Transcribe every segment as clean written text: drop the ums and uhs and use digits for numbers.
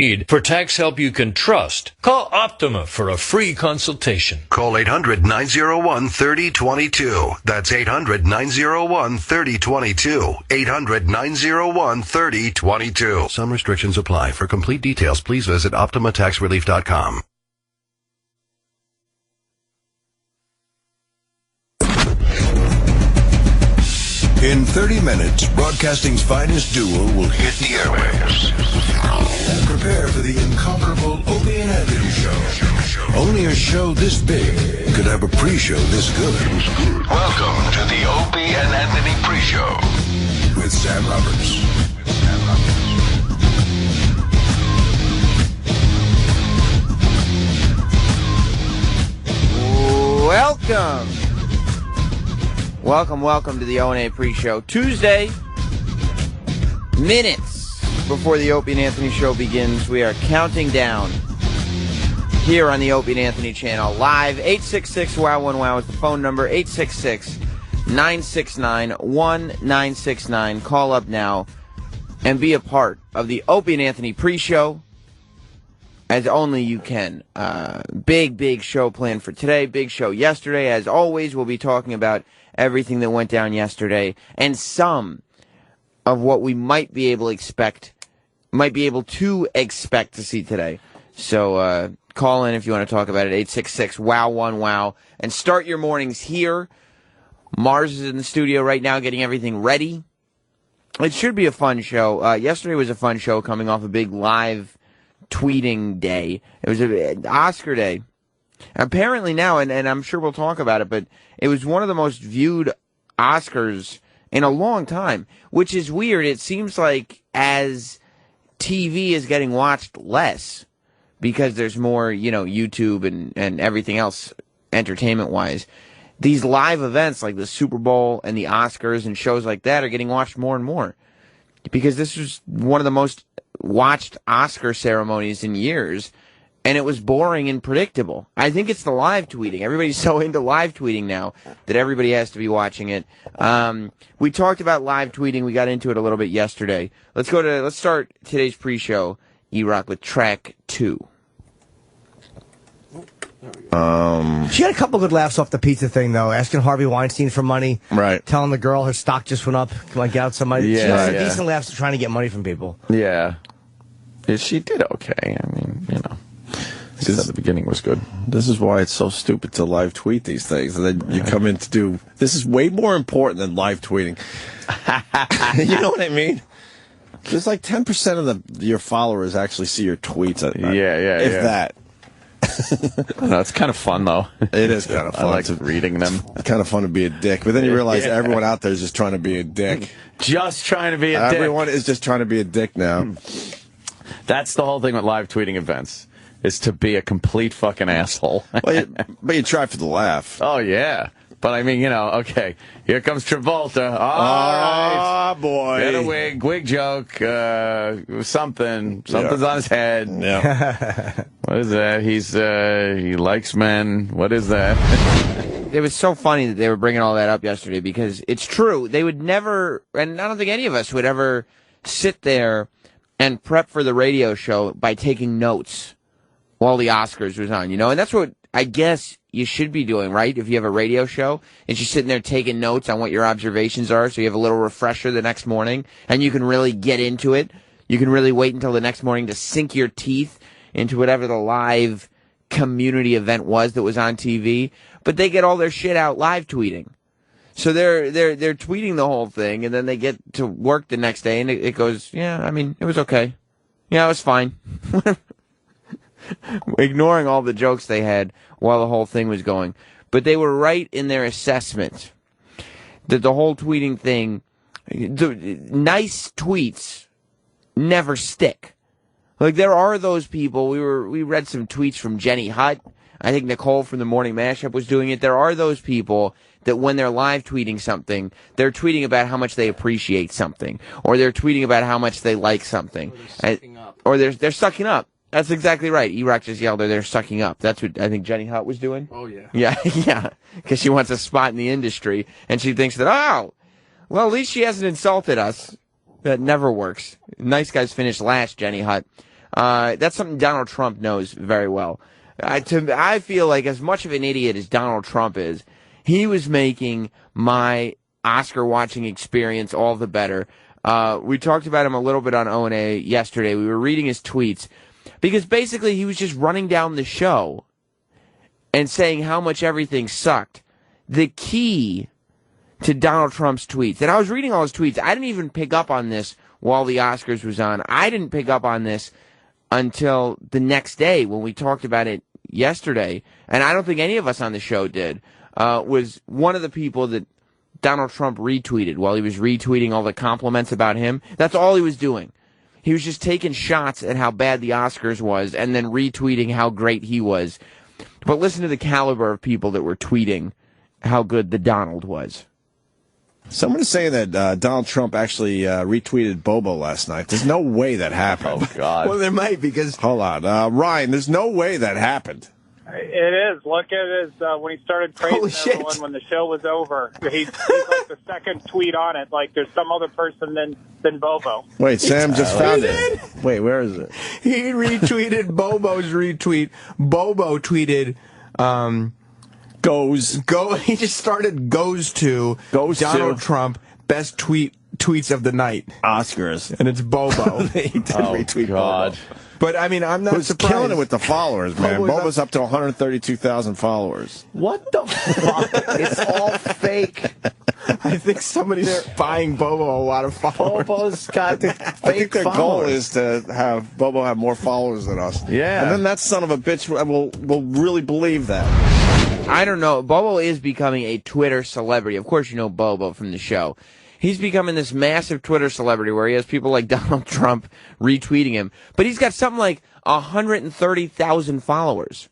Need for tax help you can trust. Call Optima for a free consultation. Call 800-901-3022. That's 800-901-3022. 800-901-3022. Some restrictions apply. For complete details, please visit OptimaTaxRelief.com. In 30 minutes, broadcasting's finest duo will hit the airwaves. And prepare for the incomparable Opie and Anthony Show. Only a show this big could have a pre-show this good. Welcome to the Opie and Anthony pre-show with Sam Roberts. Welcome to the O&A pre-show. Tuesday, minutes before the Opie and Anthony show begins, we are counting down here on the Opie and Anthony channel. Live, 866-WOW-1-WOW is the phone number, 866-969-1969. Call up now and be a part of the Opie and Anthony pre-show as only you can. Big show planned for today, big show yesterday. As always, we'll be talking about everything that went down yesterday and some of what we might be able to expect to see today. So call in if you want to talk about it, 866-WOW-1-WOW, and start your mornings here. Mars is in the studio right now getting everything ready. It should be a fun show. Yesterday was a fun show coming off a big live tweeting day. It was an Oscar day. Apparently now, and I'm sure we'll talk about it, but it was one of the most viewed Oscars in a long time, which is weird. It seems like as TV is getting watched less because there's more, YouTube and everything else entertainment-wise, these live events like the Super Bowl and the Oscars and shows like that are getting watched more and more because this was one of the most watched Oscar ceremonies in years. And it was boring and predictable. I think it's the live tweeting. Everybody's so into live tweeting now that everybody has to be watching it. We talked about live tweeting. We got into it a little bit yesterday. Let's start today's pre-show, E-Rock, with track 2. She had a couple good laughs off the pizza thing, though. Asking Harvey Weinstein for money. Right. Telling the girl her stock just went up. Can I get out some money? Yeah, she has some decent laughs trying to get money from people. Yeah. She did okay. I mean, She said the beginning was good. This is why it's so stupid to live tweet these things. And then you come in to do... This is way more important than live tweeting. You know what I mean? There's like 10% of your followers actually see your tweets. If that. No, it's kind of fun, though. It is kind of fun. I like reading them. It's kind of fun to be a dick. But then you realize everyone out there is just trying to be a dick. Just trying to be a dick. Everyone is just trying to be a dick now. That's the whole thing with live tweeting events. Is to be a complete fucking asshole. But you try for the laugh. Oh, yeah. But I mean, okay, here comes Travolta. All right. Boy. Get a wig joke, something's on his head. Yeah. What is that? He likes men. What is that? It was so funny that they were bringing all that up yesterday because it's true. They would never, and I don't think any of us would ever sit there and prep for the radio show by taking notes while the Oscars was on, and that's what I guess you should be doing, right? If you have a radio show, is you're sitting there taking notes on what your observations are, so you have a little refresher the next morning, and you can really get into it. You can really wait until the next morning to sink your teeth into whatever the live community event was that was on TV. But they get all their shit out live tweeting. So they're tweeting the whole thing, and then they get to work the next day, and it goes, it was okay. Yeah, it was fine. Ignoring all the jokes they had while the whole thing was going. But they were right in their assessment that the whole tweeting thing, the nice tweets never stick. Like, there are those people, we read some tweets from Jenny Hutt. I think Nicole from the Morning Mashup was doing it. There are those people that when they're live tweeting something, they're tweeting about how much they appreciate something. Or they're tweeting about how much they like something. Or they're sucking up. That's exactly right. E-Rock just yelled, they're sucking up. That's what I think Jenny Hutt was doing. Oh, yeah. Yeah. Because she wants a spot in the industry, and she thinks that, well, at least she hasn't insulted us. That never works. Nice guys finish last, Jenny Hutt. That's something Donald Trump knows very well. I feel like as much of an idiot as Donald Trump is, he was making my Oscar watching experience all the better. We talked about him a little bit on O&A yesterday. We were reading his tweets because basically he was just running down the show and saying how much everything sucked. The key to Donald Trump's tweets, and I was reading all his tweets, I didn't even pick up on this while the Oscars was on. I didn't pick up on this until the next day when we talked about it yesterday, and I don't think any of us on the show did, was one of the people that Donald Trump retweeted while he was retweeting all the compliments about him. That's all he was doing. He was just taking shots at how bad the Oscars was and then retweeting how great he was. But listen to the caliber of people that were tweeting how good the Donald was. Someone is saying that Donald Trump actually retweeted Bobo last night. There's no way that happened. Oh, God. Well, there might, because... Hold on. Ryan, there's no way that happened. It is. Look at it when he started praising everyone when the show was over. He's like the second tweet on it. Like there's some other person than Bobo. Wait, Sam just found it. Wait, where is it? He retweeted Bobo's retweet. Bobo tweeted, he just started goes to Donald Trump, best tweets of the night. Oscars. And it's Bobo. He did retweet God. Bobo. But, I mean, I'm not Who's surprised. killing it with the followers, man. Bobo's up to 132,000 followers. What the fuck? It's all fake. I think somebody's buying Bobo a lot of followers. Bobo's got fake I think their followers. goal is to have Bobo have more followers than us. Yeah. And then that son of a bitch will really believe that. I don't know. Bobo is becoming a Twitter celebrity. Of course you know Bobo from the show. He's becoming this massive Twitter celebrity where he has people like Donald Trump retweeting him. But he's got something like 130,000 followers.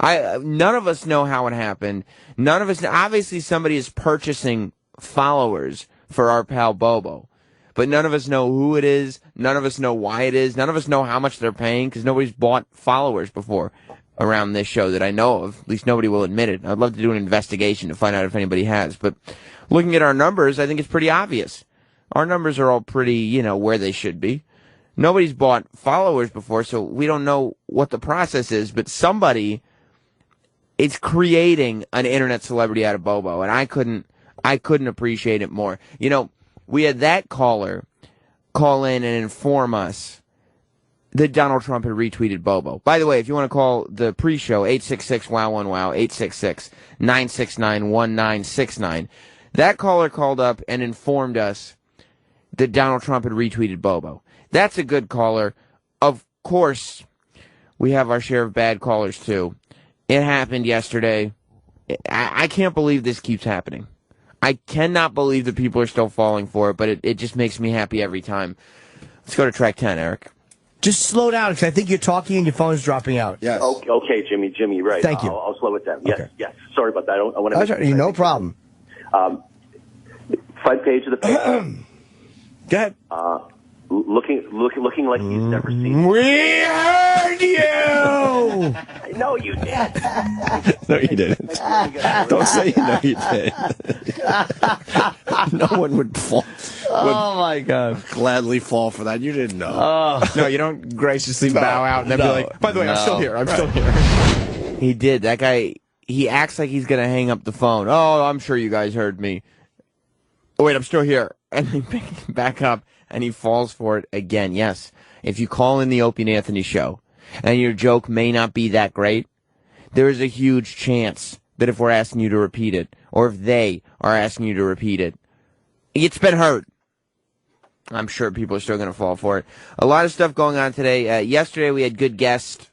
None of us know how it happened. None of us know. Obviously, somebody is purchasing followers for our pal Bobo. But none of us know who it is. None of us know why it is. None of us know how much they're paying because nobody's bought followers before around this show that I know of. At least nobody will admit it. I'd love to do an investigation to find out if anybody has. But looking at our numbers, I think it's pretty obvious. Our numbers are all pretty, where they should be. Nobody's bought followers before, so we don't know what the process is, but somebody is creating an internet celebrity out of Bobo, and I couldn't appreciate it more. We had that caller call in and inform us that Donald Trump had retweeted Bobo. By the way, if you want to call the pre-show, 866-WOW-1-WOW, 866-969-1969. That caller called up and informed us that Donald Trump had retweeted Bobo. That's a good caller. Of course, we have our share of bad callers, too. It happened yesterday. I can't believe this keeps happening. I cannot believe that people are still falling for it, but it just makes me happy every time. Let's go to track 10, Eric. Just slow down, because I think you're talking and your phone's dropping out. Yes. Okay, Jimmy, right. Thank you. I'll slow it down. Yes, Okay. yes. Sorry about that. I want to. No problem. Front page of the paper. Go ahead. Looking like he's never seen. We heard you! No, you did. No, you didn't. Don't say no, you did. No one would fall. Oh, my God. Gladly fall for that. You didn't know. No, you don't graciously bow out and then be like, by the way, I'm still here. I'm still here. He did. That guy, he acts like he's going to hang up the phone. Oh, I'm sure you guys heard me. Oh, wait, I'm still here. And he picks back up, and he falls for it again. Yes, if you call in the Opie and Anthony show, and your joke may not be that great, there is a huge chance that if we're asking you to repeat it, or if they are asking you to repeat it, it's been heard. I'm sure people are still going to fall for it. A lot of stuff going on today. Yesterday we had good guests.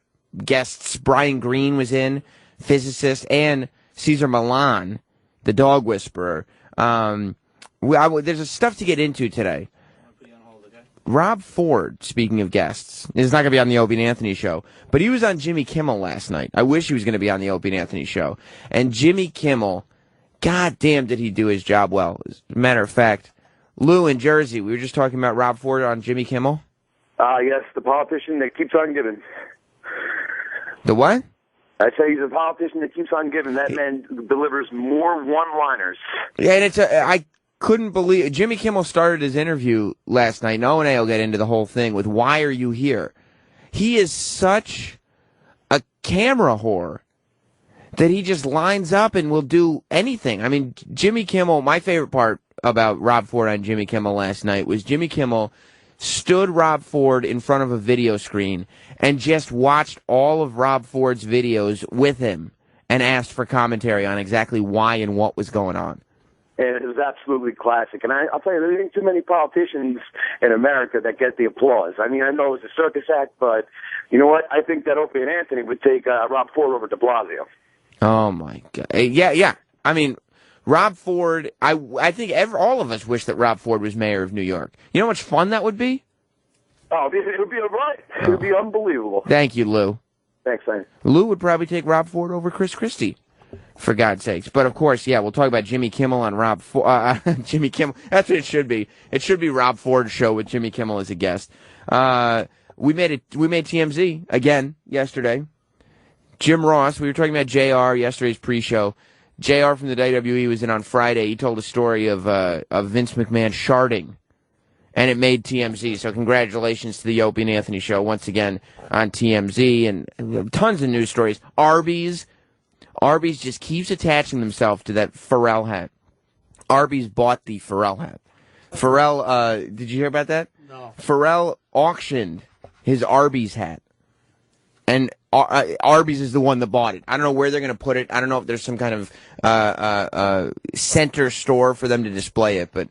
Brian Greene was in, physicist, and Cesar Millan, the dog whisperer. There's stuff to get into today. Rob Ford, speaking of guests, is not going to be on the Opie and Anthony show, but he was on Jimmy Kimmel last night. I wish he was going to be on the Opie and Anthony show. And Jimmy Kimmel, goddamn, did he do his job well. As a matter of fact, Lou in Jersey, we were just talking about Rob Ford on Jimmy Kimmel. Yes, the politician that keeps on giving. The what? I say he's a politician that keeps on giving. That man delivers more one-liners. Yeah, and I couldn't believe Jimmy Kimmel started his interview last night. No one will get into the whole thing with why are you here? he is such a camera whore that he just lines up and will do anything. I mean, Jimmy Kimmel, my favorite part about Rob Ford on Jimmy Kimmel last night was Jimmy Kimmel stood Rob Ford in front of a video screen and just watched all of Rob Ford's videos with him and asked for commentary on exactly why and what was going on. And it was absolutely classic. And I'll tell you, there ain't too many politicians in America that get the applause. I mean, I know it's a circus act, but you know what? I think that Opie and Anthony would take Rob Ford over de Blasio. Oh, my God. Yeah. I mean, Rob Ford, I think all of us wish that Rob Ford was mayor of New York. You know how much fun that would be? Oh, it would be all right. It would be unbelievable. Thank you, Lou. Thanks, man. Lou would probably take Rob Ford over Chris Christie, for God's sakes. But, of course, yeah, we'll talk about Jimmy Kimmel on Rob Ford. Jimmy Kimmel. That's what it should be. It should be Rob Ford's show with Jimmy Kimmel as a guest. We made TMZ again yesterday. Jim Ross, we were talking about JR yesterday's pre-show. JR from the WWE was in on Friday. He told a story of Vince McMahon sharding, and it made TMZ. So congratulations to the Opie and Anthony show once again on TMZ, and tons of news stories. Arby's just keeps attaching themselves to that Pharrell hat. Arby's bought the Pharrell hat. Pharrell, did you hear about that? No. Pharrell auctioned his Arby's hat. And Arby's is the one that bought it. I don't know where they're going to put it. I don't know if there's some kind of center store for them to display it, but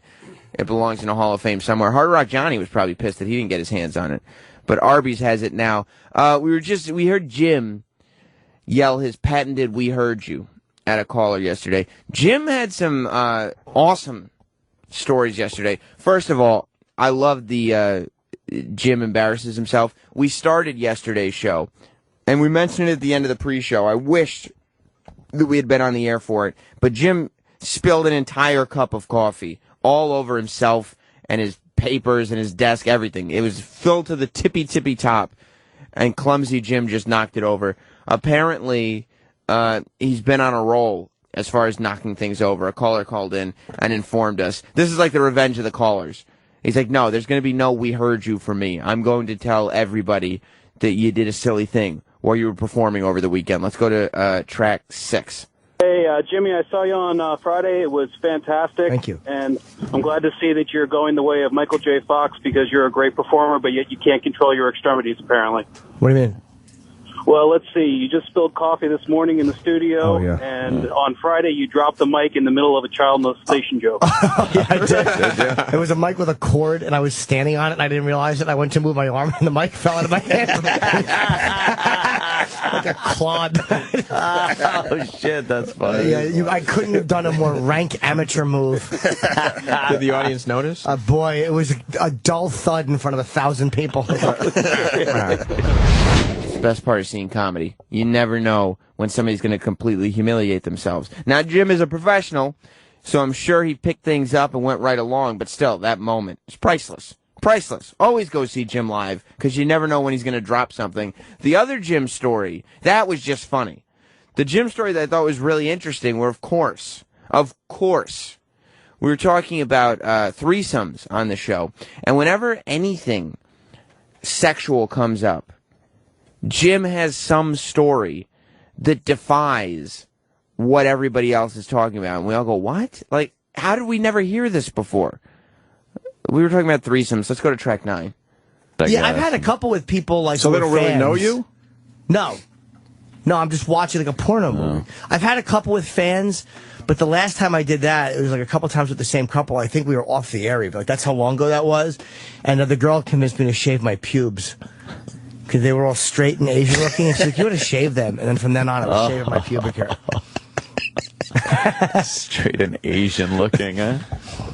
it belongs in a Hall of Fame somewhere. Hard Rock Johnny was probably pissed that he didn't get his hands on it, but Arby's has it now. We heard Jim yell his patented "We heard you" at a caller yesterday. Jim had some awesome stories yesterday. First of all, I love the Jim embarrasses himself. We started yesterday's show, and we mentioned it at the end of the pre-show. I wished that we had been on the air for it, but Jim spilled an entire cup of coffee all over himself and his papers and his desk, everything. It was filled to the tippy top, and clumsy Jim just knocked it over. Apparently, he's been on a roll as far as knocking things over. A caller called in and informed us. This is like the revenge of the callers. He's like, no, there's going to be no "we heard you" from me. I'm going to tell everybody that you did a silly thing while you were performing over the weekend. Let's go to track 6. Hey, Jimmy, I saw you on Friday. It was fantastic. Thank you. And I'm glad to see that you're going the way of Michael J. Fox because you're a great performer, but yet you can't control your extremities, apparently. What do you mean? Well, let's see. You just spilled coffee this morning in the studio, Oh, yeah. and on Friday you dropped the mic in the middle of a child molestation joke. Yeah, I did. It was a mic with a cord, and I was standing on it, and I didn't realize it. I went to move my arm, and the mic fell out of my hand. Like a clod. Oh, shit, that's funny. Yeah, I couldn't have done a more rank amateur move. Did the audience notice? Boy, it was a dull thud in front of 1,000 people. The best part of seeing comedy. You never know when somebody's going to completely humiliate themselves. Now, Jim is a professional, so I'm sure he picked things up and went right along, but still, that moment is priceless. Priceless. Always go see Jim live, because you never know when he's going to drop something. The other Jim story, that was just funny. The Jim story that I thought was really interesting were, of course, we were talking about threesomes on the show, and whenever anything sexual comes up, Jim has some story that defies what everybody else is talking about. And we all go, what? Like, how did we never hear this before? We were talking about threesomes. Let's go to track 9. Yeah, I've had a couple with people like. So they don't really know you? No, I'm just watching like a porno movie. I've had a couple with fans, but the last time I did that, it was like a couple times with the same couple. I think we were off the air. Like that's how long ago that was. And the girl convinced me to shave my pubes because they were all straight and Asian looking. And she's like, "You ought to shave them." And then from then on, I was shaving my pubic hair. Straight and Asian looking, huh?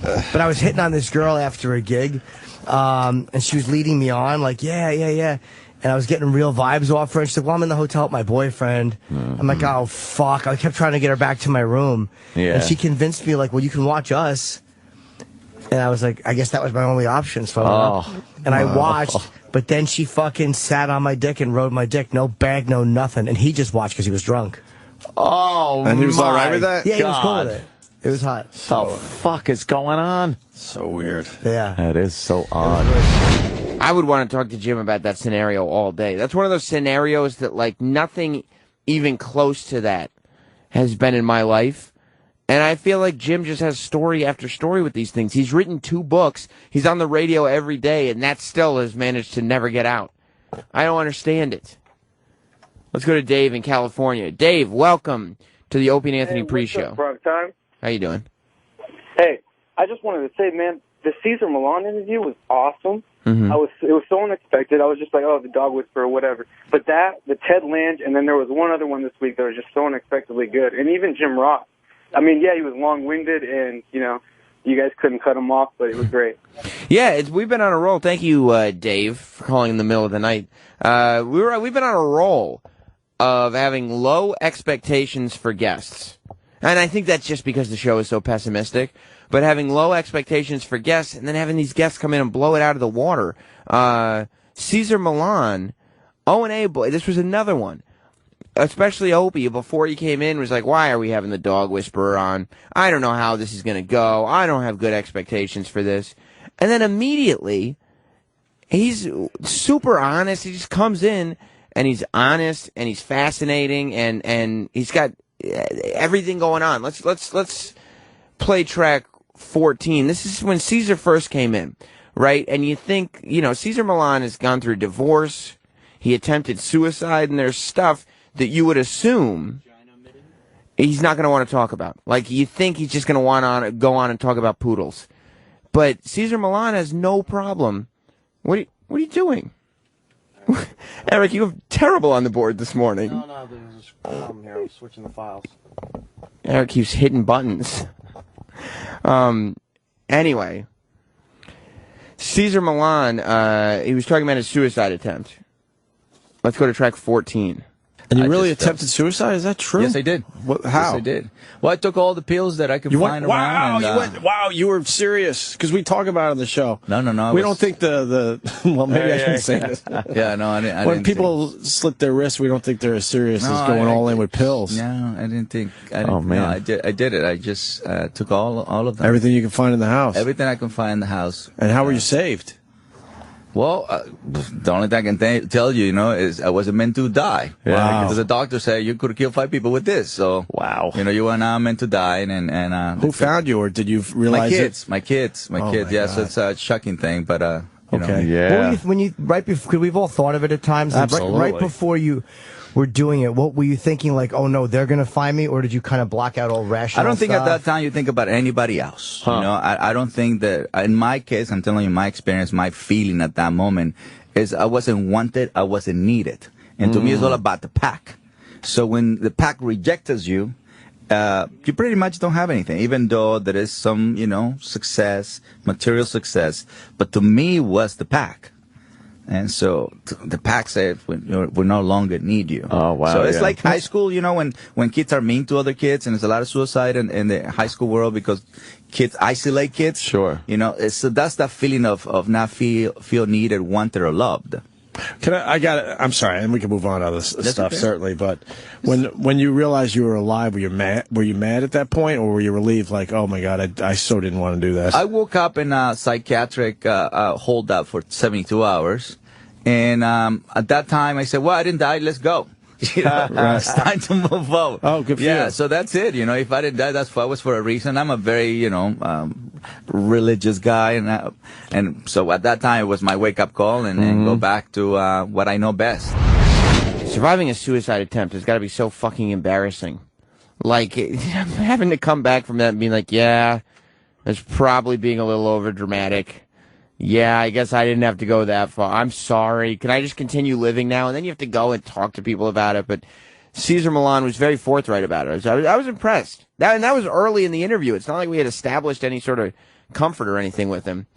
But I was hitting on this girl after a gig, and she was leading me on, like, yeah. And I was getting real vibes off her, and she's like, well, I'm in the hotel with my boyfriend. I'm like, oh, fuck. I kept trying to get her back to my room. Yeah. And she convinced me, like, well, you can watch us. And I was like, I guess that was my only option. So and I watched, but then she fucking sat on my dick and rode my dick. No bag, no nothing. And he just watched because he was drunk. Oh, and he was all right with that? Yeah, he was cool with it. It was hot. The fuck is going on? So weird. Yeah. That is so odd. I would want to talk to Jim about that scenario all day. That's one of those scenarios that, like, nothing even close to that has been in my life. And I feel like Jim just has story after story with these things. He's written 2 books. He's on the radio every day, and that still has managed to never get out. I don't understand it. Let's go to Dave in California. Dave, welcome to the Opie and Anthony pre-show. What's up, time? How you doing? Hey, I just wanted to say, man, the Cesar Millan interview was awesome. Mm-hmm. It was so unexpected. I was just like, oh, the dog whisperer or whatever. But the Ted Lange, and then there was one other one this week that was just so unexpectedly good. And even Jim Ross. I mean, yeah, he was long-winded, and, you know, you guys couldn't cut him off, but it was great. Yeah, we've been on a roll. Thank you, Dave, for calling in the middle of the night. We've been on a roll of having low expectations for guests. And I think that's just because the show is so pessimistic. But having low expectations for guests and then having these guests come in and blow it out of the water. Cesar Millan, O&A boy, this was another one. Especially Opie, before he came in, was like, why are we having the dog whisperer on? I don't know how this is going to go. I don't have good expectations for this. And then immediately, he's super honest. He just comes in, and he's honest, and he's fascinating, and he's got everything going on. Let's play track 14. This is when Cesar first came in, right? And you think, you know, Cesar Millan has gone through divorce. He attempted suicide, and there's stuff that you would assume he's not going to want to talk about. Like, you think he's just going to go on and talk about poodles. But Cesar Millan has no problem. What are you doing? Eric, you have terrible on the board this morning. No, there's a problem here. I'm switching the files. Eric keeps hitting buttons. Anyway, Cesar Millan, he was talking about his suicide attempt. Let's go to track 14. And you really attempted suicide? Is that true? Yes, I did. How? Yes, I did. Well, I took all the pills that I could find around. Wow, you were serious. Because we talk about it on the show. No. We don't think well, maybe I shouldn't say this. Yeah, no, I didn't. When people slit their wrists, we don't think they're as serious as going all in with pills. No, I didn't think. Oh, man. No, I did it. I just took all of them. Everything you can find in the house. Everything I can find in the house. And how were you saved? Well, the only thing I can tell you, is I wasn't meant to die. Wow. Because the doctor said you could kill 5 people with this. So, wow. You were not meant to die. And who found you, or did you realize My kids. Yeah, so it's a shocking thing, but okay. Yeah. When you right before, because we've all thought of it at times. Absolutely. Right before you were doing it, what were you thinking? Like, oh no, they're gonna find me, or did you kind of block out all rational? I don't think stuff? at that time you think about anybody else. Huh. I don't think that. In my case, I'm telling you, my experience, my feeling at that moment is I wasn't wanted, I wasn't needed, and to me, it's all about the pack. So when the pack rejects you. You pretty much don't have anything, even though there is some, success, material success. But to me, it was the pack. And so the pack said, we no longer need you. Oh, wow. So it's like high school, when kids are mean to other kids, and there's a lot of suicide in the high school world because kids isolate kids. Sure. So that's that feeling of not feel needed, wanted, or loved. I'm sorry, and we can move on to other stuff, okay. Certainly, but when you realized you were alive, were you mad at that point, or were you relieved, like, oh my God, I so didn't want to do this? I woke up in a psychiatric hold up for 72 hours, and at that time I said, well, I didn't die, let's go. It's time to move on. Oh, good for you. Yeah, so that's it. If I didn't die, that was for a reason. I'm a very, religious guy, and so at that time it was my wake up call and go back to what I know best. Surviving a suicide attempt has got to be so fucking embarrassing. Like, having to come back from that and being like, yeah, it's probably being a little over dramatic. Yeah, I guess I didn't have to go that far. I'm sorry. Can I just continue living now? And then you have to go and talk to people about it. But Cesar Millan was very forthright about it. I was impressed. That was early in the interview. It's not like we had established any sort of comfort or anything with him.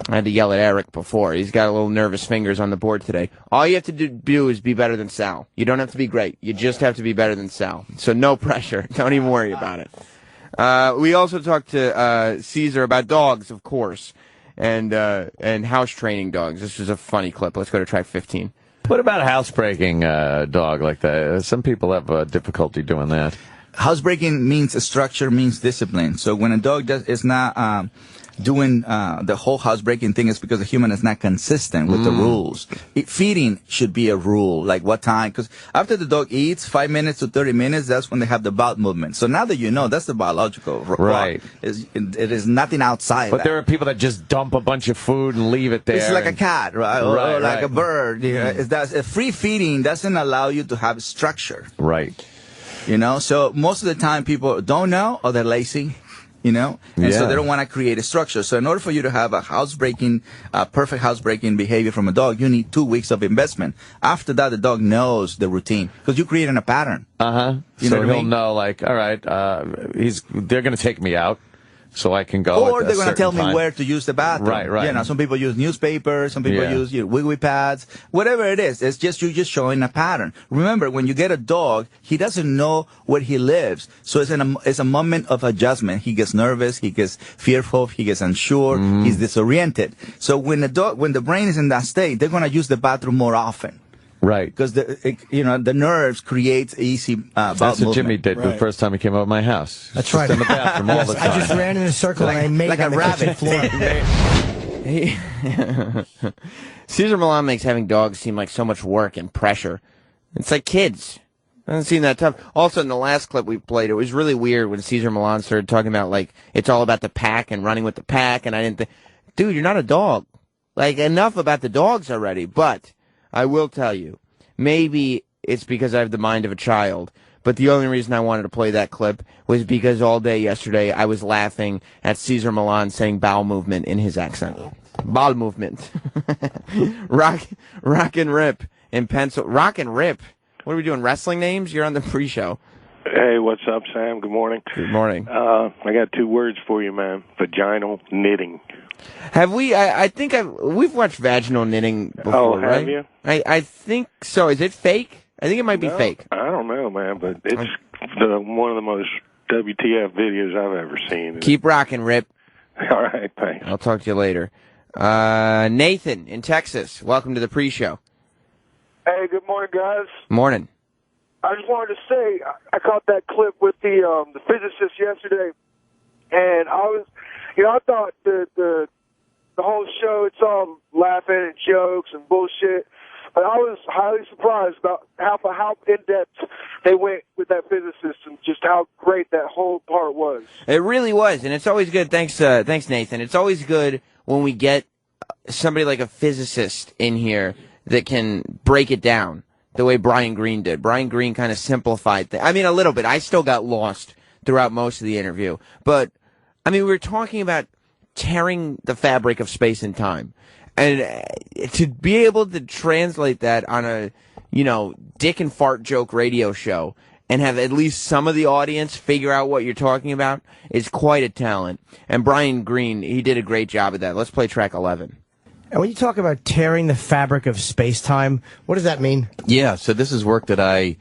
I had to yell at Eric before. He's got a little nervous fingers on the board today. All you have to do is be better than Sal. You don't have to be great. You just have to be better than Sal. So no pressure. Don't even worry about it. We also talked to Cesar about dogs, of course. And house training dogs. This was a funny clip. Let's go to track 15. What about a housebreaking dog like that? Some people have difficulty doing that. Housebreaking means structure, means discipline. So when a dog is not doing the whole housebreaking thing is because the human is not consistent with the rules. Feeding should be a rule, like what time, because after the dog eats, 5 minutes to 30 minutes, that's when they have the bowel movement. So now that you know, that's the biological Right. It is nothing outside. But there are people that just dump a bunch of food and leave it there. It's like a cat, right? Or like right. a bird. Free feeding doesn't allow you to have structure. Right. You know, so most of the time people don't know or they're lazy, you know, and so they don't want to create a structure. So in order for you to have a perfect housebreaking behavior from a dog, you need 2 weeks of investment. After that, the dog knows the routine because you're creating a pattern. You So know what I he'll mean? know, like, all right, they're going to take me out so I can go. Or they're going to tell me where to use the bathroom. Right. You know, some people use newspapers, some people use wiggly pads, whatever it is. It's just, you're just showing a pattern. Remember, when you get a dog, he doesn't know where he lives. So it's a moment of adjustment. He gets nervous, he gets fearful, he gets unsure, he's disoriented. So when the brain is in that state, they're going to use the bathroom more often. Right. Because the nerves create easy That's what Jimmy did the first time he came over my house. That's right. In the bathroom all the time. I just ran in a circle and I made like a rabbit floor. Cesar Millan makes having dogs seem like so much work and pressure. It's like kids. Doesn't seem that tough. Also, in the last clip we played, it was really weird when Cesar Millan started talking about, like, it's all about the pack and running with the pack, and I didn't think, dude, you're not a dog. Like, enough about the dogs already. But I will tell you, maybe it's because I have the mind of a child, but the only reason I wanted to play that clip was because all day yesterday I was laughing at Cesar Millan saying bowel movement in his accent. Bowel movement. Rock and Rip in Pencil. Rock and Rip. What are we doing, wrestling names? You're on the pre-show. Hey, what's up, Sam? Good morning. Good morning. I got 2 words for you, man. Vaginal knitting. Have we? I think we've watched vaginal knitting before, Oh, have right? you? I think so. Is it fake? I think it might be fake. I don't know, man, but it's one of the most WTF videos I've ever seen. Keep rocking, Rip. All right, thanks. I'll talk to you later. Nathan in Texas, welcome to the pre-show. Hey, good morning, guys. Morning. I just wanted to say I caught that clip with the physicist yesterday, and I thought the whole show, it's all laughing and jokes and bullshit. But I was highly surprised about how in-depth they went with that physicist and just how great that whole part was. It really was, and it's always good. Thanks, Nathan. It's always good when we get somebody like a physicist in here that can break it down the way Brian Green did. Brian Green kind of simplified things. I mean, a little bit. I still got lost throughout most of the interview. But, I mean, we were talking about tearing the fabric of space and time. And to be able to translate that on a, dick and fart joke radio show and have at least some of the audience figure out what you're talking about is quite a talent. And Brian Green, he did a great job of that. Let's play track 11. And when you talk about tearing the fabric of space-time, what does that mean? Yeah, so this is work that I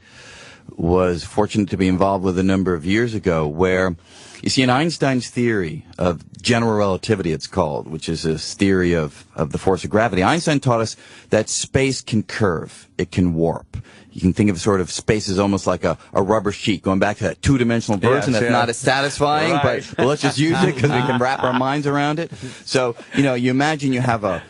was fortunate to be involved with a number of years ago, where you see in Einstein's theory of general relativity, it's called, which is a theory of the force of gravity. Einstein taught us that space can curve, it can warp. You can think of sort of space as almost like a rubber sheet, going back to that two-dimensional version that's not as satisfying, Right. but let's just use it because we can wrap our minds around it. So, you imagine you have a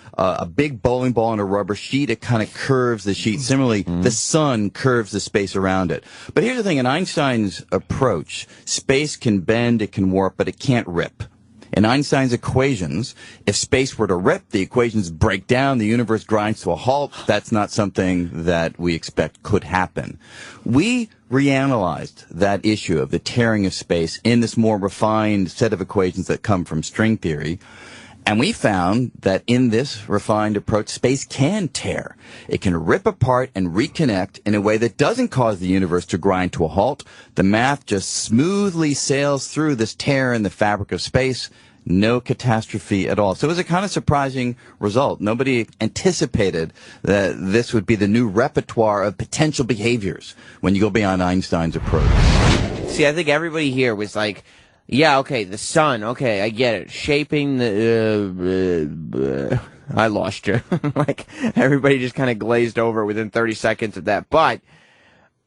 big bowling ball on a rubber sheet. It kind of curves the sheet. Similarly, the sun curves the space around it. But here's the thing. In Einstein's approach, space can bend, it can warp, but it can't rip. In Einstein's equations, if space were to rip, the equations break down, the universe grinds to a halt. That's not something that we expect could happen. We reanalyzed that issue of the tearing of space in this more refined set of equations that come from string theory. And we found that in this refined approach, space can tear. It can rip apart and reconnect in a way that doesn't cause the universe to grind to a halt. The math just smoothly sails through this tear in the fabric of space. No catastrophe at all. So it was a kind of surprising result. Nobody anticipated that this would be the new repertoire of potential behaviors when you go beyond Einstein's approach. See, I think everybody here was like, yeah, okay, the sun, okay, I get it. Shaping the, I lost you. Like, everybody just kind of glazed over within 30 seconds of that. But,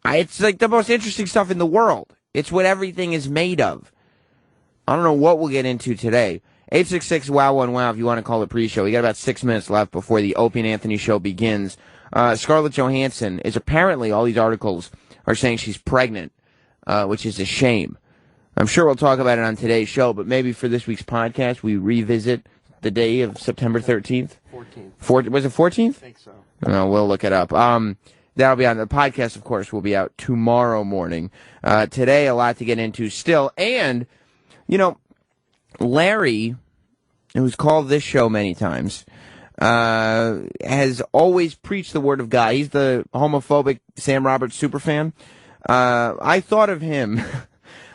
it's like the most interesting stuff in the world. It's what everything is made of. I don't know what we'll get into today. 866-WOW-1-WOW if you want to call it pre-show. We got about 6 minutes left before the Opie and Anthony show begins. Scarlett Johansson is apparently, all these articles are saying she's pregnant, which is a shame. I'm sure we'll talk about it on today's show, but maybe for this week's podcast, we revisit the day of September 13th? 14th. Was it 14th? I think so. We'll look it up. That'll be on the podcast, of course, will be out tomorrow morning. Today, a lot to get into still. And, you know, Larry, who's called this show many times, has always preached the word of God. He's the homophobic Sam Roberts superfan. I thought of him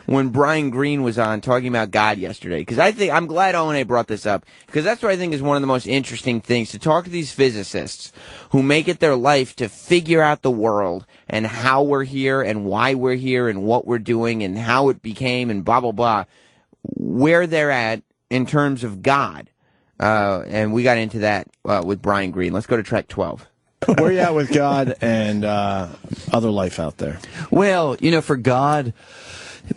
when Brian Greene was on talking about God yesterday, because I'm glad O&A brought this up, because that's what I think is one of the most interesting things, to talk to these physicists who make it their life to figure out the world and how we're here and why we're here and what we're doing and how it became and blah, blah, blah, where they're at in terms of God. And we got into that with Brian Greene. Let's go to track 12. Where are you at with God and other life out there? Well, you know, for God,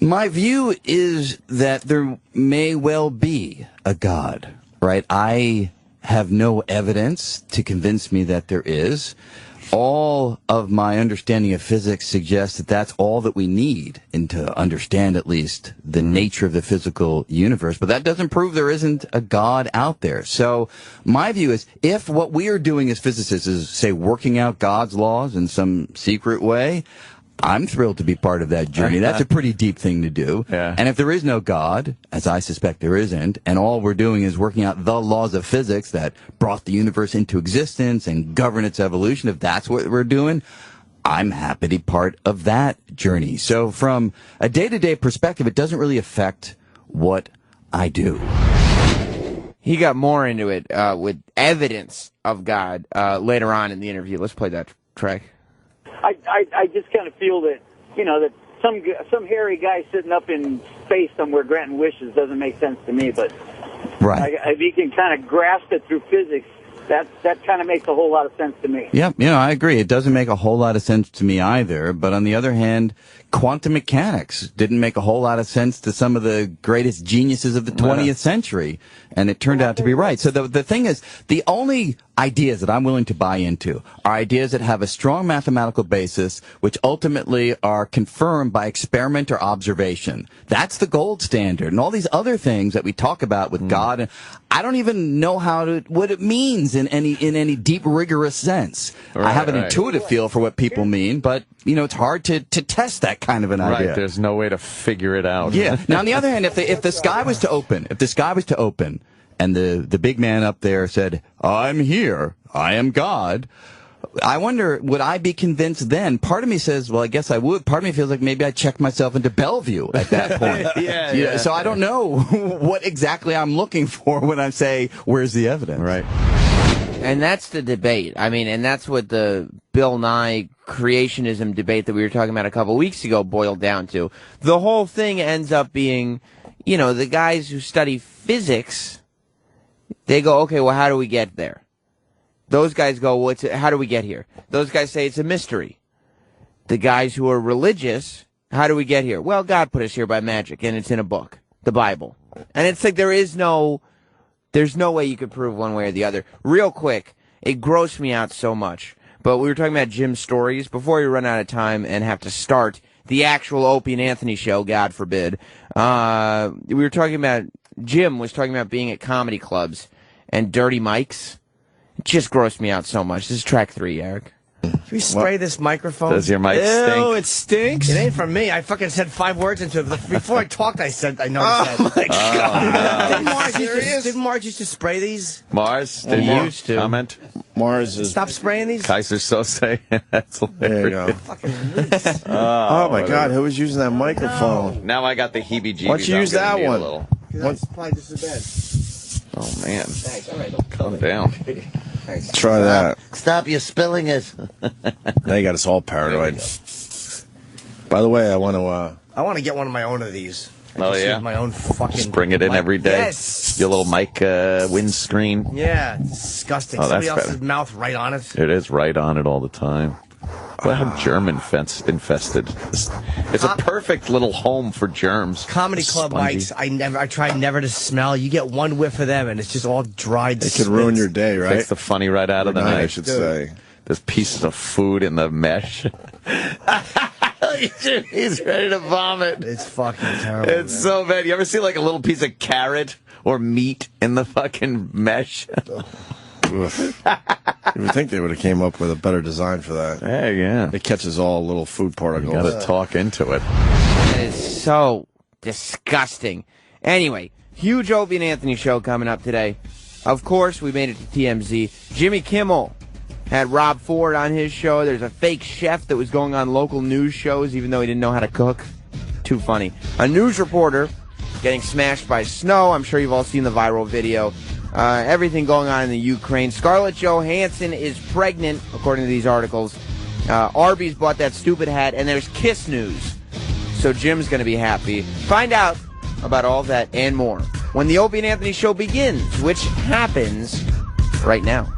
my view is that there may well be a God, right? I have no evidence to convince me that there is. All of my understanding of physics suggests that that's all that we need and to understand at least the nature of the physical universe. But that doesn't prove there isn't a God out there. So my view is, if what we are doing as physicists is, say, working out God's laws in some secret way, I'm thrilled to be part of that journey. That's a pretty deep thing to do. Yeah. And if there is no God, as I suspect there isn't, and all we're doing is working out the laws of physics that brought the universe into existence and govern its evolution, if that's what we're doing, I'm happy to be part of that journey. So from a day-to-day perspective, it doesn't really affect what I do. He got more into it with evidence of God later on in the interview. Let's play that track. I just kind of feel that, you know, that some hairy guy sitting up in space somewhere granting wishes doesn't make sense to me. But right. If you can kind of grasp it through physics, that kind of makes a whole lot of sense to me. Yeah, you know, I agree. It doesn't make a whole lot of sense to me either. But on the other hand, quantum mechanics didn't make a whole lot of sense to some of the greatest geniuses of the 20th century. And it turned out to be right. So the thing is, the only ideas that I'm willing to buy into are ideas that have a strong mathematical basis, which ultimately are confirmed by experiment or observation. That's the gold standard. And all these other things that we talk about with God, I don't even know what it means in any deep, rigorous sense. I have an intuitive feel for what people mean, but you know, it's hard to test that kind of an idea. Right, there's no way to figure it out. Yeah. Now, on the other hand, if the sky was to open, and the big man up there said, "I'm here, I am God," I wonder, would I be convinced then? Part of me says, well, I guess I would. Part of me feels like maybe I'd check myself into Bellevue at that point. Yeah. So I don't know what exactly I'm looking for when I say, where's the evidence? Right. And that's the debate. I mean, and that's what the Bill Nye creationism debate that we were talking about a couple weeks ago boiled down to. The whole thing ends up being, you know, the guys who study physics, they go, okay, well, how do we get there? Those guys go, well, how do we get here? Those guys say it's a mystery. The guys who are religious, how do we get here? Well, God put us here by magic, and it's in a book, the Bible. And it's like there's no way you could prove one way or the other. Real quick, it grossed me out so much. But we were talking about Jim's stories. Before we run out of time and have to start the actual Opie and Anthony show, God forbid, we were talking about, Jim was talking about being at comedy clubs and dirty mics. It just grossed me out so much. This is track 3, Eric. Can we spray this microphone? Does your mic stink? Ew, it stinks. It ain't from me. I fucking said 5 words into it. Before I talked, I noticed that. Oh, my God. Didn't Mars used to spray these? Mars, did you used to comment? Mars is... Stop spraying these? Kaiser Sose. That's hilarious. There you go. Fucking oh, my God. Who was using that microphone? Now I got the heebie-jeebies. Why don't you use that one? That's probably just as bad. Oh, man. Thanks. All right, calm down. Try that. Stop, you're spilling it. Now you got us all paranoid. By the way, I want to get one of my own of these. Oh, yeah? My own fucking... Just bring it in every day? Yes! Your little mic windscreen? Yeah, disgusting. Oh, Somebody that's else's better. mouth right on it. It is right on it all the time. Well, how germ-infested. It's a perfect little home for germs. Comedy club mics, I try never to smell. You get one whiff of them, and it's just all dried. It could ruin your day, right? Takes the funny right out of the night. I should say. There's pieces of food in the mesh. He's ready to vomit. It's fucking terrible. It's so bad. You ever see like a little piece of carrot or meat in the fucking mesh? You would think they would have came up with a better design for that. Hey, yeah. It catches all little food particles. You got to talk into it. It is so disgusting. Anyway, huge Opie and Anthony show coming up today. Of course, we made it to TMZ. Jimmy Kimmel had Rob Ford on his show. There's a fake chef that was going on local news shows even though he didn't know how to cook. Too funny. A news reporter getting smashed by snow. I'm sure you've all seen the viral video. Everything going on in the Ukraine. Scarlett Johansson is pregnant, according to these articles. Arby's bought that stupid hat, and there's Kiss news. So Jim's going to be happy. Find out about all that and more when the Opie and Anthony show begins, which happens right now.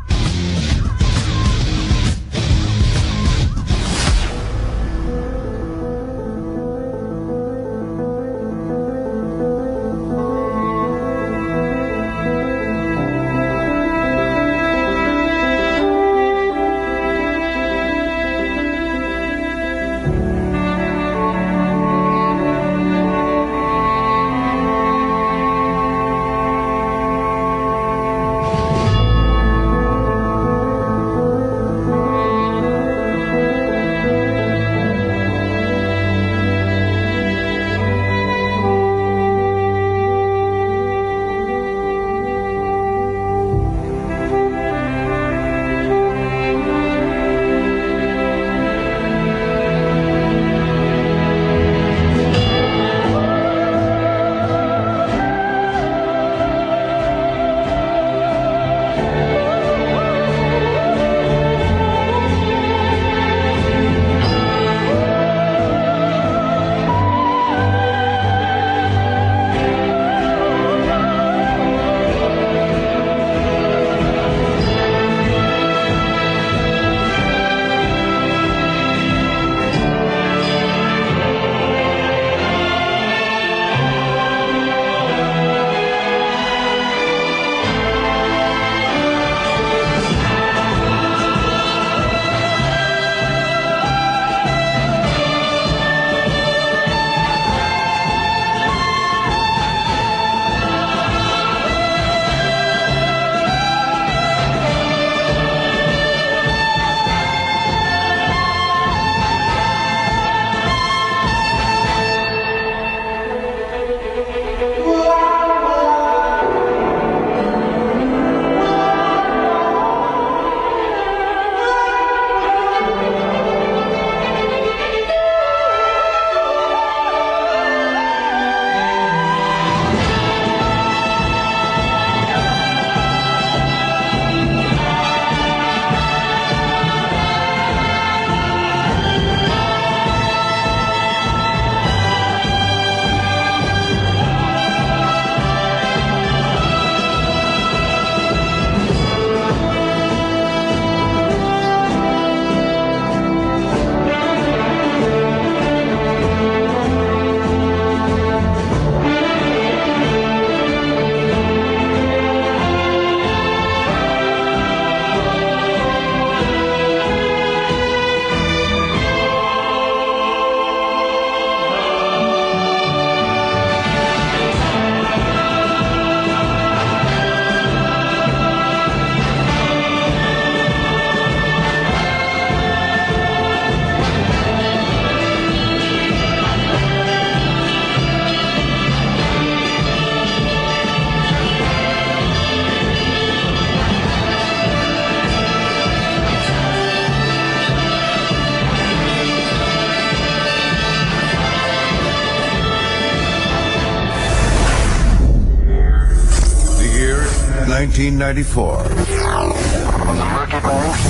The year 1994.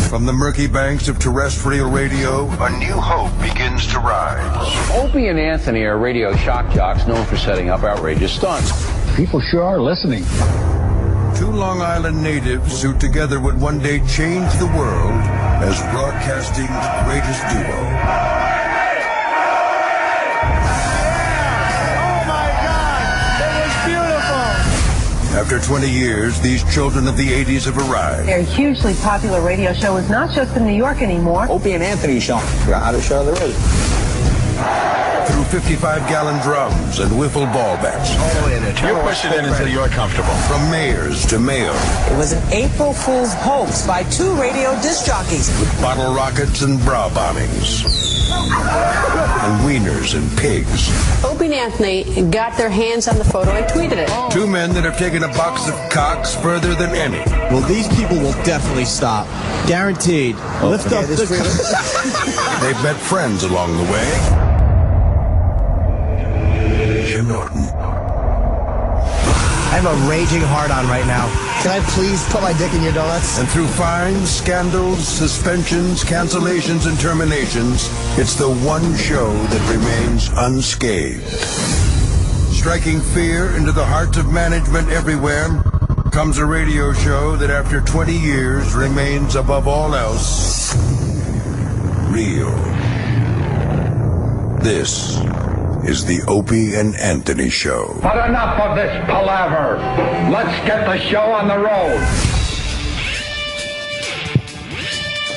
From the murky banks of terrestrial radio, a new hope begins to rise. Opie and Anthony are radio shock jocks known for setting up outrageous stunts. People sure are listening. Two Long Island natives who together would one day change the world as broadcasting's greatest duo. Oh my God! It was beautiful! After 20 years, these children of the 80s have arrived. Their hugely popular radio show is not just in New York anymore. Opie and Anthony show. The hottest show there is. Through 55-gallon drums and wiffle ball bats. You push it in until you're comfortable. From mayors to mayor. It was an April Fool's hoax by two radio disc jockeys. With bottle rockets and bra bombings. And wieners and pigs. Opie and Anthony got their hands on the photo and tweeted it. Two men that have taken a box of cocks further than any. Well, these people will definitely stop. Guaranteed. Lift up the... They've met friends along the way. Jim Norton. I have a raging hard-on right now. Can I please put my dick in your donuts? And through fines, scandals, suspensions, cancellations, and terminations, it's the one show that remains unscathed. Striking fear into the hearts of management everywhere comes a radio show that after 20 years remains above all else real. This is the Opie and Anthony Show. But enough of this palaver. Let's get the show on the road.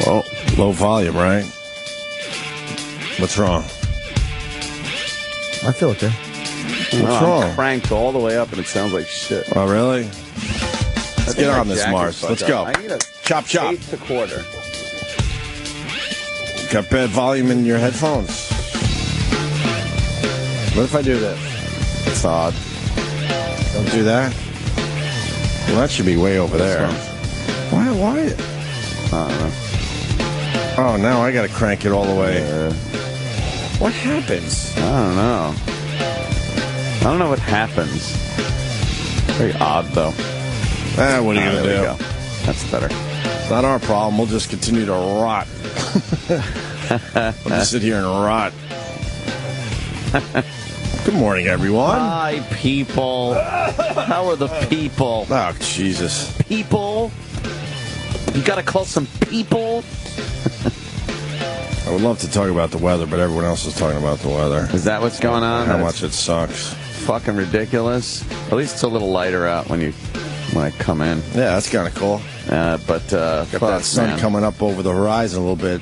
Well, low volume, right? What's wrong? I feel okay. What's wrong? I'm cranked all the way up and it sounds like shit. Oh, really? Let's get on this, Mars. Let's go. I need a Chop, chop. 8 to quarter. Got bad volume in your headphones. What if I do this? It's odd. Don't do that. Well, that should be way over there. Why? I don't know. Oh, now I got to crank it all the way. What happens? I don't know. I don't know what happens. Very odd, though. What are you going to do? Go. That's better. It's not our problem. We'll just continue to rot. We'll just sit here and rot. Good morning, everyone. Hi, people. How are the people? Oh, Jesus. People? You gotta call some people? I would love to talk about the weather, but everyone else is talking about the weather. Is that what's going on? How much it sucks. Fucking ridiculous. At least it's a little lighter out when I come in. Yeah, that's kind of cool. But got that sun coming up over the horizon a little bit.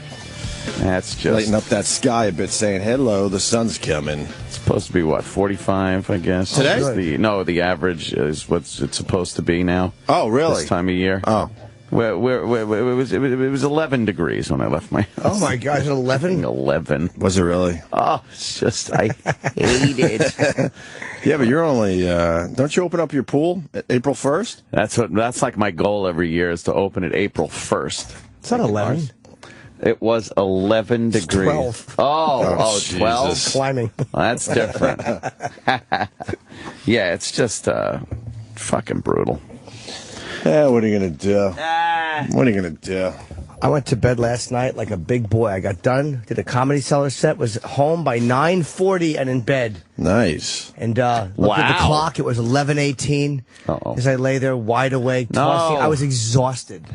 That's just lighten up that sky a bit, saying hello. The sun's coming. It's supposed to be what, 45, I guess. Today? The average is what it's supposed to be now. Oh, really? This time of year. Oh. It was 11 degrees when I left my house. Oh my gosh, 11? 11. Was it really? Oh, it's just, I hate it. Yeah, but you're only, don't you open up your pool at April 1st? That's like my goal every year is to open it April 1st. It's not 11. It was 11 It's degrees. 12. Oh, 12? Jesus. Climbing. Well, that's different. Yeah, it's just fucking brutal. Yeah, what are you going to do? What are you going to do? I went to bed last night like a big boy. I got done, did a Comedy Cellar set, was home by 9:40 and in bed. Nice. And looked at the clock. It was 11:18. As I lay there wide awake, tossing. I was exhausted.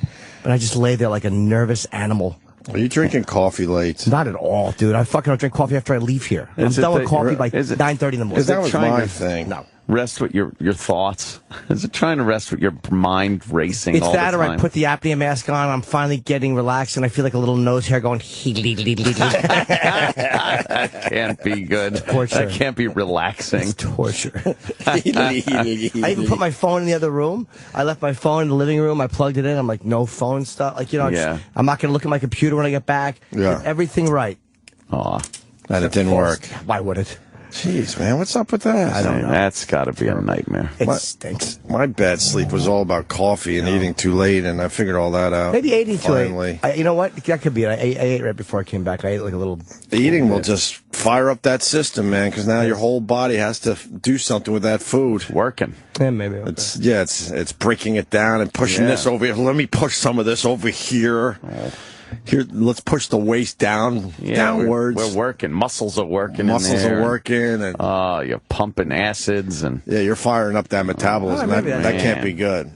But I just lay there like a nervous animal. Are you drinking coffee late? Not at all, dude. I fucking don't drink coffee after I leave here. I'm done with coffee by 9:30 in the morning. Because that was my thing. No. Rest with your thoughts? Is it trying to rest with your mind racing all the time? It's that, or I put the apnea mask on, I'm finally getting relaxed, and I feel like a little nose hair going, That can't be good. Torture. That can't be relaxing. It's torture. I even put my phone in the other room. I left my phone in the living room. I plugged it in. I'm like, no phone stuff. Like, I'm not going to look at my computer when I get back. Yeah. Did everything right. Aw. And it didn't work. Why would it? Jeez, man, what's up with that? I don't know. That's got to be a nightmare. It stinks. My bad sleep was all about coffee and eating too late, and I figured all that out. Maybe eating too late. You know what? That could be it. I ate right before I came back. I ate like a little... Eating will just fire up that system, man, because now your whole body has to do something with that food. Working. Yeah, maybe. Okay. It's breaking it down and pushing this over here. Let me push some of this over here. Here, let's push the waist downwards. We're working. Muscles are working. Muscles are working, and you're pumping acids, and you're firing up that metabolism. That can't be good.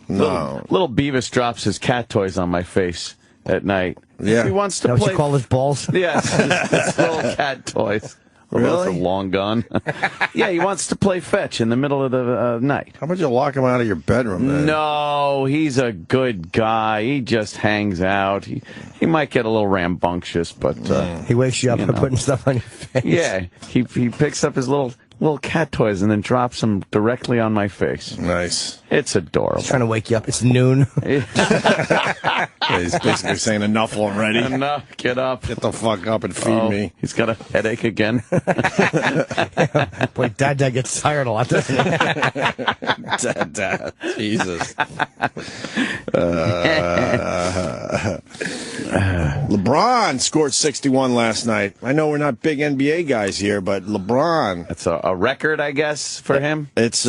No. Little Beavis drops his cat toys on my face at night. Yeah. He wants to Is that play. what you call his balls? Yes, his little cat toys. Those are long gone. Yeah, he wants to play fetch in the middle of the night. How about you lock him out of your bedroom, then? No, he's a good guy. He just hangs out. He might get a little rambunctious, but... he wakes you up by putting stuff on your face. Yeah, he picks up his little cat toys and then drops them directly on my face. Nice. It's adorable. He's trying to wake you up. It's noon. Yeah, he's basically saying enough already. Enough. Get up. Get the fuck up and feed me. He's got a headache again. Boy, Dad gets tired a lot, doesn't he? Dad. Jesus. LeBron scored 61 last night. I know we're not big NBA guys here, but LeBron. That's a record, I guess, for him? It's,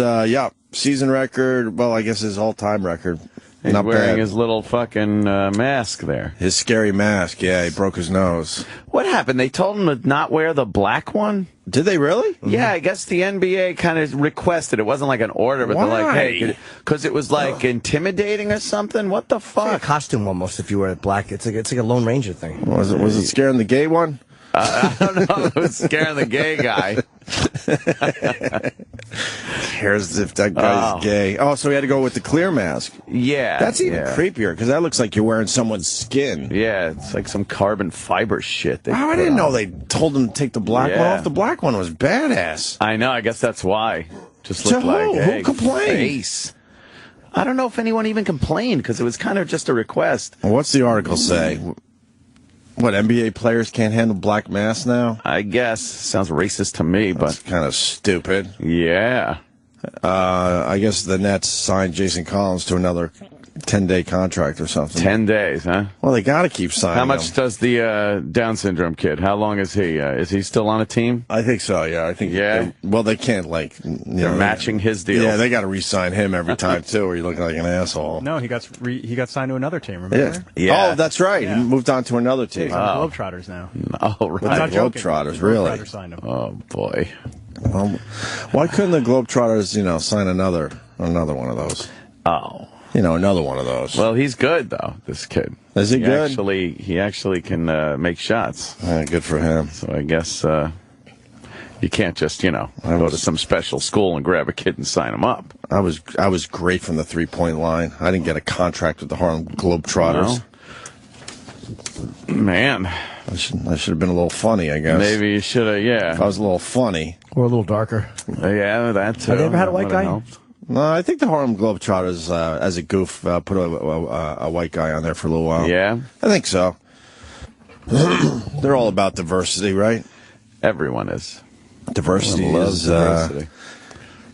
season record. Well, I guess his all-time record. He's not wearing bad. his little fucking mask there. His scary mask. Yeah, he broke his nose. What happened? They told him to not wear the black one? Did they really? Yeah, I guess the NBA kind of requested. It wasn't like an order, but they're like, hey, because it was like intimidating or something? What the fuck? It's like a costume almost if you wear it black. It's like a Lone Ranger thing. Was it scaring the gay one? I don't know. It was scaring the gay guy. Cares if that guy's gay. Oh, so he had to go with the clear mask. Yeah. That's even creepier, because that looks like you're wearing someone's skin. Yeah, it's like some carbon fiber shit. I didn't know they told him to take the black one off. The black one was badass. I know. I guess that's why. Just looked like, hey, who complained? Face. I don't know if anyone even complained, because it was kind of just a request. Well, what's the article say? What, NBA players can't handle black masks now? I guess. Sounds racist to me, but... That's kind of stupid. Yeah. I guess the Nets signed Jason Collins to another 10-day contract or something. 10 days, huh? Well, they got to keep signing How much him. does the Down syndrome kid? How long is he? Is he still on a team? I think so, yeah. I think. Yeah. They can't, like... They're matching his deal. Yeah, they got to re-sign him every time, too, or you look like an asshole. No, he got signed to another team, remember? Yeah. Oh, that's right. He moved on to another team. He's on the Globetrotters now. Oh, right. I'm not joking. Globetrotters, really? Globetrotters signed him. Oh, boy. Well, why couldn't the Globetrotters, sign another one of those? Oh. Another one of those. Well, he's good, though, this kid. Is he good? He actually can make shots. Good for him. So I guess you can't just, go to some special school and grab a kid and sign him up. I was great from the three-point line. I didn't get a contract with the Harlem Globetrotters. No. Man. I should have been a little funny, I guess. Maybe you should have, yeah. If I was a little funny. Or a little darker. Yeah, that too. Have they ever had a white guy? Helped. No, I think the Harlem Globetrotters, as a goof, put a white guy on there for a little while. Yeah? I think so. They're all about diversity, right? Everyone is. Diversity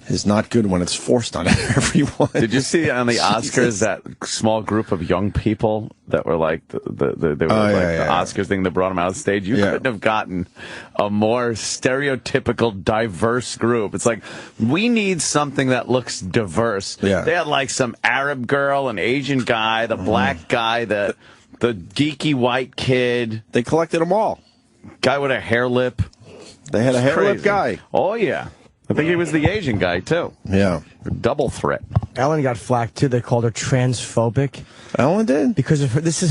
is not good when it's forced on everyone. Did you see on the Oscars that small group of young people that were like the Oscars thing that brought them out of the stage? You couldn't have gotten a more stereotypical, diverse group. It's like, we need something that looks diverse. Yeah. They had like some Arab girl, an Asian guy, the black guy, the geeky white kid. They collected them all. Guy with a hair lip. They had a hair lip Crazy. guy. Oh, yeah. I think he was the Asian guy, too. Yeah. Double threat. Ellen got flack, too. They called her transphobic. Ellen did? Because of her, this is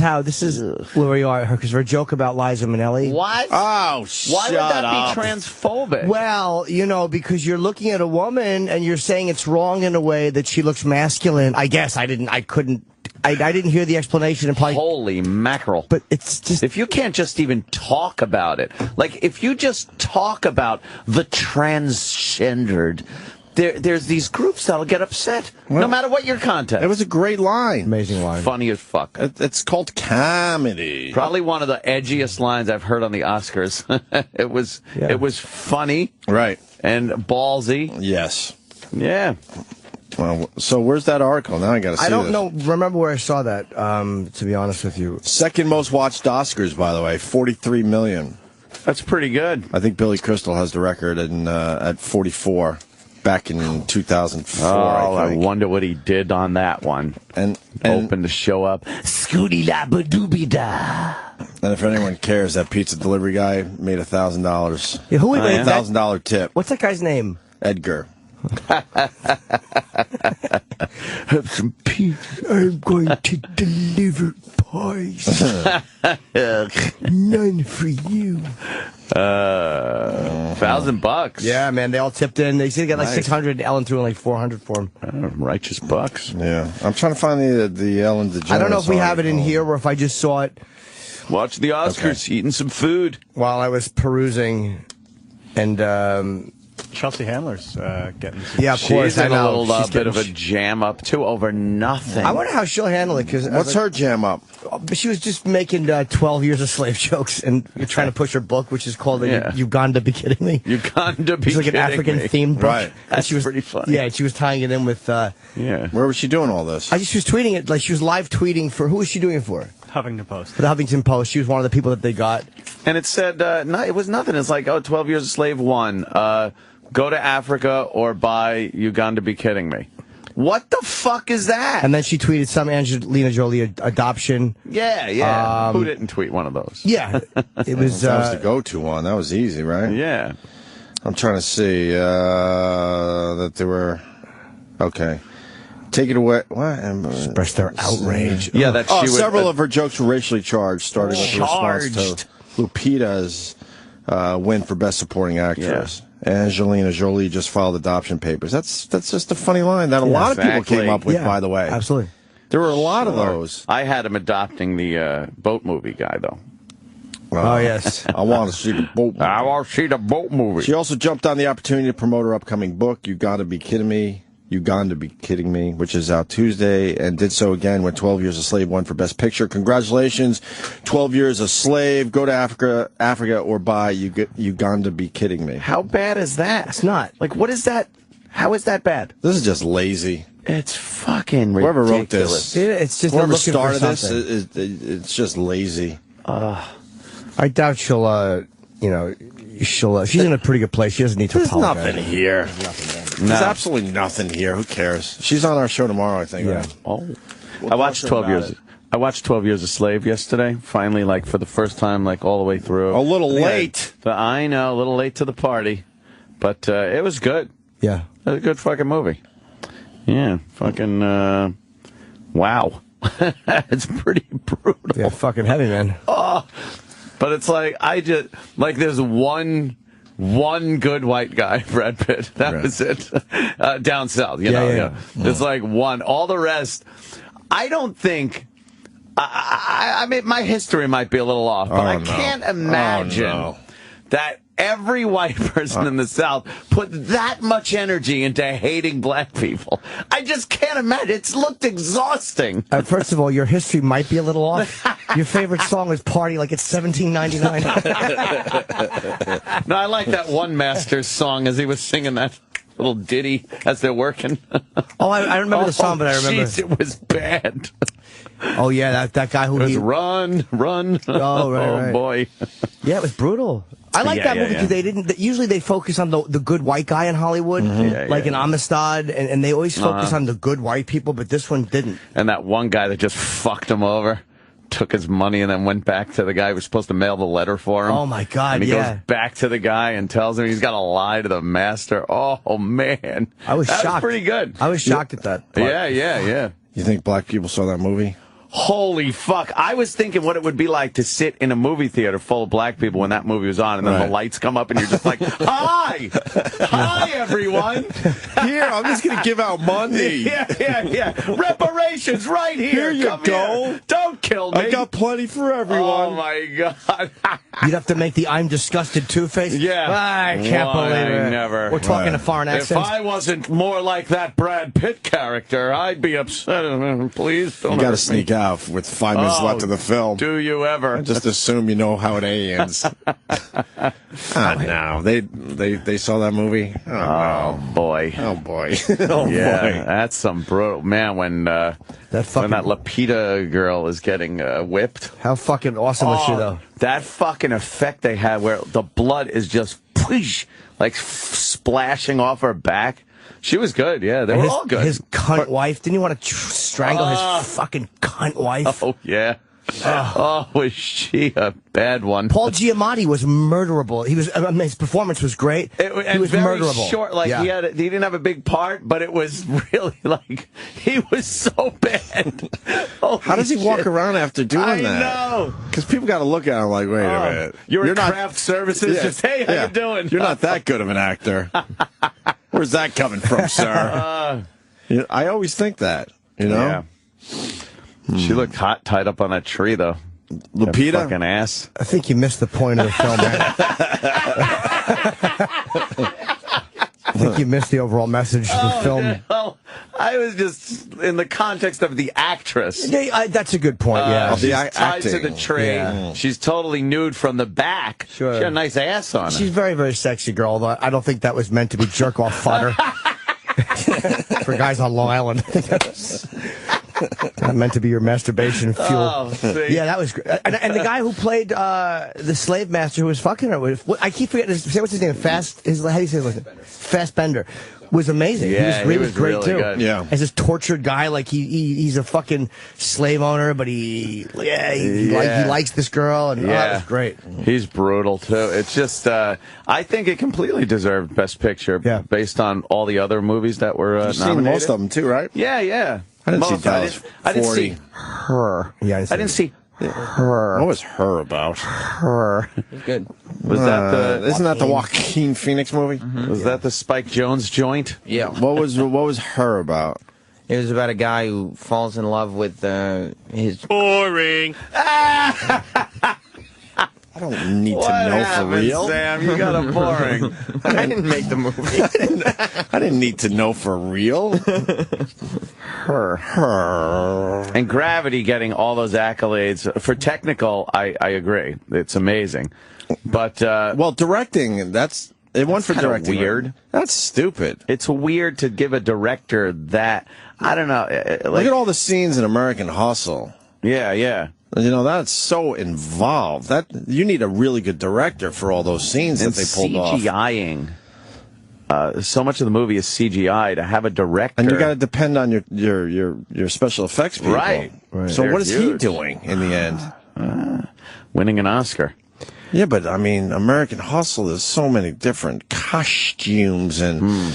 where we are, because of her joke about Liza Minnelli. What? Oh, Why would that be transphobic? Well, because you're looking at a woman and you're saying it's wrong in a way that she looks masculine. I guess I didn't hear the explanation. And probably, holy mackerel. But it's just... If you can't just even talk about it, like if you just talk about the transgendered, there's these groups that'll get upset, no matter what your content. It was a great line. Amazing line. Funny as fuck. It's called comedy. Probably one of the edgiest lines I've heard on the Oscars. It was funny. Right. And ballsy. Yes. Yeah. Well, so where's that article? Now I got to see I don't know. Remember where I saw that, to be honest with you. Second most watched Oscars, by the way, 43 million. That's pretty good. I think Billy Crystal has the record at 44 back in 2004. I wonder what he did on that one. And opened the show up. Scooty la ba doobie da. And if anyone cares, that pizza delivery guy made $1,000. Yeah, who $1,000 tip. What's that guy's name? Edgar. Have some peace. I'm going to deliver pies. None for you. $1,000. Yeah, man, they all tipped in. They said they got like Nice. 600. Ellen threw in like 400 for him. Righteous bucks. Yeah, I'm trying to find the Ellen DeGeneres. I don't know if we have it in here or if I just saw it. Watch the Oscars, eating some food. While I was perusing, and Chelsea Handler's getting some. Yeah, of course, She's in I a know. little She's bit of a getting- jam up, too, over nothing. I wonder how she'll handle it. Because What's her jam up? She was just making 12 years of slave jokes and trying to push her book, which is called Yeah. Uganda Be Kidding Me. Uganda Be It's like an Kidding African Me. themed book. Right. That's she was, pretty funny. Yeah, she was tying it in with. Yeah. Where was she doing all this? She was tweeting it, like she was live tweeting for. Who was she doing it for? Huffington Post. For the Huffington Post. She was one of the people that they got. And it said, no, it was nothing. It's like, 12 years a slave, 1. Go to Africa or buy Uganda Be Kidding Me. What the fuck is that? And then she tweeted some Angelina Jolie adoption. Yeah. Who didn't tweet one of those? Yeah. It was. That was the go-to one. That was easy, right? Yeah. I'm trying to see that they were okay. Take it away. What? Express their outrage. Yeah, that she would, several of her jokes were racially charged, starting with the response to Lupita's win for Best Supporting Actress. Angelina Jolie just filed adoption papers. That's just a funny line that a lot of people came up with, by the way. Absolutely. There were a lot of those. I had him adopting the boat movie guy, though. Oh, yes. I want to see the boat movie. I want to see the boat movie. She also jumped on the opportunity to promote her upcoming book, You Gotta Be Kidding Me. Uganda Be Kidding Me, which is out Tuesday, and did so again when 12 Years a Slave won for Best Picture. Congratulations, 12 Years a Slave. Go to Africa or buy Uganda Be Kidding Me. How bad is that? It's not. Like, what is that? How is that bad? This is just lazy. It's fucking ridiculous. Whoever wrote this, It's just whoever looking for started this, something. it's just lazy. I doubt she'll, she's in a pretty good place. She doesn't need to There's apologize. nothing here. There's nothing there. There's absolutely nothing here. Who cares? She's on our show tomorrow, I think. Yeah. Right? Oh. We'll I watched talk 12 about years. it. I watched 12 Years a Slave yesterday. Finally, like for the first time, like all the way through. A little late. I know, a little late to the party, but it was good. Yeah. It was a good fucking movie. Yeah, fucking wow. It's pretty brutal. Yeah, fucking heavy, man. Oh, but it's like there's one good white guy, Brad Pitt. That was it. Down south, you know. Yeah. It's like one. All the rest, I don't think. I mean, my history might be a little off, but I can't imagine that every white person in the South put that much energy into hating black people. I just can't imagine. It's looked exhausting. First of all, your history might be a little off. Your favorite song is Party Like It's 1799. No, I like that one Masters song as he was singing that little ditty as they're working. Oh, I remember the song, but I remember. Jeez, it was bad. Oh, yeah, that guy who... It was run. Oh, right. Boy. Yeah, it was brutal. I like that movie because usually they focus on the good white guy in Hollywood, like in Amistad, and they always focus on the good white people, but this one didn't. And that one guy that just fucked him over, took his money and then went back to the guy who was supposed to mail the letter for him. Oh, my God, and he goes back to the guy and tells him he's got to lie to the master. Oh, man. I was shocked. That was pretty good. I was shocked at that part. Yeah. You think black people saw that movie? Holy fuck. I was thinking what it would be like to sit in a movie theater full of black people when that movie was on, and then the lights come up and you're just like, hi! Hi, everyone! Here, I'm just going to give out money. Yeah. Reparations right here. Here you Come go. Here. Don't kill me. I got plenty for everyone. Oh, my God. You'd have to make the I'm disgusted two-face? Yeah. I can't believe it. Never. We're talking a foreign accent. If I wasn't more like that Brad Pitt character, I'd be upset. Please don't You got to hurt sneak me. out with 5 minutes left of the film. Do you ever? Just assume you know how it ends. No, they saw that movie. Oh boy. Oh boy. Yeah, that's some brutal man. When that Lapita girl is getting whipped. How fucking awesome was she though? That fucking effect they had where the blood is just like splashing off her back. She was good, yeah. They were all good. His cunt wife. Didn't you want to strangle his fucking cunt wife? Oh, yeah. Oh, was she a bad one? Paul Giamatti was murderable. He was. His performance was great. He was very murderable. Short, like he didn't have a big part, but it was really like he was so bad. How does he walk around after doing that? I know. Because people got to look at him like, wait a minute. You're not craft services. Yeah, Just hey, how you doing? You're not that good of an actor. Where's that coming from, sir? I always think that. You know. Yeah. She looked hot tied up on that tree though. Lupita? That fucking ass. I think you missed the point of the film, man. I think you missed the overall message of the film. No. I was just in the context of the actress. Yeah, that's a good point, yeah. She's tied to the tree. Yeah. She's totally nude from the back. Sure. She got a nice ass on her. She's very, very sexy girl, although I don't think that was meant to be jerk-off fodder for guys on Long Island. Not meant to be your masturbation fuel. Yeah, that was great. And the guy who played the slave master who was fucking her, I keep forgetting, what's his name? How do you say his name? Fassbender. Was amazing. Yeah, he was great really too. Good. Yeah. As this tortured guy, like he's a fucking slave owner, but he likes this girl, and that was great. He's brutal too. It's just I think it completely deserved Best Picture based on all the other movies that were You've seen nominated. most of them too, right? Yeah. I didn't see Dallas. I didn't see her. Yeah, I didn't see her. What was her about? Her. Good. Was that the? Isn't that the Joaquin Phoenix movie? Was that the Spike Jonze joint? Yeah. What was her about? It was about a guy who falls in love with his... Boring. I don't need to know for real. Sam, you got a boring. I didn't make the movie. I didn't need to know for real. Her. And Gravity getting all those accolades. For technical, I agree. It's amazing. But well, directing, it won for directing. Weird. That's stupid. It's weird to give a director that. I don't know. Look at all the scenes in American Hustle. Yeah. You know, that's so involved. That you need a really good director for all those scenes that they pulled off. CGI-ing. So much of the movie is CGI. To have a director, and you got to depend on your special effects people. Right. So They're what is huge. he doing in the end? Winning an Oscar. Yeah, but I mean, American Hustle is so many different costumes and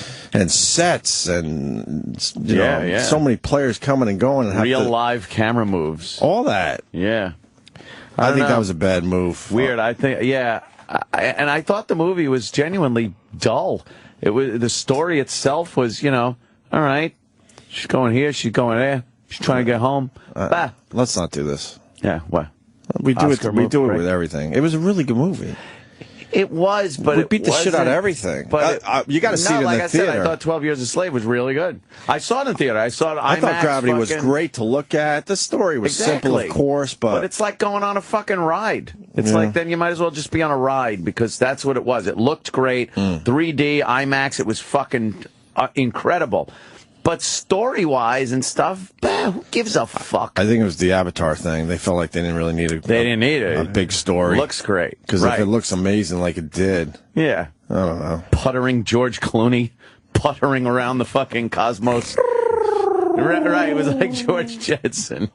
sets and you know, so many players coming and going and have real live camera moves. All that. Yeah. I think that was a bad move. Weird. I think, and I thought the movie was genuinely dull. It was the story itself was, all right. She's going here. She's going there. She's trying to get home. Let's not do this. Yeah. What? We do it with everything. It was a really good movie. It was, but we beat the shit out of everything. But you got to see it in the theater. Said, I thought 12 Years a Slave was really good. I saw it in theater. I saw it. I thought Gravity was great to look at. The story was simple, of course, but it's like going on a fucking ride. It's like then you might as well just be on a ride because that's what it was. It looked great, 3D, IMAX. It was fucking incredible. But story-wise and stuff, who gives a fuck? I think it was the Avatar thing. They felt like they didn't really need a big story. Looks great. Because if it looks amazing like it did. Yeah. I don't know. Puttering George Clooney, puttering around the fucking cosmos. Right, it was like George Jetson.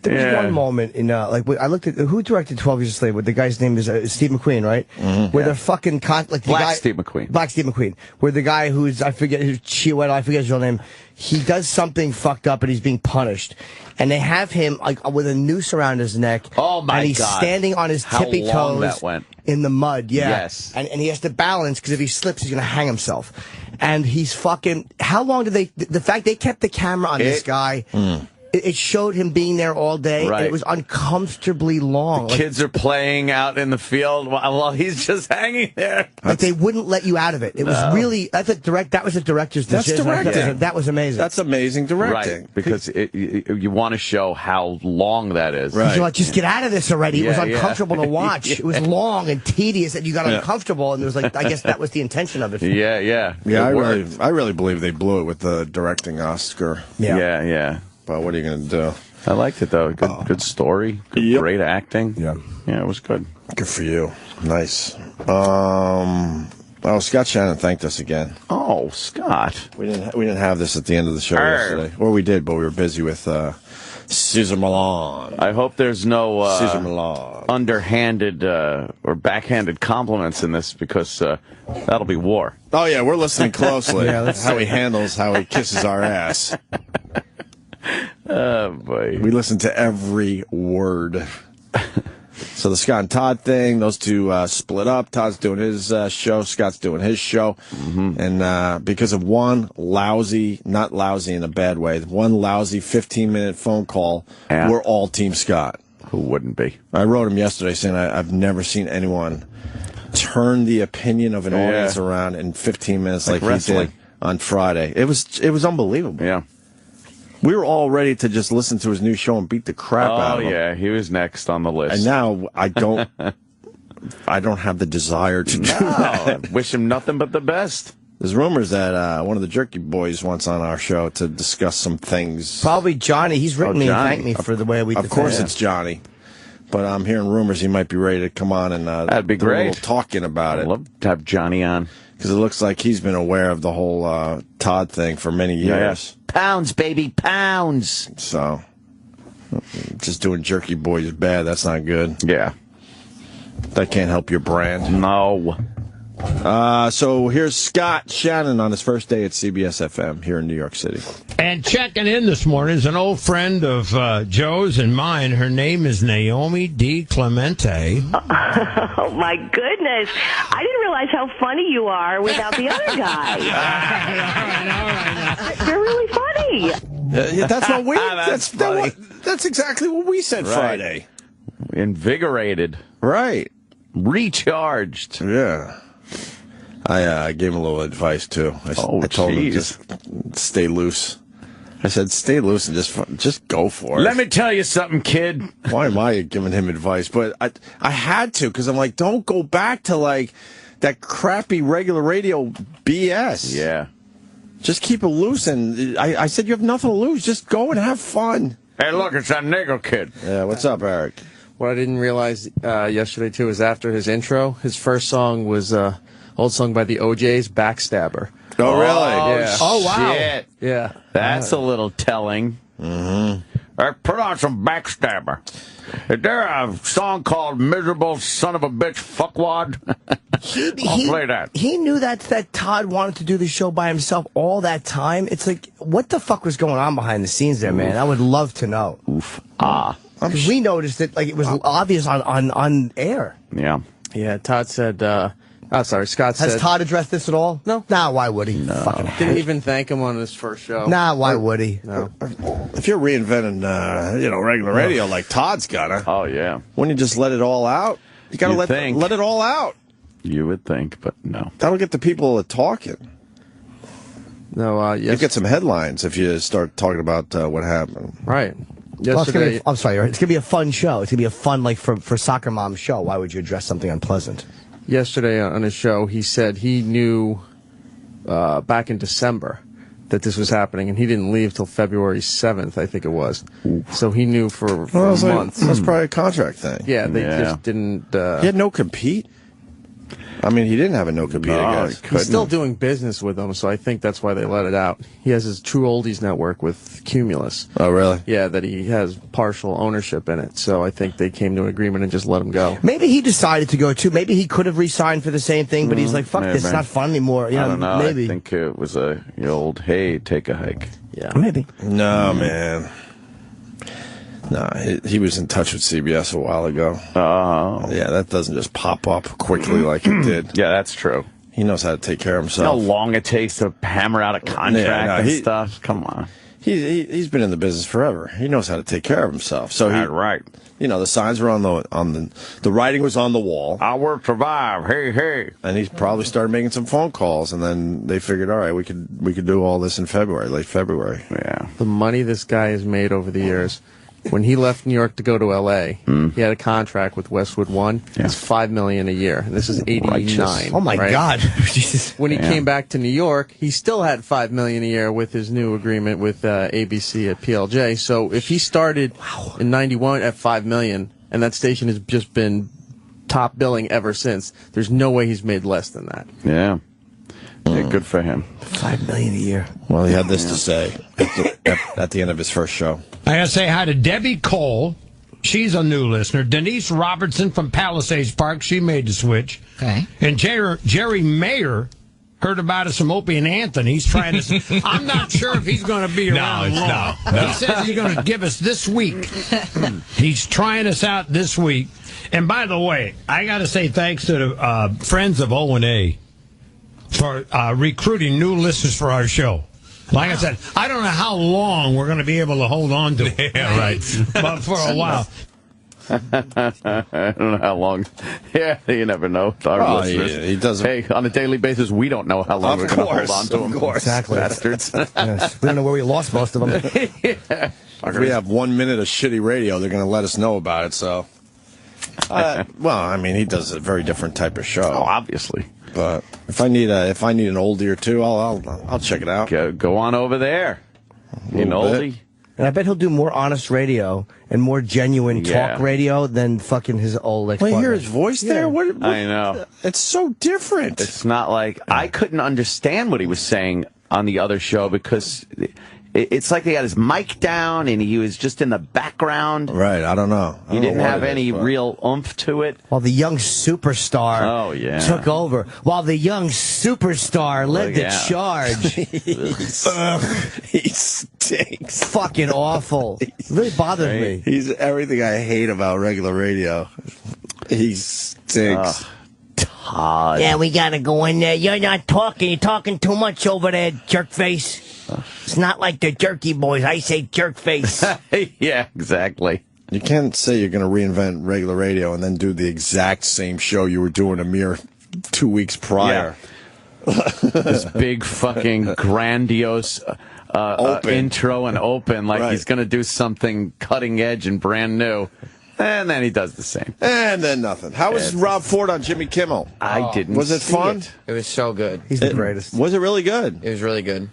There was one moment in I looked at who directed 12 Years a Slave. The guy's name is Steve McQueen, right? Where they're fucking Steve McQueen. Black Steve McQueen. Where the guy who's I forget his real name. He does something fucked up and he's being punished, and they have him with a noose around his neck. Oh my God! And he's standing on his tippy toes that went. In the mud. Yeah. Yes. And he has to balance because if he slips, he's gonna hang himself. And he's fucking. How long did they? The fact they kept the camera on this guy. It showed him being there all day, and it was uncomfortably long. The kids are playing out in the field while he's just hanging there. Like they wouldn't let you out of it. It was really, that was the director's decision. That's directing. That was amazing. That's amazing directing. Right, because you want to show how long that is. Right. You're like, just get out of this already. It was uncomfortable to watch. It was long and tedious, and you got uncomfortable, and it was like, I guess that was the intention of it. Yeah. I really believe they blew it with the directing Oscar. Yeah. But what are you going to do? I liked it, though. Good story. Great acting. Yeah, it was good. Good for you. Nice. Scott Shannon thanked us again. Oh, Scott. We didn't have this at the end of the show yesterday. Well, we did, but we were busy with Cesar Millan. I hope there's no Cesar Millan. underhanded or backhanded compliments in this, because that'll be war. Oh, yeah, we're listening closely. Yeah, let's how see. he kisses our ass. Oh, boy. We listen to every word. So the Scott and Todd thing, those two split up. Todd's doing his show. Scott's doing his show. And because of one lousy, not lousy in a bad way, one lousy 15-minute phone call, we're all Team Scott. Who wouldn't be? I wrote him yesterday saying I've never seen anyone turn the opinion of an audience around in 15 minutes like he did on Friday. It was unbelievable. Yeah. We were all ready to just listen to his new show and beat the crap out of him. Oh, yeah, he was next on the list. And now I don't have the desire to do that. Wish him nothing but the best. There's rumors that one of the Jerky boys wants on our show to discuss some things. Probably Johnny. He's written me and thanked me for the way we did Of course that. it's Johnny. But I'm hearing rumors he might be ready to come on and that'd be do a great. little talking about it. I'd love to have Johnny on. Because it looks like he's been aware of the whole Todd thing for many years. Yeah. Pounds, baby, pounds. So, just doing Jerky Boy is bad. That's not good. Yeah. That can't help your brand. No. So here's Scott Shannon on his first day at CBS FM here in New York City. And checking in this morning is an old friend of Joe's and mine. Her name is Naomi D. Clemente. Oh, my goodness. I didn't realize how funny you are without the other guy. All right. You're really funny. Yeah, that's what we. Funny. That's exactly what we said Friday. Invigorated. Right. Recharged. Yeah. I gave him a little advice too. I told him just stay loose. I said stay loose and just go for it. Let me tell you something, kid. Why am I giving him advice? But I had to, because I'm like, don't go back to like that crappy regular radio BS. Yeah. Just keep it loose. And I said you have nothing to lose. Just go and have fun. Hey, look, it's that nigger kid. Yeah, what's up, Eric? What I didn't realize yesterday, too, is after his intro, his first song was old song by the OJs, Backstabber. Oh, really? Yeah. Oh, wow. Shit. Yeah. That's a little telling. Mm-hmm. All right, put on some Backstabber. Is there a song called Miserable Son of a Bitch Fuckwad? I'll play that. He knew that Todd wanted to do the show by himself all that time. It's like, what the fuck was going on behind the scenes there, man? I would love to know. Oof. Because we noticed it, like, it was obvious on air. Yeah. Yeah, Todd said, Scott said. Has Todd addressed this at all? No. Nah, why would he? No. Fucking Didn't even thank him on his first show. Nah, why would he? No. If you're reinventing, regular radio like Todd's gonna. Oh, yeah. Wouldn't you just let it all out? You gotta let it all out. You would think, but no. That'll get the people talking. No, You get some headlines if you start talking about what happened. Right. Well, I'm sorry, it's going to be a fun show. It's going to be a fun, like, for Soccer Mom's show. Why would you address something unpleasant? Yesterday on his show, he said he knew back in December that this was happening, and he didn't leave till February 7th, I think it was. So he knew for months. That's probably a contract thing. Yeah, they just didn't... He had no compete? I mean, he didn't have a no compete, I guess. He's still doing business with them, so I think that's why they let it out. He has his True Oldies network with Cumulus. Oh, really? Yeah, that he has partial ownership in it, so I think they came to an agreement and just let him go. Maybe he decided to go, too. Maybe he could have re-signed for the same thing, but he's like, fuck this, it's not fun anymore. You know, I don't know. Maybe. I think it was the old, hey, take a hike. Yeah. Maybe. No, man. No, he was in touch with CBS a while ago. Oh. Yeah, that doesn't just pop up quickly like it did. Yeah, that's true. He knows how to take care of You know himself. how long it takes to hammer out a contract and stuff? Come on. He's been in the business forever. He knows how to take care of himself. So right. You know, the signs were on the writing was on the wall. I will survive. Hey, hey. And he probably started making some phone calls, and then they figured, all right, we could do all this in February, late February. Yeah. The money this guy has made over the years. When he left New York to go to L.A., he had a contract with Westwood One. It's $5 million a year, and this is '89. Righteous. Oh my God! Jesus. When he came back to New York, he still had $5 million a year with his new agreement with ABC at PLJ. So if he started in '91 at $5 million, and that station has just been top billing ever since, there's no way he's made less than that. Yeah. Yeah, good for him. $5 million a year. Well, he had this to say. at the end of his first show. I gotta say hi to Debbie Cole. She's a new listener. Denise Robertson from Palisades Park. She made the switch. Okay. And Jerry Mayer heard about us from Opie and Anthony. He's trying to. I'm not sure if he's going to be around long. No. He says he's going to give us this week. He's trying us out this week. And by the way, I got to say thanks to the friends of O&A for recruiting new listeners for our show. Like I said, I don't know how long we're going to be able to hold on to it. Yeah, right. But for a while. I don't know how long. Yeah, you never know. Our listeners. He doesn't. Hey, on a daily basis, we don't know how long we're going to hold on to them. Of course. Exactly. Bastards. Yes. We don't know where we lost most of them. Yeah. If we have 1 minute of shitty radio, they're going to let us know about it. So, well, I mean, he does a very different type of show. Oh, obviously. But if I need an oldie or two, I'll check it out. Go on over there. An oldie. And I bet he'll do more honest radio and more genuine talk radio than fucking his old ex. Well, you hear his voice there? What, I know. It's so different. It's not like I couldn't understand what he was saying on the other show because it's like they had his mic down and he was just in the background. Right, I don't know. He didn't have any real oomph to it. While the young superstar took over. While the young superstar led the charge. He stinks. Fucking awful. It really bothers me. He's everything I hate about regular radio. He stinks. Todd. Yeah, we gotta go in there. You're not talking. You're talking too much over there, jerkface. It's not like the Jerky Boys. I say jerkface. Yeah, exactly. You can't say you're going to reinvent regular radio and then do the exact same show you were doing a mere 2 weeks prior. Yeah. This big fucking grandiose intro and open like he's going to do something cutting edge and brand new. And then he does the same. And then nothing. How was Rob Ford on Jimmy Kimmel? I didn't Was it see fun? It was so good. He's the greatest. Was it really good? It was really good.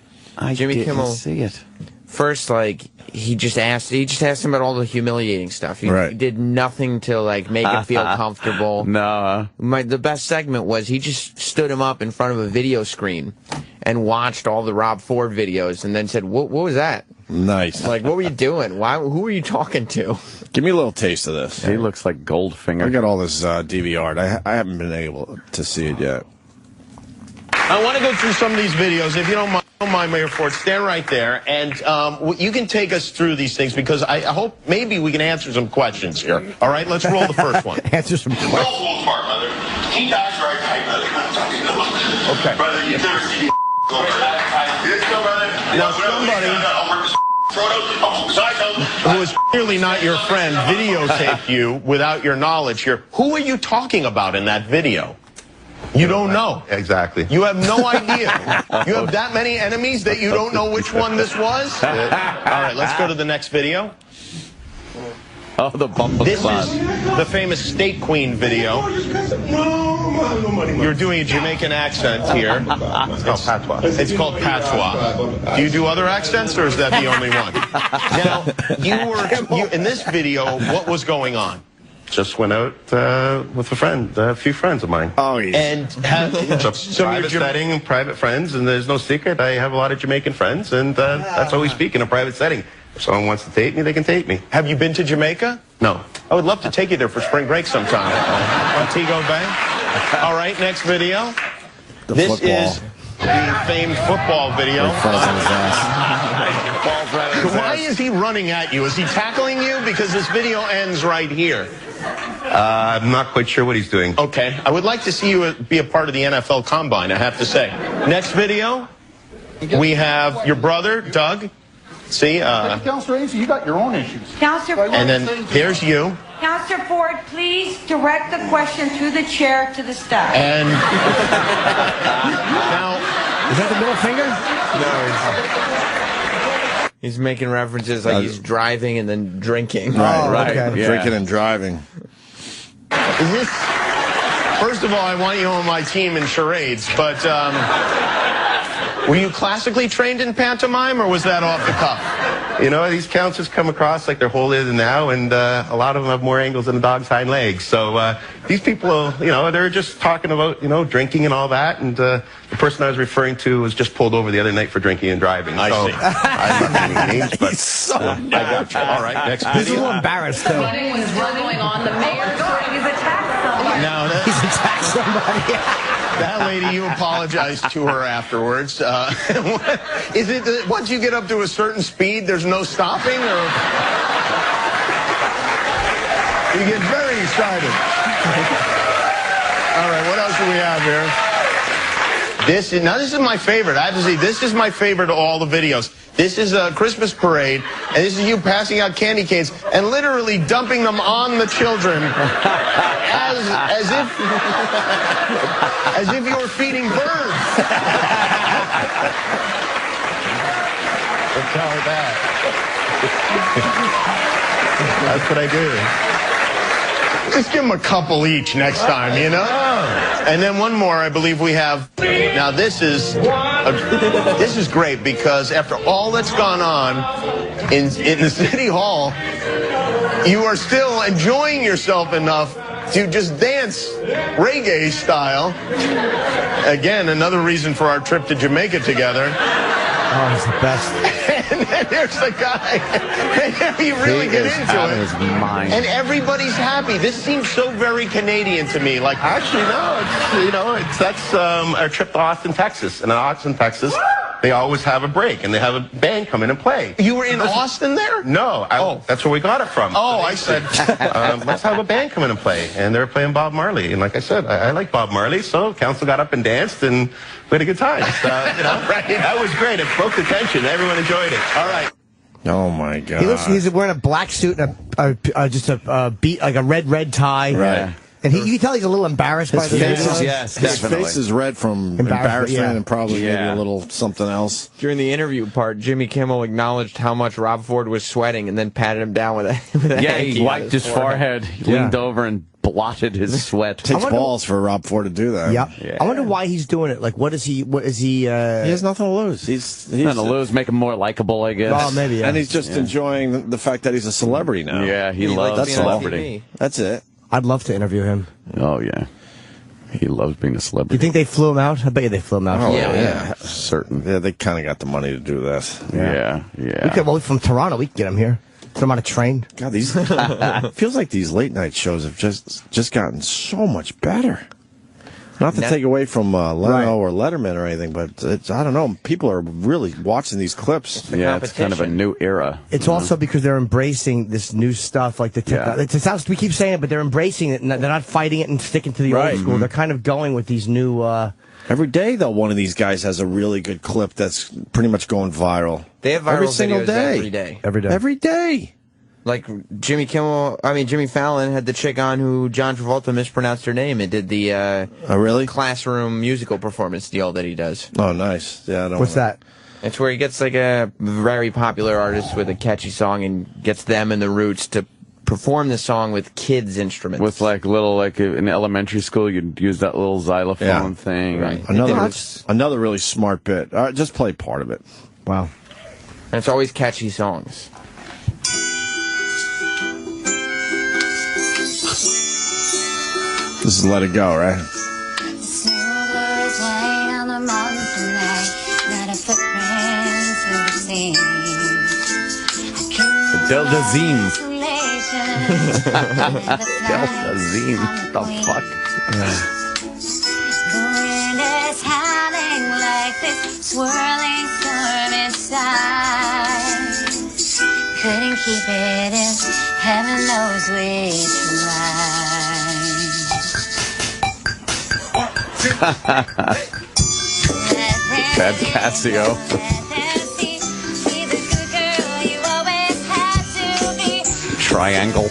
Jimmy Kimmel didn't see it. First, he just asked him about all the humiliating stuff. He did nothing to make him feel comfortable. No. The best segment was he just stood him up in front of a video screen and watched all the Rob Ford videos and then said, "What was that?" Nice. What were you doing? Who were you talking to? Give me a little taste of this. He looks like Goldfinger. I got all this DVR. I haven't been able to see it yet. I want to go through some of these videos. If you don't mind, Mayor Ford, stand right there. And you can take us through these things because I hope maybe we can answer some questions here. All right, let's roll the first one. Answer some questions. No falls apart, mother. He dies right now, brother. Okay. Brother, you've never seen brother. Now, somebody who is clearly not your friend videotaped you without your knowledge here. Who are you talking about in that video? You don't know. Exactly. You have no idea. You have that many enemies that you don't know which one this was? All right, let's go to the next video. Oh, the bumper This cloud. is the famous State Queen video. You're doing a Jamaican accent here. Patois. It's called patois. Do you do other accents, or is that the only one? Now, you in this video, what was going on? Just went out with a few friends of mine. Oh, yeah. And It's a private setting, private friends, and there's no secret. I have a lot of Jamaican friends, and that's how we speak in a private setting. If someone wants to tape me, they can tape me. Have you been to Jamaica? No. I would love to take you there for spring break sometime. Montego Bay. All right, next video. This is the famed football video. Why is he running at you? Is he tackling you? Because this video ends right here. I'm not quite sure what he's doing. Okay. I would like to see you be a part of the NFL Combine, I have to say. Next video, we have your brother, Doug. See? Counselor Ainsley, you got your own issues. Counselor Ford, And then here's you. Counselor Ford, please direct the question through the chair to the staff. And now, is that the middle finger? No, he's making references like he's driving and then drinking. Right. Okay. Yeah. Drinking and driving. Is this? First of all, I want you on my team in charades, but Were you classically trained in pantomime, or was that off the cuff? You know, these counts just come across like they're holier than thou, and a lot of them have more angles than a dog's hind legs. So these people, you know, they're just talking about, you know, drinking and all that. And the person I was referring to was just pulled over the other night for drinking and driving. I see. I'm not naming names, but He's so I got you. All right, next He's a video. little embarrassed, too. When it's going on, the mayor he's attacked somebody. No, He's attacked somebody. that lady, you apologized to her afterwards. Is it that once you get up to a certain speed, there's no stopping, or you get very excited? All right, what else do we have here? This is my favorite. I have to say, this is my favorite of all the videos. This is a Christmas parade, and this is you passing out candy canes and literally dumping them on the children as if you were feeding birds. What's wrong with that? That's what I do. Just give them a couple each next time, you know? And then one more, I believe we have. Now this is great because after all that's gone on in the city hall, you are still enjoying yourself enough to just dance reggae style. Again, another reason for our trip to Jamaica together. Oh, he's the best. And then there's the guy. And you really get into out it. of his mind. And everybody's happy. This seems so very Canadian to me. Like, Actually, no. That's our trip to Austin, Texas. And in Austin, Texas, they always have a break, and they have a band come in and play. You were in Austin there? No, that's where we got it from. Oh, So I they said, let's have a band come in and play. And they were playing Bob Marley. And like I said, I like Bob Marley, so council got up and danced, and we had a good time. Right? That was great. It broke the tension. Everyone enjoyed it. All right. Oh my God! He's wearing a black suit and just a beat like a red tie. Right. And you can tell he's a little embarrassed by the His face is red from embarrassment and probably maybe a little something else. During the interview part, Jimmy Kimmel acknowledged how much Rob Ford was sweating and then patted him down with a he wiped his forehead. He leaned over and blotted his sweat. Takes balls for Rob Ford to do that. Yeah. I wonder why he's doing it. Like, what is he? He has nothing to lose. He's nothing to lose. Make him more likable, I guess. Oh, maybe. Yeah. And he's just enjoying the fact that he's a celebrity now. Yeah, he loves celebrity. That's it. I'd love to interview him. Oh yeah, he loves being a celebrity. You think they flew him out? I bet you they flew him out. Oh yeah, certain. Yeah, they kind of got the money to do that. Yeah. We could from Toronto. We could get him here. Put him on a train. God, these feels like these late night shows have just gotten so much better. Not to take away from Leno or Letterman or anything, but I don't know. People are really watching these clips. Yeah, it's kind of a new era. It's also because they're embracing this new stuff, like the technology. We keep saying it, but they're embracing it, and they're not fighting it and sticking to the old school. They're kind of going with these new... Every day, though, one of these guys has a really good clip that's pretty much going viral. They have viral every single videos day. every day. Every day. Like Jimmy Fallon had the chick on who John Travolta mispronounced her name and did the classroom musical performance deal that he does. Oh, nice. Yeah, I don't What's that? It's where he gets like a very popular artist with a catchy song and gets them and the Roots to perform the song with kids' instruments. With like in elementary school, you'd use that little xylophone thing. Right. Another really smart bit. All right, just play part of it. Wow. And it's always catchy songs. This is Let It Go, right? Delta Zine. Delta Zine. The fuck? The wind is howling like this swirling storm inside. Couldn't keep it in. Heaven knows we tried. Bad Casio. Triangle.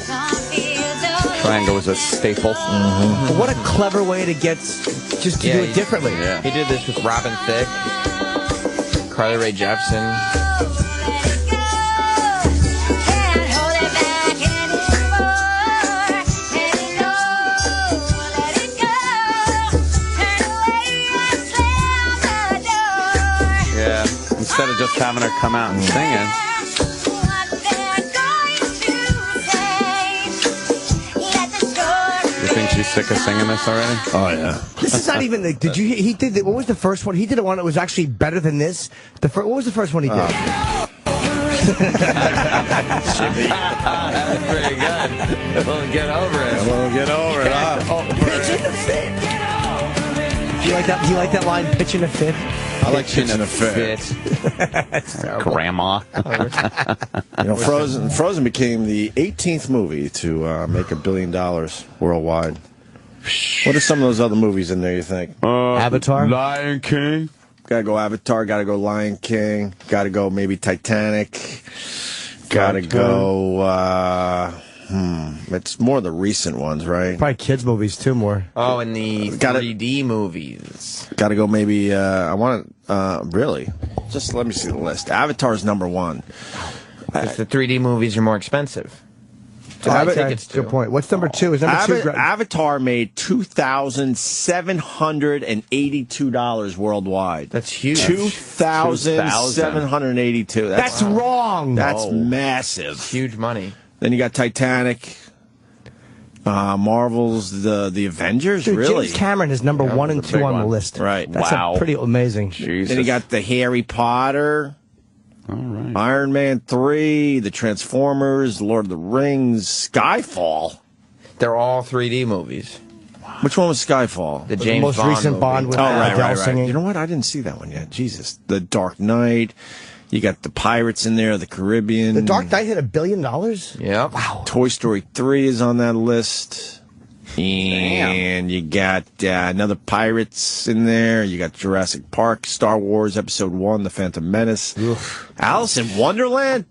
Triangle was a staple. But what a clever way to do it differently. Yeah. He did this with Robin Thicke, Carly Rae Jepsen. instead of just having her come out and sing it. You think she's sick of singing this already? Oh, yeah. This is not even the. Did you? He did. What was the first one? He did one that was actually better than this. What was the first one he did? Jimmy. That's pretty good. We'll get over it. We'll get over it. Pitching a fit. Do you like that? Do you like that line? Pitching a fit. I like pitching a fit. Grandma. Frozen became the 18th movie to make $1 billion worldwide. What are some of those other movies in there, you think? Avatar? Lion King. Gotta go Avatar, gotta go Lion King, gotta go maybe Titanic, gotta go, it's more the recent ones, right? Probably kids' movies, too, more. Oh, and the 3D movies. Gotta go maybe, really? Just let me see the list. Avatar's number one. Because the 3D movies are more expensive. So I think it's good point. What's number two? Is number two? Avatar made $2,782 worldwide. That's huge. $2,782. That's wrong. That's massive. It's huge money. Then you got Titanic, Marvel's The Avengers. Dude, really? James Cameron is number 1 and 2 on the list. Right. That's pretty amazing. Jesus. Then you got the Harry Potter. All right. Iron Man 3, the Transformers, Lord of the Rings, Skyfall. They're all 3D movies. Which one was Skyfall? The James most Bond recent movie. Bond with right. singing. You know what? I didn't see that one yet. Jesus. The Dark Knight. You got the Pirates in there, the Caribbean. The Dark Knight hit $1 billion? Yeah. Wow. Toy Story 3 is on that list. And you got another Pirates in there. You got Jurassic Park, Star Wars Episode 1, The Phantom Menace. Oof. Alice in Wonderland?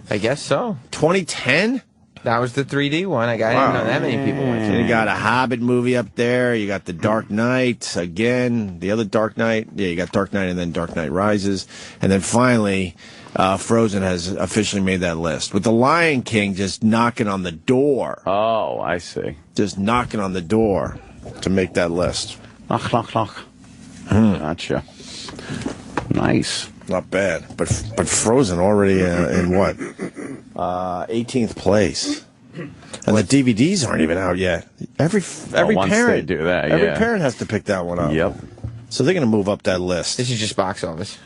I guess so. 2010? That was the 3D one. I didn't know that many people went to it. You got a Hobbit movie up there. You got The Dark Knight. Again, the other Dark Knight. Yeah, you got Dark Knight and then Dark Knight Rises. And then finally, Frozen has officially made that list. With The Lion King just knocking on the door. Oh, I see. Just knocking on the door to make that list. Knock, knock, knock. Gotcha. Nice. Not bad. But Frozen already in what? 18th place. And the DVDs aren't even out yet. Every once parent they do that, every parent has to pick that one up. Yep. So they're going to move up that list. This is just box office.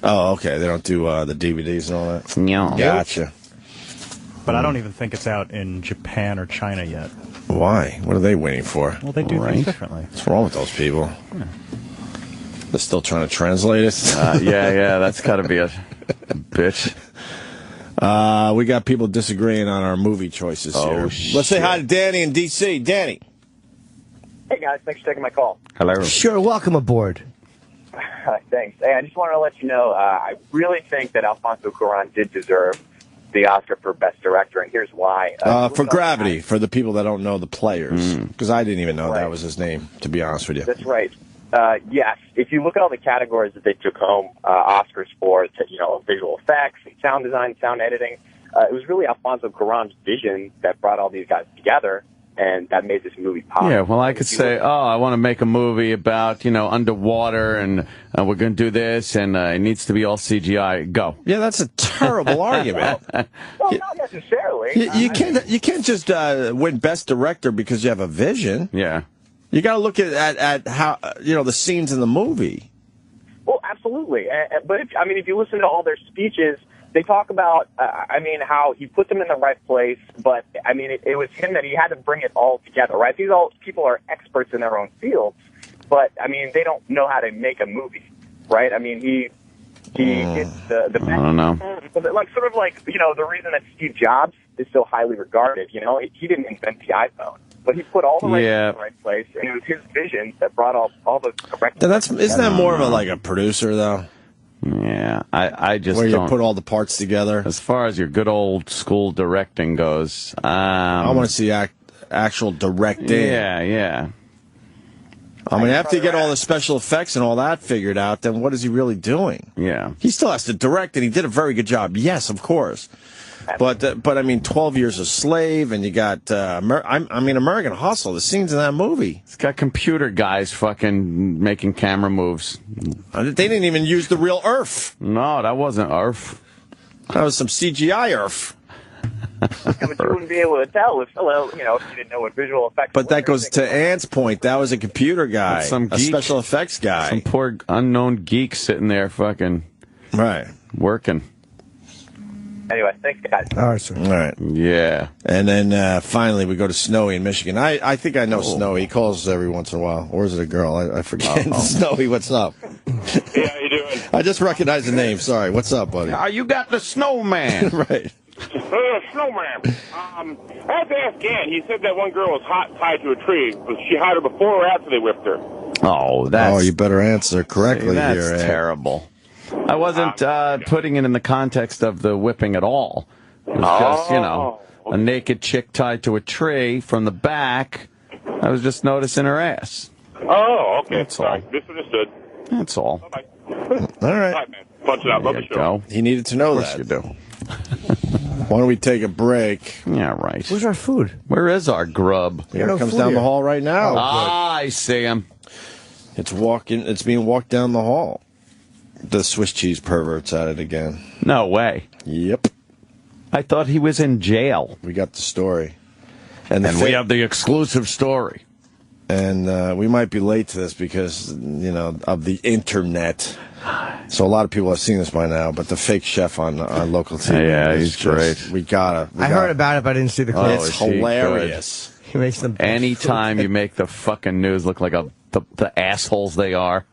Oh, okay. They don't do the DVDs and all that. No. Gotcha. But I don't even think it's out in Japan or China yet. Why? What are they waiting for? Well, they do things differently. What's wrong with those people? Yeah. They're still trying to translate it. Yeah. That's got to be a bitch. We got people disagreeing on our movie choices here. Let's say hi to Danny in D.C. Danny. Hey, guys. Thanks for taking my call. Hello. Sure. Welcome aboard. Thanks. Hey, I just wanted to let you know, I really think that Alfonso Cuarón did deserve the Oscar for Best Director, and here's why. For Gravity, for the people that don't know the players, because I didn't even know that was his name, to be honest with you. That's right. Yes, if you look at all the categories that they took home Oscars for, visual effects, sound design, sound editing, it was really Alfonso Cuarón's vision that brought all these guys together, and that made this movie possible. Yeah, well, I could say, I want to make a movie about, underwater, and we're going to do this, and it needs to be all CGI. Go. Yeah, that's a terrible argument. Well, not necessarily. You can't just win Best Director because you have a vision. Yeah. You got to look at how the scenes in the movie. Well, absolutely. But if you listen to all their speeches, they talk about how he put them in the right place. But it was him that he had to bring it all together, right? These all people are experts in their own fields, but they don't know how to make a movie, right? He did the best. I don't know. The reason that Steve Jobs is so highly regarded, he didn't invent the iPhone. But he put all the right things in the right place, and it was his vision that brought all the correct. Isn't that more of a producer though? Yeah, I just where you don't put all the parts together. As far as your good old school directing goes, I want to see actual directing. Yeah. After you get all the special effects and all that figured out, then what is he really doing? Yeah, he still has to direct, and he did a very good job. Yes, of course. But I mean, 12 Years a Slave, and you got American Hustle. The scenes in that movie. It's got computer guys fucking making camera moves. They didn't even use the real Earth. No, that wasn't Earth. That was some CGI Earth. But you wouldn't be able to tell if you didn't know what visual effects. But that goes to Ant's point. That was a computer guy, a geek, special effects guy, some poor unknown geek sitting there fucking working. Anyway, thanks, guys. All right, sir. All right. Yeah. And then finally we go to Snowy in Michigan. I think I know Snowy. He calls every once in a while. Or is it a girl? I forget. Snowy, what's up? Yeah, how you doing? I just recognized the name. Sorry. What's up, buddy? You got the snowman. Right. Snowman. I have to ask Dan. He said that one girl was hot tied to a tree. Was she hotter before or after they whipped her? Oh, that's... Oh, you better answer correctly that's here. That's terrible. I wasn't putting it in the context of the whipping at all. It was just, a naked chick tied to a tree from the back. I was just noticing her ass. Oh, okay. That's Sorry. all. Misunderstood. That's all. Bye-bye. All right. All right, man. Punch it out. Love the show. He needed to know that. Of course you do. Why don't we take a break? Yeah, right. Where's our food? Where is our grub? Here it comes down the hall right now. I see him. It's being walked down the hall. The Swiss cheese pervert's at it again. No way. Yep. I thought he was in jail. We got the story. And we have the exclusive story. And we might be late to this because, of the internet. So a lot of people have seen this by now, but the fake chef on local TV. Yeah, he's great. I heard about it, but I didn't see the clip. It's hilarious. He makes them. Anytime you make the fucking news look like the assholes they are.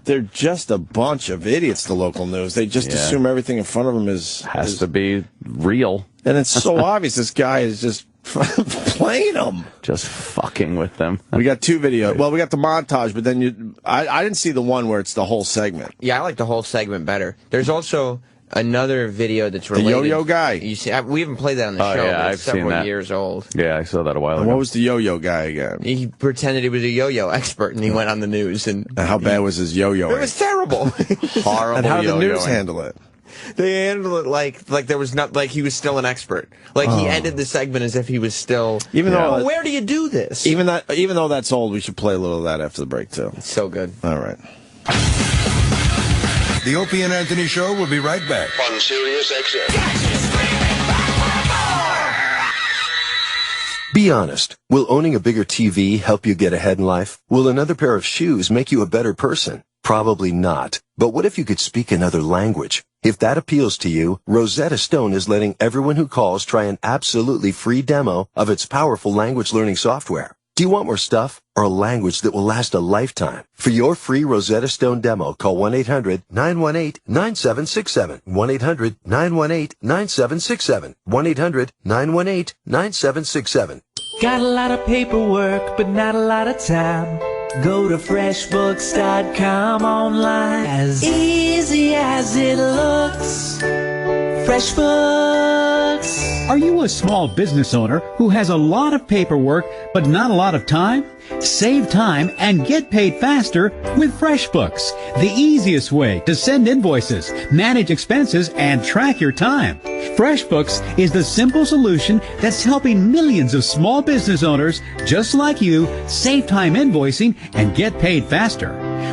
They're just a bunch of idiots, the local news. They just assume everything in front of them has to be real. And it's so obvious this guy is just playing them. Just fucking with them. We got two videos. Well, we got the montage, but then I didn't see the one where it's the whole segment. Yeah, I like the whole segment better. There's also another video that's related. The yo-yo guy. You see, we haven't played that on the show. Yeah, but I've it's several seen that. years old. Yeah, I saw that a while ago. And what was the yo-yo guy again? He pretended he was a yo-yo expert, and he went on the news. And how bad was his yo-yo? It was terrible. Horrible. And how did the news handle it? They handled it like there was not, like he was still an expert. Like he ended the segment as if he was still. Even though, where do you do this? Even though that's old, we should play a little of that after the break too. It's so good. All right. The Opie and Anthony Show will be right back on Sirius XM. Be honest. Will owning a bigger TV help you get ahead in life? Will another pair of shoes make you a better person? Probably not. But what if you could speak another language? If that appeals to you, Rosetta Stone is letting everyone who calls try an absolutely free demo of its powerful language learning software. Do you want more stuff or a language that will last a lifetime? For your free Rosetta Stone demo, call 1-800-918-9767. 1-800-918-9767. 1-800-918-9767. Got a lot of paperwork, but not a lot of time. Go to freshbooks.com online. As easy as it looks. FreshBooks. Are you a small business owner who has a lot of paperwork but not a lot of time? Save time and get paid faster with FreshBooks, the easiest way to send invoices, manage expenses, and track your time. FreshBooks is the simple solution that's helping millions of small business owners just like you save time invoicing and get paid faster.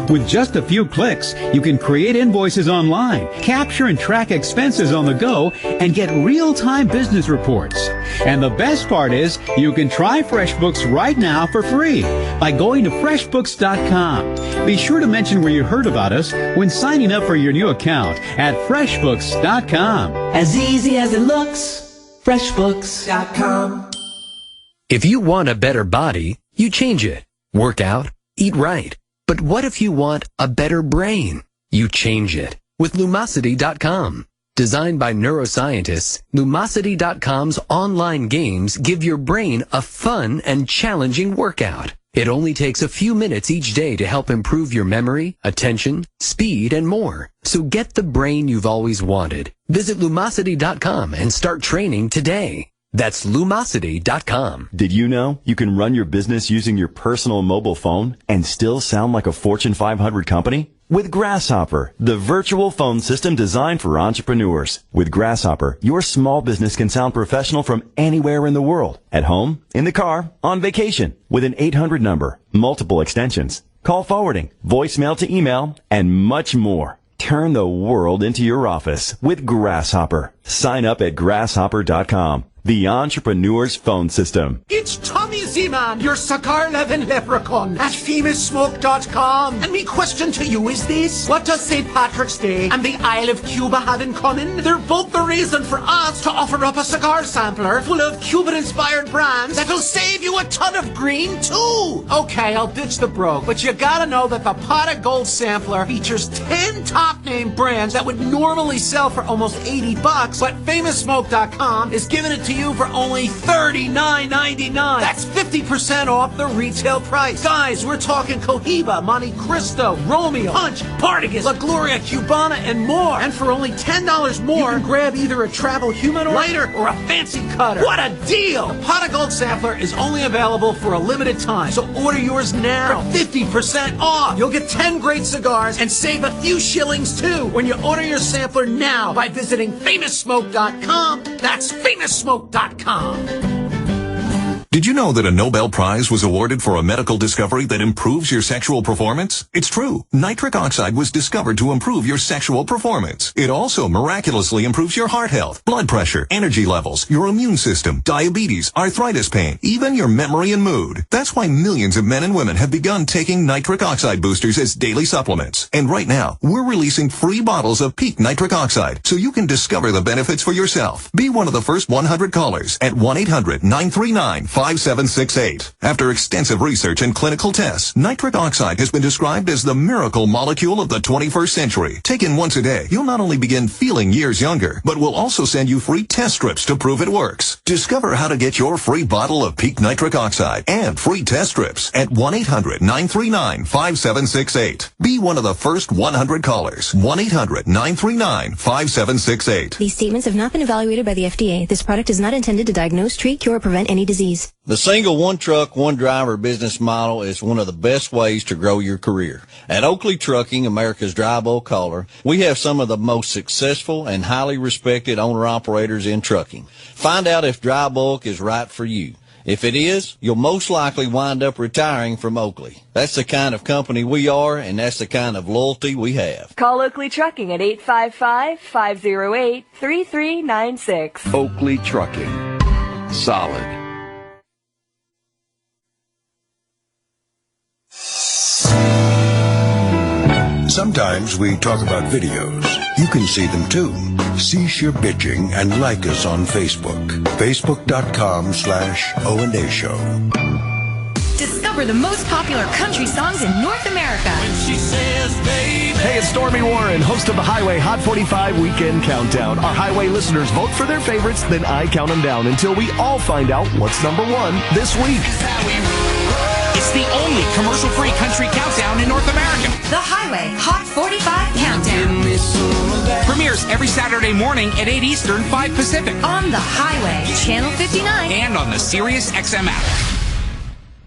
With just a few clicks, you can create invoices online, capture and track expenses on the go, and get real-time business reports. And the best part is, you can try FreshBooks right now for free by going to FreshBooks.com. Be sure to mention where you heard about us when signing up for your new account at FreshBooks.com. As easy as it looks, FreshBooks.com. If you want a better body, you change it. Work out, eat right. But what if you want a better brain? You change it with Lumosity.com. Designed by neuroscientists, Lumosity.com's online games give your brain a fun and challenging workout. It only takes a few minutes each day to help improve your memory, attention, speed, and more. So get the brain you've always wanted. Visit Lumosity.com and start training today. That's Lumosity.com. Did you know you can run your business using your personal mobile phone and still sound like a Fortune 500 company? With Grasshopper, the virtual phone system designed for entrepreneurs. With Grasshopper, your small business can sound professional from anywhere in the world. At home, in the car, on vacation. With an 800 number, multiple extensions, call forwarding, voicemail to email, and much more. Turn the world into your office with Grasshopper. Sign up at grasshopper.com. The entrepreneur's phone system. It's Tommy Z-Man, your cigar-loving leprechaun at FamousSmoke.com. And my question to you is this: what does St. Patrick's Day and the Isle of Cuba have in common? They're both the reason for us to offer up a cigar sampler full of Cuban-inspired brands that'll save you a ton of green, too. Okay, I'll ditch the broke, but you gotta know that the Pot of Gold sampler features 10 top-name brands that would normally sell for almost $80, but FamousSmoke.com is giving it to you for only $39.99. That's 50% off the retail price. Guys, we're talking Cohiba, Monte Cristo, Romeo, Punch, Partagas, La Gloria Cubana, and more. And for only $10 more, you can grab either a travel humidor, lighter, or a fancy cutter. What a deal! The Pot of Gold sampler is only available for a limited time, so order yours now for 50% off. You'll get 10 great cigars and save a few shillings too when you order your sampler now by visiting FamousSmoke.com. That's FamousSmoke.com. Did you know that a Nobel Prize was awarded for a medical discovery that improves your sexual performance? It's true. Nitric oxide was discovered to improve your sexual performance. It also miraculously improves your heart health, blood pressure, energy levels, your immune system, diabetes, arthritis pain, even your memory and mood. That's why millions of men and women have begun taking nitric oxide boosters as daily supplements. And right now, we're releasing free bottles of Peak Nitric Oxide so you can discover the benefits for yourself. Be one of the first 100 callers at 1-800-939-5768. After extensive research and clinical tests, nitric oxide has been described as the miracle molecule of the 21st century. Taken once a day, you'll not only begin feeling years younger, but we'll also send you free test strips to prove it works. Discover how to get your free bottle of Peak Nitric Oxide and free test strips at 1-800-939-5768. Be one of the first 100 callers. 1-800-939-5768. These statements have not been evaluated by the FDA. This product is not intended to diagnose, treat, cure, or prevent any disease. The single one-truck, one-driver business model is one of the best ways to grow your career. At Oakley Trucking, America's dry bulk hauler, we have some of the most successful and highly respected owner-operators in trucking. Find out if dry bulk is right for you. If it is, you'll most likely wind up retiring from Oakley. That's the kind of company we are, and that's the kind of loyalty we have. Call Oakley Trucking at 855-508-3396. Oakley Trucking. Solid. Sometimes we talk about videos. You can see them too. Cease your bitching and like us on Facebook. Facebook.com/O&A Show. Discover the most popular country songs in North America. Hey, it's Stormy Warren, host of the Highway Hot 45 Weekend Countdown. Our Highway listeners vote for their favorites, then I count them down until we all find out what's number one this week. It's the only commercial-free country countdown in North America. The Highway Hot 45 Countdown. Premieres every Saturday morning at 8 Eastern, 5 Pacific. On The Highway, Channel 59. And on the Sirius XM app.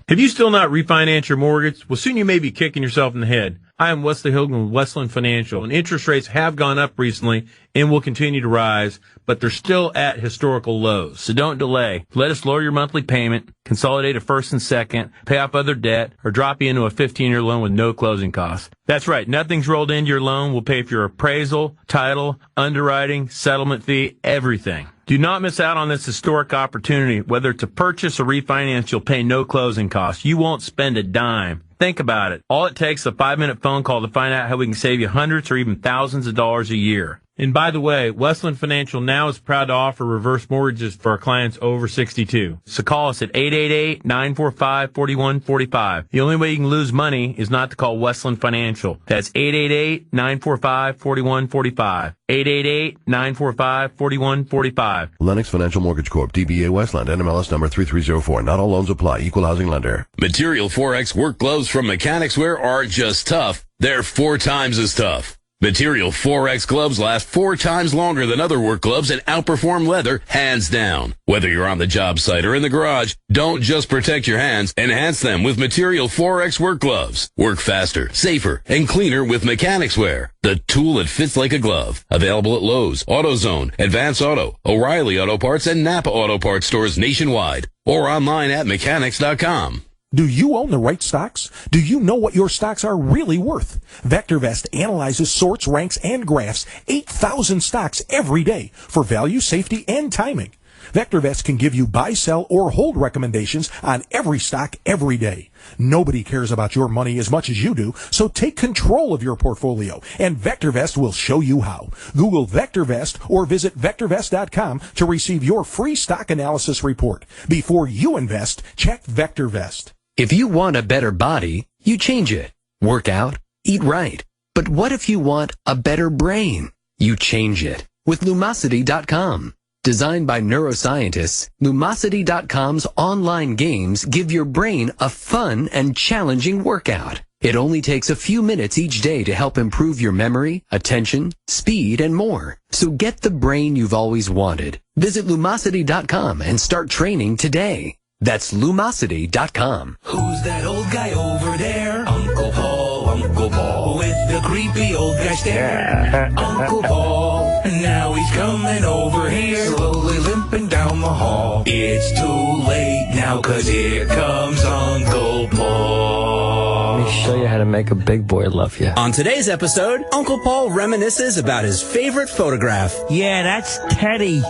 Have you still not refinanced your mortgage? Well, soon you may be kicking yourself in the head. I am Wesley Hogan with Westland Financial, and interest rates have gone up recently and will continue to rise, but they're still at historical lows. So don't delay. Let us lower your monthly payment, consolidate a first and second, pay off other debt, or drop you into a 15-year loan with no closing costs. That's right. Nothing's rolled into your loan. We'll pay for your appraisal, title, underwriting, settlement fee, everything. Do not miss out on this historic opportunity. Whether to purchase or refinance, you'll pay no closing costs. You won't spend a dime. Think about it. All it takes is a 5-minute phone call to find out how we can save you hundreds or even thousands of dollars a year. And by the way, Westland Financial now is proud to offer reverse mortgages for our clients over 62. So call us at 888-945-4145. The only way you can lose money is not to call Westland Financial. That's 888-945-4145. 888-945-4145. Lennox Financial Mortgage Corp. DBA Westland. NMLS number 3304. Not all loans apply. Equal housing lender. Material 4X work gloves from Mechanics Wear are just tough. They're 4 times as tough. Material 4X gloves last 4 times longer than other work gloves and outperform leather, hands down. Whether you're on the job site or in the garage, don't just protect your hands, enhance them with Material 4X work gloves. Work faster, safer, and cleaner with Mechanics Wear, the tool that fits like a glove. Available at Lowe's, AutoZone, Advance Auto, O'Reilly Auto Parts, and Napa Auto Parts stores nationwide, or online at mechanics.com. Do you own the right stocks? Do you know what your stocks are really worth? VectorVest analyzes, sorts, ranks, and graphs 8,000 stocks every day for value, safety, and timing. VectorVest can give you buy, sell, or hold recommendations on every stock every day. Nobody cares about your money as much as you do, so take control of your portfolio, and VectorVest will show you how. Google VectorVest or visit VectorVest.com to receive your free stock analysis report. Before you invest, check VectorVest. If you want a better body, you change it. Work out, eat right. But what if you want a better brain? You change it with Lumosity.com. Designed by neuroscientists, Lumosity.com's online games give your brain a fun and challenging workout. It only takes a few minutes each day to help improve your memory, attention, speed, and more. So get the brain you've always wanted. Visit Lumosity.com and start training today. That's Lumosity.com. Who's that old guy over there? Uncle Paul, with the creepy old guy stare. Uncle Paul, now he's coming over here, slowly limping down the hall. It's too late now, 'cause here comes Uncle Paul. Let me show you how to make a big boy love you. On today's episode, Uncle Paul reminisces about his favorite photograph. Yeah, that's Teddy.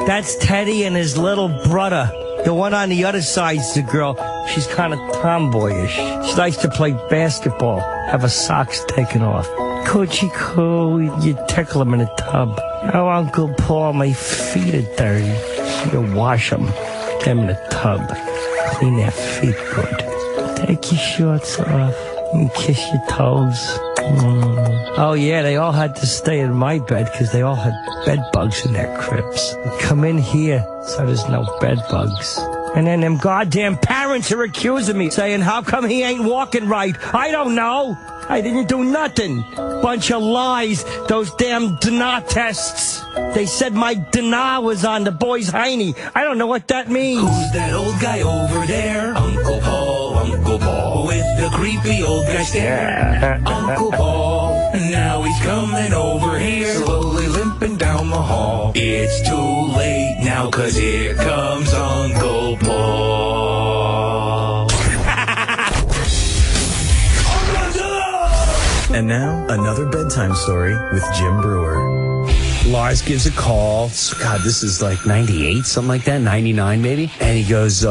That's Teddy and his little brother. The one on the other side's the girl. She's kind of tomboyish. She likes to play basketball, have her socks taken off. Coochie coo, you tickle him in a tub. Oh, Uncle Paul, my feet are dirty. You wash them, get them in the tub. Clean their feet good. Take your shorts off and kiss your toes. Oh, yeah, they all had to stay in my bed because they all had bed bugs in their cribs. Come in here so there's no bed bugs. And then them goddamn parents are accusing me, saying, how come he ain't walking right? I don't know. I didn't do nothing. Bunch of lies. Those damn DNA tests. They said my DNA was on the boy's hiney. I don't know what that means. Who's that old guy over there? Uncle Paul, with the creepy old guy stare. Uncle Paul, now he's coming over here, slowly limping down the hall. It's too late now, 'cause here comes Uncle Paul. And now, another bedtime story with Jim Brewer. Lars gives a call. God, this is like 98, something like that, 99 maybe. And he goes, Dude,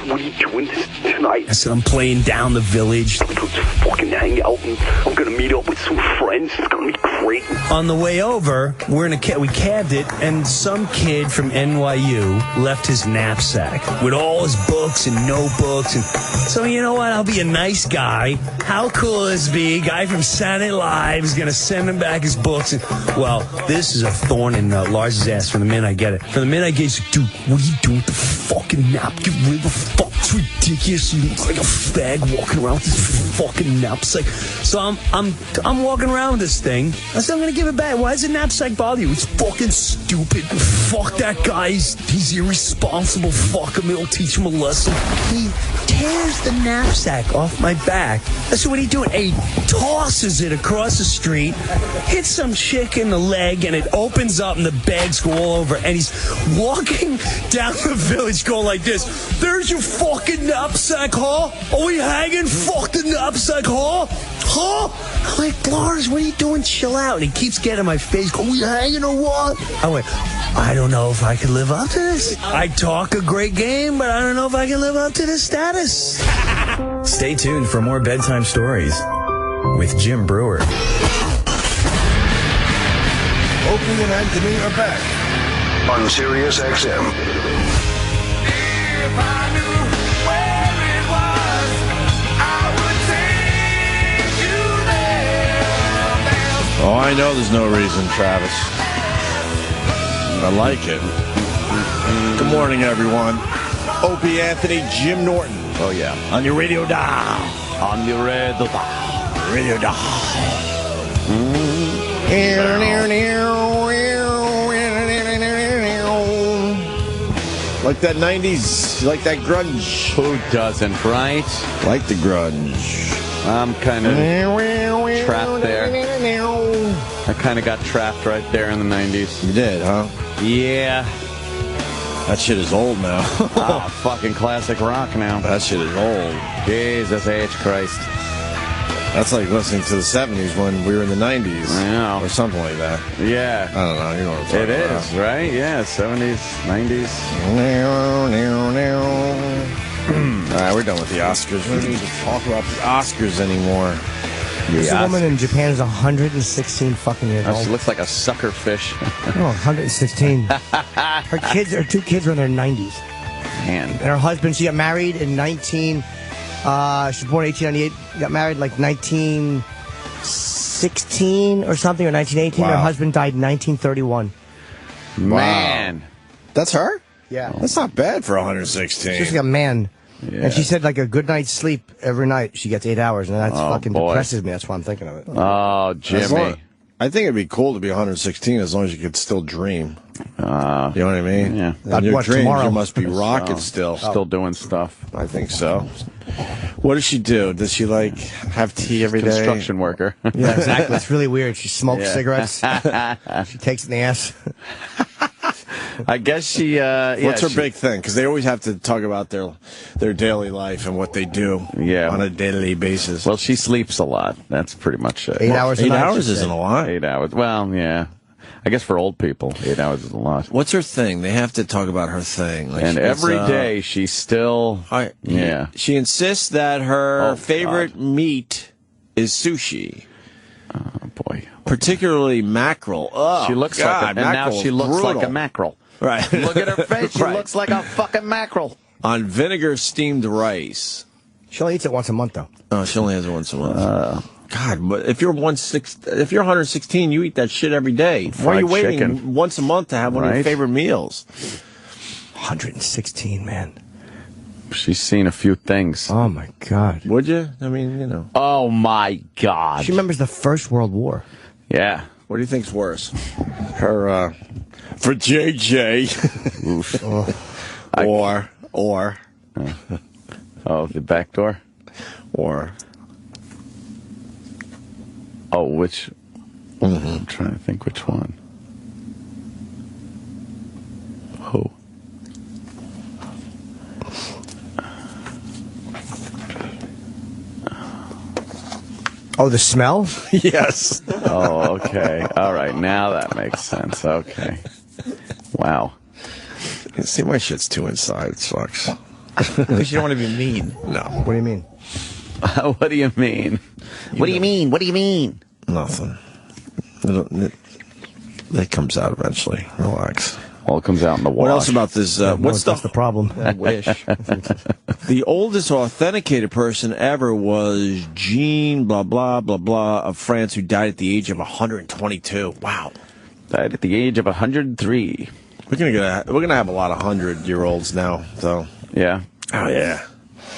what are you doing tonight? I said, I'm playing down the village. Let's fucking hang out and I'm going to meet up with some friends. It's going to be great. On the way over, we're in a we cabbed it, and some kid from NYU left his knapsack with all his books and notebooks. And so, you know what? I'll be a nice guy. How cool will this be? Guy from Saturday Night Live is going to send him back his books. And, well, this is a thorn in Lars's ass from the minute I get it. From the minute I get it, he's like, dude, what are you doing with the fucking nap? Get rid of the fuck. It's ridiculous. You look like a fag walking around with this fucking knapsack. So I'm walking around with this thing. I said, I'm going to give it back. Why does the knapsack bother you? It's fucking stupid. Fuck that guy. He's irresponsible. Fuck him. It'll teach him a lesson. He tears the knapsack off my back. I said, what are you doing? He tosses it across the street, hits some chick in the leg, and it opens up and the bags go all over. And he's walking down the village going like this. There's your fucking knapsack, huh? Are we hanging? Fuck the knapsack, huh? Huh? I'm like, Lars, what are you doing? Chill out. And he keeps getting in my face. Are we hanging or what? I went, I don't know if I can live up to this. I talk a great game, but I don't know if I can live up to this status. Stay tuned for more bedtime stories with Jim Brewer. Opie and Anthony are back on Sirius XM. Oh, I know there's no reason, Travis. I like it. Good morning, everyone. Opie, Anthony, Jim Norton. Oh, yeah. On your radio dial. On your radio dial. Radio dial. Like that 90s, like that grunge. Who doesn't, right? Like the grunge. I'm kind of trapped there. I kind of got trapped right there in the 90s. You did, huh? Yeah. That shit is old now. Oh, fucking classic rock now. That shit is old. Jesus H. Christ. That's like listening to the 70s when we were in the 90s. Yeah. Or something like that. Yeah. I don't know. You know what I'm talking about. It is, right? Yeah, 70s, 90s. All right, we're done with the Oscars. We don't need to talk about the Oscars anymore. This woman in Japan is 116 fucking years old. She looks like a sucker fish. Oh, 116. Her two kids are in their 90s. Man. And her husband, she got married in she was born in 1898, got married like 1916 or something, or 1918. Wow. Her husband died in 1931. Man. That's her? Yeah. That's not bad for 116. She's like a man. Yeah. And she said like a good night's sleep every night. She gets 8 hours, and that fucking boy. depresses me. That's why I'm thinking of it. Oh, Jimmy. I think it'd be cool to be 116 as long as you could still dream. You know what I mean? Yeah. In your dreams, tomorrow? you must be rocking still. Still doing stuff. I think so. What does she do? Does she like have tea every day? Construction worker. Yeah, exactly. It's really weird. She smokes cigarettes. She takes it in the ass. I guess she. What's her big thing? Because they always have to talk about their daily life and what they do on a daily basis. Well, she sleeps a lot. That's pretty much it. 8 hours a 8 night, hours she isn't said. a lot. 8 hours. Well, yeah. I guess for old people, 8 hours is a lot. What's her thing? They have to talk about her thing. Like And every day she's still. Yeah. She insists that her favorite meat is sushi. Oh, boy. Particularly mackerel. Oh, She looks like a, and now she looks like a mackerel. Right. Look at her face. She Right. looks like a fucking mackerel. On vinegar steamed rice. She only eats it once a month, though. Oh, she only has it once a month. God, but if you're 116, you eat that shit every day. Why are you waiting once a month to have one of your favorite meals? 116, man. She's seen a few things. Oh my God. Would you? I mean, you know. Oh my God. She remembers the First World War. Yeah. What do you think's worse? Her, for JJ. or. Oh, the back door? Or. Oh, which? I'm trying to think which one. Who? Oh, the smell? Yes. Oh, okay. All right. Now that makes sense. Okay. Wow. See, my shit's too inside. It sucks. Because you don't want to be mean. No. What do you mean? What do you mean? What do you mean? What do you mean? Nothing. That comes out eventually. Relax. All comes out in the wash. What else about this? What's the problem? I wish. The oldest authenticated person ever was Jean blah blah blah blah of France, who died at the age of 122. Wow. Died at the age of 103. We're gonna have a lot of 100-year-olds now, though. Yeah. Oh yeah.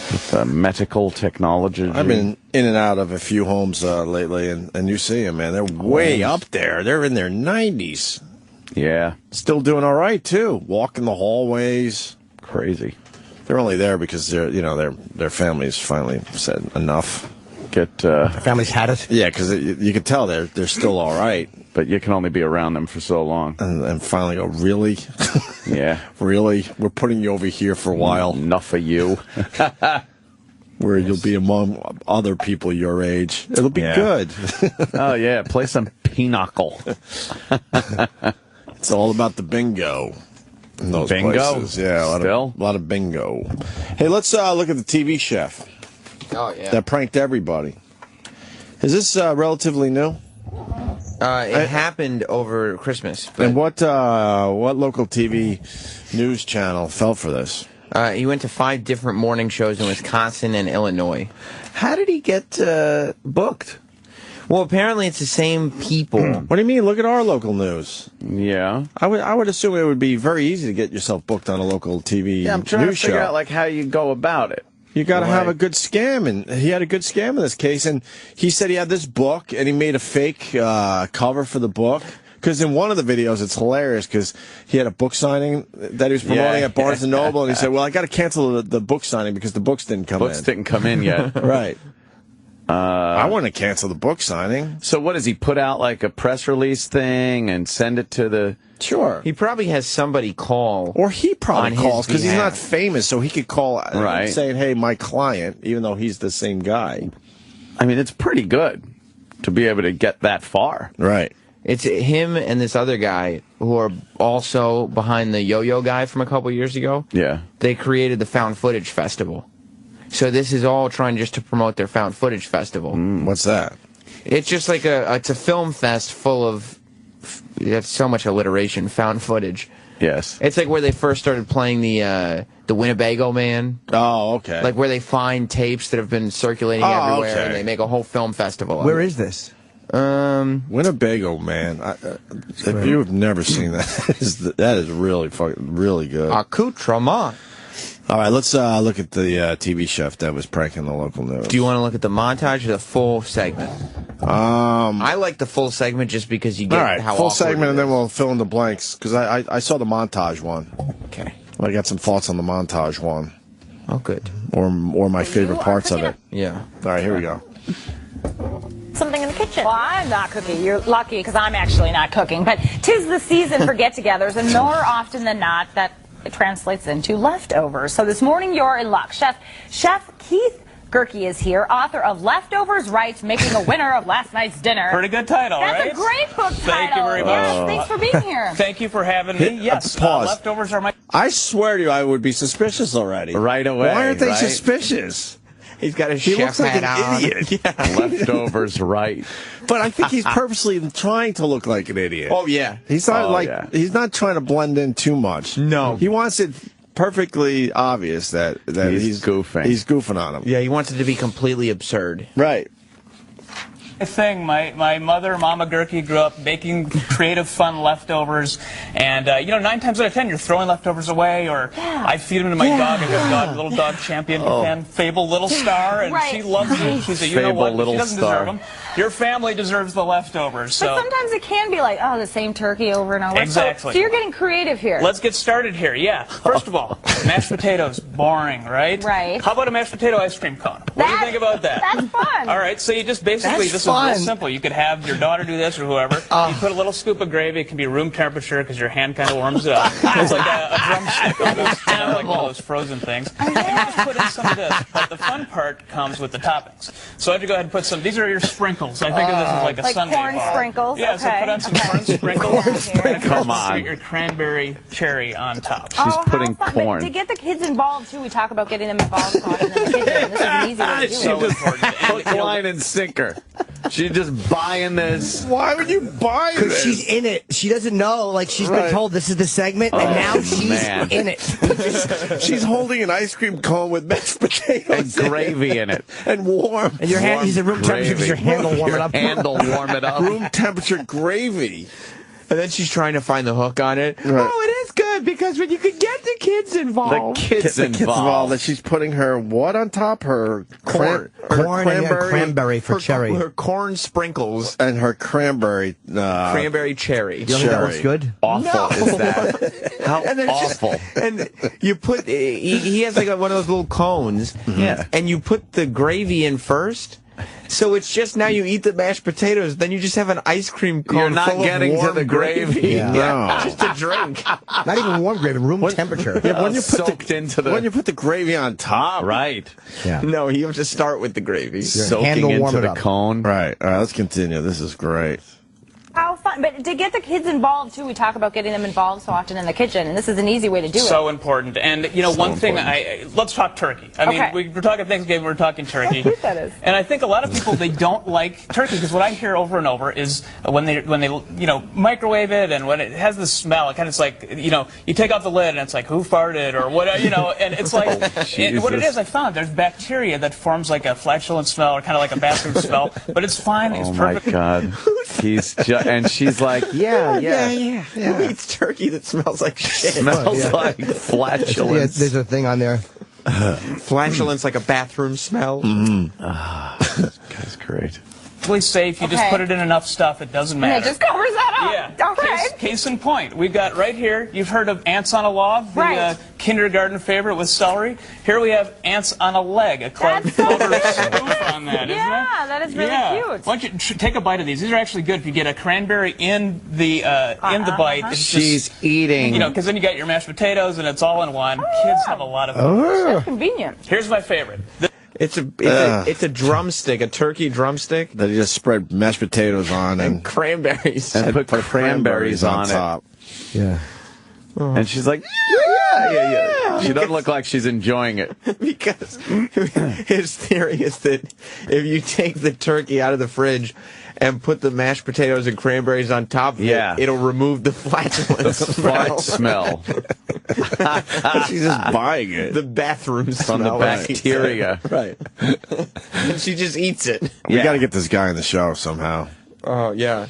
With medical technology. I've been in and out of a few homes lately, and you see them, man. They're way up there. They're in their 90s. Yeah. Still doing all right too. Walking the hallways. Crazy. They're only there because their families finally said enough. Families had it. Yeah, because you could tell they're still all right. But you can only be around them for so long. And finally go, really? Yeah. Really? We're putting you over here for a while. Enough of you. Where you'll be among other people your age. It'll be good. Oh, yeah. Play some pinochle. It's all about the bingo. In those Bingo? places. Yeah, a lot of bingo. Hey, let's look at the TV chef. Oh, yeah. That pranked everybody. Is this relatively new? It happened over Christmas. And what local TV news channel fell for this? He went to 5 different morning shows in Wisconsin and Illinois. How did he get booked? Well, apparently it's the same people. What do you mean? Look at our local news. Yeah. I would assume it would be very easy to get yourself booked on a local TV Yeah, I'm trying to news figure show. out like how you go about it. You got to have a good scam, and he had a good scam in this case. And he said he had this book, and he made a fake cover for the book. Because in one of the videos, it's hilarious because he had a book signing that he was promoting at Barnes & Noble, and he said, well, I got to cancel the book signing because the books didn't come in. Books didn't come in yet. Right. I want to cancel the book signing. So what does he put out, like a press release thing and send it to the... Sure. He probably has somebody call. Or he probably calls because he's not famous, so he could call saying, hey, my client, even though he's the same guy. I mean, it's pretty good to be able to get that far. Right. It's him and this other guy who are also behind the Yo-Yo guy from a couple years ago. Yeah. They created the Found Footage Festival. So this is all trying just to promote their Found Footage Festival. What's that? It's just like it's a film fest full of, that's so much alliteration, found footage. Yes. It's like where they first started playing the Winnebago Man. Oh, okay. Like where they find tapes that have been circulating everywhere, and they make a whole film festival. Where is this? Winnebago Man. If you have never seen that, that is really really good. Accoutrement. All right, let's look at the TV chef that was pranking the local news. Do you want to look at the montage or the full segment? I like the full segment just because you get how full awkward segment, and then we'll fill in the blanks because I saw the montage one. Okay. I got some thoughts on the montage one. Oh, good. Or my favorite parts of it. Yeah. All right, here we go. Something in the kitchen. Well, I'm not cooking. You're lucky because I'm actually not cooking. But 'tis the season for get-togethers, and more often than not, that it translates into leftovers. So this morning, you're in luck. Chef Keith Gerkey is here, author of Leftovers Right, Making a Winner of Last Night's Dinner. Pretty good title, That's right? That's a great book title. Thank you very much. Yes, thanks for being here. Thank you for having me. Yes, Pause. leftovers are my... I swear to you, I would be suspicious already. Right away. Why aren't they right? suspicious? He's got his He chef looks like hat an on. idiot. Yeah. Leftovers right. But I think he's purposely trying to look like an idiot. Oh, yeah. He's not he's not trying to blend in too much. No. He wants it perfectly obvious that he's goofing. He's goofing on him. Yeah, he wants it to be completely absurd. Right. thing. My mother, Mama Gerkey, grew up making creative, fun leftovers, and 9 times out of 10 you're throwing leftovers away, or I feed them to my dog. I've got a little dog champion, Fable Little Star, and she loves it. She said, you know what, she doesn't deserve them. Your family deserves the leftovers. So. But sometimes it can be like, oh, the same turkey over and over. Exactly. So you're getting creative here. Let's get started here. Yeah. First of all, mashed potatoes, boring, right? Right. How about a mashed potato ice cream cone? What do you think about that? That's fun. All right. So you just basically, this is real simple. You could have your daughter do this or whoever. You put a little scoop of gravy. It can be room temperature because your hand kind of warms it up. It's like a drumstick, like one of those frozen things. And you just put in some of this. But the fun part comes with the toppings. So I have to go ahead and put some. These are your sprinkles. I think of this as like a Sunday corn bar. sprinkles. Yeah. So put on some corn sprinkles. Come on. Your cranberry cherry on top. She's putting corn. But to get the kids involved too, we talk about getting them involved in the kitchen. This is an easy way to do it. So important. Hook, line, and sinker. She's just buying this. Why would you buy this? Because she's in it. She doesn't know. Like, she's been told this is the segment, and now she's in it. She's holding an ice cream cone with mashed potatoes and gravy in it. And warm. And your hand, he's at room temperature because your hand will warm it up. Handle warm it up. Room temperature gravy. And then she's trying to find the hook on it. Right. Oh, it is good because when you could get the kids involved. The kids involved. That she's putting her what on top? Her corn and cranberry for cherry. Her corn sprinkles. And her cranberry. Cranberry cherry. You don't think that looks good? Awful is that. How awful. And you put, he has like one of those little cones. Yeah. And you put the gravy in first. So it's just now you eat the mashed potatoes, then you just have an ice cream cone. You're not full getting of warm to the gravy. Yeah. No. Just a drink. Not even warm gravy, room temperature. Yeah, when you put when you put the gravy on top, right? Yeah. No, you have to start with the gravy. Soaking into the cone. Right. All right. Let's continue. This is great. How fun. But to get the kids involved, too, we talk about getting them involved so often in the kitchen, and this is an easy way to do it. So important. And, one thing, let's talk turkey. I mean, we're talking Thanksgiving, we're talking turkey. How cute that is. And I think a lot of people, they don't like turkey, because what I hear over and over is when they microwave it, and when it has this smell, it kind of is like, you take off the lid, and it's like, who farted, or what, and it's like, what it is, I found, there's bacteria that forms like a flatulent smell, or kind of like a bathroom smell, but it's fine, it's perfect. Oh, my God. He's just... And she's like, yeah. Who eats turkey that smells like shit? Smells like flatulence. Yeah, there's a thing on there. Flatulence like a bathroom smell. This guy's great. Really safe. You just put it in enough stuff, it doesn't matter. It just covers that up. Yeah. All right. Case in point, we've got right here, you've heard of ants on a log, the kindergarten favorite with celery. Here we have ants on a leg, a clever spoof on that, isn't it? Yeah, that is really cute. Why don't you take a bite of these? These are actually good. If you get a cranberry in the bite, it's she's eating. You know, because then you got your mashed potatoes and it's all in one. Kids have a lot of fun. That's convenient. Here's my favorite. It's a drumstick, a turkey drumstick that you just spread mashed potatoes on and cranberries and put cranberries on top. Yeah. And she's like, yeah. She doesn't look like she's enjoying it. Because his theory is that if you take the turkey out of the fridge and put the mashed potatoes and cranberries on top of it, it'll remove the flatulence smell. She's just buying it. The bathroom from smell. the bacteria. Right. And she just eats it. We got to get this guy on the show somehow. Oh, yeah.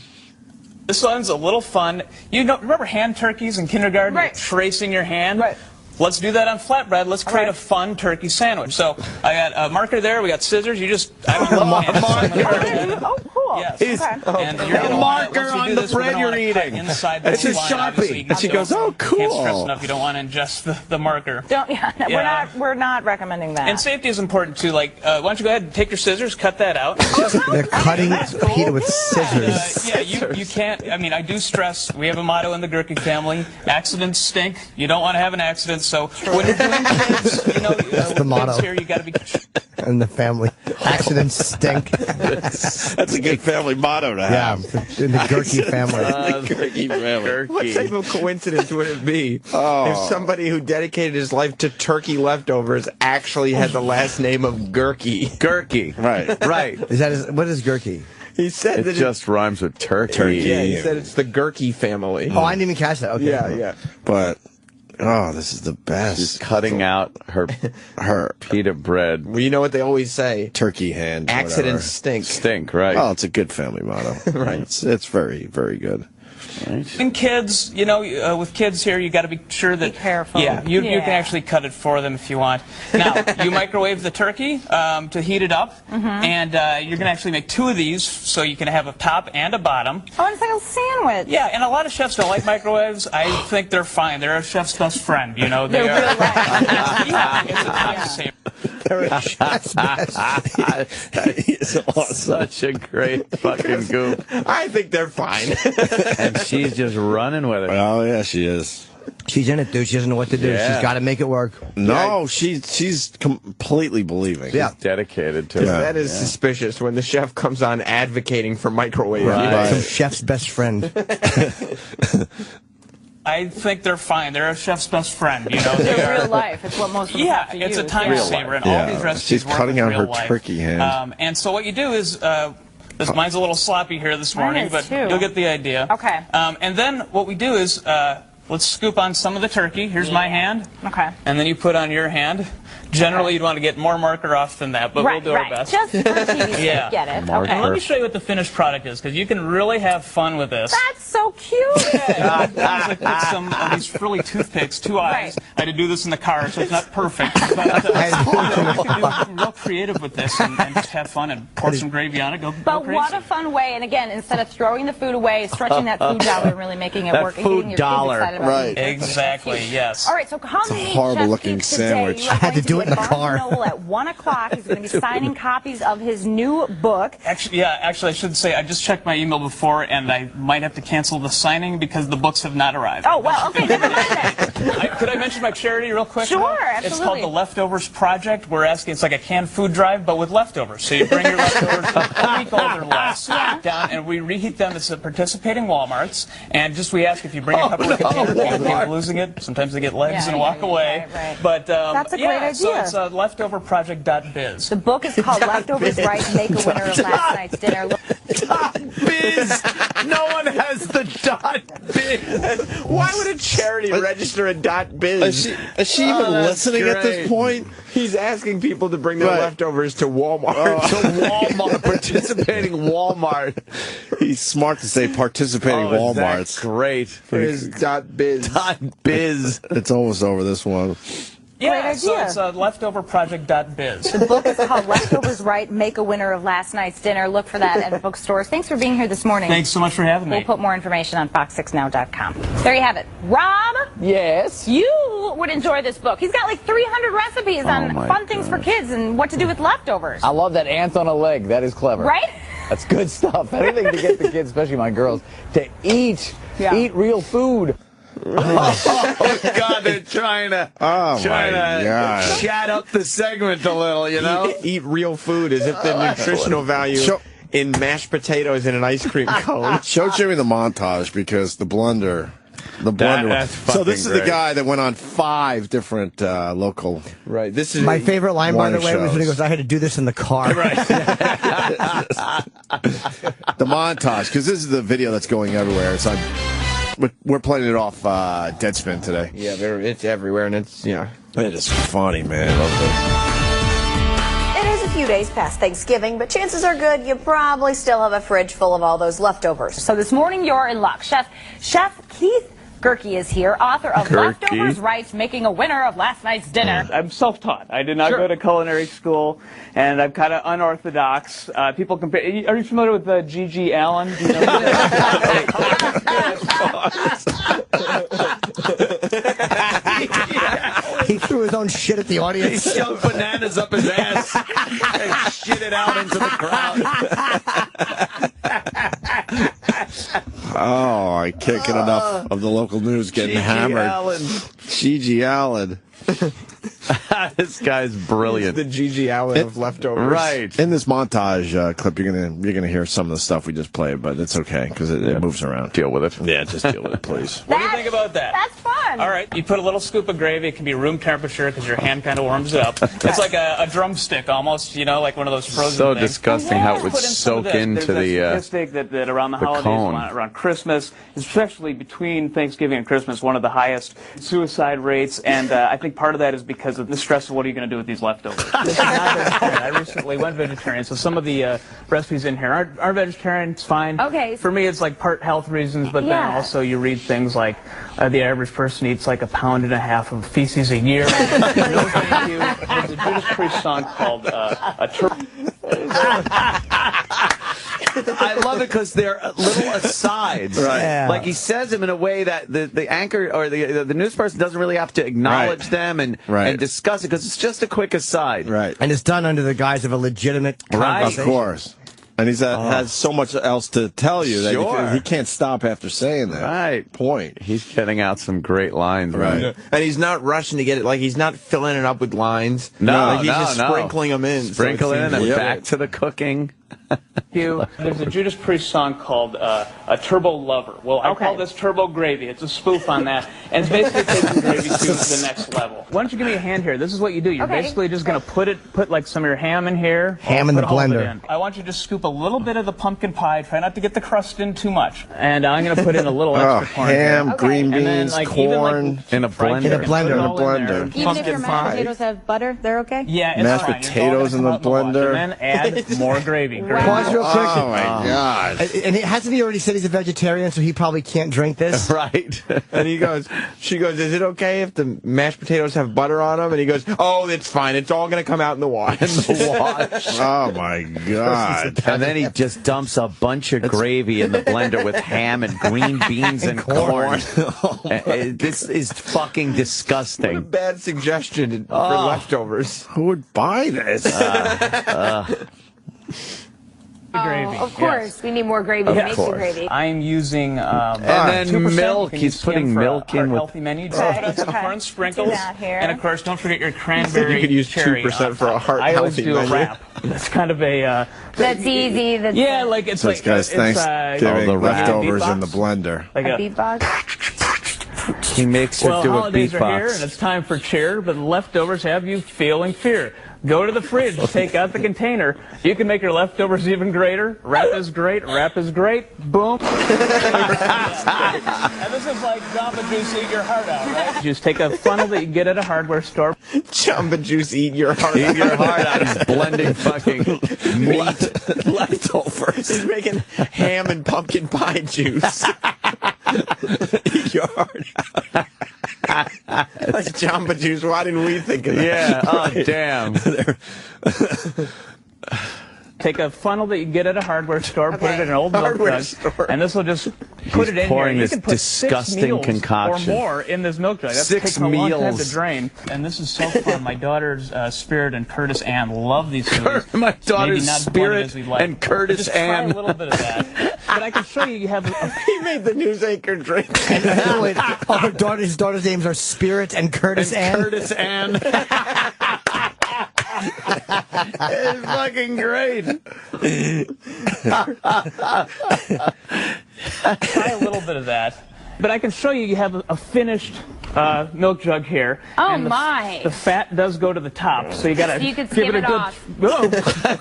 This one's a little fun. You know, remember hand turkeys in kindergarten? Right. Tracing your hand? Right. Let's do that on flatbread. Let's create a fun turkey sandwich. So I got a marker there. We got scissors. You just Oh, cool. Yes. And you're a marker on the bread you're eating. Inside the it's a Sharpie. And she goes, "Oh, cool." Can't stress enough. You don't want to ingest the marker. We're not recommending that. And safety is important too. Like, why don't you go ahead and take your scissors, cut that out. They're cutting Peter with scissors. You can't. I mean, I do stress. We have a motto in the Gerkey family: accidents stink. You don't want to have an accident. So when you're doing kids, you know, that's the motto. Here, you got to be. And the family accidents stink. That's a good family motto to have. Yeah, in the Gerkey family. The Gerkey family. What type of coincidence would it be if somebody who dedicated his life to turkey leftovers actually had the last name of Gerkey? Gerkey. Right. What is Gerkey? He said it just rhymes with turkey. Yeah, he said it's the Gerkey family. Oh, I didn't even catch that. Okay. Yeah. But this is the best. She's cutting out her pita bread. Well, you know what they always say? Turkey hand. Accidents stink. Stink, right. Oh, it's a good family motto. Right. It's very, very good. Right. And kids, you know, with kids here, you got to be sure that. Be careful. Yeah, you can actually cut it for them if you want. Now, you microwave the turkey to heat it up, and you're going to actually make 2 of these, so you can have a top and a bottom. Oh, and it's like a sandwich. Yeah, and a lot of chefs don't like microwaves. I think they're fine. They're a chef's best friend. You know, they're real life. It's a time saver. They're a chef's best. That is awesome. Such a great fucking goof. I think they're fine. And she's just running with it. Oh, yeah, she is. She's in it, dude. She doesn't know what to do. Yeah. She's got to make it work. No, she's completely believing. Yeah. She's dedicated to it. That is suspicious when the chef comes on advocating for microwave. Right. Some chef's best friend. I think they're fine. They're a chef's best friend. You know, they're real life. It's what most of them have to it's use. a time saver, and all these recipes She's work cutting with out real her life. turkey hand. And so what you do is, mine's a little sloppy here this morning, but too. you'll get the idea. Okay. And then what we do is, let's scoop on some of the turkey. Here's my hand. Okay. And then you put on your hand. Generally, you'd want to get more marker off than that, but we'll do our best. Just for TV, Yeah. get it. Marker. And let me show you what the finished product is, because you can really have fun with this. That's so cute. I picked some of these frilly toothpicks, 2 eyes. I had to do this in the car, so it's not perfect. But you can be real creative with this and just have fun and pour some gravy on it. Go crazy. What a fun way. And again, instead of throwing the food away, stretching that food dollar and really making it That work. And food getting your dollar. kids excited about Right. it. Exactly, yes. All right, so how many horrible-looking chef peeps today? sandwich. You are I had to going do be it in the at car. Barnes & Noble at 1 o'clock. He's going to be signing copies of his new book. Actually, I should say I just checked my email before, and I might have to cancel the signing because the books have not arrived. Oh, well, okay, never mind then. Could I mention my charity real quick? Sure, It's called absolutely. the Leftovers Project. We're asking, it's like a canned food drive, but with leftovers. So you bring your leftovers a week old or less down, and we reheat them at participating Walmarts. And we ask if you bring a couple of containers, people losing it. Sometimes they get legs and walk away. Right. But that's a great idea. So it's leftoverproject.biz. The book is called Leftovers Right, Make a Winner of Last Night's Dinner. .biz. No one has the .biz. Why would a charity register a .biz? Is she even listening at this point? He's asking people to bring their leftovers to Walmart. To Walmart, participating Walmart. He's smart to say participating Walmarts. Great. For his .biz. .biz. It's almost over this one. Great so idea. it's leftoverproject.biz. The book is called Leftovers Right, Make a Winner of Last Night's Dinner. Look for that at bookstores. Thanks for being here this morning. Thanks so much for having me. We'll put more information on fox6now.com. There you have it. Rob? Yes? You would enjoy this book. He's got like 300 recipes on fun things for kids and what to do with leftovers. I love that ant on a leg. That is clever. Right? That's good stuff. Anything to get the kids, especially my girls, to eat real food. Oh, God, they're trying to chat up the segment a little, you know? Eat real food as if the nutritional value in mashed potatoes and an ice cream cone. Show Jimmy the montage because the blender. That's so this is great. the guy that went on 5 different local. Right. This is my favorite line, by the way, was when he shows. goes, "I had to do this in the car." Right. The montage, because this is the video that's going everywhere. It's on. We're playing it off Deadspin today. Yeah, it's everywhere, and it's it is funny, man. I love this. It is a few days past Thanksgiving, but chances are good you probably still have a fridge full of all those leftovers. So this morning you're in luck. Chef Keith Gerkey is here, author of Leftovers Right, Making a Winner of Last Night's Dinner. I'm self-taught. I did not go to culinary school, and I'm kind of unorthodox. People compare. Are you familiar with G.G. Allen? Do you know He threw his own shit at the audience. He shoved bananas up his ass and shit it out into the crowd. Oh, I can't get enough of the local news getting hammered. G.G. Allen. This guy's brilliant. The G.G. Allen of leftovers. Right. In this montage clip, you're gonna hear some of the stuff we just played, but it's okay because it moves around. Deal with it. Yeah, just deal with it, please. What do you think about that? That's fun. All right, you put a little scoop of gravy. It can be room temperature because your hand kind of warms it up. It's like a drumstick almost, like one of those frozen So things. disgusting how it would Put in some of soak this. into There's the a statistic that around the holidays, cone. around Christmas, especially between Thanksgiving and Christmas, one of the highest suicide rates, and I think part of that is because of the stress of what are you going to do with these leftovers. This is not vegetarian. I recently went vegetarian, so some of the recipes in here are vegetarian. It's fine. Okay. For me, it's like part health reasons, but then also you read things like the average person eats like 1.5 pounds of feces a year. No, thank you. There's a Judas Priest song called "A Turtle." I love it because they're little asides. Right. Yeah. Like he says them in a way that the anchor or the news person doesn't really have to acknowledge them and discuss it because it's just a quick aside. Right. And it's done under the guise of a legitimate conversation. Of course. And he's has so much else to tell you that he can't stop after saying that. Right. Point. He's getting out some great lines. Right. And he's not rushing to get it. Like, he's not filling it up with lines. No, he's just sprinkling them in. Sprinkle in and like back to the cooking. There's a Judas Priest song called "A Turbo Lover." Well, I call this Turbo Gravy. It's a spoof on that, and it's basically taking gravy to the next level. Why don't you give me a hand here? This is what you do. You're basically just going to put like some of your ham in here. Ham in the blender. I want you to scoop a little bit of the pumpkin pie. Try not to get the crust in too much. And I'm going to put in a little extra corn. Ham, green beans, and then, corn in a blender. Even if your mashed potatoes have butter, they're okay? Yeah, it's mashed fine. potatoes in the blender. And then add more gravy. Pause real quick. Oh my God! And hasn't he already said he's a vegetarian, so he probably can't drink this? Right. And she goes, is it okay if the mashed potatoes have butter on them? And he goes, oh, it's fine. It's all going to come out in the wash. Oh my God! And then he just dumps a bunch of gravy in the blender with ham and green beans and corn. This is fucking disgusting. What a bad suggestion for leftovers. Who would buy this? Gravy. Of course, we need more gravy to make the gravy. I'm using and then milk. He's putting milk in with healthy menu. Just put on some corn sprinkles, and of course, don't forget your cranberry. You could use cherry 2% for a heart I always healthy do menu. a wrap. That's kind of a. That's easy. That's like it's So like this guy's Thanksgiving the leftovers beatbox? in the blender. Like a a beatbox. He makes her do a holidays are here, beatbox. and it's time for cheer, but the leftovers have you feeling fear. Go to the fridge, take out the container. You can make your leftovers even greater. Wrap is great. Wrap is great. Boom. And this is like Jamba Juice, eat your heart out, right? Just take a funnel that you get at a hardware store. Jamba Juice, eat your heart out. Eat your heart out. He's blending fucking meat leftovers. He's making ham and pumpkin pie juice. Eat your heart out. That's Jamba Juice. Why didn't we think of that? Yeah. Oh, damn. Take a funnel that you get at a hardware store, put it in an old milk jug, and this will just put it in pouring here. You this can put disgusting 6 meals concoction. or more in this milk jug. That 6 takes a long time meals. to drain. And this is so fun. My daughter's Spirit and Curtis Ann love these foods. My daughter's Maybe not Spirit as we'd like. and Curtis Just try Ann. a little bit of that. But I can show you. You have. He made the news anchor drink. Her daughter's names are Spirit and Curtis Ann. Curtis Ann. It's fucking great. Try a little bit of that. But I can show you. You have a finished milk jug here. Oh, and my. The fat does go to the top, so you got to So you could give skim it a it good. off. Oh.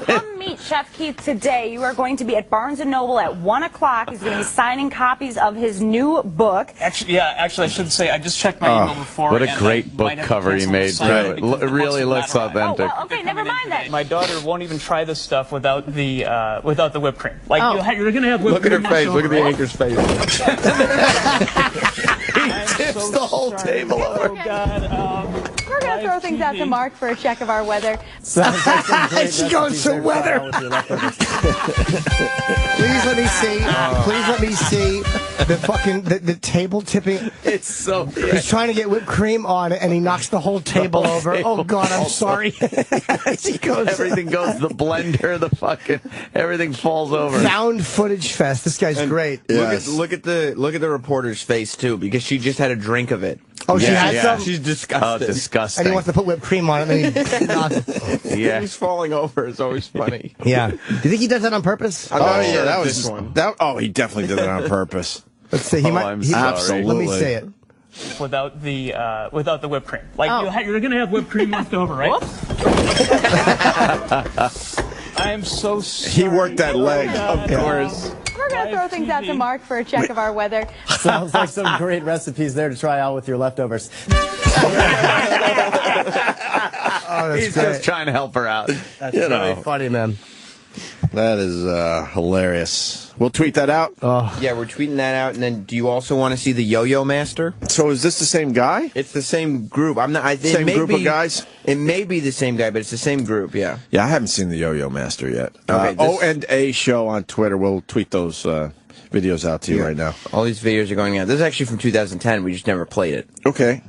Come meet Chef Keith today. You are going to be at Barnes & Noble at 1 o'clock. He's going to be signing copies of his new book. Actually, I should say, I just checked my email before. What a and great I book might have to cover he cancel made, the site too. because It the really books looks will not arrive. authentic. Oh, well, okay, never mind that. My daughter won't even try this stuff without the whipped cream. Like Oh. you're going to have whipped Look at cream. her face. Look at the anchor's face. He tips the whole table over. Oh, God. We're going to throw things out to Mark for a check of our weather. Sounds like some great she goes to weather. Please let me see. Please let me see the fucking the table tipping. It's so good. He's trying to get whipped cream on it, and he knocks the whole table over. Oh God, I'm sorry. She goes. Everything goes to the blender. The fucking everything falls over. Found footage fest. This guy's great. Yes. Look at the reporter's face too, because she just had a drink of it. Oh, she had some. She's disgusted. Oh, disgusting. And he wants to put whipped cream on it, and then he knocks it. Yeah. He's falling over. It's always funny. Yeah. Do you think he does that on purpose? I'm Oh not yeah, sure that of was this one. Oh, he definitely did that on purpose. Let's see. He might. I'm he- sorry. Absolutely. Let me say it. Without the whipped cream. Like Oh. you're going to have whipped cream left over, right? I am so sorry. He worked that leg, God. of course. We're going to throw things out to Mark for a check of our weather. Sounds like some great recipes there to try out with your leftovers. Oh, that's He's great. just trying to help her out. That's You really know. funny, man. That is hilarious. We'll tweet that out. Yeah, we're tweeting that out. And then, do you also want to see the Yo-Yo Master? So is this the same guy? It's the same group. I'm not. Same group of guys? It may be the same guy, but it's the same group. Yeah. Yeah, I haven't seen the Yo-Yo Master yet. Okay, O&A show on Twitter. We'll tweet those videos out to you right now. All these videos are going out. This is actually from 2010. We just never played it. Okay.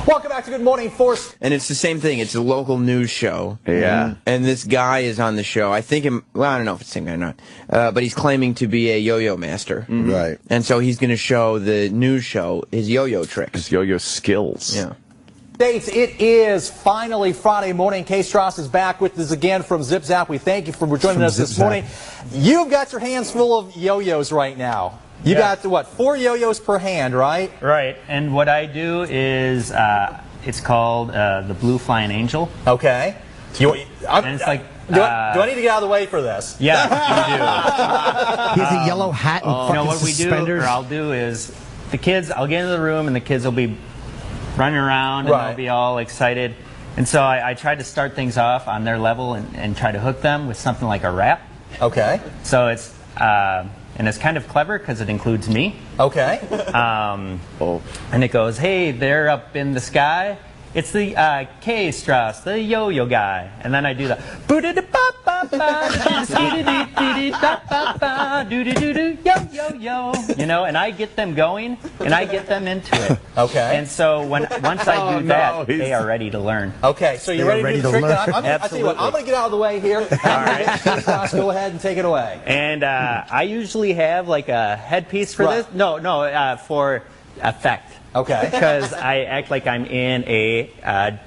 Welcome back to Good Morning Force. And it's the same thing. It's a local news show. Yeah. And this guy is on the show. I think well, I don't know if it's the same guy or not. But he's claiming to be a yo-yo master. Right. And so he's going to show the news show his yo-yo tricks. His yo-yo skills. Yeah. States, it is finally Friday morning. Kay Strauss is back with us again from Zip Zap. We thank you for joining us this morning. You've got your hands full of yo-yos right now. You got, what, 4 yo-yos per hand, right? Right, and what I do is, it's called the Blue Flying Angel. Okay. And it's like... Do I need to get out of the way for this? Yeah, He has a yellow hat and you do. fucking What we do, suspenders. or I'll do is, the kids, I'll get into the room and the kids will be running around and they'll be all excited. And so I try to start things off on their level and try to hook them with something like a rap. Okay. So it's... and it's kind of clever because it includes me. Okay. And it goes, hey, they're up in the sky. It's the K Strauss, the yo-yo guy. And then I do the yo-yo-yo. You know, and I get them going and I get them into it. Okay. And so once I do that, they are ready to learn. Okay, so you're ready to do the trick? I tell you what, I'm going to get out of the way here. All right. Strauss, go ahead and take it away. And I usually have like a headpiece for this. No, for effect. Okay. Because I act like I'm in a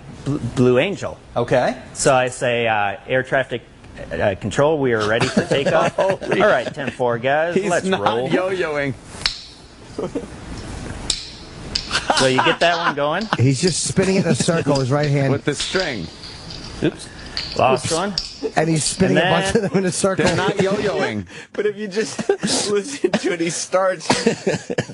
Blue Angel. Okay. So I say, air traffic control, we are ready for takeoff. All right, 10-4, guys, let's roll. He's not yo-yoing. So you get that one going? He's just spinning it in a circle, his right hand. With the string. Oops. Lost one. And he's spinning And a bunch of them in a circle. They're not yo-yoing. But if you just listen to it, he starts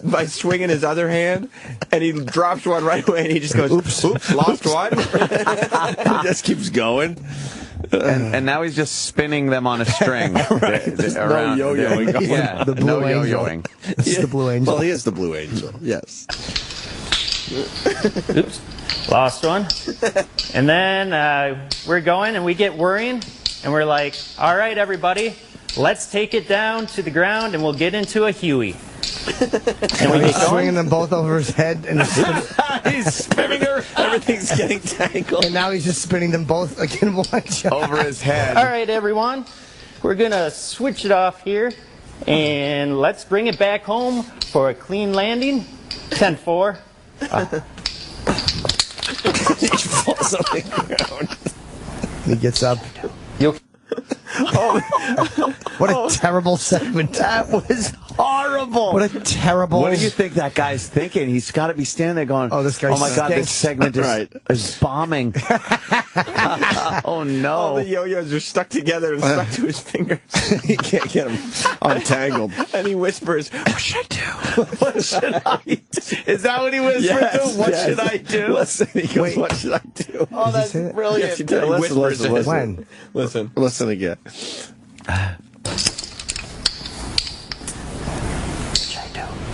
by swinging his other hand, and he drops one right away, and he just goes, oops, lost one. He just keeps going. And now he's just spinning them on a string. No yo-yoing. Yeah, The Blue no Angel. yo-yoing. This is the Blue Angel. Well, he is the Blue Angel. Yes. Oops. Lost one. And then we're going and we get worrying. And we're like, all right, everybody, let's take it down to the ground and we'll get into a Huey. And we get swinging them both over his head. And he's spinning her. Everything's getting tangled. And now he's just spinning them both again one shot. Over his head. All right, everyone. We're going to switch it off here. And let's bring it back home for a clean landing. 10-4. He falls on the ground. He gets up. What a terrible segment. That was horrible. What a terrible. What do you think that guy's thinking? He's got to be standing there going, oh, this guy's my God, this segment is bombing. Oh, no. All the yo-yos are stuck together and stuck to his fingers. He can't get them untangled. And he whispers, what should I do? What should I do? Is that what he whispered to? What should I do? Listen, he goes, what should I do? Oh, that's brilliant. Yes, he did. Listen. When? Listen again.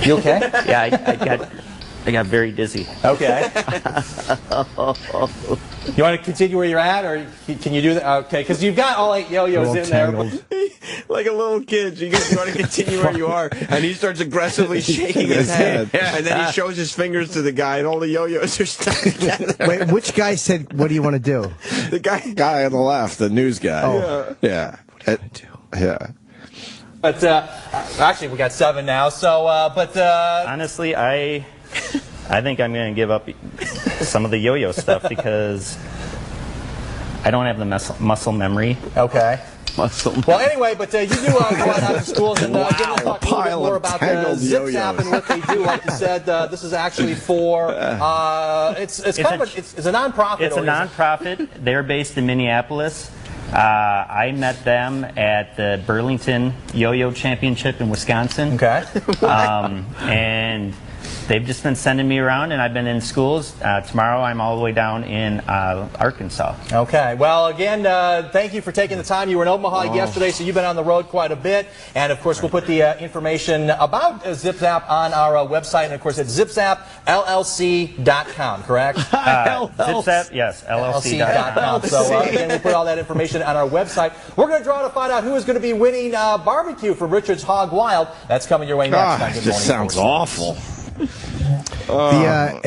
You okay? Yeah, I got very dizzy. Okay. You want to continue where you're at, or can you do that? Okay, because you've got all 8 yo-yos in there. Like a little kid. You want to continue where you are. And he starts aggressively shaking his head. And then he shows his fingers to the guy, and all the yo-yos are stuck together. Wait, which guy said, what do you want to do? The guy on the left, the news guy. Oh. Yeah. What do I do? Yeah. But actually, we got 7 now. So, honestly, I think I'm going to give up some of the yo-yo stuff because I don't have the muscle memory. Okay. Well, anyway, but you do go out to schools and again, we'll talk a little bit more about the Zip Zap and what they do. Like you said, this is actually for it's a nonprofit. It's a nonprofit. They're based in Minneapolis. I met them at the Burlington Yo-Yo Championship in Wisconsin. Okay. And they've just been sending me around, and I've been in schools. Tomorrow I'm all the way down in Arkansas. Okay. Well, again, thank you for taking the time. You were in Omaha yesterday, so you've been on the road quite a bit. And, of course, we'll put the information about Zip Zap on our website. And, of course, it's zipzapllc.com, correct? Zip Zap, yes, LLC.com. So, again, we'll put all that information on our website. We're going to draw to find out who is going to be winning barbecue from Richard's Hog Wild. That's coming your way next. It just sounds awful. That's on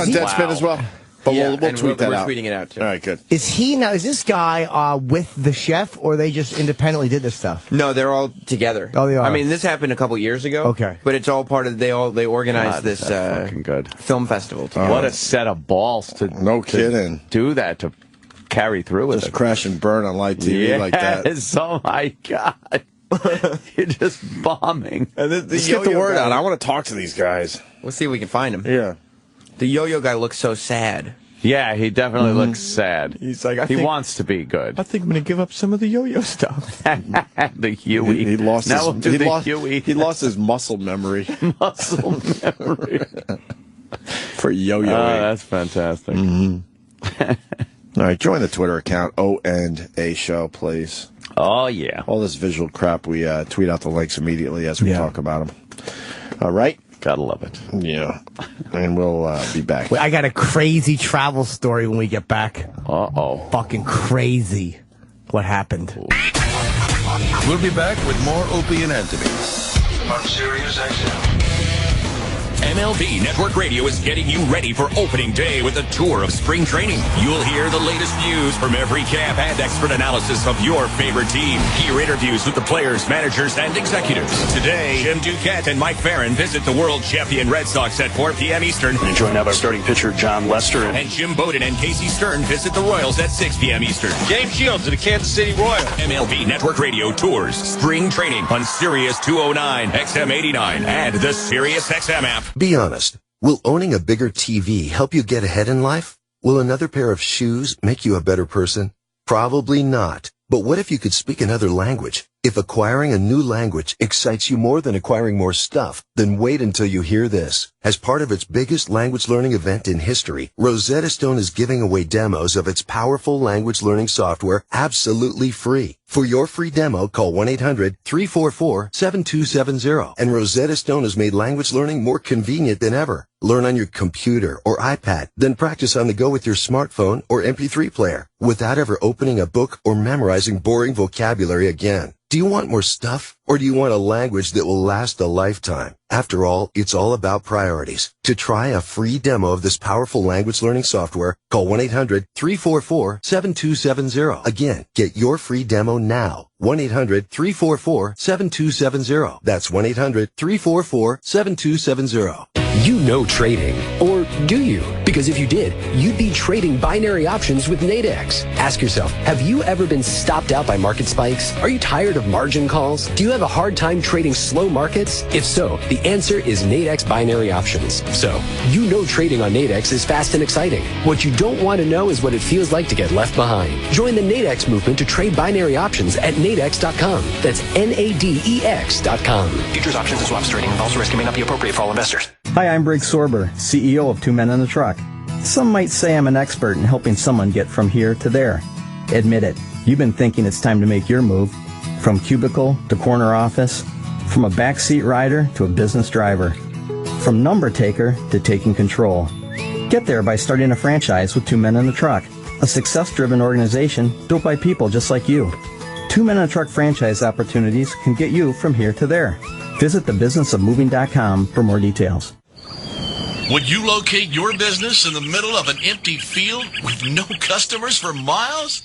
Deadspin as well. But we'll tweet that out. We're tweeting it out, too. All right, good. Is this guy with the chef, or they just independently did this stuff? No, they're all together. Oh, they are. I mean, this happened a couple years ago. Okay. But it's all part of, they organized this fucking good film festival together. What a set of balls to kidding do that, to carry through with just it. crash and burn on live TV like that. Oh, my God. You're just bombing. And Let's get the word out. I want to talk to these guys. We'll see if we can find him. Yeah. The yo-yo guy looks so sad. Yeah, he definitely looks sad. He's like, he wants to be good. I think I'm going to give up some of the yo-yo stuff. The Huey. He lost Huey. He lost his muscle memory. Muscle memory. For yo-yoing. That's fantastic. All right, join the Twitter account, O&A Show, please. Oh, yeah. All this visual crap, we tweet out the links immediately as we talk about them. All right? Gotta love it. Yeah. And we'll be back. Wait, I got a crazy travel story when we get back. Uh-oh. Fucking crazy what happened. We'll be back with more Opie and Anthony on Sirius XM. MLB Network Radio is getting you ready for opening day with a tour of spring training. You'll hear the latest views from every camp and expert analysis of your favorite team. Hear interviews with the players, managers, and executives. Today, Jim Duquette and Mike Farron visit the world champion Red Sox at 4 p.m. Eastern. And joined now by starting pitcher John Lester. And Jim Bowden and Casey Stern visit the Royals at 6 p.m. Eastern. James Shields of the Kansas City Royals. MLB Network Radio tours spring training on Sirius 209, XM 89, and the Sirius XM app. Be honest. Will owning a bigger TV help you get ahead in life? Will another pair of shoes make you a better person? Probably not. But what if you could speak another language? If acquiring a new language excites you more than acquiring more stuff, then wait until you hear this. As part of its biggest language learning event in history, Rosetta Stone is giving away demos of its powerful language learning software absolutely free. For your free demo, call 1-800-344-7270. And Rosetta Stone has made language learning more convenient than ever. Learn on your computer or iPad, then practice on the go with your smartphone or MP3 player without ever opening a book or memorizing boring vocabulary again. Do you want more stuff, or do you want a language that will last a lifetime? After all, it's all about priorities. To try a free demo of this powerful language learning software, call 1-800-344-7270. Again, get your free demo now. 1-800-344-7270. That's 1-800-344-7270. You know trading, or do you? Because if you did, you'd be trading binary options with Nadex. Ask yourself, have you ever been stopped out by market spikes? Are you tired of margin calls? Do you have a hard time trading slow markets? If so, the answer is Nadex binary options. So, you know trading on Nadex is fast and exciting. What you don't want to know is what it feels like to get left behind. Join the Nadex movement to trade binary options at nadex.com. That's Nadex.com. Futures, options, and swaps trading involves risk and may not be appropriate for all investors. Hi, I'm Briggs Sorber, CEO of Two Men in the Truck. Some might say I'm an expert in helping someone get from here to there. Admit it, you've been thinking it's time to make your move. From cubicle to corner office, from a backseat rider to a business driver, from number taker to taking control. Get there by starting a franchise with Two Men in the Truck, a success-driven organization built by people just like you. Two Men in a Truck franchise opportunities can get you from here to there. Visit thebusinessofmoving.com for more details. Would you locate your business in the middle of an empty field with no customers for miles?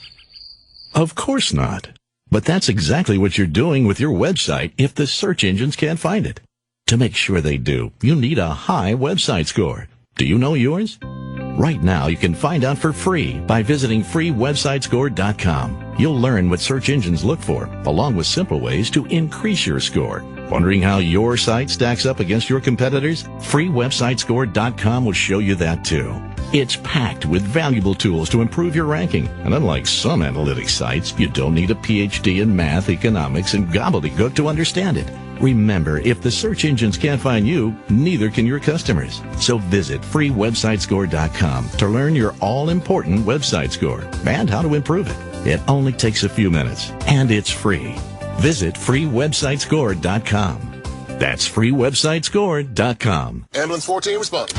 Of course not. But that's exactly what you're doing with your website if the search engines can't find it. To make sure they do, you need a high website score. Do you know yours? Right now, you can find out for free by visiting freewebsitescore.com. You'll learn what search engines look for, along with simple ways to increase your score. Wondering how your site stacks up against your competitors? freewebsitescore.com will show you that too. It's packed with valuable tools to improve your ranking. And unlike some analytics sites, you don't need a PhD in math, economics, and gobbledygook to understand it. Remember, if the search engines can't find you, neither can your customers. So visit freewebsitescore.com to learn your all-important website score and how to improve it. It only takes a few minutes, and it's free. Visit freewebsitescore.com. That's freewebsitescore.com. Ambulance 14, respond.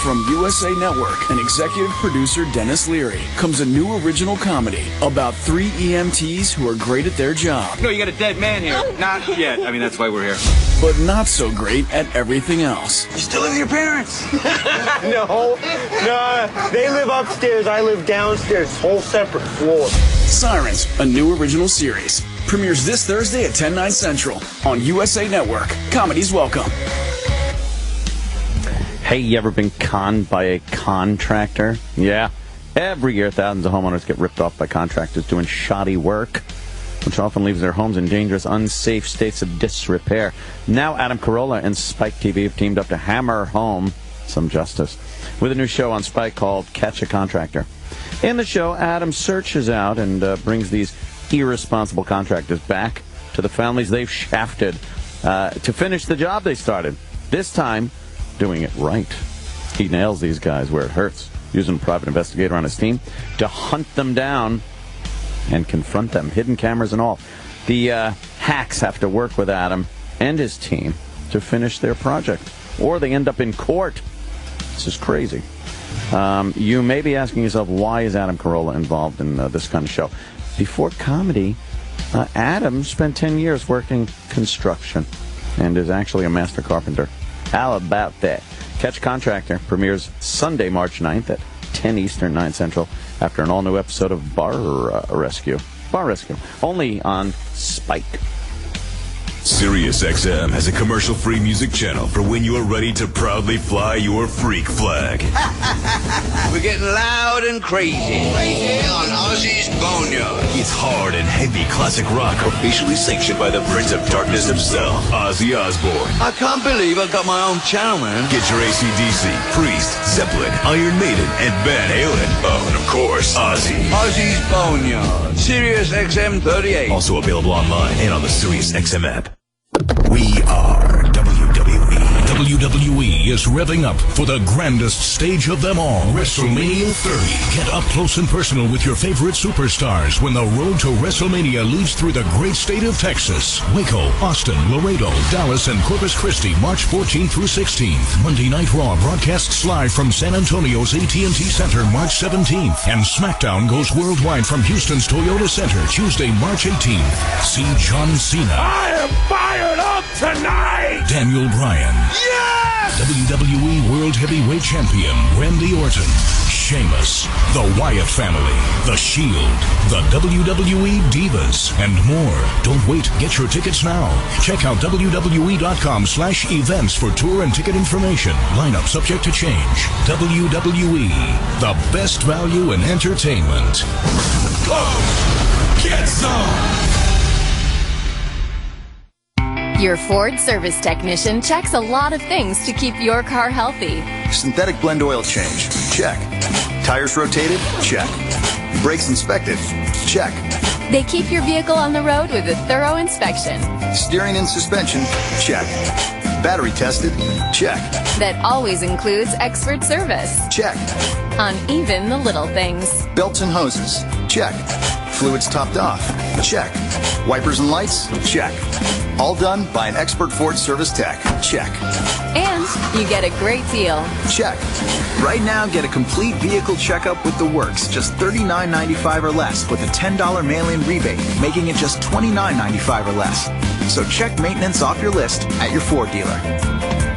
From USA Network and executive producer Dennis Leary comes a new original comedy about three EMTs who are great at their job. No, you got a dead man here. Not yet. I mean, that's why we're here. But not so great at everything else. You still live with your parents? No, they live upstairs, I live downstairs, whole separate floor. Sirens, a new original series. Premieres this Thursday at 10/9 Central on USA Network. Comedy's welcome. Hey, you ever been conned by a contractor? Yeah. Every year, thousands of homeowners get ripped off by contractors doing shoddy work, which often leaves their homes in dangerous, unsafe states of disrepair. Now, Adam Carolla and Spike TV have teamed up to hammer home some justice with a new show on Spike called Catch a Contractor. In the show, Adam searches out and brings these irresponsible contractors back to the families they've shafted to finish the job they started. This time, doing it right. He nails these guys where it hurts, using a private investigator on his team to hunt them down and confront them, hidden cameras and all. The hacks have to work with Adam and his team to finish their project, or they end up in court. This is crazy. You may be asking yourself, why is Adam Carolla involved in this kind of show? Before comedy, Adam spent 10 years working construction and is actually a master carpenter. How about that? Catch Contractor premieres Sunday, March 9th at 10 Eastern, 9 Central, after an all-new episode of Bar Rescue. Bar Rescue, only on Spike. Sirius XM has a commercial-free music channel for when you are ready to proudly fly your freak flag. We're getting loud and crazy on Ozzy's Boneyard. It's hard and heavy classic rock, officially sanctioned by the Prince of Darkness himself, Ozzy Osbourne. I can't believe I've got my own channel, man. Get your AC/DC, Priest, Zeppelin, Iron Maiden, and Van Halen. Oh, and of course, Ozzy. Ozzy's Boneyard. Sirius XM 38. Also available online and on the Sirius XM app. We are WWE. WWE is revving up for the grandest stage of them all, WrestleMania 30. Get up close and personal with your favorite superstars when the road to WrestleMania leads through the great state of Texas. Waco, Austin, Laredo, Dallas, and Corpus Christi, March 14th through 16th. Monday Night Raw broadcasts live from San Antonio's AT&T Center, March 17th. And SmackDown goes worldwide from Houston's Toyota Center, Tuesday, March 18th. See John Cena. I am fired up tonight! Daniel Bryan. Yes! WWE World Heavyweight Champion Randy Orton. Sheamus. The Wyatt family. The Shield. The WWE Divas. And more. Don't wait. Get your tickets now. Check out WWE.com/events for tour and ticket information. Lineup subject to change. WWE. The best value in entertainment. Go! Get some! Your Ford service technician checks a lot of things to keep your car healthy. Synthetic blend oil change. Check. Tires rotated? Check. Brakes inspected? Check. They keep your vehicle on the road with a thorough inspection. Steering and suspension? Check. Battery tested? Check. That always includes expert service. Check. On even the little things. Belts and hoses? Check. Fluids topped off? Check. Wipers and lights? Check. All done by an expert Ford service tech? Check. And you get a great deal. Check. Right now, get a complete vehicle checkup with the works, just $39.95 or less, with a $10 mail-in rebate, making it just $29.95 or less. So check maintenance off your list at your Ford dealer.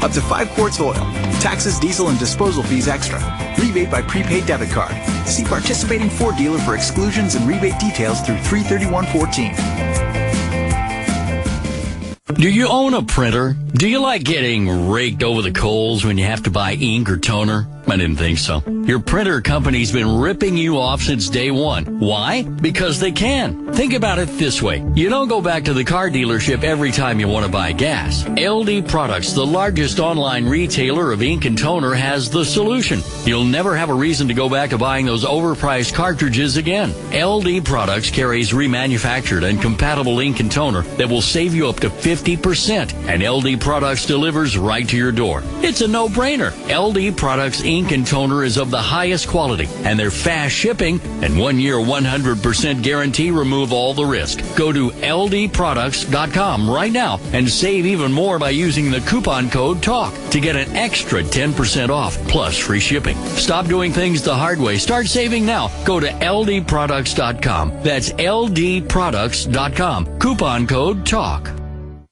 Up to 5 quarts oil. Taxes, diesel, and disposal fees extra. Rebate by prepaid debit card. See participating Ford dealer for exclusions and rebate details through 3/31/14. Do you own a printer? Do you like getting raked over the coals when you have to buy ink or toner? I didn't think so. Your printer company's been ripping you off since day one. Why? Because they can. Think about it this way. You don't go back to the car dealership every time you want to buy gas. LD Products, the largest online retailer of ink and toner, has the solution. You'll never have a reason to go back to buying those overpriced cartridges again. LD Products carries remanufactured and compatible ink and toner that will save you up to 50%. And LD Products delivers right to your door. It's a no-brainer. LD Products ink and toner is of the highest quality, and their fast shipping and 1-year 100% guarantee remove all the risk. Go to ldproducts.com right now and save even more by using the coupon code TALK to get an extra 10% off plus free shipping. Stop doing things the hard way. Start saving now. Go to ldproducts.com. That's ldproducts.com. Coupon code TALK.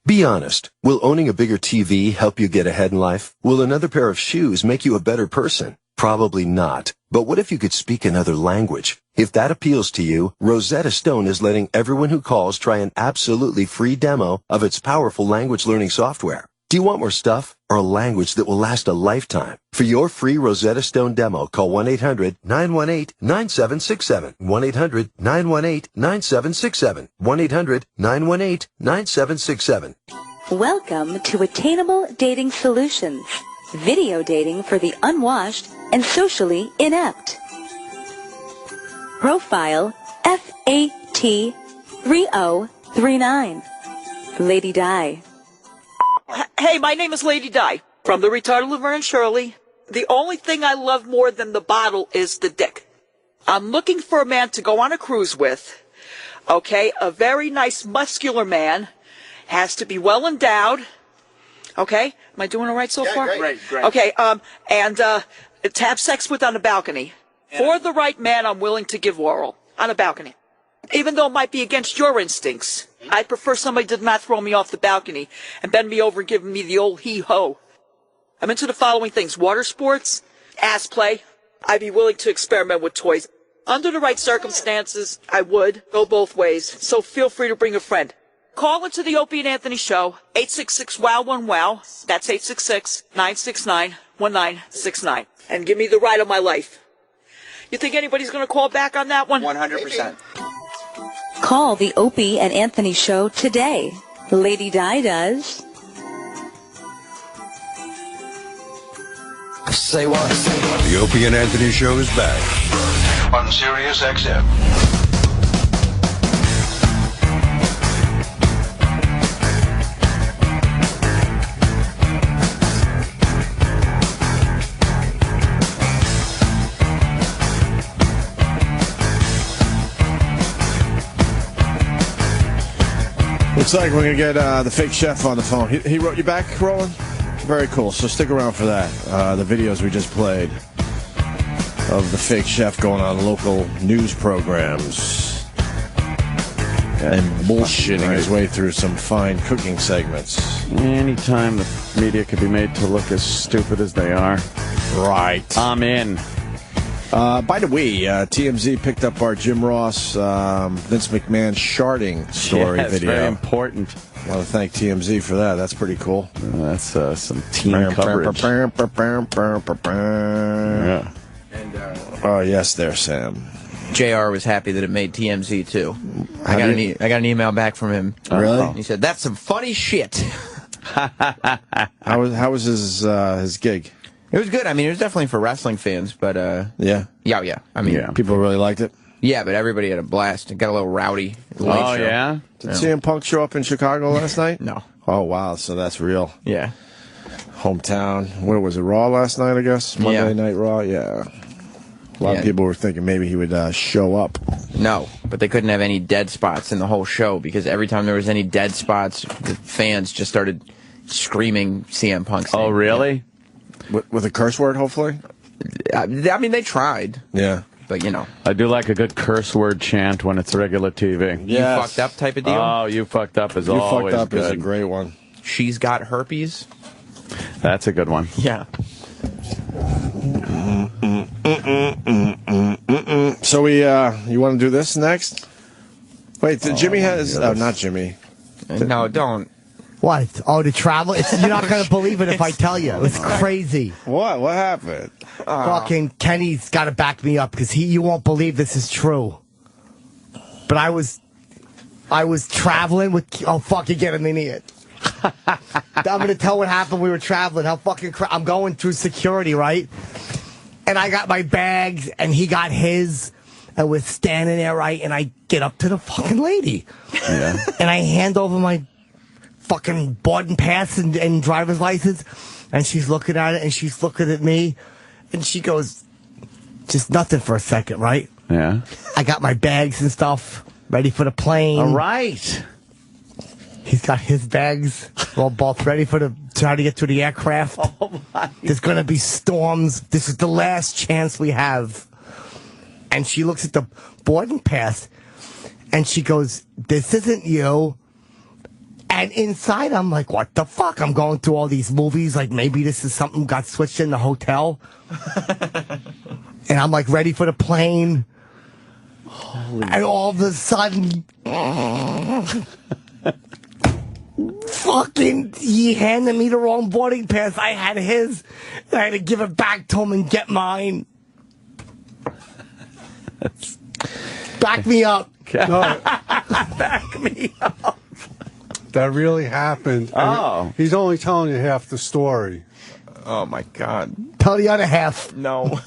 Be honest. Will owning a bigger TV help you get ahead in life? Will another pair of shoes make you a better person? Probably not. But what if you could speak another language? If that appeals to you, Rosetta Stone is letting everyone who calls try an absolutely free demo of its powerful language learning software. Do you want more stuff or a language that will last a lifetime? For your free Rosetta Stone demo, call 1-800-918-9767. 1-800-918-9767. 1-800-918-9767. Welcome to Attainable Dating Solutions. Video dating for the unwashed and socially inept. Profile FAT3039. Lady Di. Hey, my name is Lady Di from the Retarded Laverne and Shirley. The only thing I love more than the bottle is the dick. I'm looking for a man to go on a cruise with. Okay, a very nice muscular man. Has to be well endowed. Okay, am I doing all right so far? Great. Okay, and to have sex with on a balcony. Yeah. For the right man, I'm willing to give oral on a balcony. Even though it might be against your instincts. I prefer somebody did not throw me off the balcony and bend me over and give me the old hee-ho. I'm into the following things. Water sports, ass play. I'd be willing to experiment with toys. Under the right circumstances, I would go both ways. So feel free to bring a friend. Call into the Opie and Anthony Show, 866-WOW-1-WOW. That's 866-969-1969. And give me the ride of my life. You think anybody's going to call back on that one? 100%. Call the Opie and Anthony Show today. Lady Di does. Say what? The Opie and Anthony Show is back on Sirius XM. Looks like we're going to get the fake chef on the phone. He wrote you back, Roland? Very cool. So stick around for that. The videos we just played of the fake chef going on local news programs and bullshitting his way through some fine cooking segments. Anytime the media could be made to look as stupid as they are. Right. I'm in. By the way, TMZ picked up our Jim Ross, Vince McMahon sharding story video. Very important. I want to thank TMZ for that. That's pretty cool. That's some team coverage. Yeah. And, oh, yes, there, Sam. JR was happy that it made TMZ, too. I got an email back from him. Really? He said, that's some funny shit. How was his gig? It was good. I mean, it was definitely for wrestling fans, but yeah. I mean, people really liked it. Yeah, but everybody had a blast. It got a little rowdy. Oh, yeah? Did CM Punk show up in Chicago last night? No. Oh, wow. So that's real. Yeah. Hometown. Where was it? Raw last night, I guess? Monday Night Raw? Yeah. A lot of people were thinking maybe he would show up. No, but they couldn't have any dead spots in the whole show because every time there was any dead spots, the fans just started screaming CM Punk's name. Oh, really? With a curse word, hopefully? I mean, they tried. Yeah. But, you know. I do like a good curse word chant when it's regular TV. You fucked up type of deal? Oh, you fucked up is always good. You fucked up good. is a great one. She's got herpes? That's a good one. Yeah. So you want to do this next? Wait, Jimmy has... Oh, not Jimmy. No, don't. What? Oh, to travel? You're not going to believe it if I tell you. It's crazy. What? What happened? Fucking Kenny's got to back me up because you won't believe this is true. But I was traveling with... Oh, fuck, you're getting an idiot. I'm going to tell what happened. We were traveling. How fucking... I'm going through security, right? And I got my bags, and he got his, and we're standing there, right? And I get up to the fucking lady. Yeah. And I hand over my fucking boarding pass and driver's license, and she's looking at it, and she's looking at me, and she goes, just nothing for a second, right? Yeah. I got my bags and stuff ready for the plane. All right. He's got his bags. We're both ready for try to get to the aircraft. Oh my. There's going to be storms. This is the last chance we have. And she looks at the boarding pass, and she goes, this isn't you. And inside, I'm like, what the fuck? I'm going through all these movies. Like, maybe this is something got switched in the hotel. And I'm like, ready for the plane. And all of a sudden... Fucking, he handed me the wrong boarding pass. I had his. And I had to give it back to him and get mine. Back me up. Back me up. That really happened. Oh. He's only telling you half the story. Oh, my God. Tell the other half. No.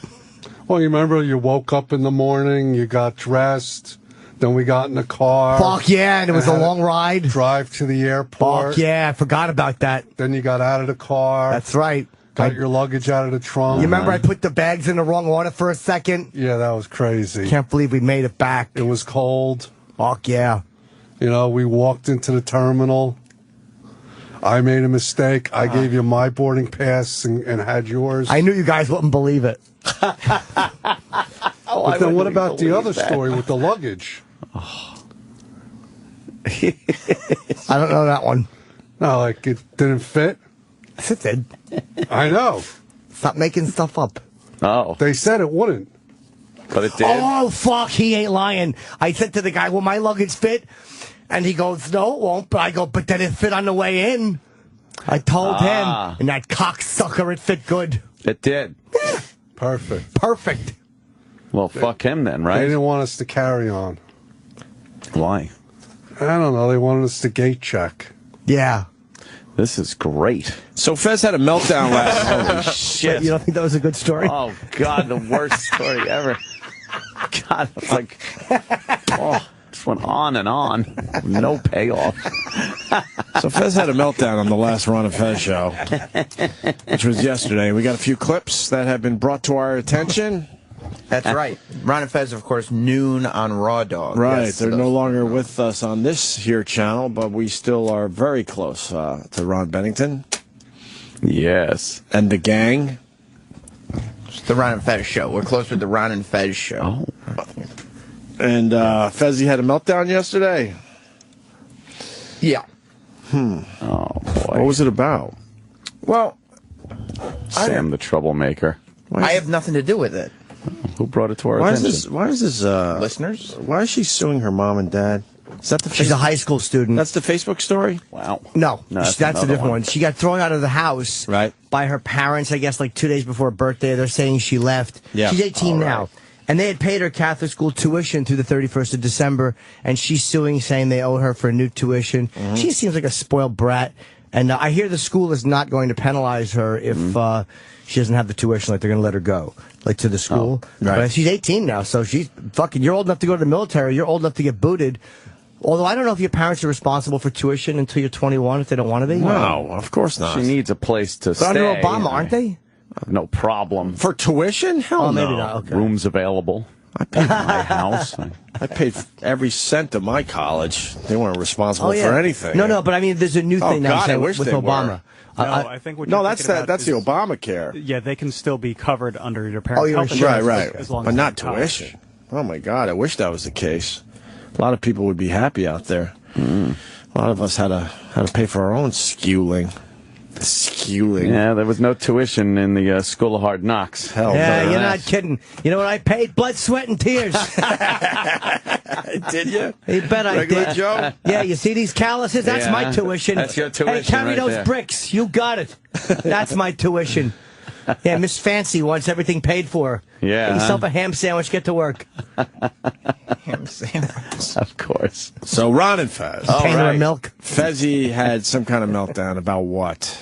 Well, you remember you woke up in the morning, you got dressed, then we got in the car. Fuck yeah, and it was a long ride. Drive to the airport. Fuck yeah, I forgot about that. Then you got out of the car. That's right. Got your luggage out of the trunk. You remember I put the bags in the wrong order for a second? Yeah, that was crazy. Can't believe we made it back. It was cold. Fuck yeah. You know, we walked into the terminal. I made a mistake. I gave you my boarding pass and had yours. I knew you guys wouldn't believe it. But then what about the other story with the luggage? I don't know that one. No, like it didn't fit? Yes, it did. I know. Stop making stuff up. Oh. They said it wouldn't. But it did. Oh, fuck, he ain't lying. I said to the guy, will my luggage fit? And he goes, no, it won't. But I go, but then it fit on the way in. I told him, and that cocksucker, it fit good. It did. Perfect. Perfect. Well, fuck him then, right? They didn't want us to carry on. Why? I don't know. They wanted us to gate check. Yeah. This is great. So Fez had a meltdown last night. Holy shit. You don't think that was a good story? Oh, God, the worst story ever. God, it's like, just went on and on. No payoff. So Fez had a meltdown on the last Ron and Fez show, which was yesterday. We got a few clips that have been brought to our attention. That's right. Ron and Fez, of course, noon on Raw Dog. Right. Yes, They're no longer with us on this here channel, but we still are very close to Ron Bennington. Yes. And the gang. It's the Ron and Fez show. We're close with the Ron and Fez show. Oh. And Fezzie had a meltdown yesterday. Yeah. Oh, boy. What was it about? Well, Sam the troublemaker. I have nothing to do with it. Who brought it to our attention? Why is this listeners? Why is she suing her mom and dad? Is that the She's a high school student. That's the Facebook story? Wow. No, that's that's a another different one. She got thrown out of the house by her parents, I guess, like 2 days before her birthday. They're saying she left. Yeah. She's 18 now. And they had paid her Catholic school tuition through the 31st of December, and she's suing, saying they owe her for a new tuition. She seems like a spoiled brat. And I hear the school is not going to penalize her if she doesn't have the tuition, like they're going to let her go, like to the school. But she's 18 now, so she's fucking, you're old enough to go to the military, you're old enough to get booted. Although I don't know if your parents are responsible for tuition until you're 21 if they don't want to be. No, of course not. She needs a place to stay. But under Obama, aren't they? No problem. For tuition? Hell no. Maybe not. Okay. Rooms available. I paid my house. I paid every cent of my college. They weren't responsible for anything. No, but I mean, there's a new thing now God, I wish with they Obama. were. I think what no, you're that's thinking about the Obamacare. Yeah, they can still be covered under your parents' health Right, insurance as long but as not they're in college. tuition. Oh my God, I wish that was the case. A lot of people would be happy out there. A lot of us had to pay for our own schooling. Yeah, there was no tuition in the School of Hard Knocks. Hell yeah, no. you're not kidding. You know what I paid? Blood, sweat, and tears. Did you? You bet I Regular did. Joe? Yeah, you see these calluses? That's my tuition. That's your tuition. Hey, carry right those there. bricks. You got it. That's my tuition. Yeah, Miss Fancy wants everything paid for. Yeah. Get yourself a ham sandwich, get to work. Ham sandwich. Of course. So Ron and Fez. Pain of milk. Fezzie had some kind of meltdown about what?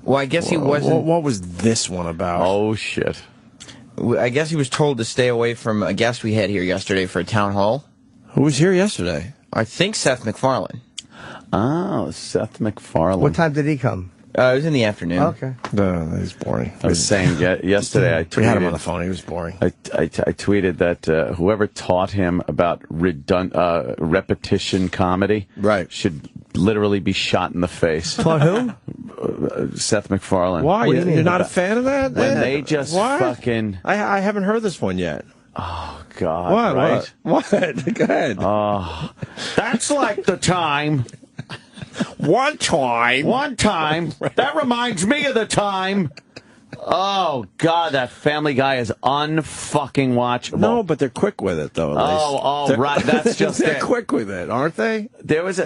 Well, I guess he wasn't. What was this one about? Oh, shit. I guess he was told to stay away from a guest we had here yesterday for a town hall. Who was here yesterday? I think Seth MacFarlane. Oh, Seth MacFarlane. What time did he come? It was in the afternoon. Okay. No, he's boring. I was saying yesterday, I tweeted. We had him on the phone. He was boring. I tweeted that whoever taught him about repetition comedy should literally be shot in the face. Taught who? Seth MacFarlane. Why? You're not a fan of that? When they just fucking... I haven't heard this one yet. Oh, God. What? Right? What? Go ahead. Oh, that's like the time... One time. That reminds me of the time. Oh, God, that Family Guy is unfucking watchable. No, but they're quick with it, though. Right. That's just they're it. quick with it, aren't they? There was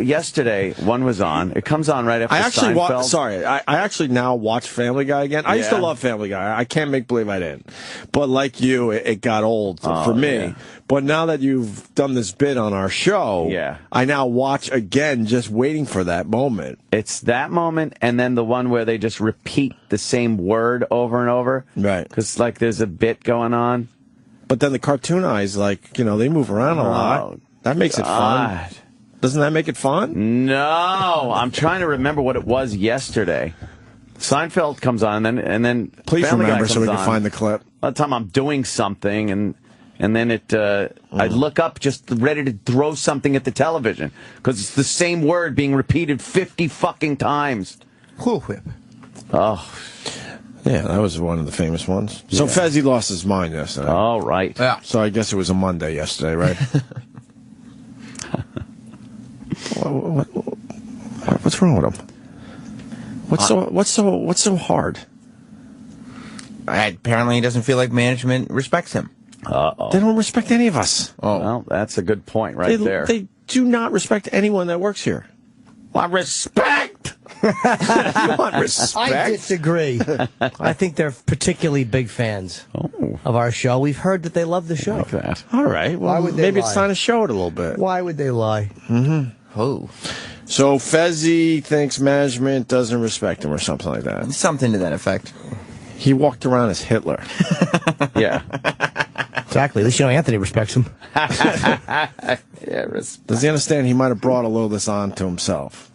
yesterday, one was on. It comes on right after Seinfeld. I actually now watch Family Guy again. I used to love Family Guy. I can't make believe I didn't. But like you, it got old for me. Yeah. But now that you've done this bit on our show, I now watch again just waiting for that moment. It's that moment and then the one where they just repeat the same word over and over. Right. Because, like, there's a bit going on. But then the cartoon eyes, like, they move around a lot. That makes it fun. Doesn't that make it fun? No. I'm trying to remember what it was yesterday. Seinfeld comes on and then Please Family remember Guy so we comes can on. find the clip. By the time I'm doing something and then I look up just ready to throw something at the television because it's the same word being repeated 50 fucking times. Cool whip. Oh. Yeah, that was one of the famous ones. So Fezzie lost his mind yesterday. All right. Yeah. So I guess it was a Monday yesterday, right? What's wrong with him? What's so hard? Apparently, he doesn't feel like management respects him. Uh-oh. They don't respect any of us. Oh, well, that's a good point right there. They do not respect anyone that works here. Well, respect! You want respect? I disagree. I think they're particularly big fans of our show. We've heard that they love the show. Like that. All right. Well, Why would they maybe lie? it's time to show it a little bit. Why would they lie? Mm-hmm. Oh. So Fezzie thinks management doesn't respect him or something like that. Something to that effect. He walked around as Hitler. Yeah. Exactly. At least Anthony respects him. Does he understand he might have brought a little of this on to himself?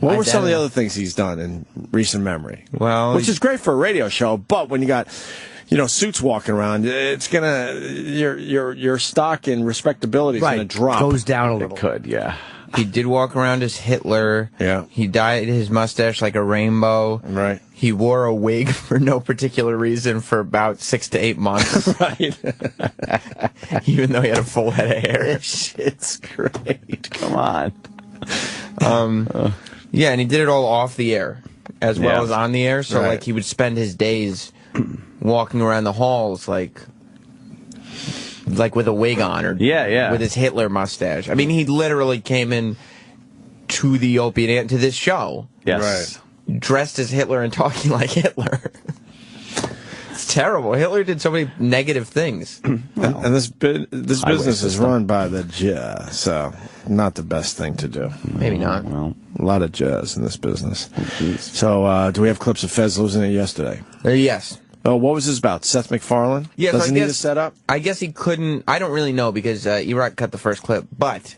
What were some of the other things he's done in recent memory? Well, which is great for a radio show, but when you got, suits walking around, it's gonna your stock in respectability is gonna drop. Goes down a little. It could, yeah. He did walk around as Hitler. Yeah. He dyed his mustache like a rainbow. Right. He wore a wig for no particular reason for about 6 to 8 months. Right. Even though he had a full head of hair. It's great. Come on. Yeah, and he did it all off the air as well as on the air. So, Right. he would spend his days walking around the halls like with a wig on or with his Hitler mustache. I mean, he literally came in to the Opie and to this show. Yes. Right. Dressed as Hitler and talking like Hitler. It's terrible. Hitler did so many negative things. And this business is run by the jazz, so not the best thing to do. Maybe not. Well, a lot of jazz in this business. So, do we have clips of Fez losing it yesterday? Yes. Oh, what was this about? Seth MacFarlane? Yes, Doesn't he need a setup? I guess he couldn't. I don't really know because Erod cut the first clip, but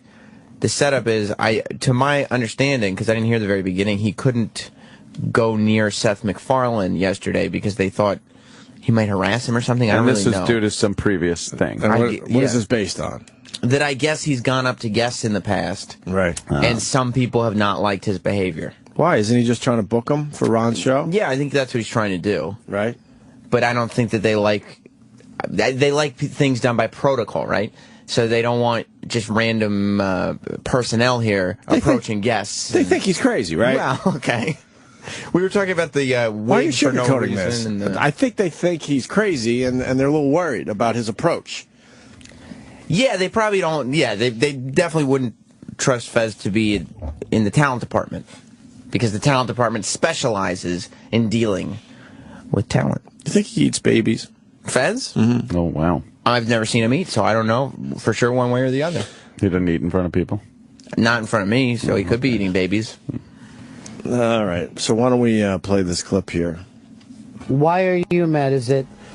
the setup is, to my understanding, because I didn't hear the very beginning, he couldn't go near Seth MacFarlane yesterday because they thought he might harass him or something. I don't really know. And this was due to some previous thing. And what is this based on? That I guess he's gone up to guests in the past. Right. And some people have not liked his behavior. Why? Isn't he just trying to book him for Ron's show? Yeah, I think that's what he's trying to do. Right. But I don't think that they like things done by protocol, right? So they don't want just random personnel here approaching guests. They think he's crazy, right? Well, okay. We were talking about the Why are you wig for no sugarcoating this? reason. I think they think he's crazy, and they're a little worried about his approach. Yeah, they probably don't. Yeah, they definitely wouldn't trust Fez to be in the talent department because the talent department specializes in dealing with talent. You think he eats babies? Fez? Mm-hmm. Oh, wow. I've never seen him eat, so I don't know for sure one way or the other. He doesn't eat in front of people? Not in front of me, so he could be eating babies. All right, so why don't we play this clip here? Why are you mad?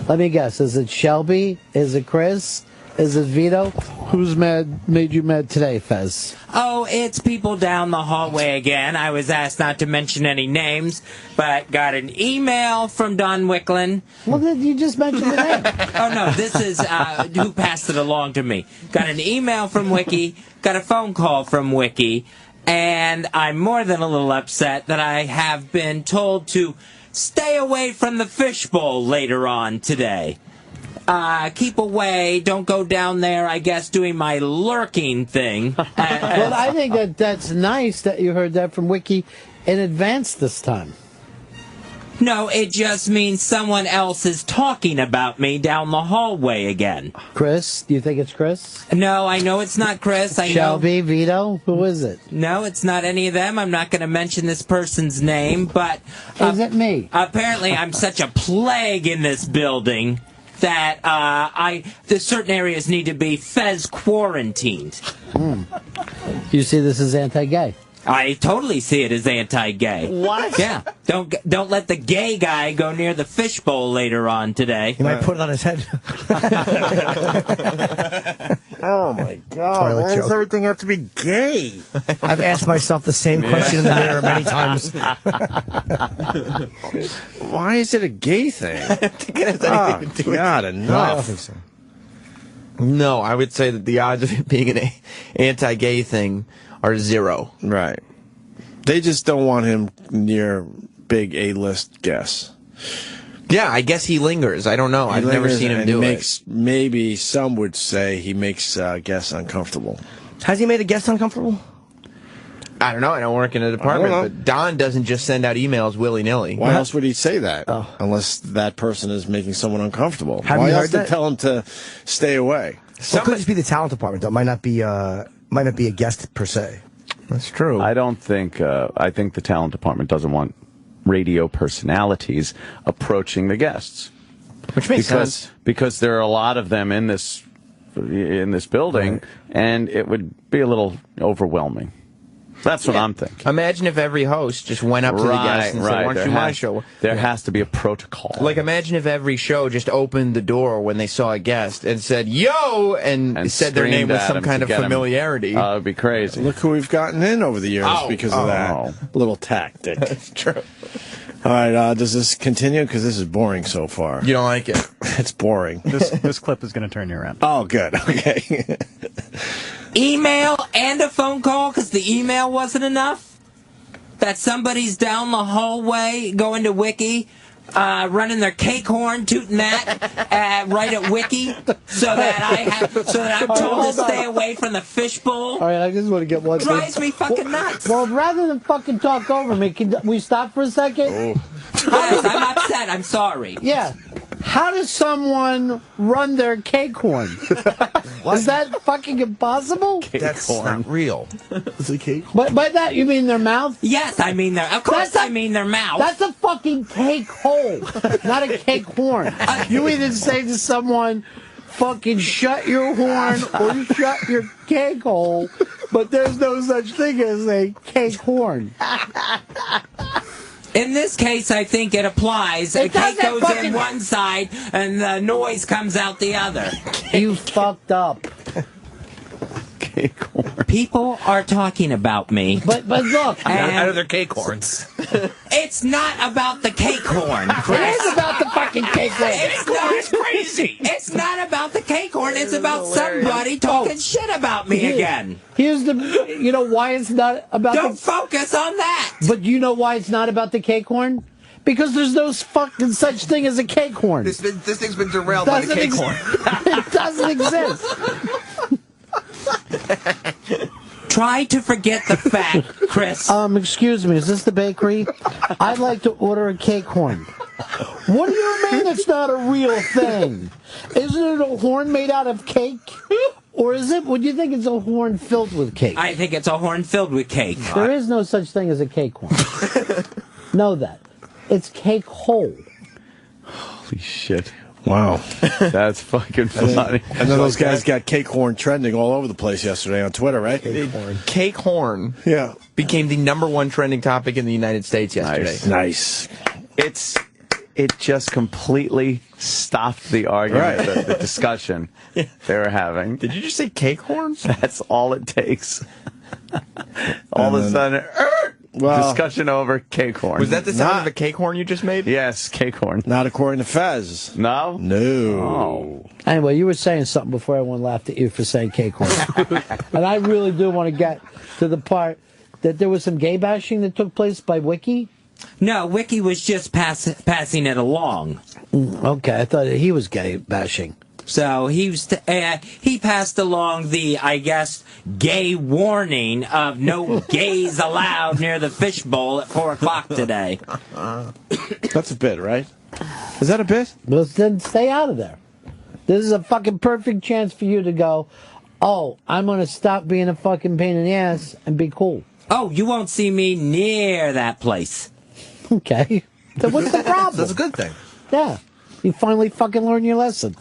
Let me guess, is it Shelby? Is it Chris? Is it Vito? Who's made you mad today, Fez? Oh, it's people down the hallway again. I was asked not to mention any names, but got an email from Don Wicklin. Well, then you just mentioned the name. Oh, no, this is who passed it along to me. Got an email from Wiki, got a phone call from Wiki, and I'm more than a little upset that I have been told to stay away from the fishbowl later on today. Keep away, don't go down there, I guess, doing my lurking thing. Well, I think that's nice that you heard that from Wiki in advance this time. No, it just means someone else is talking about me down the hallway again. Chris? Do you think it's Chris? No, I know it's not Chris. I Shelby, Vito? Who is it? No, it's not any of them. I'm not going to mention this person's name, but... Is it me? Apparently, I'm such a plague in this building that the certain areas need to be Fez quarantined. You see this as anti-gay? I totally see it as anti-gay. What? Yeah. Don't let the gay guy go near the fishbowl later on today. He might put it on his head. Oh, my God. Why does everything have to be gay? I've asked myself the same question in the mirror many times. Why is it a gay thing? I think it has anything to do with God, it. enough. No, I don't think so. No, I would say that the odds of it being an anti-gay thing are 0. Right. They just don't want him near big A-list guests. Yeah, I guess he lingers. I don't know. I've never seen him do it. Maybe some would say he makes guests uncomfortable. Has he made a guest uncomfortable? I don't know. I don't work in a department, but Don doesn't just send out emails willy-nilly. Why else would he say that? Unless that person is making someone uncomfortable. Why else to tell him to stay away? Well, it could just be the talent department, though. It might not be a guest per se. That's true. I don't think. I think the talent department doesn't want radio personalities approaching the guests, which makes sense because there are a lot of them in this building, right. And it would be a little overwhelming. That's what I'm thinking. Imagine if every host just went up to the guest and said, "Why don't you my show?" There has to be a protocol. Like, imagine if every show just opened the door when they saw a guest and said, "Yo," and said their name with some kind of familiarity. It would be crazy. Look who we've gotten in over the years because of that little tactic. That's true. All right, does this continue? Because this is boring so far. You don't like it? It's boring. This clip is going to turn you around. Oh, good. Okay. Email and a phone call because the email wasn't enough? That somebody's down the hallway going to Wiki, running their cake horn, tooting that right at Wiki, so that I'm told to stay away from the fishbowl. All right, I just want to get one. Drives me fucking nuts. Well, rather than fucking talk over me, can we stop for a second? Oh. Yes, I'm upset. I'm sorry. Yeah. How does someone run their cake horn? Is that fucking impossible? That's not real. Is it cake? But by that you mean their mouth? Yes, I mean their. Of course, I mean their mouth. That's a fucking cake hole, not a cake horn. You either say to someone, "Fucking shut your horn" or "shut your cake hole," but there's no such thing as a cake horn. In this case, I think it applies. The cake goes in one side, and the noise comes out the other. You fucked up. Cake horn. People are talking about me. But look. Out of their cake horns. It's not about the cake horn. It is about the fucking cake horn. It's crazy. It's not about the cake horn. It's about somebody talking shit about me again. Here's the, you know why it's not about Don't focus on that. But you know why it's not about the cake horn? Because there's no fucking such thing as a cake horn. This thing's been derailed by the cake horn. It doesn't exist. Try to forget the fact, Chris. Excuse me, is this the bakery? I'd like to order a cake horn. What do you mean it's not a real thing? Isn't it a horn made out of cake? Or is it, would you think it's a horn filled with cake? I think it's a horn filled with cake. There is no such thing as a cake horn. Know that. It's cake hole. Holy shit. Wow. That's fucking funny. And then those guys got cake horn trending all over the place yesterday on Twitter, right? Cake horn became the #1 trending topic in the United States yesterday. Nice. It just completely stopped the argument, the discussion they were having. Did you just say cake horns? That's all it takes. All of a sudden, discussion over cake horn. Was that the sound of a cake horn you just made? Yes, cake horn. Not according to Fez. No? No. Oh. Anyway, you were saying something before everyone laughed at you for saying cake horn. And I really do want to get to the part that there was some gay bashing that took place by Wiki. No, Wiki was just passing it along. Okay, I thought he was gay bashing. So he passed along the, I guess, gay warning of no gays allowed near the fishbowl at 4 o'clock today. That's a bit, right? Is that a bit? Well, then stay out of there. This is a fucking perfect chance for you to go, oh, I'm going to stop being a fucking pain in the ass and be cool. Oh, you won't see me near that place. Okay. Then what's the problem? That's a good thing. Yeah. You finally fucking learned your lesson.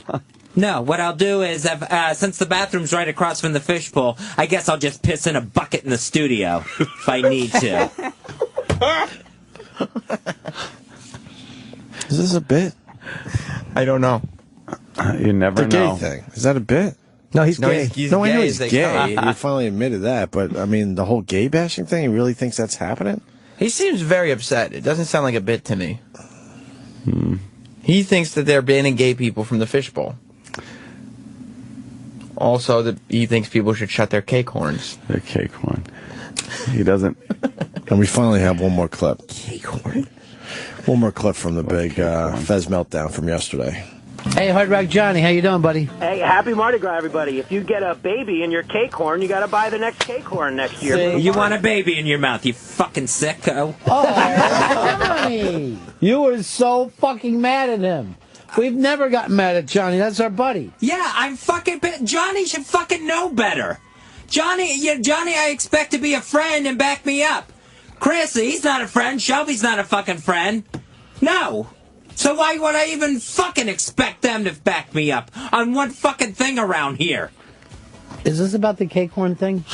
No, what I'll do is, since the bathroom's right across from the fishbowl, I guess I'll just piss in a bucket in the studio if I need to. Is this a bit? I don't know. You never the know. Gay thing. Is that a bit? No, he's gay. He's no, I know gay he's as they gay. come. He finally admitted that. But, I mean, the whole gay bashing thing, he really thinks that's happening? He seems very upset. It doesn't sound like a bit to me. He thinks that they're banning gay people from the fishbowl. Also, that he thinks people should shut their cake horns. Their cake horn. He doesn't. And we finally have one more clip. Cake horn. One more clip from the big Fez meltdown from yesterday. Hey, Hard Rock Johnny, how you doing, buddy? Hey, happy Mardi Gras, everybody. If you get a baby in your cake horn, you got to buy the next cake horn next year. You want a baby in your mouth, you fucking sicko. Oh, Johnny! You were so fucking mad at him. We've never gotten mad at Johnny. That's our buddy. Yeah, I'm fucking... Johnny should fucking know better. Johnny, I expect to be a friend and back me up. Chris, he's not a friend. Shelby's not a fucking friend. No. So why would I even fucking expect them to back me up on one fucking thing around here? Is this about the cake horn thing?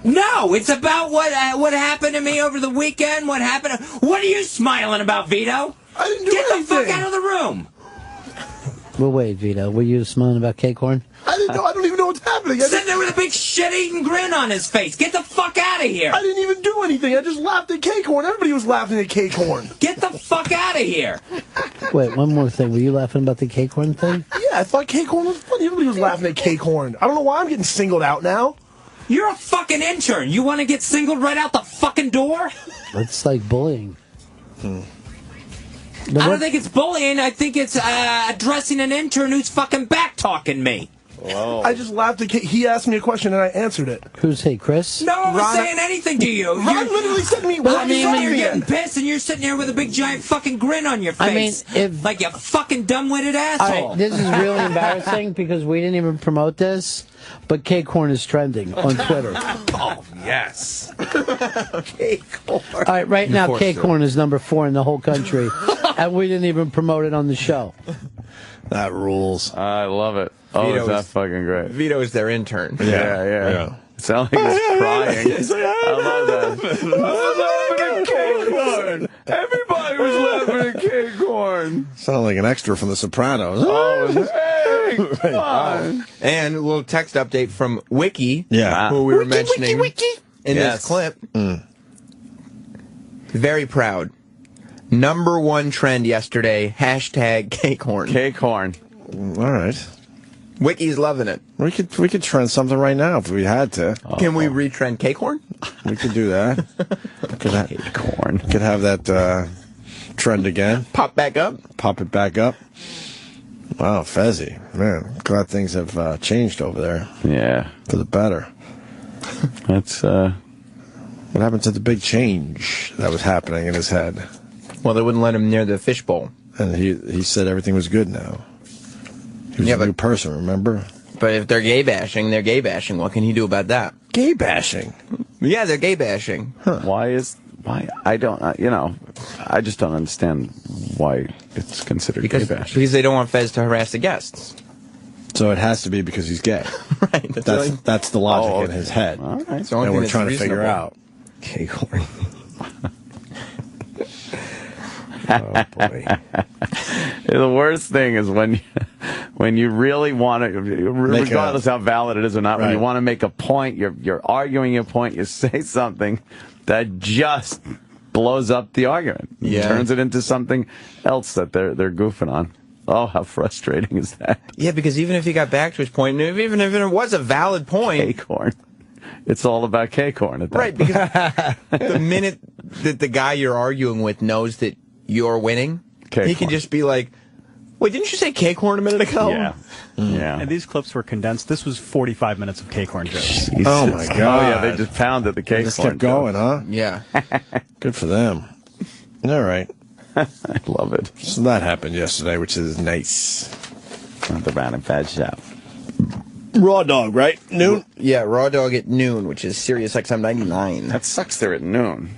No, it's about what happened to me over the weekend. What happened? What are you smiling about, Vito? I didn't do Get anything. the fuck out of the room. Well, wait, Vito. Were you smiling about cake horn? I didn't know. I don't even know what's happening. Sitting there with a big shit-eating grin on his face. Get the fuck out of here. I didn't even do anything. I just laughed at Cake Horn. Everybody was laughing at Cake Horn. Get the fuck out of here. Wait, one more thing. Were you laughing about the Cake Horn thing? Yeah, I thought Cake Horn was funny. Everybody was laughing at Cake Horn. I don't know why I'm getting singled out now. You're a fucking intern. You want to get singled right out the fucking door? It's like bullying. I don't think it's bullying. I think it's addressing an intern who's fucking back-talking me. Whoa. I just laughed at Cake. He asked me a question and I answered it. Who's hey, Chris? No one was saying anything to you. Ron literally said to me, I mean, you're getting pissed and you're sitting there with a big giant fucking grin on your face. I mean, like you fucking dumb-witted asshole. All right, this is really embarrassing because we didn't even promote this, but Cake Horn is trending on Twitter. Oh, yes. Cake Horn. All right, right now, Cake Horn is number 4 in the whole country, and we didn't even promote it on the show. That rules. I love it. Oh, Vito is that is- fucking great. Vito is their intern. Yeah. It sounds like he's crying. I love that. Everybody was laughing at Cake Horn. Sound like an extra from The Sopranos. Oh, hey, come on. And a little text update from Wiki, Yeah. who we were mentioning in Yes. this clip. Very proud. Number 1 trend yesterday, hashtag Cake Horn. Cake Horn. All right. Wiki's loving it. We could trend something right now if we had to. Can we retrend Cake Horn? We could do that. Cake Horn. Could have that trend again. Pop back up? Pop it back up. Wow, Fezzie. Man, glad things have changed over there. Yeah. For the better. That's, What happened to the big change that was happening in his head? Well, they wouldn't let him near the fishbowl. And he said everything was good now. He was a new person, remember? But if they're gay bashing, they're gay bashing. What can he do about that? Gay bashing? Yeah, they're gay bashing. Why I don't, I just don't understand why it's considered gay bashing. Because they don't want Fez to harass the guests. So it has to be because he's gay. Right. That's the logic in his head. All right. It's the only And thing we're that's trying to figure reasonable. out. Cake Horn. Oh, boy. The worst thing is when you really want to, regardless how valid it is or not, when you want to make a point, you're arguing your point, you say something that just blows up the argument. Yeah. Turns it into something else that they're goofing on. Oh, how frustrating is that? Yeah, because even if he got back to his point, even if it was a valid point... Cake Horn. It's all about Cake Horn at that Right, because the minute that the guy you're arguing with knows that you're winning, he can just be like, wait, didn't you say Cake Horn a minute ago? Yeah. Yeah. And these clips were condensed. This was 45 minutes of Cake Horn jokes. Oh, my God. Oh, yeah, they just pounded the Cake Horn. Just kept going, huh? Yeah. Good for them. All right. I love it. So that happened yesterday, which is nice. Not the Ron and Fez show. Raw Dog, right? Noon? Yeah, Raw Dog at noon, which is Sirius XM 99. That sucks they're at noon.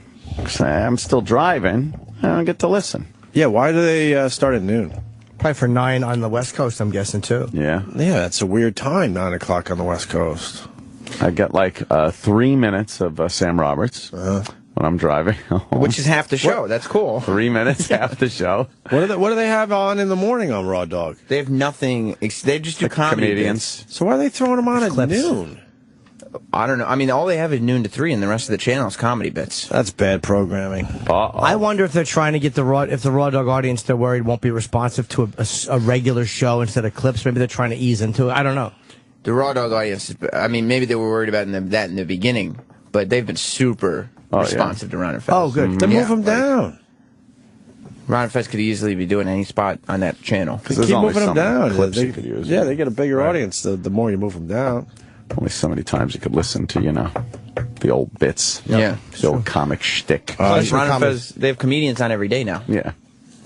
I'm still driving. I don't get to listen. Yeah, why do they start at noon? Probably for 9 on the West Coast, I'm guessing, too. Yeah. Yeah, that's a weird time, 9 o'clock on the West Coast. I get like 3 minutes of Sam Roberts when I'm driving home. Which is half the show. That's cool. 3 minutes, half the show. What do they have on in the morning on Raw Dog? They have nothing. They just do comedy comedians. bits. So why are they throwing them on at noon? I don't know. I mean, all they have is noon to 3, and the rest of the channel is comedy bits. That's bad programming. I wonder if they're trying to get the Raw Dog audience they're worried won't be responsive to a regular show instead of clips. Maybe they're trying to ease into it. I don't know. The Raw Dog audience, I mean, maybe they were worried about that in the beginning, but they've been super responsive to Ron and Fez. Oh, good. Then move them down. Ron and Fez could easily be doing any spot on that channel. Keep moving them down. Clips you could use. Yeah, they get a bigger audience the more you move them down. Only so many times you could listen to, the old bits. Yeah. The old comic shtick. Plus, Ron and Fez, they have comedians on every day now. Yeah.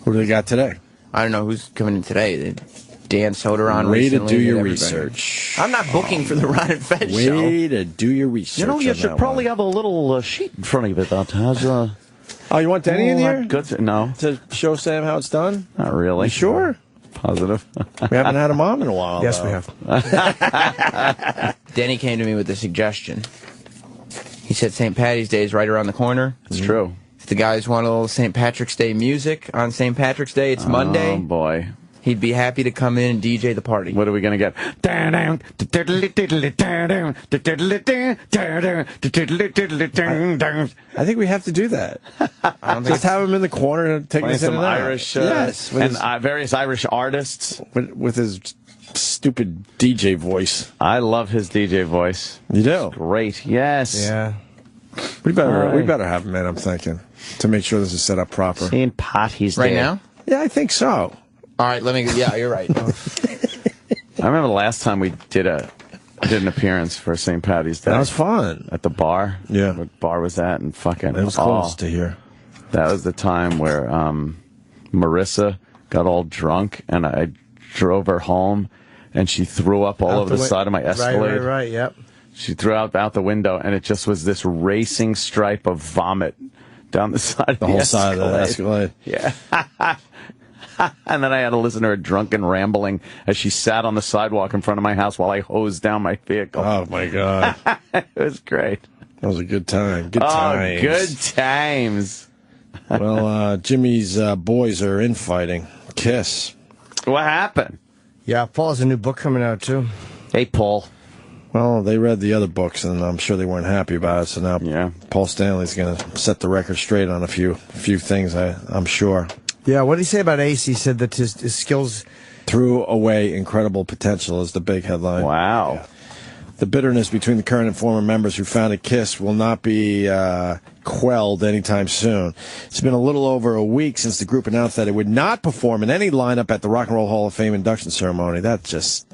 Who do they got today? I don't know who's coming in today. Dan Soder on Way recently. to do your everybody. research. I'm not booking for the Ron and Fez show. Way to do your research. You on should that probably one. have a little sheet in front of it that has Oh, you want Denny in here? Good. No. To show Sam how it's done? Not really. You sure? Positive. We haven't had him on in a while. Yes, though. we have. Denny came to me with a suggestion. He said St. Patty's Day is right around the corner. It's true. If the guys want a little St. Patrick's Day music on St. Patrick's Day, it's Monday. Oh, boy. He'd be happy to come in and DJ the party. What are we going to get? I think we have to do that. Just have him in the corner and take us in some Irish, yes, and various Irish artists with his stupid DJ voice. I love his DJ voice. You do? It's great. Yes. Yeah. We better have him in, I'm thinking, to make sure this is set up proper. Seeing parties right now? Yeah, I think so. All right, yeah, you're right. I remember the last time we did an appearance for St. Patty's Day. That was fun. At the bar. Yeah. What bar was that? And fucking. It was close to here. That was the time where Marissa got all drunk, and I drove her home, and she threw up all over the side of my Escalade. Right, yep. She threw out the window, and it just was this racing stripe of vomit down the side of the whole Escalade. side of the Escalade. Yeah. And then I had to listen to her drunken rambling as she sat on the sidewalk in front of my house while I hosed down my vehicle. Oh, my God. It was great. That was a good time. Good times. Good times. Well, Jimmy's boys are infighting. Kiss. What happened? Yeah, Paul has a new book coming out, too. Hey, Paul. Well, they read the other books, and I'm sure they weren't happy about it, so now Paul Stanley's going to set the record straight on a few things, I'm sure. Yeah, what did he say about Ace? He said that his skills... Threw away incredible potential is the big headline. Wow. Yeah. The bitterness between the current and former members who founded KISS will not be quelled anytime soon. It's been a little over a week since the group announced that it would not perform in any lineup at the Rock and Roll Hall of Fame induction ceremony. That's just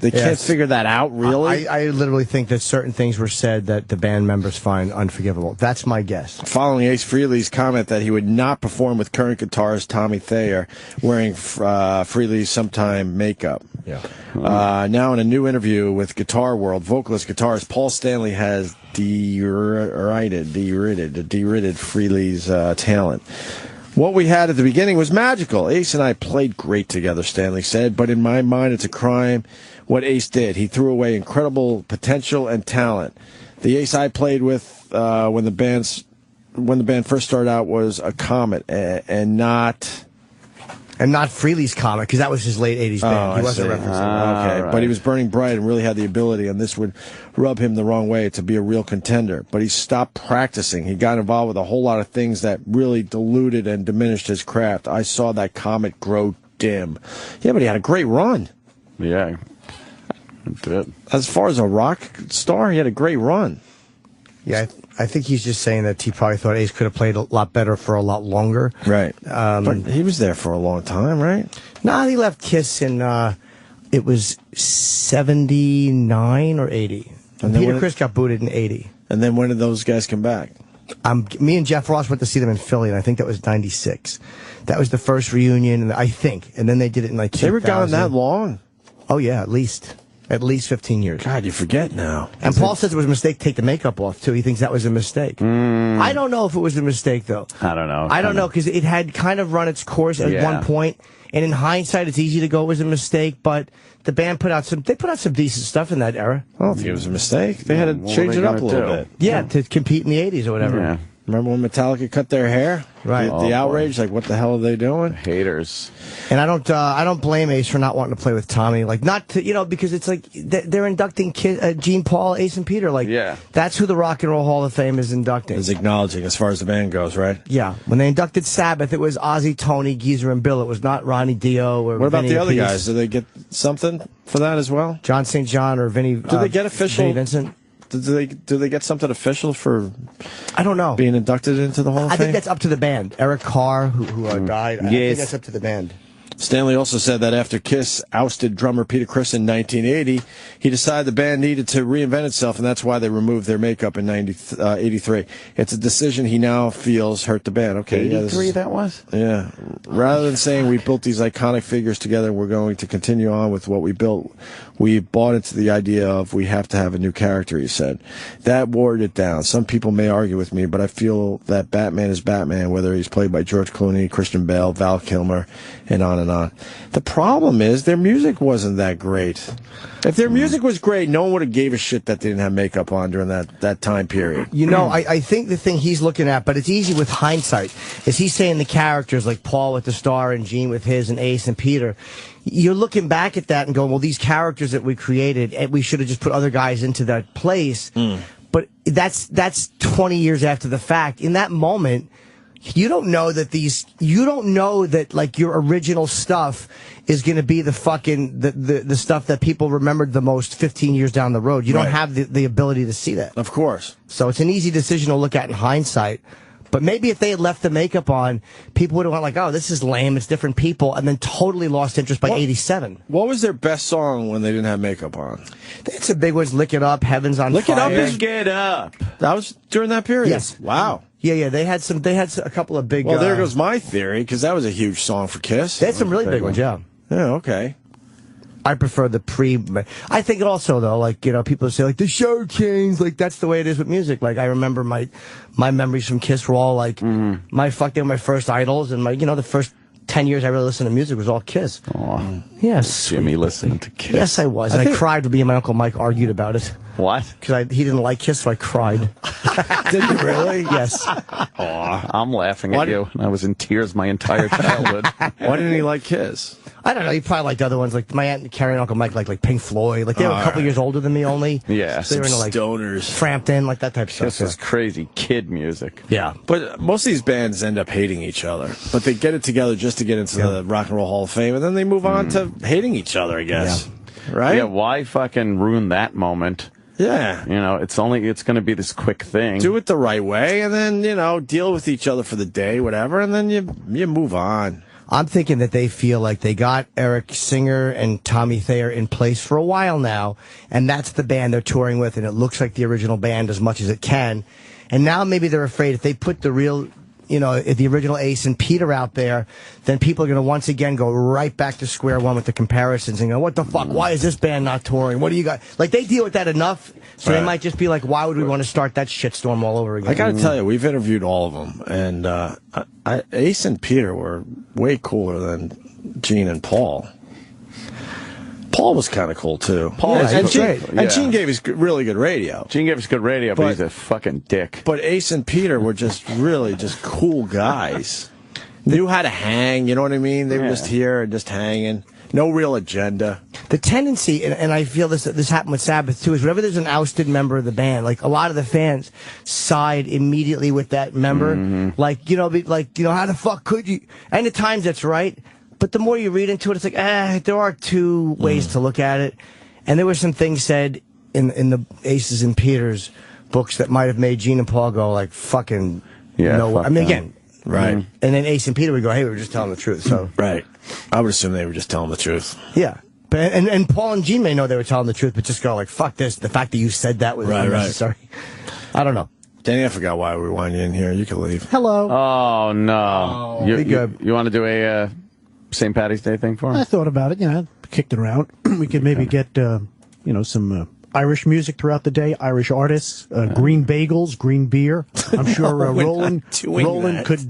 they can't figure that out, really. I literally think that certain things were said that the band members find unforgivable. That's my guess. Following Ace Frehley's comment that he would not perform with current guitarist Tommy Thayer wearing Frehley's sometime makeup. Yeah. Now in a new interview with Guitar World, vocalist guitarist Paul Stanley has derided Frehley's talent. What we had at the beginning was magical. Ace and I played great together, Stanley said, but in my mind it's a crime what Ace did. He threw away incredible potential and talent. The Ace I played with when the band first started out was a Comet and not Frehley's Comet, because that was his late 80s band. He wasn't referencing okay, right. But he was burning bright and really had the ability, and this would rub him the wrong way to be a real contender. But he stopped practicing. He got involved with a whole lot of things that really diluted and diminished his craft. I saw that Comet grow dim. Yeah, but he had a great run. Yeah. Good. As far as a rock star, he had a great run. Yeah, I think he's just saying that he probably thought Ace could have played a lot better for a lot longer. Right. But he was there for a long time, right? No, he left KISS in, it was 79 or 80. And Peter Criss got booted in 80. And then when did those guys come back? Me and Jeff Ross went to see them in Philly, and I think that was 96. That was the first reunion, I think. And then they did it in like 2000. They were gone that long? Oh, yeah, at least 15 years. God, you forget now. And Paul says it was a mistake to take the makeup off, too. He thinks that was a mistake. I don't know if it was a mistake, though. I don't know. I don't know, because it had kind of run its course at one point. And in hindsight, it's easy to go it was a mistake, but the band put out some decent stuff in that era. I don't think it was a mistake. They had to change it up a little bit. Yeah, to compete in the 80s or whatever. Yeah. Remember when Metallica cut their hair? Right. The outrage, like what the hell are they doing? Haters. And I don't blame Ace for not wanting to play with Tommy. Like, not to, because it's like they're inducting Gene, Paul, Ace, and Peter. Like, that's who the Rock and Roll Hall of Fame is inducting. Is acknowledging as far as the band goes, right? Yeah. When they inducted Sabbath, it was Ozzy, Tony, Geezer, and Bill. It was not Ronnie Dio or What about Vinny the other Appice. guys? Do they get something for that as well? John St. John or Vinny. Do they get official? Vinny Vincent. Do they get something official for? I don't know. Being inducted into the Hall of Fame? I think that's up to the band. Eric Carr, who died. I think that's up to the band. Stanley also said that after KISS ousted drummer Peter Criss in 1980, he decided the band needed to reinvent itself, and that's why they removed their makeup in 83. It's a decision he now feels hurt the band. Okay, 83 that was? Yeah. Rather than saying we built these iconic figures together, we're going to continue on with what we built, we bought into the idea of we have to have a new character, he said. That watered it down. Some people may argue with me, but I feel that Batman is Batman, whether he's played by George Clooney, Christian Bale, Val Kilmer, and on on and on. The problem is their music wasn't that great. If their music was great, no one would have gave a shit that they didn't have makeup on during that time period. You know, I think the thing he's looking at, but it's easy with hindsight, is he's saying the characters like Paul with the star and Gene with his and Ace and Peter. You're looking back at that and going, well, these characters that we created, and we should have just put other guys into that place. But that's 20 years after the fact. In that moment, you don't know that like your original stuff is going to be the fucking the stuff that people remembered the most 15 years down the road. You don't have the ability to see that. Of course. So it's an easy decision to look at in hindsight. But maybe if they had left the makeup on, people would have went like, oh, this is lame, it's different people, and then totally lost interest by 87. What was their best song when they didn't have makeup on? It's a big one. Lick It Up, Heaven's on Fire. Lick It Up. That was during that period? Yes. Wow. Yeah, they had a couple of big... Well, there goes my theory, because that was a huge song for Kiss. They had some really big ones, yeah. Yeah, okay. I prefer the I think also, though, like, you know, people say, like, the show changed. Like, that's the way it is with music. Like, I remember my memories from Kiss were all, like, my first idols. And, the first 10 years I really listened to music was all Kiss. Aw. Yes. Jimmy listening to Kiss. Yes, I was. And I cried when me and my Uncle Mike argued about it. What? Because he didn't like Kiss, so I cried. Did you really? Yes. Aw, I'm laughing at you. I was in tears my entire childhood. Why didn't he like Kiss? I don't know. He probably liked other ones. Like my Aunt Carrie and Uncle Mike like Pink Floyd. Like they were a couple years older than me only. Yeah. So they were into like stoners, Frampton, like that type of stuff. This is crazy kid music. Yeah. But most of these bands end up hating each other. But they get it together just to get into the Rock and Roll Hall of Fame, and then they move on to hating each other, I guess. Yeah. Right? Yeah, why fucking ruin that moment? Yeah. It's going to be this quick thing. Do it the right way, and then, deal with each other for the day, whatever, and then you move on. I'm thinking that they feel like they got Eric Singer and Tommy Thayer in place for a while now, and that's the band they're touring with, and it looks like the original band as much as it can. And now maybe they're afraid if they put the real, the original Ace and Peter out there, then people are going to once again go right back to square one with the comparisons and go, what the fuck? Why is this band not touring? What do you got? Like, they deal with that enough, so they might just be like, why would we want to start that shitstorm all over again? I got to tell you, we've interviewed all of them, and Ace and Peter were way cooler than Gene and Paul. Paul was kind of cool, too. And Gene gave us really good radio. Gene gave us good radio, but he's a fucking dick. But Ace and Peter were just really just cool guys. Knew how to hang, you know what I mean? They were just here and just hanging. No real agenda. The tendency, and I feel this happened with Sabbath, too, is whenever there's an ousted member of the band, like, a lot of the fans side immediately with that member. Like, how the fuck could you? And at times that's right. But the more you read into it, it's like, there are two ways to look at it. And there were some things said in the Aces and Peters books that might have made Gene and Paul go, like, fucking no way. I mean, again. Right. And then Ace and Peter would go, hey, we were just telling the truth. So right. I would assume they were just telling the truth. Yeah. But, and Paul and Gene may know they were telling the truth, but just go, like, fuck this. The fact that you said that was unnecessary. I don't know. Danny, I forgot why we wanted you in here. You can leave. Hello. Oh, no. You want to do a... St. Patty's Day thing for him? I thought about it, kicked it around. We could maybe get, some Irish music throughout the day, Irish artists, green bagels, green beer. I'm sure Roland could,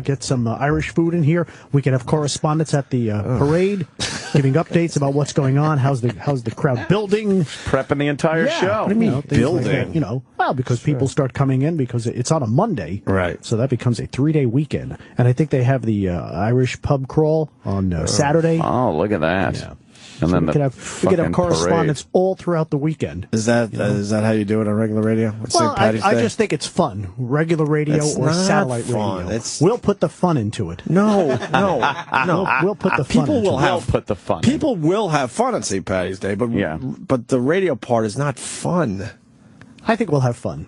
get some Irish food in here. We could have correspondents at the parade, giving updates about what's going on. How's the crowd building? Prepping the entire show. What do you mean? Building? Like because people start coming in because it's on a Monday. Right. So that becomes a 3-day weekend. And I think they have the Irish pub crawl on Saturday. Oh, look at that. Yeah. And so then we could have correspondence all throughout the weekend. Is that how you do it on regular radio? Well, I just think it's fun. Regular radio or satellite fun. radio. We'll put the fun into it. No. We'll put the fun into it. People will have fun on St. Patty's Day, but the radio part is not fun. I think we'll have fun.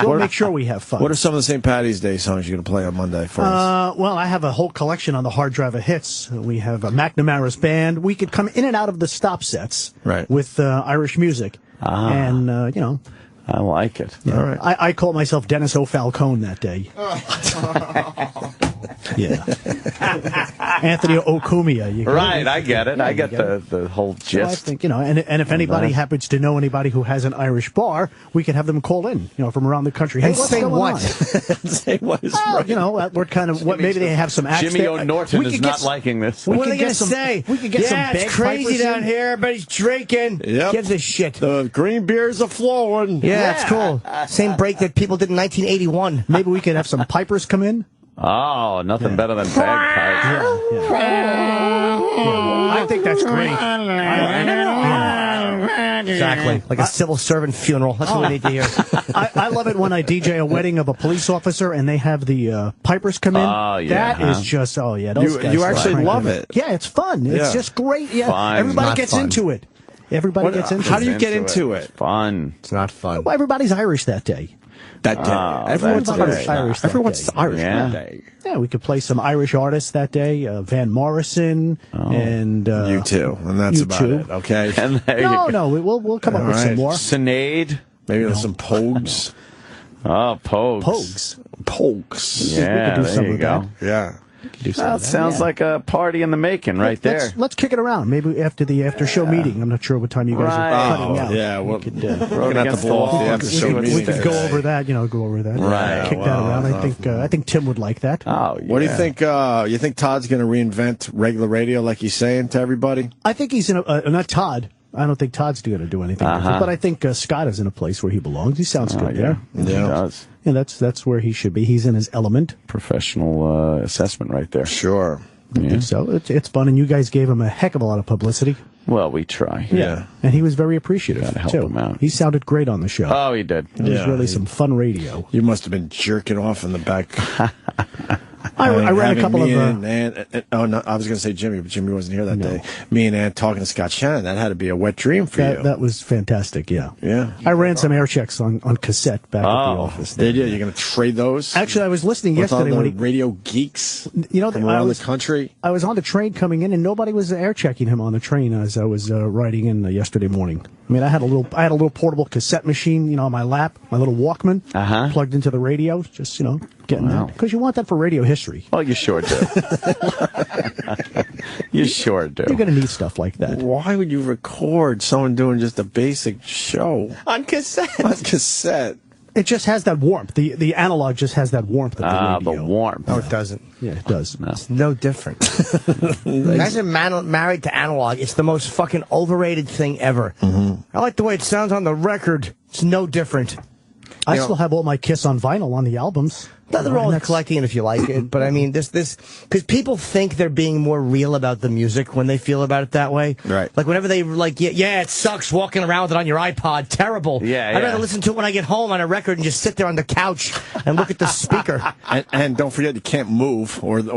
We'll make sure we have fun. What are some of the St. Patty's Day songs you're going to play on Monday for us? Well, I have a whole collection on the hard drive of hits. We have McNamara's band. We could come in and out of the stop sets with Irish music. And, I like it. All right. I call myself Dennis O'Falcone that day. Yeah. Anthony Okumia. Right, I get it. I get the whole gist. So I think, and if anybody happens to know anybody who has an Irish bar, we can have them call in, from around the country. Hey, And what's say going what? on? Say what is right. We're kind of, maybe they have some accent. Jimmy O'Norton is not liking this. What are they going to say? We could get some it's crazy down here. Everybody's drinking. Yep. Gives a shit. The green beers are flowing. Yeah, it's cool. Same break that people did in 1981. Maybe we could have some pipers come in. Oh, nothing better than bagpipes. I think that's great. Exactly. Like a civil servant funeral. That's what we need to hear. I love it when I DJ a wedding of a police officer and they have the pipers come in. Oh, yeah. That is just, those guys you actually love it. Yeah, it's fun. Yeah. It's just great. Yeah, Fun. everybody Not gets fun. into it. Everybody gets into it. How do you get into it? It's fun. It's not fun. Well, everybody's Irish that day. That day. Everyone's that's Irish. great. Irish that Everyone's day. Irish Yeah. that day. Yeah, we could play some Irish artists that day. Van Morrison and You too, and that's about U2. it. Okay. And there you go. No, we'll come up with some more. Sinead. Maybe there's some Pogues. Oh, Pogues. Pogues. Yeah, we could do there some you of go. Yeah. That sounds like a party in the making right there. Let's kick it around. Maybe after the after-show meeting. I'm not sure what time you guys are cutting out. Yeah, we're could, going to have to blow off the after-show meeting. we could go over that. Go over that. Right. Kick that around. I think Tim would like that. Oh, yeah. What do you think? You think Todd's going to reinvent regular radio like he's saying to everybody? I think he's in not Todd. I don't think Todd's going to do anything different, but I think Scott is in a place where he belongs. He sounds good there. He does. Yeah, that's where he should be. He's in his element. Professional assessment right there. Sure. I think so. It's fun, and you guys gave him a heck of a lot of publicity. Well, we try. Yeah. And he was very appreciative, Gotta help too. him out. He sounded great on the show. Oh, he did. It was really some fun radio. You must have been jerking off in the back. I ran a couple of... I was going to say Jimmy, but Jimmy wasn't here that day. Me and Ann talking to Scott Shannon. That had to be a wet dream for you. That was fantastic, yeah. Yeah. I ran some air checks on cassette back at the office. Did you? You're going to trade those? Actually, I was listening with yesterday all the when radio geeks from I around was, the country. I was on the train coming in, and nobody was air checking him on the train as I was riding in yesterday morning. I mean, I had a little portable cassette machine, on my lap, my little Walkman, plugged into the radio, just getting that because you want that for radio history. Well, you sure do. You sure do. You're going to need stuff like that. Why would you record someone doing just a basic show On cassette. on cassette? It just has that warmth. The analog just has that warmth of the radio. The warmth. No, it doesn't. Yeah, it does. No. It's no different. Guys are married to analog. It's the most fucking overrated thing ever. I like the way it sounds on the record. It's no different. I still have all my Kiss on vinyl on the albums. Nothing wrong with collecting it if you like it, but I mean, this, because people think they're being more real about the music when they feel about it that way. Right. Like whenever they it sucks walking around with it on your iPod. Terrible. Yeah, I'd rather listen to it when I get home on a record and just sit there on the couch and look at the speaker. And don't forget, you can't move, or the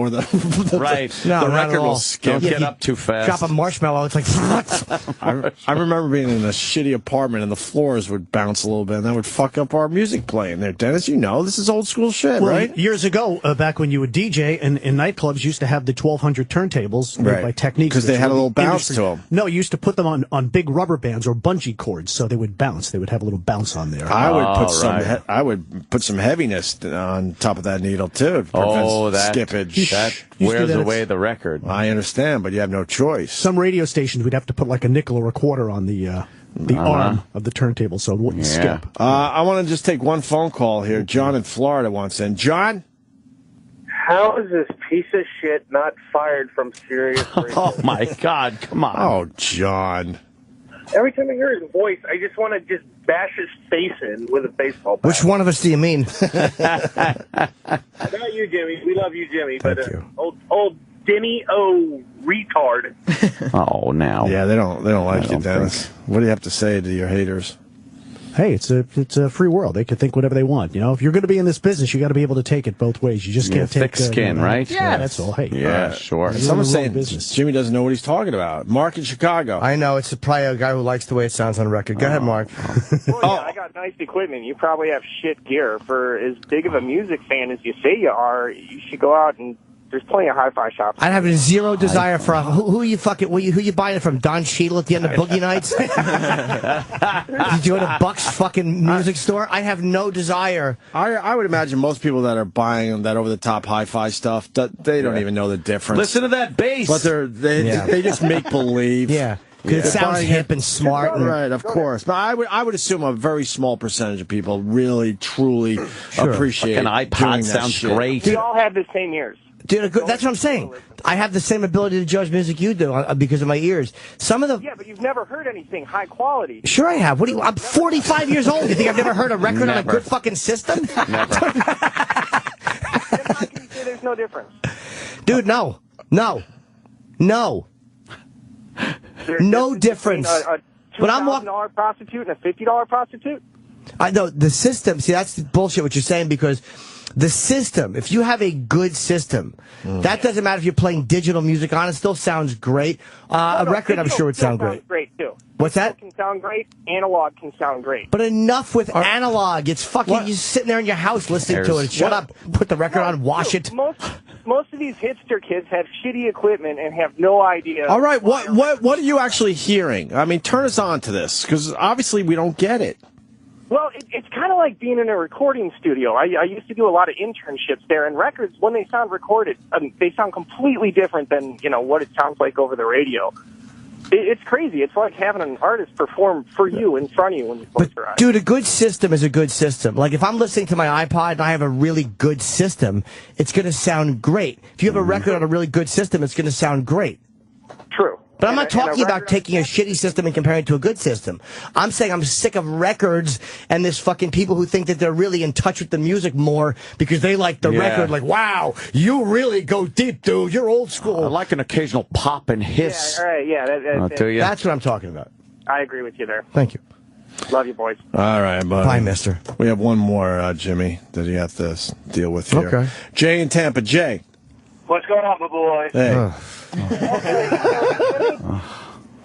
Right. No, the not at record all. will skip. Don't get up too fast. Drop a marshmallow. It's like, what? I remember being in a shitty apartment and the floors would bounce a little bit, and that would fuck up our music playing there. Dennis, this is old school shit, right? Years ago, back when you would DJ, and nightclubs used to have the 1200 turntables made by Techniques. Because they had a little bounce to them. No, you used to put them on big rubber bands or bungee cords, so they would bounce. They would have a little bounce on there. I would put some heaviness on top of that needle too. To prevent that skippage. That wears away the record. I understand, but you have no choice. Some radio stations would have to put like a nickel or a quarter on the arm of the turntable so it wouldn't skip. I want to just take one phone call here. John in Florida wants in. John? How is this piece of shit not fired from Sirius Radio? Oh, my God. Come on. Oh, John. Every time I hear his voice, I just want to just bash his face in with a baseball bat. Which one of us do you mean? Not you, Jimmy. We love you, Jimmy. Thank but you. old Denny O retard. Oh, now. Yeah, they don't like you, Dennis. What do you have to say to your haters? Hey, it's a free world. They can think whatever they want. If you're going to be in this business, you got to be able to take it both ways. You just can't take thick skin, right? Yeah, that's all. Hey, sure. Someone's saying Jimmy doesn't know what he's talking about. Mark in Chicago. I know. It's probably a guy who likes the way it sounds on record. Go ahead, Mark. Well, yeah, I got nice equipment. You probably have shit gear. For as big of a music fan as you say you are, you should go out and There's plenty of hi-fi shops. I have zero desire for who you fucking who you buying it from? Don Cheadle at the end of Boogie Nights? Did you go to Buck's fucking music store? I have no desire. I would imagine most people that are buying that over-the-top hi-fi stuff, they don't even know the difference. Listen to that bass. But they just make believe. Yeah. Because it sounds hip and smart. Right, of course. But I would assume a very small percentage of people really, truly appreciate an iPod sounds great. We all have the same ears. Dude, that's what I'm saying. I have the same ability to judge music you do because of my ears. Some of the but you've never heard anything high quality. Sure, I have. I'm 45 years old. You think I've never heard a record on a good fucking system? How can you say there's no difference? Dude, no difference. A $2,000 prostitute and a $50 prostitute? I know the system. See, that's bullshit what you're saying, because the system, if you have a good system, that doesn't matter if you're playing digital music on it, still sounds great. A record, I'm sure would sound great. Sounds great too. What's that? Digital can sound great. Analog can sound great. But enough with analog. It's fucking, you're sitting there in your house listening to it. Shut up. Put the record on, wash it. Most of these hipster kids have shitty equipment and have no idea. All right, what are you actually hearing? I mean, turn us on to this, because obviously we don't get it. Well, it's kind of like being in a recording studio. I used to do a lot of internships there, and records, when they sound recorded, they sound completely different than, what it sounds like over the radio. It's crazy. It's like having an artist perform for you in front of you when you close your eyes. Dude, a good system is a good system. Like, if I'm listening to my iPod and I have a really good system, it's going to sound great. If you have a record on a really good system, it's going to sound great. True. But I'm not talking about taking a shitty system and comparing it to a good system. I'm saying I'm sick of records and this fucking people who think that they're really in touch with the music more because they like the record. Like, wow, you really go deep, dude. You're old school. I like an occasional pop and hiss. Yeah, all right, yeah. That's what I'm talking about. I agree with you there. Thank you. Love you, boys. All right, buddy. Bye, mister. We have one more, Jimmy, that you have to deal with here. Okay. Jay in Tampa. Jay. What's going on, my boy? Hey.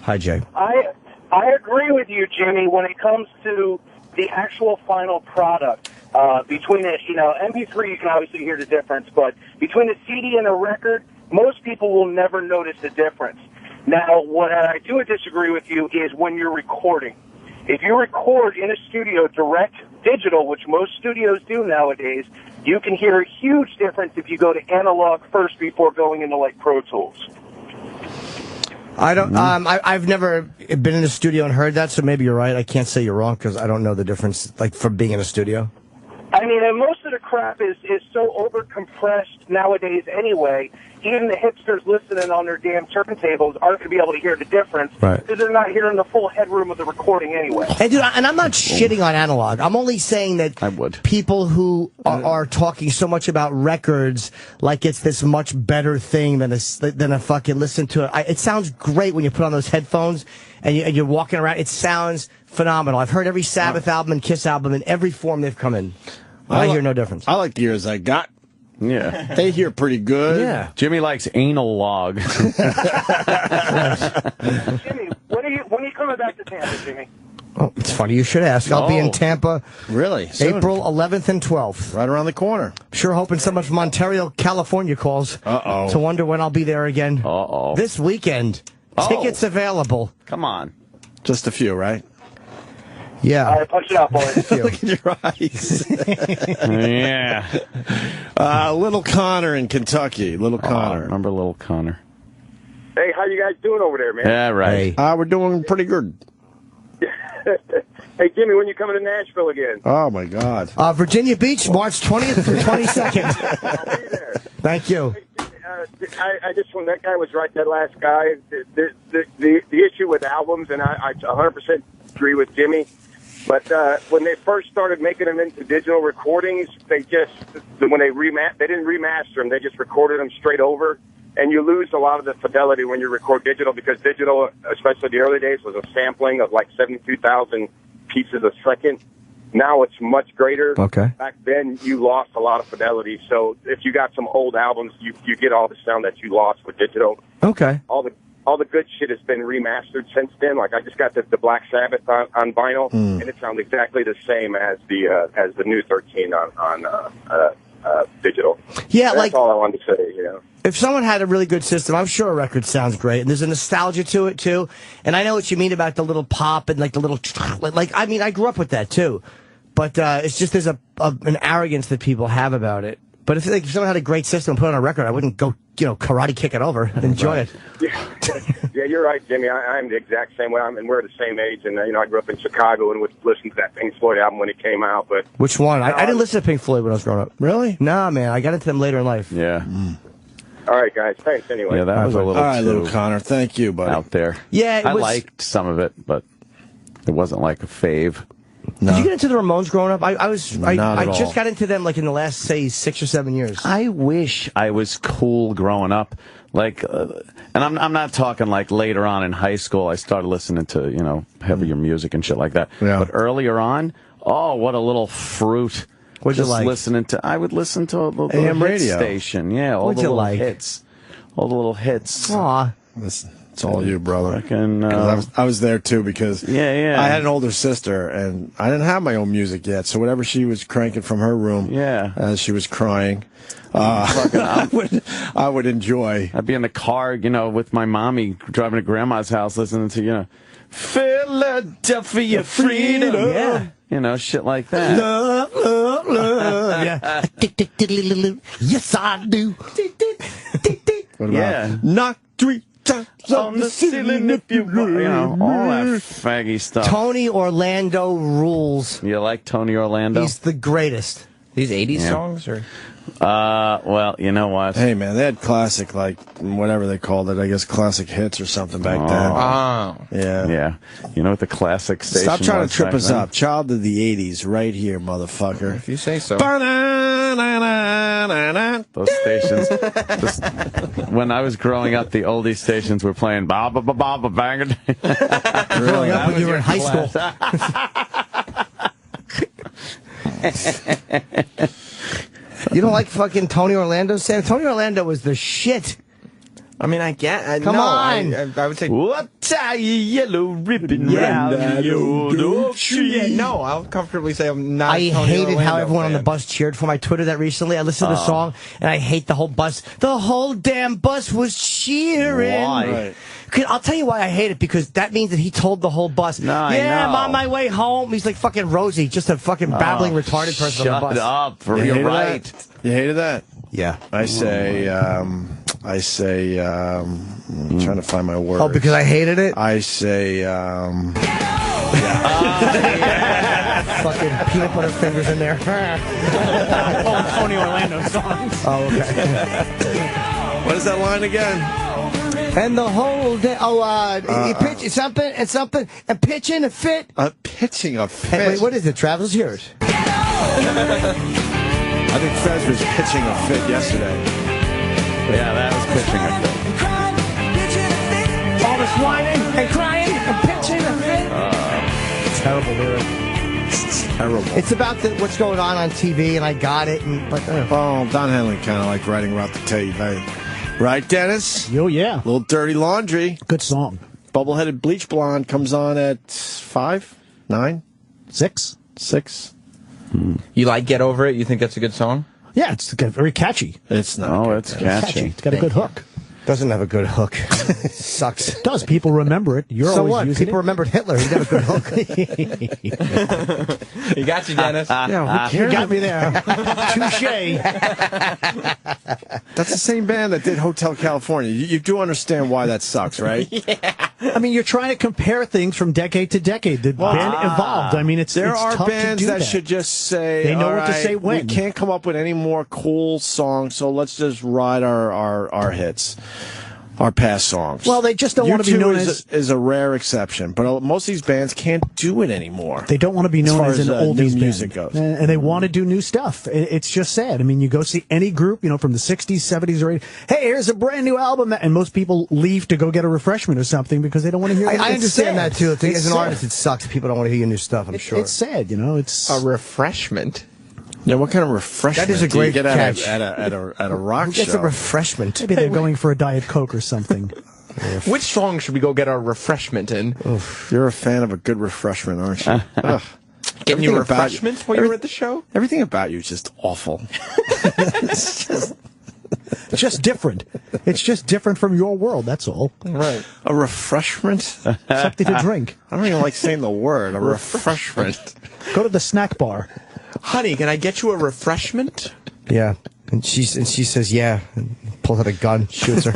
Hi, Jay. I agree with you, Jimmy, when it comes to the actual final product. Between it, MP3, you can obviously hear the difference, but between the CD and a record, most people will never notice the difference. Now, what I do disagree with you is when you're recording. If you record in a studio direct digital, which most studios do nowadays, you can hear a huge difference if you go to analog first before going into like Pro Tools. I don't. I've never been in a studio and heard that, so maybe you're right. I can't say you're wrong because I don't know the difference, like, from being in a studio. I mean, and most of the crap is so over-compressed nowadays anyway. Even the hipsters listening on their damn turntables aren't going to be able to hear the difference because they're not hearing the full headroom of the recording anyway. And, dude, and I'm not shitting on analog. I'm only saying that people who are talking so much about records like it's this much better thing than a fucking listen to it. It sounds great when you put on those headphones and you're walking around. It sounds phenomenal. I've heard every Sabbath album and Kiss album in every form they've come in. I hear no difference. I like the ears I got. Yeah. They hear pretty good. Yeah. Jimmy likes anal log. Jimmy, when are you coming back to Tampa, Jimmy? Oh, it's funny you should ask. I'll be in Tampa. Really? Soon. April 11th and 12th. Right around the corner. Sure hoping someone from Ontario, California calls. Uh-oh. To wonder when I'll be there again. Uh-oh. This weekend. Tickets available. Come on. Just a few, right? Yeah. All right, punch it out, boys. Look at your eyes. Yeah. Little Connor in Kentucky. Little Connor. Remember Little Connor? Hey, how you guys doing over there, man? Yeah, right. We're doing pretty good. Hey, Jimmy, when you coming to Nashville again? Oh, my God. Virginia Beach, March 20th through 22nd. I'll be there. Thank you. I just, when that guy was right, that last guy, the issue with albums, and I 100% agree with Jimmy, but when they first started making them into digital recordings, they didn't remaster them, they just recorded them straight over, and you lose a lot of the fidelity when you record digital, because digital, especially the early days, was a sampling of like 72,000 pieces a second. Now it's much greater. Okay. Back then, you lost a lot of fidelity. So if you got some old albums, you get all the sound that you lost with digital. Okay. All the good shit has been remastered since then. Like I just got the Black Sabbath on vinyl, and it sounds exactly the same as the new 13 on digital. Yeah, that's all I wanted to say. If someone had a really good system, I'm sure a record sounds great, and there's a nostalgia to it too. And I know what you mean about the little pop and like the little I mean, I grew up with that too, but it's just there's an arrogance that people have about it. But if someone had a great system and put it on a record, I wouldn't go karate kick it over. I'd enjoy it. Yeah, you're right, Jimmy. I'm the exact same way. And we're the same age. And I grew up in Chicago and would listen to that Pink Floyd album when it came out. But which one? I didn't listen to Pink Floyd when I was growing up. Really? Nah, man. I got into them later in life. Yeah. All right, guys. Thanks anyway. Yeah, that was a little All right, too little Connor. Thank you, buddy. out there. Yeah, I liked some of it, but it wasn't like a fave. Did you get into the Ramones growing up? I just all. got into them like in the last, say, 6 or 7 years. I wish I was cool growing up. Like, and I'm not talking like later on in high school. I started listening to heavier music and shit like that. Yeah. But earlier on, oh, what a little fruit. What'd you Just like? I would listen to the AM hit radio station. Yeah, all What'd the you little like? hits. All the little hits. Aw. It's all you, brother. Fucking, 'Cause I was there too because yeah. I had an older sister and I didn't have my own music yet. So whatever she was cranking from her room, as she was crying, I would enjoy. I'd be in the car, with my mommy driving to grandma's house, listening to, Philadelphia freedom. Yeah. Shit like that. Love, love, love. Yeah. Yes, I do. What about Yeah. knock 3 times On the ceiling if you want. All that faggy stuff. Tony Orlando rules. You like Tony Orlando? He's the greatest. These 80s songs? Or? Well, you know what? Hey, man, they had classic, like, whatever they called it, I guess classic hits or something back then. Oh. Yeah. Yeah. You know what the classic station Stop trying was to trip back us then? up. Child of the 80s, right here, motherfucker. If you say so. Those stations. When I was growing up, the oldie stations were playing ba ba ba ba ba banger. Growing up when you were in high school. You don't like fucking Tony Orlando, Sam? Tony Orlando was the shit. I mean, I get. Come on. I would say. What tie yellow ribbon round your oak tree? No, I'll comfortably say I'm not. I Tony hated Orlando how everyone on fan. the bus cheered for him. I tweeted that recently. I listened to the song, and I hate the whole bus. The whole damn bus was cheering. Why? Right. I'll tell you why I hate it, because that means that he told the whole bus, I I'm know. on my way home. He's like fucking Rosie, just a fucking babbling retarded person on the bus. Shut up. You You're hated right. that? You hated that? Yeah. I say, I'm trying to find my words. Oh, because I hated it? I say, Fucking peanut butter fingers in there. Tony Orlando songs. Oh, okay. what is that line again? And the whole day, you pitch something and something and pitching a fit. Pitching a fit. Wait, what is it? Travel's yours. I think Fez was pitching a fit yesterday. Yeah, that was pitching a fit. All this whining and crying and pitching a fit. Terrible lyric. It's terrible. It's about what's going on TV, and I got it. But Don Henley kind of like writing about the tape, right, Dennis? Oh, yeah. Little Dirty Laundry. Good song. Bubble-headed bleach blonde comes on at 5, 9, 6. 6. You like Get Over It? You think that's a good song? Yeah, it's very catchy. It's not. Oh, it's catchy. It's got a good hook. doesn't have a good hook. Sucks. It does. People remember it. You're so always what? using People remembered Hitler. He got a good hook. He got you, Dennis. Yeah, you got me there. Touche. That's the same band that did Hotel California. You do understand why that sucks, right? Yeah. I mean, you're trying to compare things from decade to decade. The band evolved. I mean, it's there it's are tough bands to do that should just say they know all what to right, say when. We can't come up with any more cool songs, so let's just ride our hits. Our past songs. Well, they just don't want to be known as is a rare exception, but most of these bands can't do it anymore. They don't want to be known as an oldies new music band, goes. and they want to do new stuff. It's just sad. I mean, you go see any group, from the '60s, '70s, or '80s. Hey, here's a brand new album, and most people leave to go get a refreshment or something because they don't want to hear. I understand sad. that too. As an sad. artist, it sucks. People don't want to hear your new stuff. I'm sure it's sad. It's a refreshment. Yeah, what kind of refreshment? That is a great do you get catch. at a rock Who show. gets a refreshment? Maybe they're going for a Diet Coke or something. Which song should we go get our refreshment in? Oof, you're a fan of a good refreshment, aren't you? Getting you refreshments while you were at the show? Everything about you is just awful. It's just It's just different. It's just different from your world, that's all. Right. A refreshment? Something to drink. I don't even like saying the word. A refreshment. Go to the snack bar. Honey, can I get you a refreshment? Yeah. And she says, yeah, and pulls out a gun, shoots her.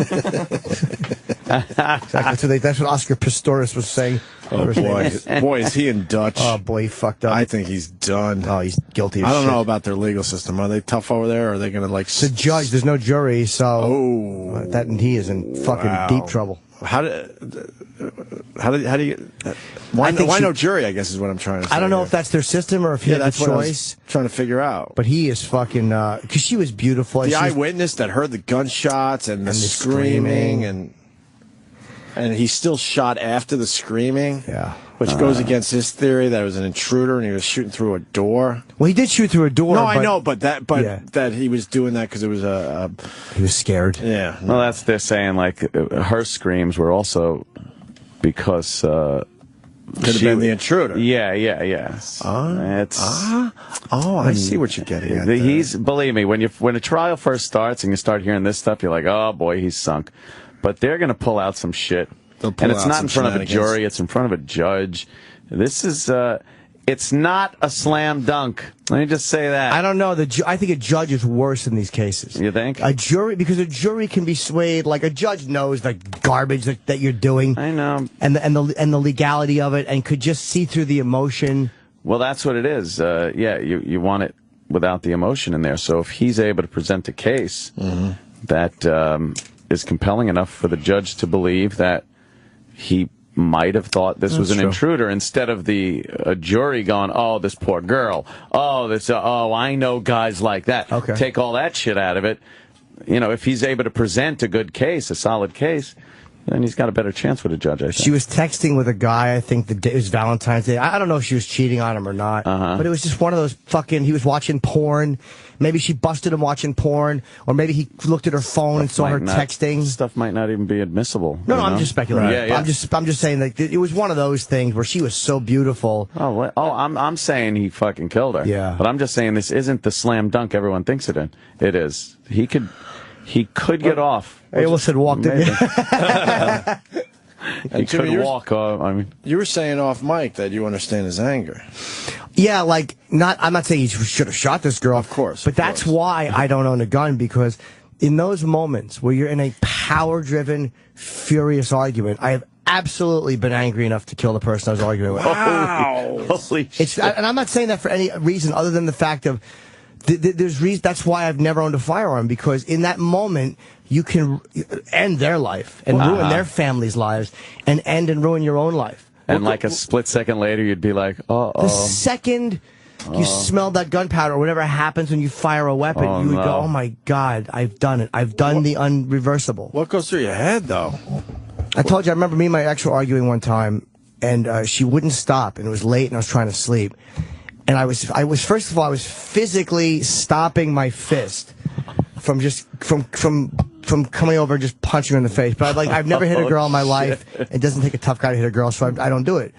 Exactly. That's what Oscar Pistorius was saying. Oh, boy. Boy, is he in Dutch. Oh, boy, he fucked up. I think he's done. Oh, he's guilty of I don't shit. know about their legal system. Are they tough over there, or are they going to, like... It's a judge. There's no jury, so... that and he is in fucking deep trouble. How do you... Why no jury, I guess, is what I'm trying to say. I don't know if that's their system or if he had a that's what I was choice. trying to figure out. But he is fucking... Because she was beautiful. The eyewitness that heard the gunshots and the screaming and he still shot after the screaming. Yeah. Which goes against his theory that it was an intruder and he was shooting through a door. Well, he did shoot through a door. No, I know, but that he was doing that because it was he was scared. Yeah. Well, that's they're saying like her screams were also because could have been the intruder. Yeah. I see what you're getting at. He's believe me, when a trial first starts and you start hearing this stuff, you're like, oh boy, he's sunk. But they're going to pull out some shit. And it's not in front of a jury, it's in front of a judge. This is, it's not a slam dunk. Let me just say that. I don't know. I think a judge is worse in these cases. You think? A jury, because a jury can be swayed. Like a judge knows the garbage that you're doing. I know. And the legality of it, and could just see through the emotion. Well, that's what it is. Yeah, you want it without the emotion in there. So if he's able to present a case that is compelling enough for the judge to believe that he might have thought this was an intruder instead of a jury going, oh, this poor girl. Oh, I know guys like that. Okay. Take all that shit out of it. You know, if he's able to present a good case, a solid case, then he's got a better chance with a judge, I think. She was texting with a guy, I think the day, it was Valentine's Day. I don't know if she was cheating on him or not. But it was just one of those he was watching porn. Maybe she busted him watching porn. Or maybe he looked at her phone and saw her texting. Stuff might not even be admissible. No, I'm just speculating. Right. Yeah. I'm just saying that it was one of those things where she was so beautiful. I'm saying he fucking killed her. Yeah. But I'm just saying this isn't the slam dunk everyone thinks it is. He could get off. I almost said walked in. He could walk. You were saying off mic that you understand his anger. Yeah, I'm not saying he should have shot this girl. Of course. But that's why I don't own a gun, because in those moments where you're in a power-driven, furious argument, I have absolutely been angry enough to kill the person I was arguing with. Wow. Holy shit. And I'm not saying that for any reason other than the fact of that's why I've never owned a firearm, because in that moment you can end their life and ruin their family's lives and end and ruin your own life. And like a split second later, you'd be like, The second you smell that gunpowder or whatever happens when you fire a weapon, you would go, oh my God, I've done it. I've done the unreversible. What goes through your head, though? I told you, I remember me and my ex were arguing one time, and she wouldn't stop, and it was late, and I was trying to sleep. And I was first of all, I was physically stopping my fist from coming over and just punching her in the face. But I've never hit a girl in my life. It doesn't take a tough guy to hit a girl, so I don't do it.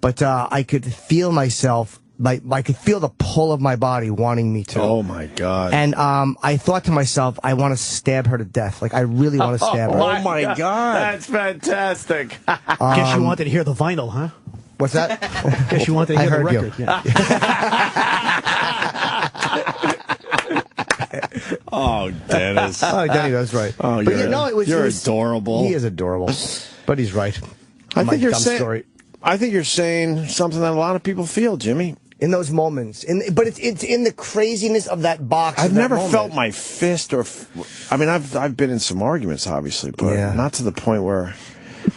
But I could feel myself, I could feel the pull of my body wanting me to. Oh my God. And I thought to myself, I want to stab her to death. I really want to stab her. Oh my God. That's fantastic. Guess you wanted to hear the vinyl, huh? What's that? Guess you wanted to hear the record. Yeah. Oh, Dennis. Oh, Denny, that's right. Oh, you're adorable. He is adorable, but he's right. I think you're saying something that a lot of people feel, Jimmy. In those moments, but it's in the craziness of that box. I've never felt my fist, I've been in some arguments, obviously, but not to the point where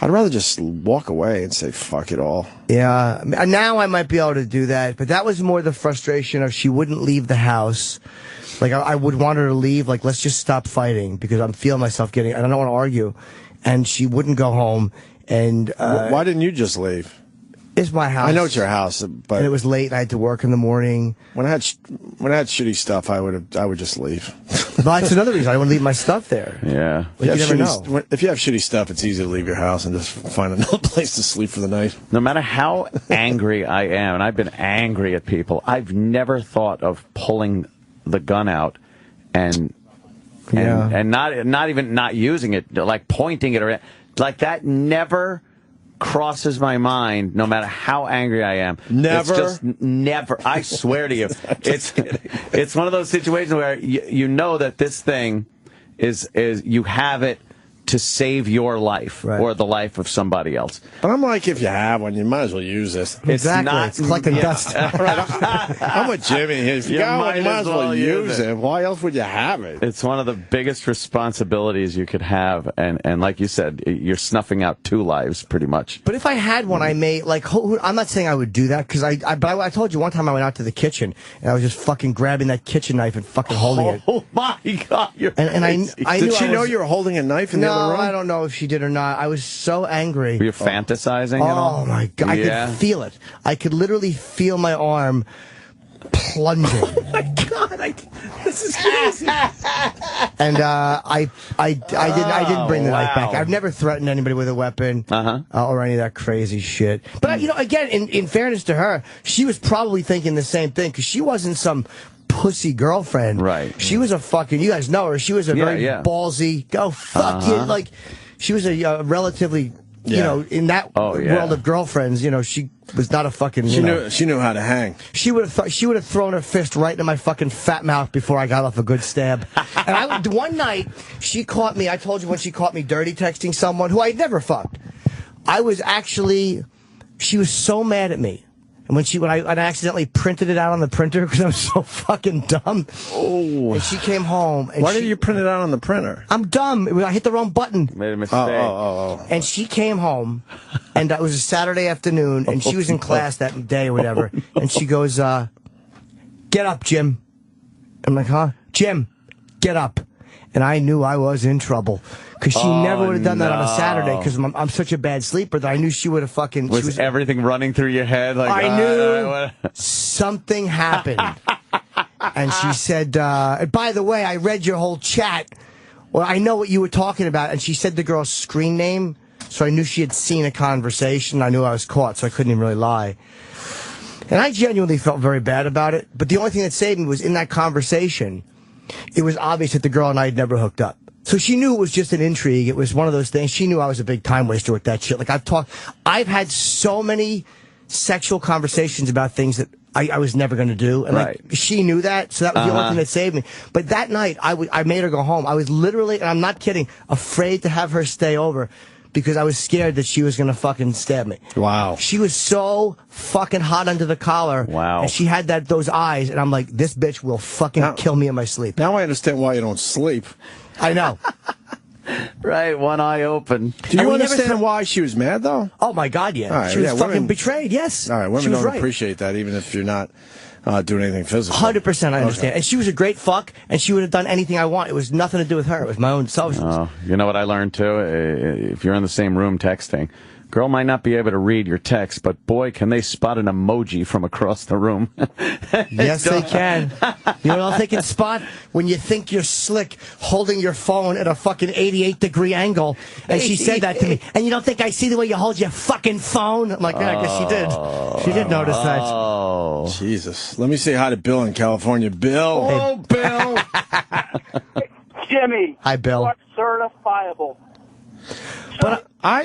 I'd rather just walk away and say fuck it all. Yeah, now I might be able to do that, but that was more the frustration of she wouldn't leave the house. I would want her to leave, let's just stop fighting, because I'm feeling myself I don't want to argue. And she wouldn't go home. And why didn't you just leave? It's my house. I know it's your house, but and it was late and I had to work in the morning. When I had shitty stuff, I would just leave. But that's another reason I wouldn't leave my stuff there. Yeah. You never know. If you have shitty stuff, it's easy to leave your house and just find another place to sleep for the night. No matter how angry I am, and I've been angry at people, I've never thought of pulling the gun out and and not even not using it, like pointing it around, like that never crosses my mind, no matter how angry I am. Never? It's just never. I swear to you. It's one of those situations where you know that this thing is you have it to save your life or the life of somebody else. But I'm like, if you have one, you might as well use this. It's collecting dust. I'm with Jimmy. If you got one, you might as well use it. Why else would you have it? It's one of the biggest responsibilities you could have, and like you said, you're snuffing out 2 lives pretty much. But if I had one, I may, like, I'm not saying I would do that, because I told you one time I went out to the kitchen, and I was just fucking grabbing that kitchen knife and fucking holding it. Oh my God, you're crazy. Did she know you were holding a knife in the other room? I don't know if she did or not. I was so angry. Were you fantasizing at all? Oh my God, I could feel it. I could literally feel my arm plunging. Oh my God, this is crazy. And I didn't bring the knife back. I've never threatened anybody with a weapon or any of that crazy shit. But again, in fairness to her, she was probably thinking the same thing, because she wasn't some pussy girlfriend. Right. She was a fucking, you guys know her, she was a very ballsy, go fuck you. Like, she was a relatively, you know, in that world of girlfriends, she was not a fucking, She knew how to hang. She would have thrown her fist right into my fucking fat mouth before I got off a good stab. And one night, she caught me, I told you when she caught me dirty texting someone who I'd never fucked. She was so mad at me. And when I accidentally printed it out on the printer because I was so fucking dumb. Oh. And she came home. And Why did you print it out on the printer? I'm dumb. I hit the wrong button. Made a mistake. Oh. And she came home, and it was a Saturday afternoon, and she was in class that day or whatever. And she goes, get up, Jim. I'm like, huh? Jim, get up. And I knew I was in trouble. Because she never would have done that on a Saturday, because I'm such a bad sleeper that I knew she would have fucking... Was everything running through your head? Like, I knew something happened. And she said, by the way, I read your whole chat. Well, I know what you were talking about. And she said the girl's screen name, so I knew she had seen a conversation. I knew I was caught, so I couldn't even really lie. And I genuinely felt very bad about it. But the only thing that saved me was in that conversation, it was obvious that the girl and I had never hooked up. So she knew it was just an intrigue. It was one of those things. She knew I was a big time waster with that shit. Like, I've had so many sexual conversations about things that I was never going to do. And like, she knew that. So that was the only thing that saved me. But that night, I made her go home. I was literally, and I'm not kidding, afraid to have her stay over, because I was scared that she was going to fucking stab me. Wow. She was so fucking hot under the collar. Wow. And she had those eyes, and I'm like, this bitch will fucking kill me in my sleep. Now I understand why you don't sleep. I know. Right, one eye open. Do you understand why she was mad, though? Oh, my God, yeah. Right, she was fucking betrayed, yes. All right, women don't right. appreciate that, even if you're not doing anything physical. 100% I understand. And she was a great fuck, and she would have done anything I want. It was nothing to do with her. It was my own selfishness. Oh, you know what I learned, too? If you're in the same room texting, girl might not be able to read your text, but boy, can they spot an emoji from across the room. Yes, they can. You know what else they can spot? When you think you're slick, holding your phone at a fucking 88-degree angle. And she said that to me. And you don't think I see the way you hold your fucking phone? I'm like, yeah, I guess she did. She did notice that. Oh, Jesus. Let me say hi to Bill in California. Bill. Oh, Bill. Jimmy. Hi, Bill. You are certifiable. But how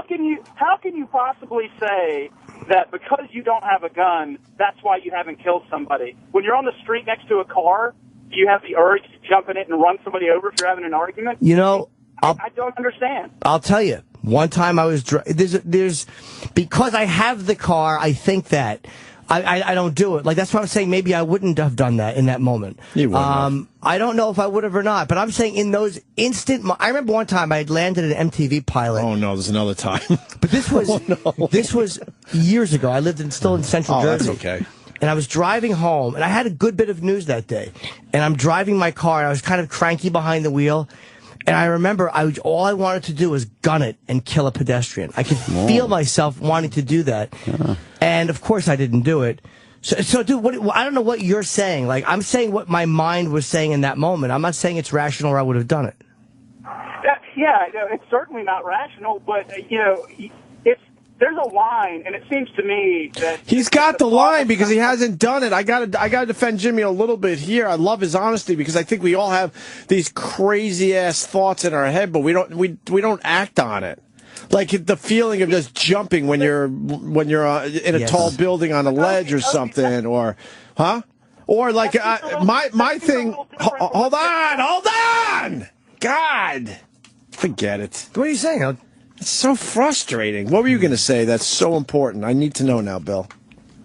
can you possibly say that because you don't have a gun, that's why you haven't killed somebody? When you're on the street next to a car, do you have the urge to jump in it and run somebody over if you're having an argument? You know, I don't understand. I'll tell you. One time I was there's because I have the car, I think that I don't do it. Like, that's what I'm saying. Maybe I wouldn't have done that in that moment. You wouldn't have. I don't know if I would have or not, but I'm saying in those I remember one time I had landed an MTV pilot. Oh no, there's another time. But this was this was years ago. I lived still in Central Jersey. That's okay. And I was driving home, and I had a good bit of news that day. And I'm driving my car, and I was kind of cranky behind the wheel. And I remember all I wanted to do was gun it and kill a pedestrian. I could feel myself wanting to do that. Yeah. And, of course, I didn't do it. So dude, I don't know what you're saying. Like, I'm saying what my mind was saying in that moment. I'm not saying it's rational or I would have done it. Yeah, it's certainly not rational, but, there's a line, and it seems to me that he's got the line because he hasn't done it. I got to defend Jimmy a little bit here. I love his honesty because I think we all have these crazy ass thoughts in our head, but we don't act on it. Like the feeling of just jumping when you're in a tall building on a ledge or something, or like my thing. Hold on, God, forget it. What are you saying? It's so frustrating. What were you going to say? That's so important. I need to know now, Bill.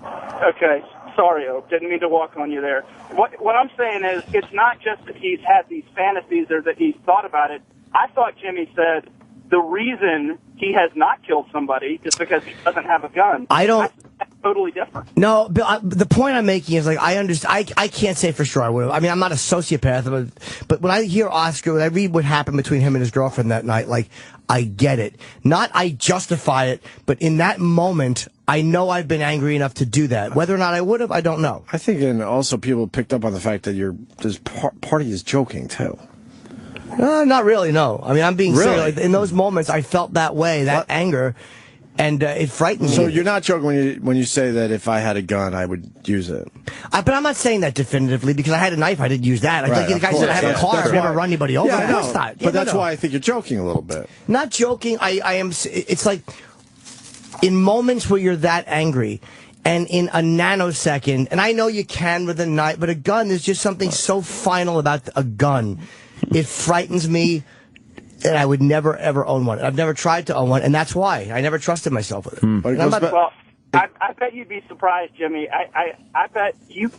Okay, sorry, Oak. Didn't mean to walk on you there. What I'm saying is, it's not just that he's had these fantasies or that he's thought about it. I thought Jimmy said the reason he has not killed somebody is because he doesn't have a gun. That's totally different. No, Bill, the point I'm making is, like, I can't say for sure I would have. I mean, I'm not a sociopath, but when I hear Oscar, when I read what happened between him and his girlfriend that night, like, I get it. Not I justify it, but in that moment, I know I've been angry enough to do that. Whether or not I would have, I don't know. I think, and also people picked up on the fact that this party is joking, too. Not really, no. I mean, I'm being Really? serious. Like, in those moments, I felt that way, that anger, and it frightened me. So you're not joking when you say that if I had a gun, I would use it? But I'm not saying that definitively, because I had a knife, I didn't use that. Like the guy said, I have a car, I've never run anybody over. Yeah, Of course not. But that's why I think you're joking a little bit. Not joking. I am. It's like in moments where you're that angry, and in a nanosecond, and I know you can with a knife, but a gun, there's just something so final about a gun. It frightens me, and I would never, ever own one. I've never tried to own one, and that's why. I never trusted myself with it. Well, I bet you'd be surprised, Jimmy. I bet you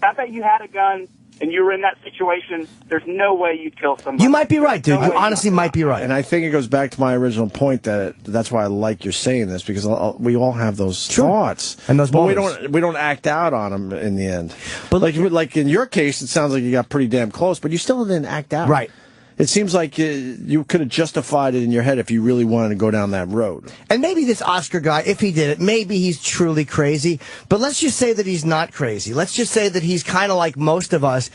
had a gun and you were in that situation. There's no way you'd kill somebody. You might be right, dude. You honestly might be right. And I think it goes back to my original point that's why I like you're saying this, because we all have those thoughts, and those moments. But we don't act out on them in the end. But like in your case, it sounds like you got pretty damn close, but you still didn't act out. Right. It seems like you could have justified it in your head if you really wanted to go down that road. And maybe this Oscar guy, if he did it, maybe he's truly crazy. But let's just say that he's not crazy. Let's just say that he's kind of like most of us.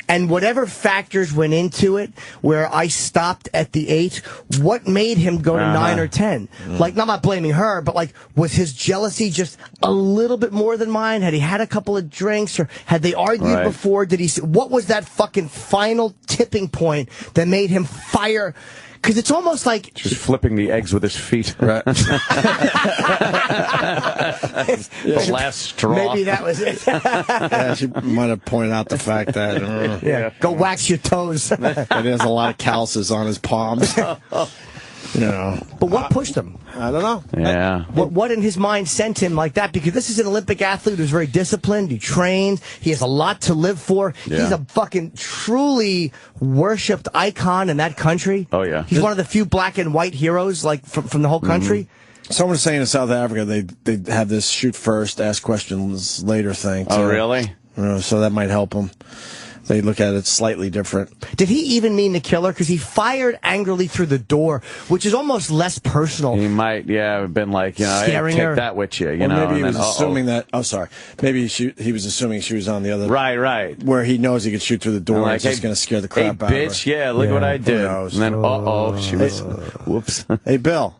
And whatever factors went into it, where I stopped at the 8, what made him go to 9 or 10? Like, I'm not blaming her, but like, was his jealousy just a little bit more than mine? Had he had a couple of drinks, or had they argued before? What was that fucking final tipping point that made him fire? Because it's almost like just flipping the eggs with his feet. Right. The last straw. Maybe that was it. Yeah, she might have pointed out the fact that go wax your toes. That he has a lot of calluses on his palms. You know. But what pushed him? I don't know. Yeah. What in his mind sent him like that? Because this is an Olympic athlete who's very disciplined. He trains. He has a lot to live for. Yeah. He's a fucking truly worshipped icon in that country. Oh, yeah. He's one of the few black and white heroes like from the whole country. Someone was saying in South Africa they have this shoot first, ask questions later thing. Too. Oh, really? So that might help them. They look at it slightly different. Did he even mean to kill her? Because he fired angrily through the door, which is almost less personal. He might, have been like, scaring take her. that with you, Or know. maybe he was assuming that. Oh, sorry. Maybe he was assuming she was on the other. Right. Where he knows he could shoot through the door. Like, It's just going to scare the crap out bitch, of her. yeah, look what I did. knows? And then, she was, whoops. Hey, Bill.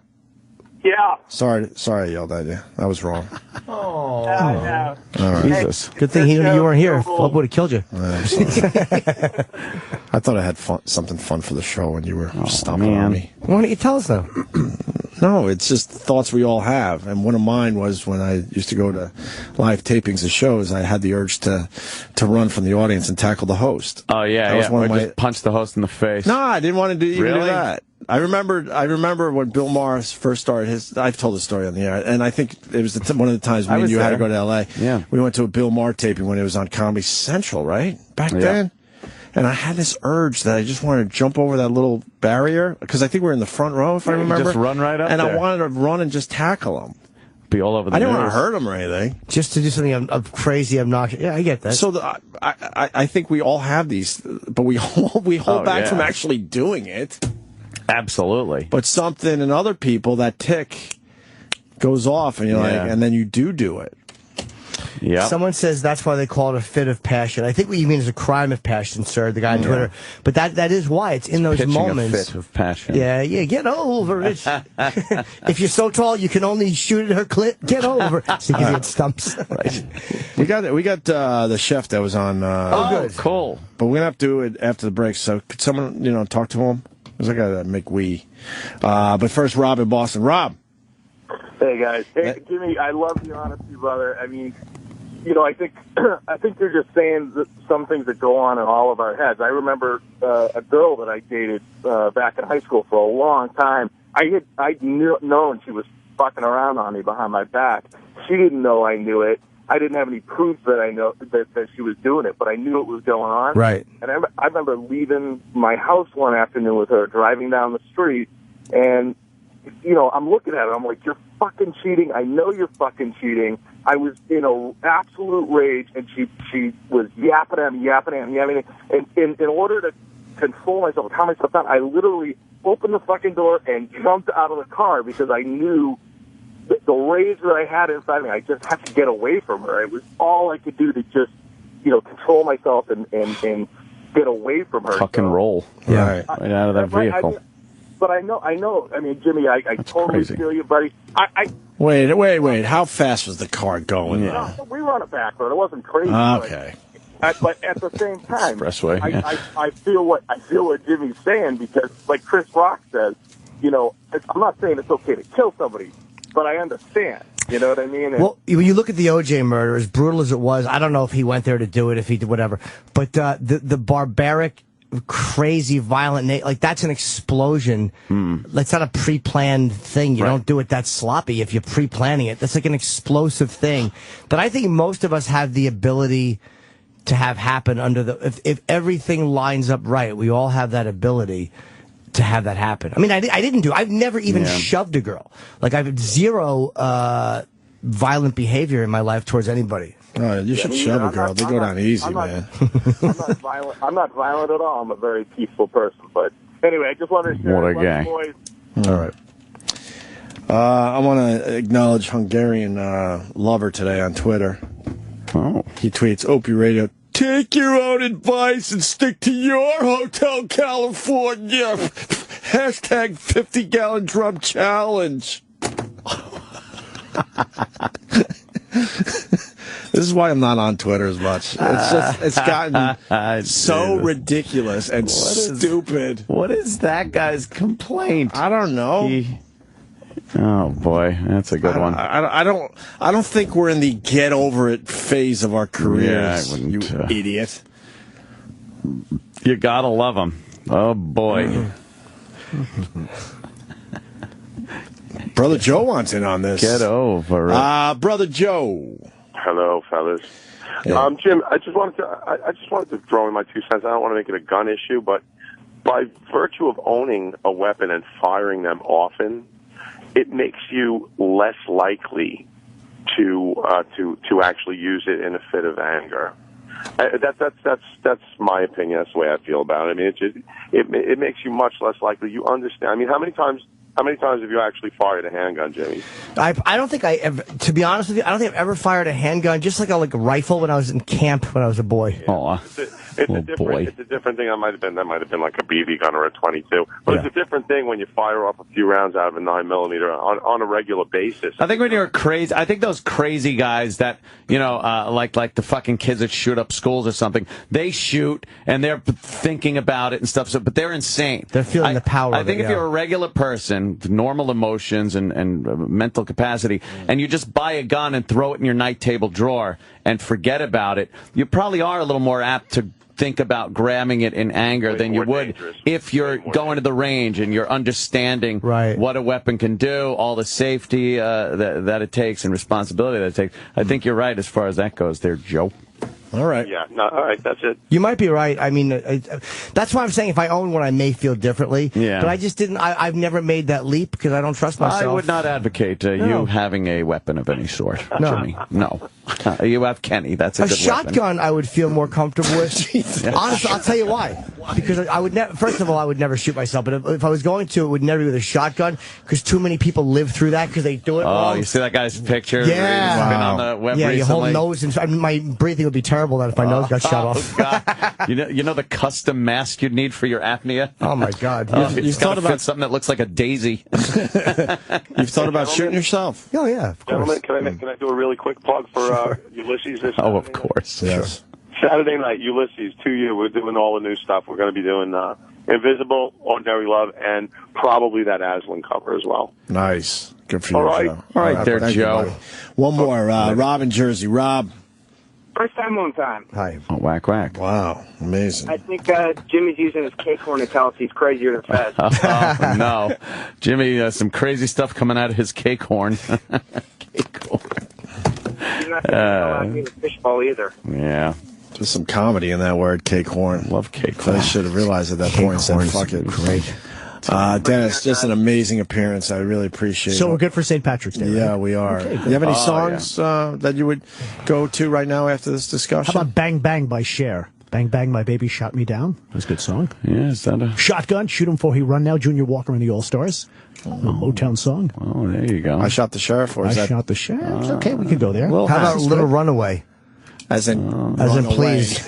Yeah. Sorry, I yelled at you. I was wrong. Oh. All right. Jesus. Good thing you weren't here. Fuck would have killed you. I'm sorry. I thought I had something fun for the show, and you were stomping on me. Why don't you tell us, though? No, it's just thoughts we all have. And one of mine was when I used to go to live tapings of shows, I had the urge to run from the audience and tackle the host. Oh, yeah, That was one of my... just punch the host in the face. No, I didn't want to do Really? that. I remember when Bill Maher first started his. I've told the story on the air, and I think it was one of the times me and you had to go to L.A. Yeah, we went to a Bill Maher taping when it was on Comedy Central, right back then. And I had this urge that I just wanted to jump over that little barrier because I think we were in the front row, if I remember. Just run right up and there. I wanted to run and just tackle him. Be all over the I didn't want news. to hurt him or anything. Just to do something crazy, obnoxious. Yeah, I get that. So I think we all have these, but we hold back from actually doing it. Absolutely. But something in other people, that tick goes off, and you're like, and then you do it. Yeah. Someone says that's why they call it a fit of passion. I think what you mean is a crime of passion, sir, the guy on Twitter. But that is why. It's in those Pitching moments. a fit of passion. Yeah, get over it. If you're so tall, you can only shoot at her clit. Get over it. So you can get stumps. Right. We got the chef that was on. Good. Cool. But we're going to have to do it after the break. So could someone, talk to him? Because I got to make But first, Rob in Boston. Rob. Hey, guys. Hey, Jimmy, I love the honesty, brother. I mean, I think you're just saying some things that go on in all of our heads. I remember a girl that I dated back in high school for a long time. I'd known she was fucking around on me behind my back. She didn't know I knew it. I didn't have any proof that I know that she was doing it, but I knew it was going on. Right. And I remember leaving my house one afternoon with her, driving down the street, and I'm looking at her. I'm like, "You're fucking cheating. I know you're fucking cheating." I was in an absolute rage, and she was yapping at me. And in order to control myself, calm myself down, I literally opened the fucking door and jumped out of the car because I knew the rage that I had inside me. I just had to get away from her. It was all I could do to just, control myself and get away from her. Fucking roll. Yeah. Right out of that vehicle. But I know. I mean, Jimmy, I totally feel you, buddy. Wait. How fast was the car going? Yeah. We were on a back road. It wasn't crazy. Okay. But at the same time, Expressway. I feel what Jimmy's saying, because, like Chris Rock says, I'm not saying it's okay to kill somebody, but I understand. You know what I mean? Well, when you look at the O.J. murder, as brutal as it was, I don't know if he went there to do it, if he did whatever, but the barbaric, crazy, violent, that's an explosion. That's not a pre-planned thing. You don't do it that sloppy if you're pre-planning it. That's like an explosive thing that I think most of us have the ability to have happen if everything lines up right. We all have that ability to have that happen. I mean, I've never even shoved a girl. Like, I have zero violent behavior in my life towards anybody. You should shove a girl. They go down easy, man. I'm not violent at all. I'm a very peaceful person. But anyway, I just wanted to share. What a guy. Boys. All right. I want to acknowledge Hungarian Lover today on Twitter. Oh. He tweets, Opie Radio, take your own advice and stick to your Hotel California. Hashtag 50-gallon drum challenge. This is why I'm not on Twitter as much. It's gotten so ridiculous and stupid. What is that guy's complaint? I don't know. Oh boy, that's a good one. I don't think we're in the get over it phase of our careers. Yeah, you idiot. You gotta love him. Oh boy. Brother Joe wants in on this. Get over it. Brother Joe. Hello, fellas. Yeah. Jim, I just wanted to throw in my 2 cents. I don't want to make it a gun issue, but by virtue of owning a weapon and firing them often, it makes you less likely to actually use it in a fit of anger. That's my opinion. That's the way I feel about it. I mean, it makes you much less likely. You understand? I mean, how many times have you actually fired a handgun, Jimmy? I don't think I ever, to be honest with you, I don't think I've ever fired a handgun, just like a rifle when I was in camp when I was a boy. Oh, it's a different thing. That might have been like a BB gun or a 22. But it's a different thing when you fire off a few rounds out of a 9mm on a regular basis. I think when you're crazy, I think those crazy guys that, like the fucking kids that shoot up schools or something, they shoot and they're thinking about it and stuff. But they're insane. They're feeling the power of it. I think if you're a regular person, with normal emotions and mental capacity, and you just buy a gun and throw it in your night table drawer and forget about it, you probably are a little more apt to think about grabbing it in anger than you would if you're going to the range and you're understanding what a weapon can do, all the safety that it takes and responsibility that it takes. I think you're right as far as that goes there, Joe. All right. Yeah. No. All right. That's it. You might be right. I mean, that's why I'm saying if I own one, I may feel differently. Yeah. But I just didn't. I've never made that leap because I don't trust myself. I would not advocate you having a weapon of any sort, Jimmy. No. You have Kenny. That's a good shotgun. weapon. I would feel more comfortable with. Honestly, I'll tell you why. Because I would never. First of all, I would never shoot myself. But if I was going to, it would never be with a shotgun because too many people live through that because they do it wrong. Oh, you see that guy's picture? Yeah. He's been on the web recently. Your whole nose and my breathing would be terrible then if my nose got shut off. God. You know the custom mask you'd need for your apnea? Oh my God. You've thought about something that looks like a daisy. You've thought about shooting yourself? Oh yeah, of course. Gentlemen, can I do a really quick plug for Ulysses this Oh, of course. Yes. Saturday night, Ulysses, 2 year, we're doing all the new stuff. We're going to be doing Invisible, Ordinary Love, and probably that Aslan cover as well. Nice. Good for you, All right. Joe. All right, there, Thank you, Joe. buddy. One more. Rob in Jersey. Rob. First time, long time. Hi. Oh, whack, whack. Wow. Amazing. I think Jimmy's using his cake horn to tell us he's crazier than Fez. Oh, no. Jimmy, some crazy stuff coming out of his cake horn. Cake horn. He's not going to me the fishbowl either. Yeah. There's some comedy in that word, cake horn. Love cake horn. I should have realized at that point and said, fuck it. Great. Dennis, just an amazing appearance. I really appreciate it. So we're good for St. Patrick's Day, right? Yeah, we are. Okay, you have any songs that you would go to right now after this discussion? How about Bang Bang by Cher? Bang Bang, My Baby Shot Me Down. That's a good song. Yeah, is that a... Shotgun, Shoot 'em Before He Run Now, Junior Walker and the All-Stars. A Motown song. Oh, there you go. I Shot the Sheriff, or is I that... Shot the Sheriff. It's okay, we could go there. How about Little Runaway? As in please.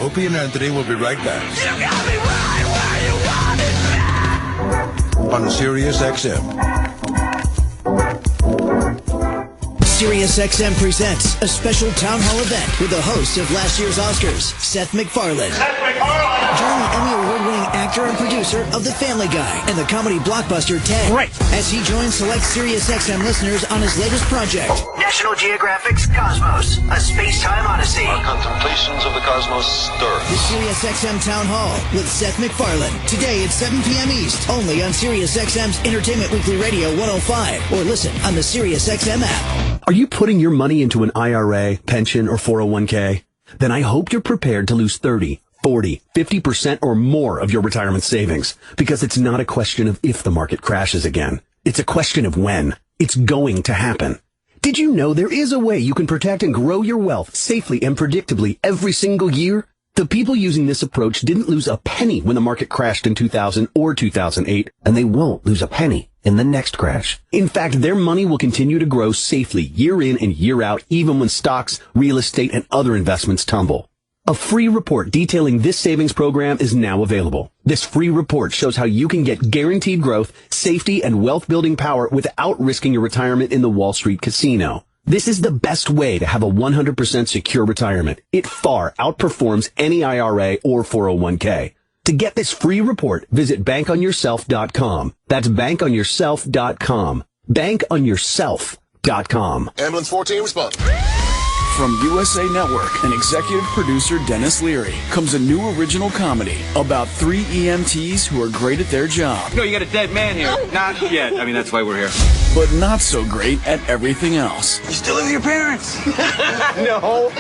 Opie and Anthony will be right back. On Sirius XM. SiriusXM presents a special town hall event with the host of last year's Oscars, Seth MacFarlane. Join the Emmy Award-winning actor and producer of The Family Guy and the comedy blockbuster Ted. Right. As he joins select SiriusXM listeners on his latest project, National Geographic's Cosmos, a space-time odyssey. Our contemplations of the cosmos stir. The SiriusXM Town Hall with Seth MacFarlane. Today at 7 p.m. East, only on SiriusXM's Entertainment Weekly Radio 105, or listen on the SiriusXM app. Are you putting your money into an IRA, pension, or 401k? Then I hope you're prepared to lose 30, 40, 50% or more of your retirement savings, because it's not a question of if the market crashes again. It's a question of when. It's going to happen. Did you know there is a way you can protect and grow your wealth safely and predictably every single year? The people using this approach didn't lose a penny when the market crashed in 2000 or 2008, and they won't lose a penny in the next crash. In fact, their money will continue to grow safely year in and year out, even when stocks, real estate, and other investments tumble. A free report detailing this savings program is now available. This free report shows how you can get guaranteed growth, safety, and wealth-building power without risking your retirement in the Wall Street casino. This is the best way to have a 100% secure retirement. It far outperforms any IRA or 401k. To get this free report, visit bankonyourself.com. That's bankonyourself.com. Bankonyourself.com. Ambulance 14, respond. From USA Network and executive producer Dennis Leary comes a new original comedy about three EMTs who are great at their job. No, you got a dead man here. Not yet. I mean, that's why we're here. But not so great at everything else. You still live with your parents? No,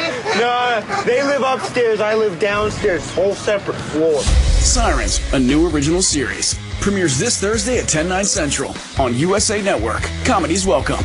they live upstairs, I live downstairs, whole separate floor. Sirens, a new original series. Premieres this Thursday at 10/9 Central on USA Network. Comedy's welcome.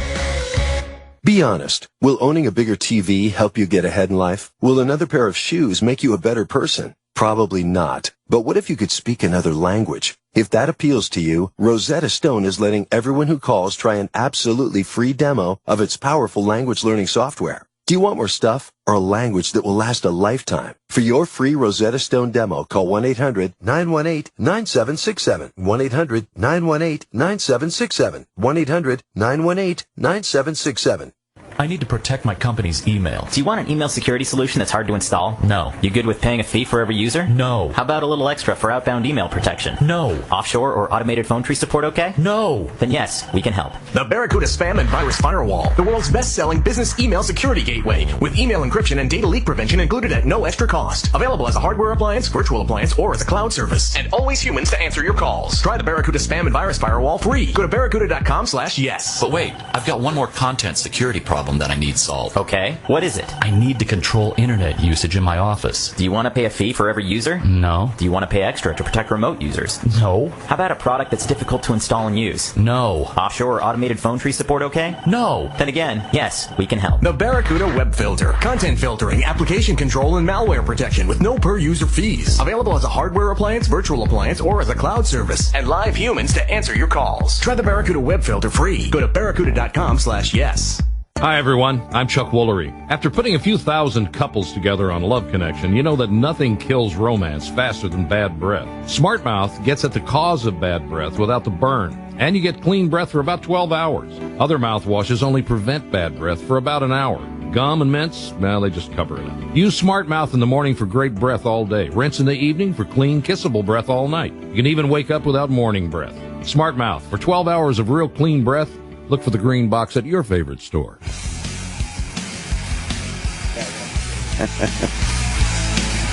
Be honest. Will owning a bigger TV help you get ahead in life? Will another pair of shoes make you a better person? Probably not. But what if you could speak another language? If that appeals to you, Rosetta Stone is letting everyone who calls try an absolutely free demo of its powerful language learning software. Do you want more stuff or a language that will last a lifetime? For your free Rosetta Stone demo, call 1-800-918-9767. 1-800-918-9767. 1-800-918-9767. I need to protect my company's email. Do you want an email security solution that's hard to install? No. You good with paying a fee for every user? No. How about a little extra for outbound email protection? No. Offshore or automated phone tree support okay? No. Then yes, we can help. The Barracuda Spam and Virus Firewall, the world's best-selling business email security gateway, with email encryption and data leak prevention included at no extra cost. Available as a hardware appliance, virtual appliance, or as a cloud service. And always humans to answer your calls. Try the Barracuda Spam and Virus Firewall free. Go to barracuda.com/yes. But wait, I've got one more content security problem. problem that I need solved. Okay, what is it? I need to control internet usage in my office. Do you want to pay a fee for every user? No. Do you want to pay extra to protect remote users? No. How about a product that's difficult to install and use? No. Offshore or automated phone tree support okay? No. Then again, yes, we can help. The Barracuda Web Filter. Content filtering, application control, and malware protection with no per-user fees. Available as a hardware appliance, virtual appliance, or as a cloud service. And live humans to answer your calls. Try the Barracuda Web Filter free. Go to barracuda.com/yes. Hi, everyone. I'm Chuck Woolery. After putting a few thousand couples together on Love Connection, you know that nothing kills romance faster than bad breath. Smart Mouth gets at the cause of bad breath without the burn, and you get clean breath for about 12 hours. Other mouthwashes only prevent bad breath for about an hour. Gum and mints, well, they just cover it up. Use Smart Mouth in the morning for great breath all day. Rinse in the evening for clean, kissable breath all night. You can even wake up without morning breath. Smart Mouth, for 12 hours of real clean breath, look for the green box at your favorite store.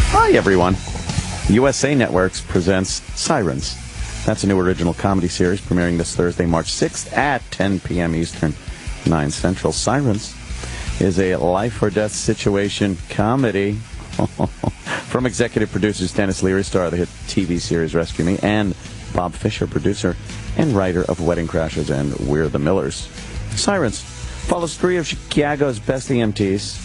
Hi, everyone. USA Networks presents Sirens. That's a new original comedy series premiering this Thursday, March 6th at 10 p.m. Eastern, 9 Central. Sirens is a life-or-death situation comedy from executive producers Dennis Leary, star of the hit TV series Rescue Me, and Bob Fisher, producer and writer of Wedding Crashers and We're the Millers. Sirens follows three of Chicago's best EMTs,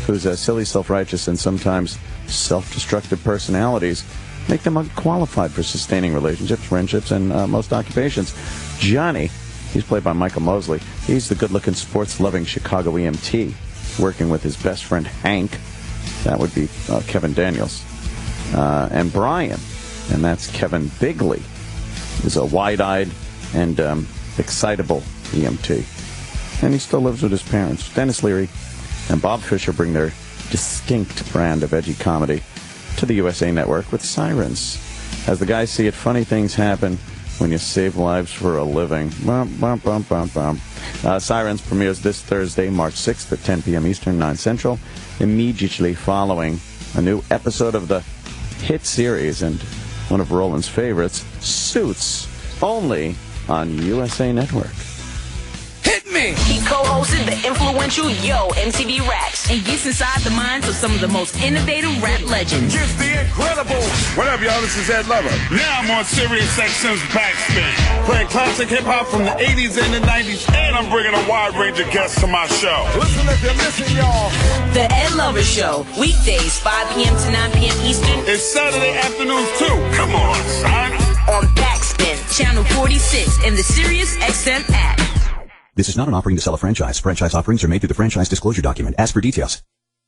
whose silly, self-righteous, and sometimes self-destructive personalities make them unqualified for sustaining relationships, friendships, and most occupations. Johnny, he's played by Michael Mosley. He's the good-looking, sports-loving Chicago EMT, working with his best friend Hank. That would be Kevin Daniels. And Brian, and that's Kevin Bigley, is a wide-eyed and excitable EMT. And he still lives with his parents. Dennis Leary and Bob Fisher bring their distinct brand of edgy comedy to the USA Network with Sirens. As the guys see it, funny things happen when you save lives for a living. Sirens premieres this Thursday, March 6th at 10 p.m. Eastern, 9 Central, immediately following a new episode of the hit series and one of Roland's favorites, Suits, only on USA Network. Hit me! He co-hosted the influential Yo MTV Raps and gets inside the minds of some of the most innovative rap legends. It's the incredible. What up, y'all? This is Ed Lover. Now I'm on Sirius XM's Backspin, playing classic hip-hop from the 80s and the 90s, and I'm bringing a wide range of guests to my show. Listen if you're missing, y'all. The Ed Lover Show, weekdays 5 p.m. to 9 p.m. Eastern. It's Saturday afternoons, too. Come on, son. On Backspin, channel 46 in the Sirius XM app. This is not an offering to sell a franchise. Franchise offerings are made through the franchise disclosure document. Ask for details.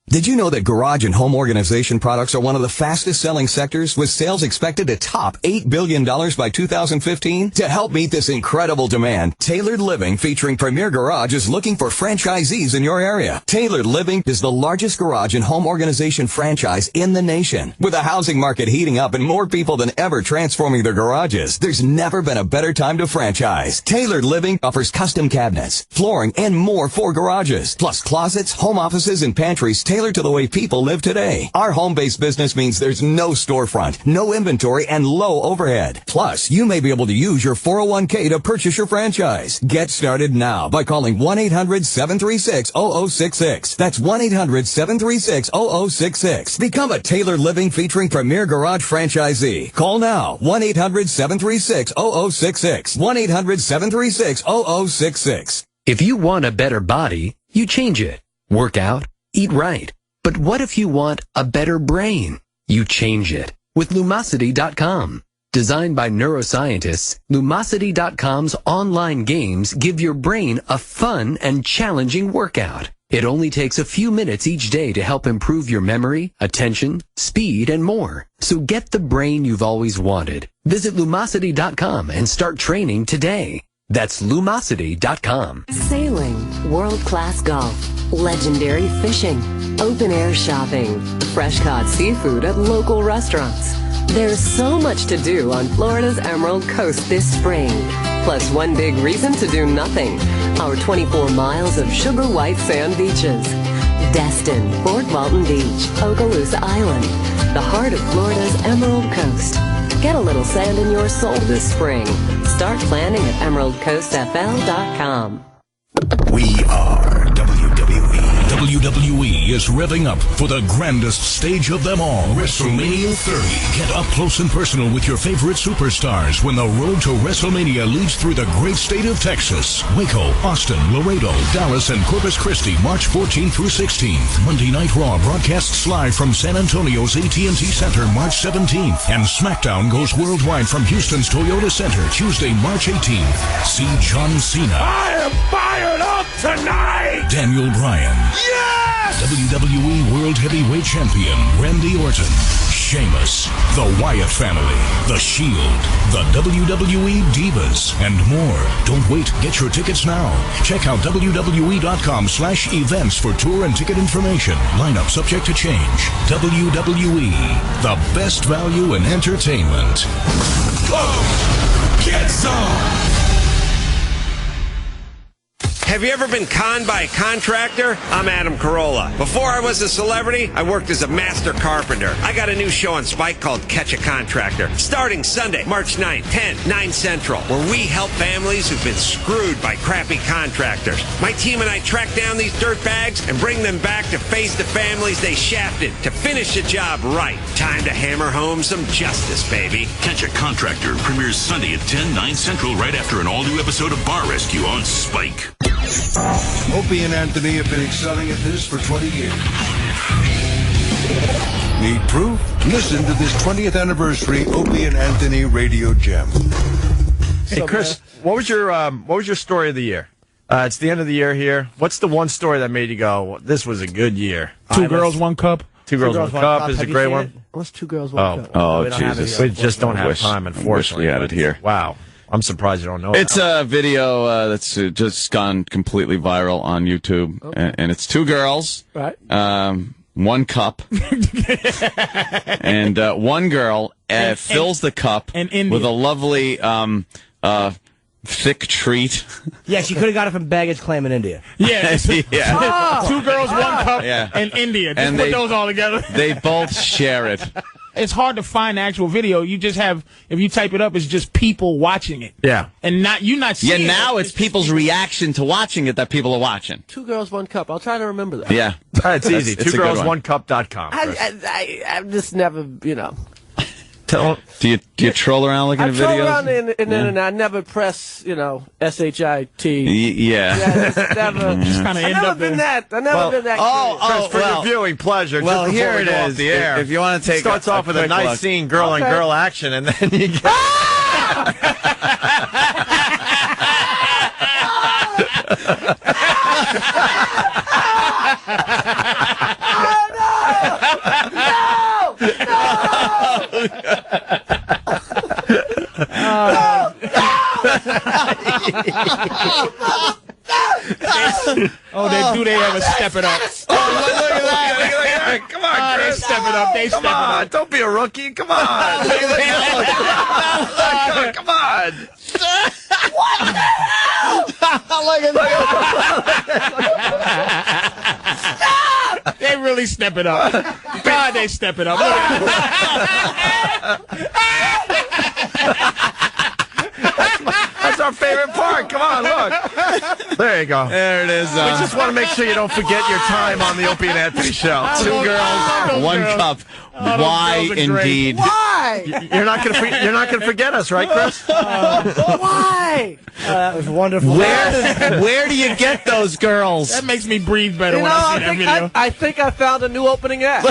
Did you know that garage and home organization products are one of the fastest selling sectors, with sales expected to top $8 billion by 2015? To help meet this incredible demand, Tailored Living, featuring Premier Garage, is looking for franchisees in your area. Tailored Living is the largest garage and home organization franchise in the nation. With the housing market heating up and more people than ever transforming their garages, there's never been a better time to franchise. Tailored Living offers custom cabinets, flooring, and more for garages, plus closets, home offices, and pantries tailored to the way people live today. Our home-based business means there's no storefront, no inventory, and low overhead. Plus, you may be able to use your 401k to purchase your franchise. Get started now by calling 1-800-736-0066. That's 1-800-736-0066. Become a Tailored Living featuring Premier Garage franchisee. Call now. 1-800-736-0066. 1-800-736-0066. If you want a better body, you change it. Work out. Eat right. But what if you want a better brain? You change it with Lumosity.com. Designed by neuroscientists, Lumosity.com's online games give your brain a fun and challenging workout. It only takes a few minutes each day to help improve your memory, attention, speed, and more. So get the brain you've always wanted. Visit Lumosity.com and start training today. That's Lumosity.com. Sailing, world-class golf, legendary fishing, open-air shopping, fresh-caught seafood at local restaurants. There's so much to do on Florida's Emerald Coast this spring. Plus one big reason to do nothing. Our 24 miles of sugar white sand beaches. Destin, Fort Walton Beach, Okaloosa Island, the heart of Florida's Emerald Coast. Get a little sand in your soul this spring. Start planning at emeraldcoastfl.com. We are WWF. WWE is revving up for the grandest stage of them all, WrestleMania 30. Get up close and personal with your favorite superstars when the road to WrestleMania leads through the great state of Texas. Waco, Austin, Laredo, Dallas, and Corpus Christi, March 14th through 16th. Monday Night Raw broadcasts live from San Antonio's AT&T Center, March 17th. And SmackDown goes worldwide from Houston's Toyota Center, Tuesday, March 18th. See John Cena. I am fired up tonight! Daniel Bryan. Yes! WWE World Heavyweight Champion Randy Orton. Sheamus. The Wyatt Family. The Shield. The WWE Divas. And more. Don't wait. Get your tickets now. Check out WWE.com/events for tour and ticket information. Lineup subject to change. WWE. The best value in entertainment. Go! Get some! Have you ever been conned by a contractor? I'm Adam Carolla. Before I was a celebrity, I worked as a master carpenter. I got a new show on Spike called Catch a Contractor, starting Sunday, March 9th, 10, 9 Central, where we help families who've been screwed by crappy contractors. My team and I track down these dirtbags and bring them back to face the families they shafted to finish the job right. Time to hammer home some justice, baby. Catch a Contractor premieres Sunday at 10, 9 Central, right after an all-new episode of Bar Rescue on Spike. Opie and Anthony have been excelling at this for 20 years. Need proof? Listen to this 20th anniversary Opie and Anthony radio gem. Hey, Chris, what was your story of the year? It's the end of the year here. What's the one story that made you go, this was a good year? Two Girls, One Cup. Two Girls, One Cup is a great one. What's Two Girls, One Cup? Oh, Jesus. We just don't have time, unfortunately. We had it here. Wow. I'm surprised you don't know. It's a video that's just gone completely viral on YouTube, and it's two girls, right? One cup, and one girl fills the cup with a lovely thick treat. Yeah, she could have got it from baggage claim in India. Yeah. Yeah. Two Girls, One Cup, and India. Just put those all together. They both share it. It's hard to find the actual video. You just have, if you type it up, it's just people watching it. Yeah. And you're not seeing it. Yeah, now it's people's reaction to watching it that people are watching. Two Girls, One Cup. I'll try to remember that. Yeah. It's easy. TwoGirlsOneCup.com. I've just never, Do you troll around looking at videos? I troll around the internet. I never press, SHIT. Yeah. It's never. I've never been that. I've never been that. For your viewing pleasure. Well, just here it go is. Off the air. If you want to take, starts off with a nice look. scene, girl on girl action, and then you get. They ever step it up. Oh, look at that. Come on, Chris. They step it up. They step it up. Don't be a rookie. Come on. Look at Come on. What the hell? Stop! They really step it up. God, they step it up. Look at That's our favorite part. Come on, look. There you go. There it is. We just want to make sure you don't forget your time on the Opie and Anthony show. Two girls, one cup. Why indeed? Why? You're not gonna forget us, right, Chris? Why? That was wonderful. Where do you get those girls? That makes me breathe better when I see that video. I think I found a new opening act.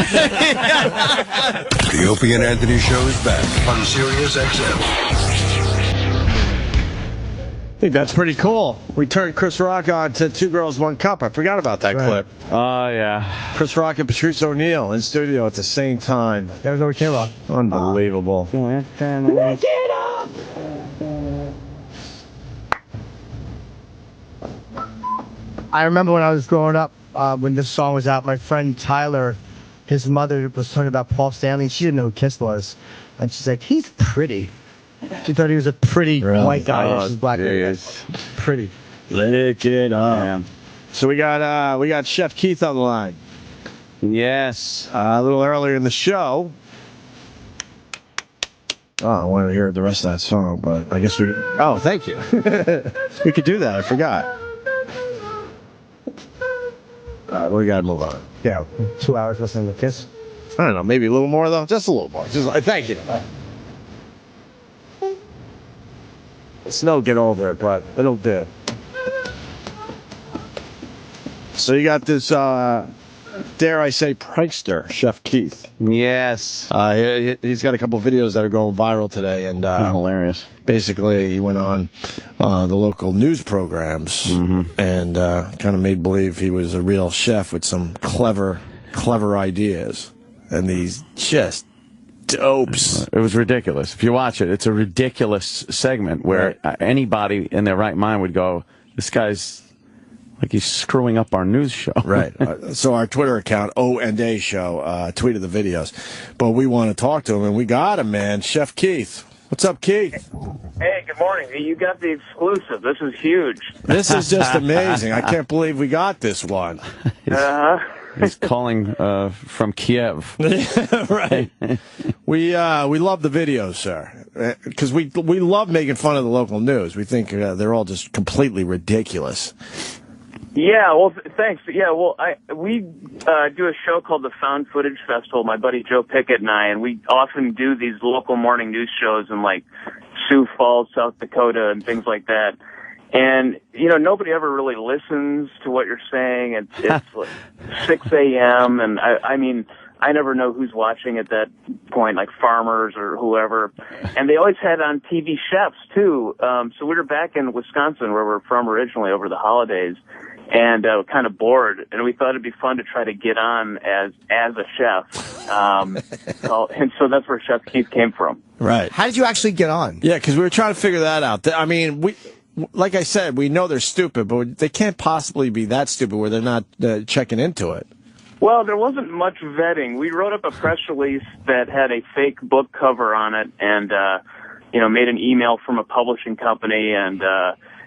The Opie and Anthony show is back on Sirius XM. I think that's pretty cool. We turned Chris Rock on to Two Girls, One Cup. I forgot about that clip. Oh, yeah. Chris Rock and Patrice O'Neal in studio at the same time. That was over K-Rock. Unbelievable. Get up! I remember when I was growing up, when this song was out, my friend Tyler, his mother was talking about Paul Stanley. She didn't know who Kiss was. And she's like, he's pretty. She thought he was a pretty white guy. She's black. Pretty. Lick it up. Yeah. So we got Chef Keith on the line. Yes. A little earlier in the show. Oh, I wanted to hear the rest of that song, but I guess we... Oh, thank you. We could do that. I forgot. We got to move on. Yeah, 2 hours listening to Kiss. I don't know, maybe a little more, though? Just a little more. Thank you. Snow, get over it, but it'll do. So you got this, dare I say, prankster, Chef Keith. Yes. He's got a couple videos that are going viral today, and hilarious. Basically, he went on the local news programs and kind of made believe he was a real chef with some clever ideas, and these just dopes. It was ridiculous. If you watch it, it's a ridiculous segment where anybody in their right mind would go, "This guy's." Like he's screwing up our news show. Right. So our Twitter account, O&A Show, tweeted the videos. But we want to talk to him, and we got him, man. Chef Keith. What's up, Keith? Hey, good morning. You got the exclusive. This is huge. This is just amazing. I can't believe we got this one. He's calling from Kiev. Right. We love the videos, sir, because we love making fun of the local news. We think they're all just completely ridiculous. Yeah, well, thanks. Yeah, well, we do a show called the Found Footage Festival, my buddy Joe Pickett and I, and we often do these local morning news shows in, like, Sioux Falls, South Dakota, and things like that. And, you know, nobody ever really listens to what you're saying. It's like 6 a.m., and I mean, I never know who's watching at that point, like farmers or whoever. And they always had on TV chefs, too. So we were back in Wisconsin, where we're from originally, over the holidays, and kind of bored. And we thought it'd be fun to try to get on as a chef. And so that's where Chef Keith came from. Right. How did you actually get on? Yeah, because we were trying to figure that out. I mean, like I said, we know they're stupid, but they can't possibly be that stupid where they're not checking into it. Well, there wasn't much vetting. We wrote up a press release that had a fake book cover on it, and made an email from a publishing company,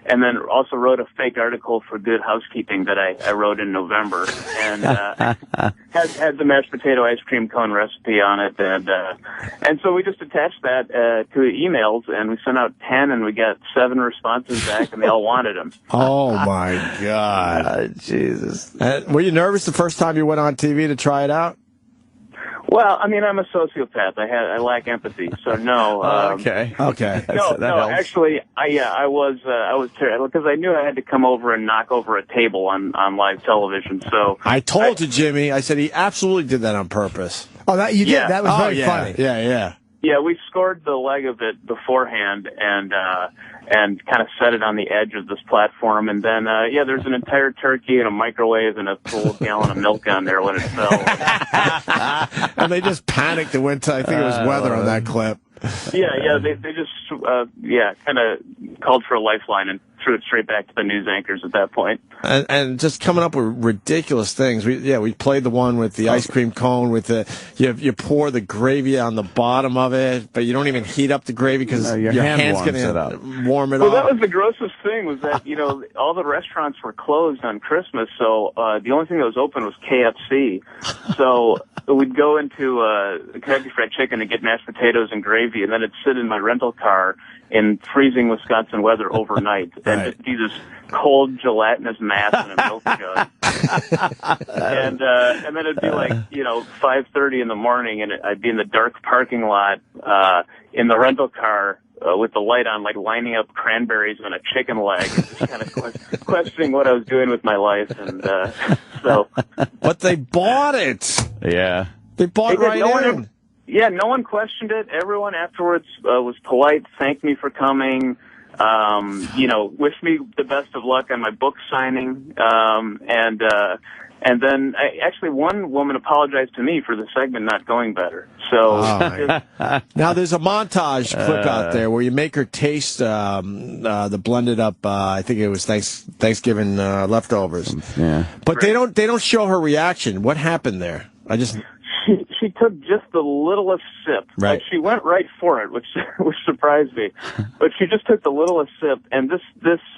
and then also wrote a fake article for Good Housekeeping that I wrote in November, and had the mashed potato ice cream cone recipe on it, and so we just attached that to emails, and we sent out 10, and we got 7 responses back, and they all wanted them. Oh my God, Jesus! Were you nervous the first time you went on TV to try it out? Well, I mean, I'm a sociopath. I lack empathy, so no. Okay. No. Actually, I was terrible because I knew I had to come over and knock over a table on live television. So I told you, Jimmy. I said he absolutely did that on purpose. Oh, that you did. Yeah. That was very funny. Yeah. Yeah, we scored the leg of it beforehand and kind of set it on the edge of this platform. And then, there's an entire turkey and a microwave and a full gallon of milk on there when it fell. And they just panicked and went to, I think it was weather on that clip. Yeah, they just, kind of called for a lifeline and threw it straight back to the news anchors at that point. And just coming up with ridiculous things. We played the one with the ice cream cone with you pour the gravy on the bottom of it, but you don't even heat up the gravy because your hand's going to warm it up. Well, that was the grossest thing was that, all the restaurants were closed on Christmas, so the only thing that was open was KFC. So we'd go into Kentucky Fried Chicken and get mashed potatoes and gravy, and then it'd sit in my rental car in freezing Wisconsin weather overnight, and just be this cold gelatinous mass in a milk jug. And then it'd be like 5:30 in the morning, and I'd be in the dark parking lot in the rental car with the light on, like lining up cranberries on a chicken leg, and just kind of questioning what I was doing with my life. And so, but they bought it. Yeah, they bought right in. No one questioned it. Everyone afterwards was polite, thanked me for coming, wished me the best of luck on my book signing, and then actually one woman apologized to me for the segment not going better. So now there's a montage clip out there where you make her taste the blended up. I think it was Thanksgiving leftovers. Yeah, but they don't show her reaction. What happened there? She took just the littlest sip. Right. Like she went right for it, which surprised me. But she just took the littlest sip, and this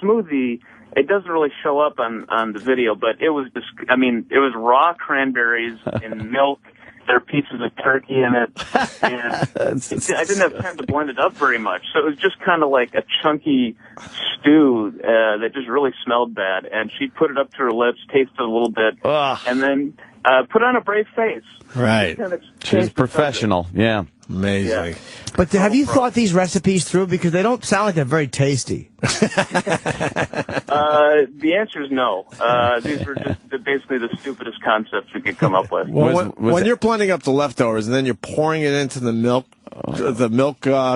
smoothie, it doesn't really show up on the video, but it was raw cranberries in milk there are pieces of turkey in it, and I didn't have time to blend it up very much, so it was just kind of like a chunky stew that just really smelled bad. And she put it up to her lips, tasted a little bit, and then put on a brave face. Right. She's professional. Yeah. Amazing. Yeah. But have you thought these recipes through? Because they don't sound like they're very tasty. The answer is no. These were just basically the stupidest concepts we could come up with. Well, when you're blending up the leftovers and then you're pouring it into the milk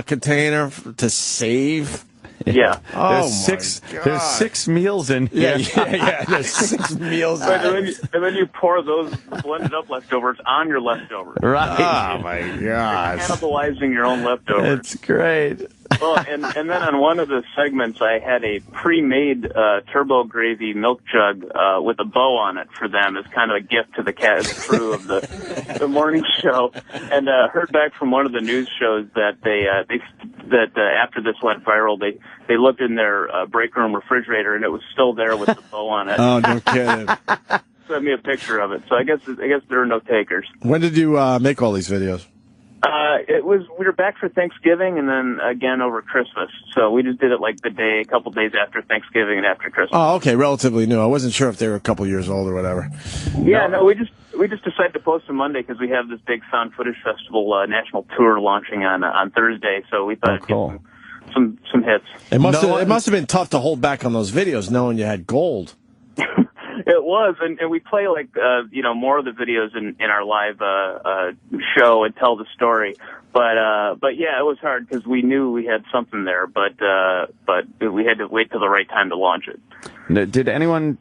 container to save. Yeah. There's 6 meals in here. Yeah. There's 6 meals. And then you pour those blended up leftovers on your leftovers. Right. Oh my gosh. You're cannibalizing your own leftovers. It's great. Well, and then on one of the segments, I had a pre-made turbo gravy milk jug with a bow on it for them as kind of a gift to the crew of the morning show. And heard back from one of the news shows that after this went viral, they looked in their break room refrigerator and it was still there with the bow on it. Oh, no kidding. Sent me a picture of it. So I guess there are no takers. When did you make all these videos? We were back for Thanksgiving and then again over Christmas. So we just did it like a couple days after Thanksgiving and after Christmas. Oh, okay, relatively new. I wasn't sure if they were a couple years old or whatever. Yeah, no, we just decided to post them Monday because we have this big Found Footage Festival national tour launching on Thursday. So we thought it'd get some hits. It must have been tough to hold back on those videos knowing you had gold. It was, and we play more of the videos in our live show and tell the story. But yeah, it was hard because we knew we had something there, but we had to wait till the right time to launch it. Did anyone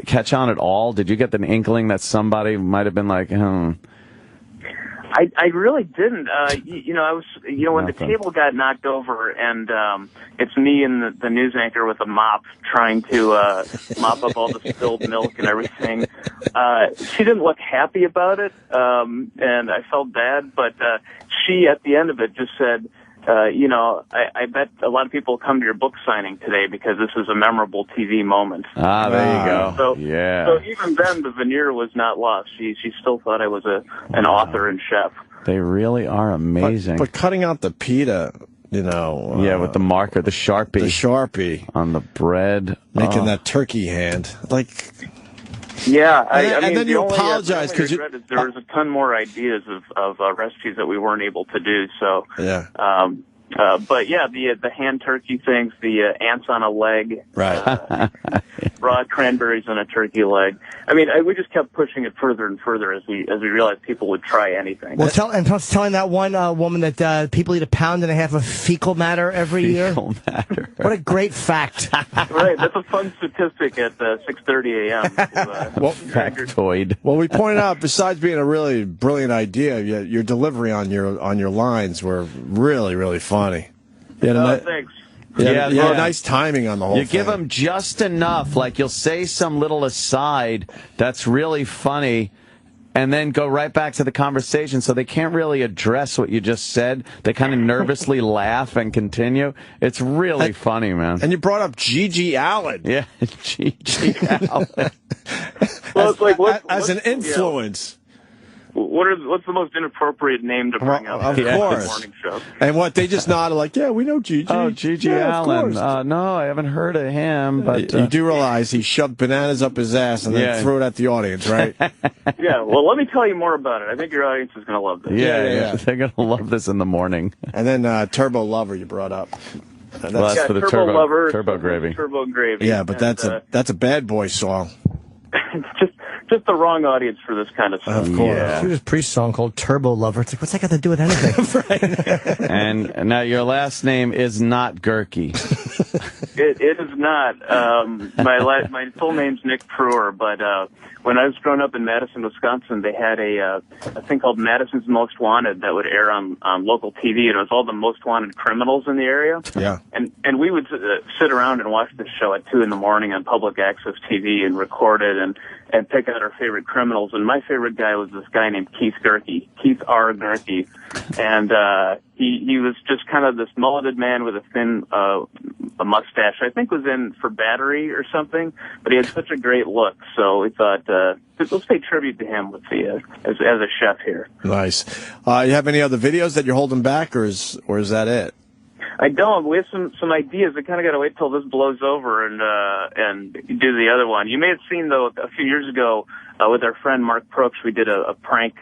catch on at all? Did you get the inkling that somebody might have been like, I really didn't. I was, when the table got knocked over and it's me and the news anchor with a mop trying to mop up all the spilled milk and everything. She didn't look happy about it, and I felt bad, but she, at the end of it, just said, I bet a lot of people come to your book signing today because this is a memorable TV moment. Ah, there you go. So even then, the veneer was not lost. She still thought I was an author and chef. They really are amazing. But cutting out the pita, with the marker, the Sharpie on the bread, making that turkey hand, Yeah, I mean, then you apologize because there was a ton more ideas of recipes that we weren't able to do. So yeah, but yeah, the hand turkey things, the ants on a leg, right? Raw cranberries on a turkey leg. I mean, we just kept pushing it further and further as we realized people would try anything. Well, telling that one woman that people eat 1.5 pounds of fecal matter every year. Matter. What a great fact! Right, that's a fun statistic at 6:30 a.m. Factoid. Well, we pointed out, besides being a really brilliant idea, your delivery on your lines were really, really funny. Thanks. Yeah, nice timing on the whole thing. You give them just enough, like you'll say some little aside that's really funny, and then go right back to the conversation, so they can't really address what you just said. They kind of nervously laugh and continue. It's really funny, man. And you brought up Gigi Allen. Yeah, Gigi Allen. Well, it's like as an influence. What's the most inappropriate name to bring up? Of course. Morning show. And what they just nodded like, yeah, we know Gigi. Oh, Gigi Allen. No, I haven't heard of him. But you do realize he shoved bananas up his ass and then threw it at the audience, right? Yeah. Well, let me tell you more about it. I think your audience is going to love this. Yeah. They're going to love this in the morning. And then Turbo Lover you brought up. That's for the turbo gravy. Turbo gravy. Yeah, but that's a bad boy song. Just the wrong audience for this kind of stuff. Of course. Yeah. There's a Priest song called Turbo Lover. It's like, what's that got to do with anything? Right. And now your last name is not Gerkey. It is not. My full name's Nick Pruer, but when I was growing up in Madison, Wisconsin, they had a thing called Madison's Most Wanted that would air on local TV, and it was all the most wanted criminals in the area. Yeah. And we would sit around and watch this show at 2 a.m. on public access TV and record it and pick out our favorite criminals. And my favorite guy was this guy named Keith Gerkey, Keith R. Gerkey. And He was just kind of this mulleted man with a thin a mustache. I think was in for Battery or something, but he had such a great look. So we thought, let's pay tribute to him with the as a chef here. Nice. You have any other videos that you're holding back, or is that it? I don't. We have some ideas. I kind of got to wait till this blows over and do the other one. You may have seen, though, a few years ago with our friend Mark Brooks, we did a prank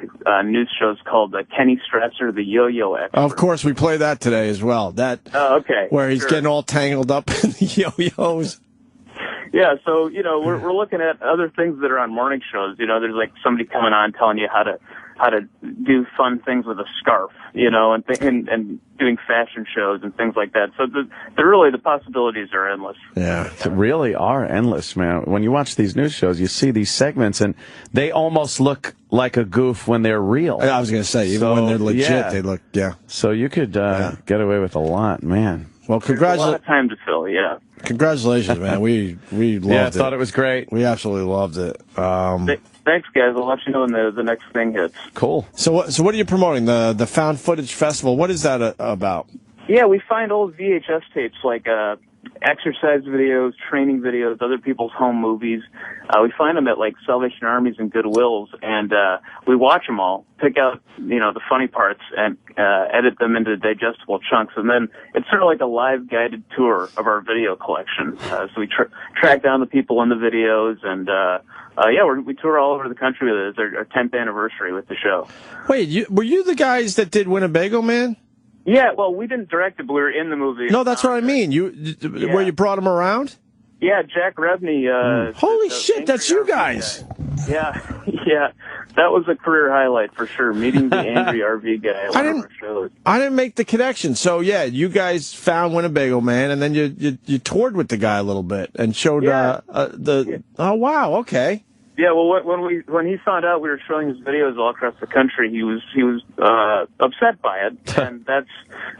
news shows called Kenny Stresser, the Yo-Yo Expert. Of course, we play that today as well. Okay. Where he's getting all tangled up in the yo-yos. Yeah, so, we're looking at other things that are on morning shows. There's like somebody coming on telling you how to do fun things with a scarf, and doing fashion shows and things like that. So the possibilities are endless. Yeah, they really are endless, man. When you watch these news shows, you see these segments, and they almost look like a goof when they're real. I was going to say, even when they're legit, they look, So you could get away with a lot, man. Well, congratulations. A lot of time to fill, yeah. Congratulations, man. We loved it. Yeah, I thought it was great. We absolutely loved it. Thanks, guys. I'll let you know when the next thing hits. Cool. So what are you promoting? The Found Footage Festival. What is that about? Yeah, we find old VHS tapes like exercise videos, training videos, other people's home movies. We find them at like Salvation Armies and Goodwills, and we watch them all, pick out the funny parts, and edit them into digestible chunks. And then it's sort of like a live guided tour of our video collection. So we track down the people in the videos, and we tour all over the country with it. It's our 10th anniversary with the show. Wait, were you the guys that did Winnebago Man? Yeah, well, we didn't direct it, but we were in the movie. No, that's what I mean. Where you brought him around? Yeah, Jack Rebney. Holy shit, that's you guys. Yeah, that was a career highlight for sure. Meeting the angry RV guy at one of our shows. I didn't make the connection. So yeah, you guys found Winnebago Man, and then you toured with the guy a little bit and showed Oh wow, okay. Yeah, well, when he found out we were showing his videos all across the country, he was upset by it, and that's,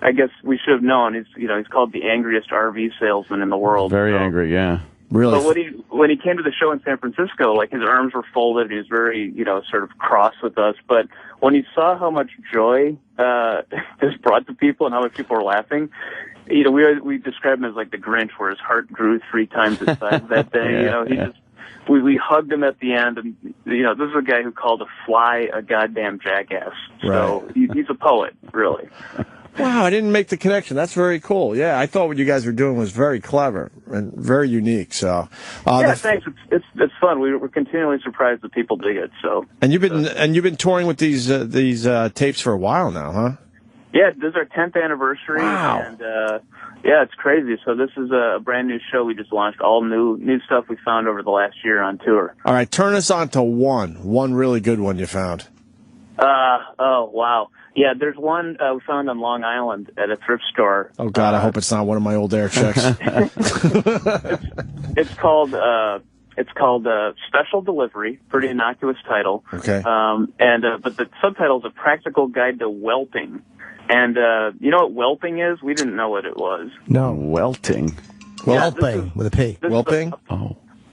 I guess we should have known. He's called the angriest RV salesman in the world. Very angry, yeah. Really. But when he came to the show in San Francisco, like his arms were folded, he was very sort of cross with us. But when he saw how much joy this brought to people and how much people were laughing, we described him as like the Grinch, where his heart grew 3 times its size that day. We hugged him at the end, and this is a guy who called a fly a goddamn jackass. So he's a poet, really. Wow, I didn't make the connection. That's very cool. Yeah, I thought what you guys were doing was very clever and very unique. So thanks. It's fun. We're continually surprised that people dig it. So and you've been touring with these tapes for a while now, huh? Yeah, this is our 10th anniversary. Wow. And it's crazy. So this is a brand new show we just launched. All new stuff we found over the last year on tour. All right, turn us on to one really good one you found. Oh wow. Yeah, there's one we found on Long Island at a thrift store. Oh God, I hope it's not one of my old air checks. It's called Special Delivery. Pretty innocuous title. Okay. But the subtitle is A Practical Guide to Welting. And you know what welting is? We didn't know what it was. No. Welting. Whelping with a P. Whelping?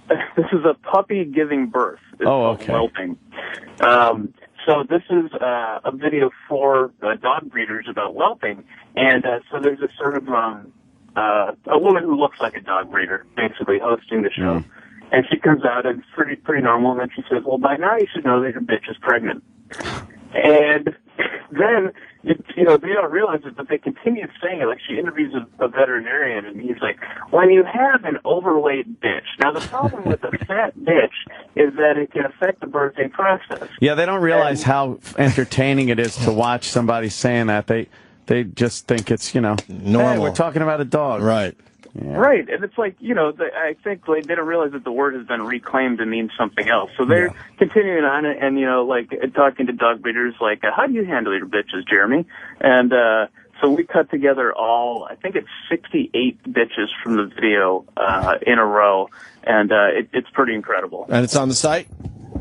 This is a puppy giving birth. It's okay. Whelping. So this is a video for dog breeders about whelping. And so there's a sort of a woman who looks like a dog breeder, basically, hosting the show. And she comes out and it's pretty normal, and then she says, well, by now you should know that your bitch is pregnant. And then, they don't realize it, but they continue saying it. Like, she interviews a veterinarian, and he's like, when you have an overweight bitch. Now, the problem with a fat bitch is that it can affect the birthing process. Yeah, they don't realize how entertaining it is to watch somebody saying that. They just think it's, normal. Hey, we're talking about a dog. Right. Yeah. Right, and it's like, I think they don't realize that the word has been reclaimed to mean something else. So they're continuing on it and, talking to dog breeders like, how do you handle your bitches, Jeremy? And so we cut together I think it's 68 bitches from the video in a row, and it's pretty incredible. And it's on the site?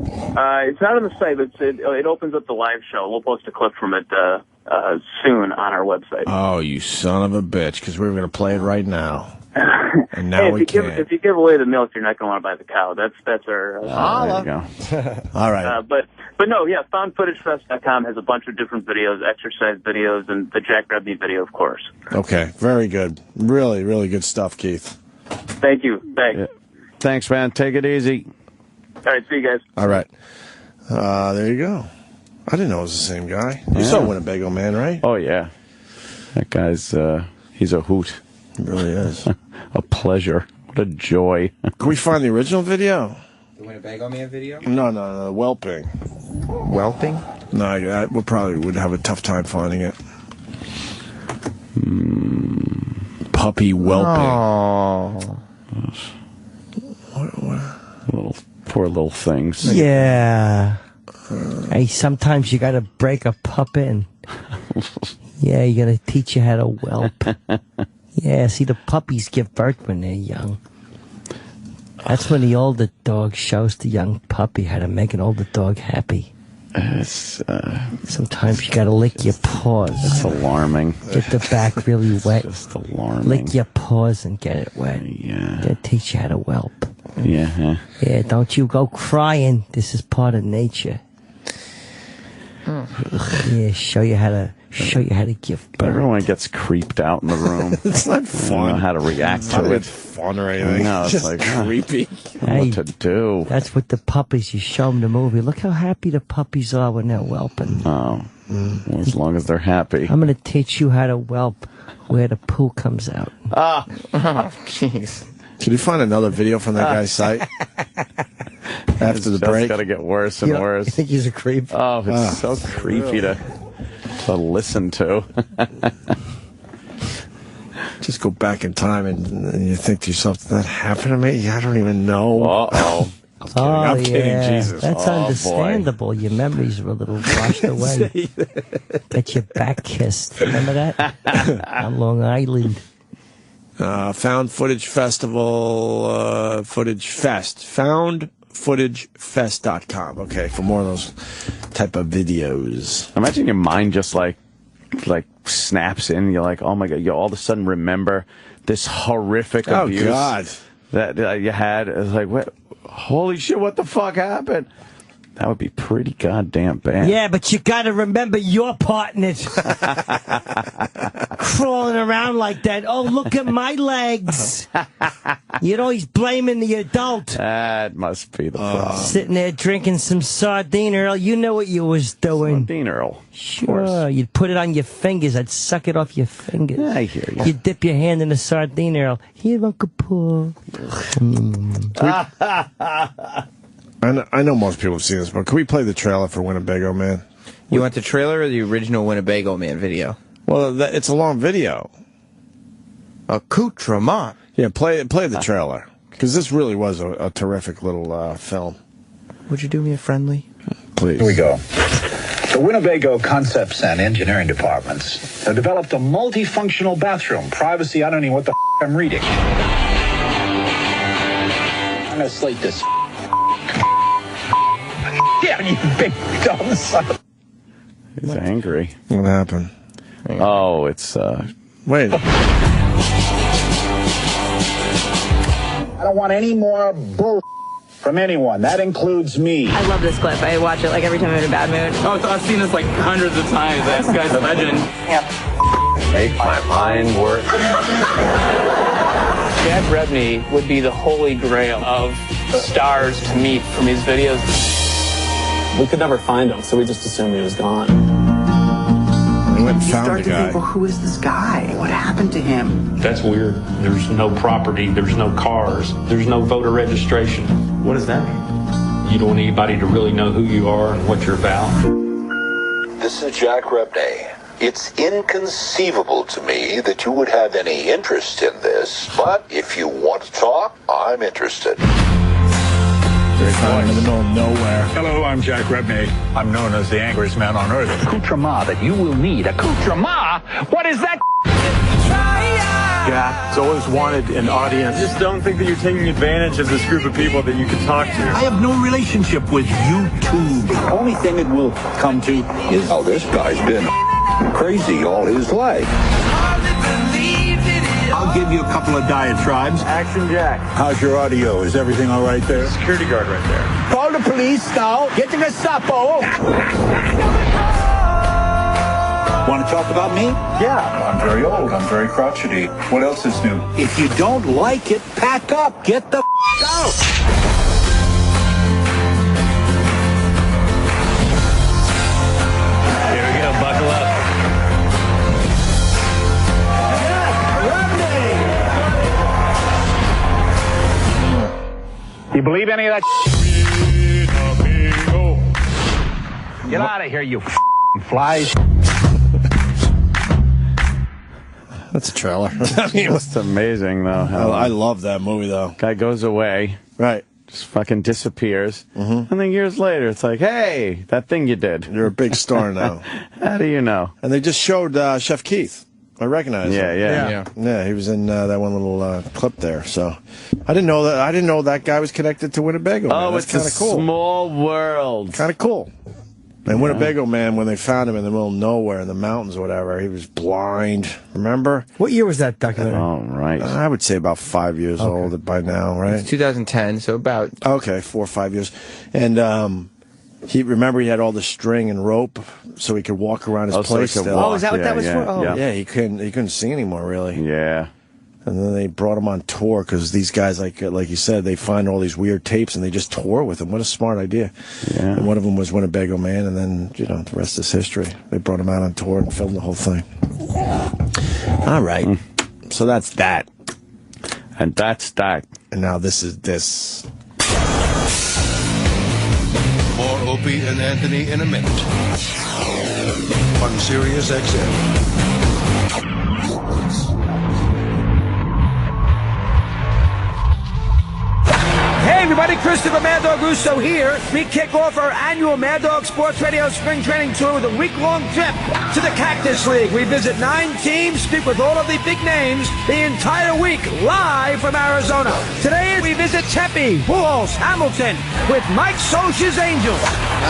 It's not on the site, but it opens up the live show. We'll post a clip from it soon on our website. Oh, you son of a bitch, because we're going to play it right now. And now if you give away the milk, you're not going to want to buy the cow. That's our. There you go. All right. But But no, yeah, foundfootagefest.com has a bunch of different videos, exercise videos, and the Jack Rebney video, of course. Okay, very good. Really, really good stuff, Keith. Thank you. Thanks. Yeah. Thanks, man. Take it easy. All right, see you guys. All right. There you go. I didn't know it was the same guy. You saw Winnebago Man, right? Oh, yeah. That guy's, he's a hoot. He really is. A pleasure. What a joy. Can we find the original video? The Winnebago Man video? No, Whelping. Whelping? No, we probably would have a tough time finding it. Puppy whelping. Oh. Poor little things. Yeah. Hey, sometimes you gotta break a puppet and yeah, you gotta teach you how to whelp. Yeah, see, the puppies give birth when they're young. That's when the older dog shows the young puppy how to make an older dog happy. Sometimes you gotta lick your paws. It's alarming. Get the back really wet. Just alarming. Lick your paws and get it wet. Yeah. That'll teach you how to whelp. Yeah. Yeah, don't you go crying. This is part of nature. Yeah, show you how to give birth. Everyone gets creeped out in the room. It's not fun. I don't know how to react to it. It's fun or anything. No, it's just like creepy. What to do? That's what the puppies, you show them the movie. Look how happy the puppies are when they're whelping. Oh, well, as long as they're happy. I'm going to teach you how to whelp where the poo comes out. Oh, jeez. Should you find another video from that guy's site? After the break? It's got to get worse and worse. You think he's a creep? Oh, it's so creepy to listen to. Just go back in time and you think to yourself, did that happen to me? I don't even know. Uh-oh. I'm kidding, Jesus. That's understandable. Your memories were a little washed away. Get your back kissed. Remember that? On Long Island. Found Footage Festival, Footage Fest. FoundFootageFest.com. Okay, for more of those type of videos. Imagine your mind just like snaps in. You're like, oh my God, you all of a sudden remember this horrific abuse that you had. It's like, what? Holy shit, what the fuck happened? That would be pretty goddamn bad. Yeah, but you gotta remember your part in it. Crawling around like that. Oh, look at my legs. You know, he's blaming the adult. That must be the problem. Sitting there drinking some sardine, Earl. You know what you was doing. Sardine, Earl. Sure. You'd put it on your fingers. I'd suck it off your fingers. Yeah, I hear you. You'd dip your hand in the sardine, Earl. Here, Uncle Paul. I know most people have seen this, but can we play the trailer for Winnebago Man? You want the trailer or the original Winnebago Man video? Well, it's a long video. Accoutrement. Yeah, play the trailer. Because this really was a terrific little film. Would you do me a friendly? Please. Here we go. The Winnebago Concepts and Engineering Departments have developed a multifunctional bathroom. Privacy, I don't know what the I'm reading. I'm going to slate this. Yeah, you big dumb son. He's angry. What happened? Oh, it's wait. I don't want any more bull from anyone. That includes me. I love this clip. I watch it like every time I'm in a bad mood. Oh, I've seen this like hundreds of times. This guy's a legend. Yeah. Make my mind work. Jack Rebney would be the holy grail of stars to meet from these videos. We could never find him, so we just assumed he was gone. We went and found the guy. Think, well, who is this guy? What happened to him? That's weird. There's no property, there's no cars, there's no voter registration. What does that mean? You don't want anybody to really know who you are and what you're about. This is Jack Rebney. It's inconceivable to me that you would have any interest in this, but if you want to talk, I'm interested. They found him in the middle of nowhere. Hello, I'm Jack Rebney. I'm known as the angriest man on earth. Accoutrement that you will need. Accoutrement? What is that? Jack's always wanted an audience. Just don't think that you're taking advantage of this group of people that you can talk to. I have no relationship with YouTube. The only thing it will come to is, oh, this guy's been crazy all his life. I'll give you a couple of diatribes. Action Jack. How's your audio? Is everything all right there? Security guard right there. Call the police now. Get the Gestapo. Want to talk about me? Yeah. I'm very old. I'm very crotchety. What else is new? If you don't like it, pack up. Get the out. Here we go. Buckle up. You believe any of that? Get out of here, you flies. That's a trailer. It's amazing, though. I love that movie, though. Guy goes away. Right. Just fucking disappears. And then years later, it's like, hey, that thing you did. You're a big star now. How do you know? And they just showed Chef Keith. I recognize him. Yeah, he was in that one little clip there. So I didn't know that. I didn't know that guy was connected to Winnebago. Oh, That's it's kind of cool. Small world. Kind of cool. And Winnebago Man, when they found him in the middle of nowhere in the mountains or whatever, he was blind. Remember? What year was that documentary? Oh, right. I would say about 5 years old by now, right? It's 2010, so about... Okay, 4 or 5 years. And he had all the string and rope so he could walk around his place still. Oh, is that what that was for? Oh. Yeah, he couldn't see anymore, really. Yeah. And then they brought him on tour because these guys, like you said, they find all these weird tapes and they just tour with him. What a smart idea. Yeah. And one of them was Winnebago Man, and then, the rest is history. They brought him out on tour and filmed the whole thing. All right. So that's that. And that's that. And now this is this. More Opie and Anthony in a minute. On Sirius XM. Hey everybody, Christopher Mad Dog Russo here. We kick off our annual Mad Dog Sports Radio Spring Training Tour with a week-long trip to the Cactus League. We visit 9 teams, speak with all of the big names the entire week, live from Arizona. Today we visit Tempe, Bulls, Hamilton, with Mike Socha's Angels.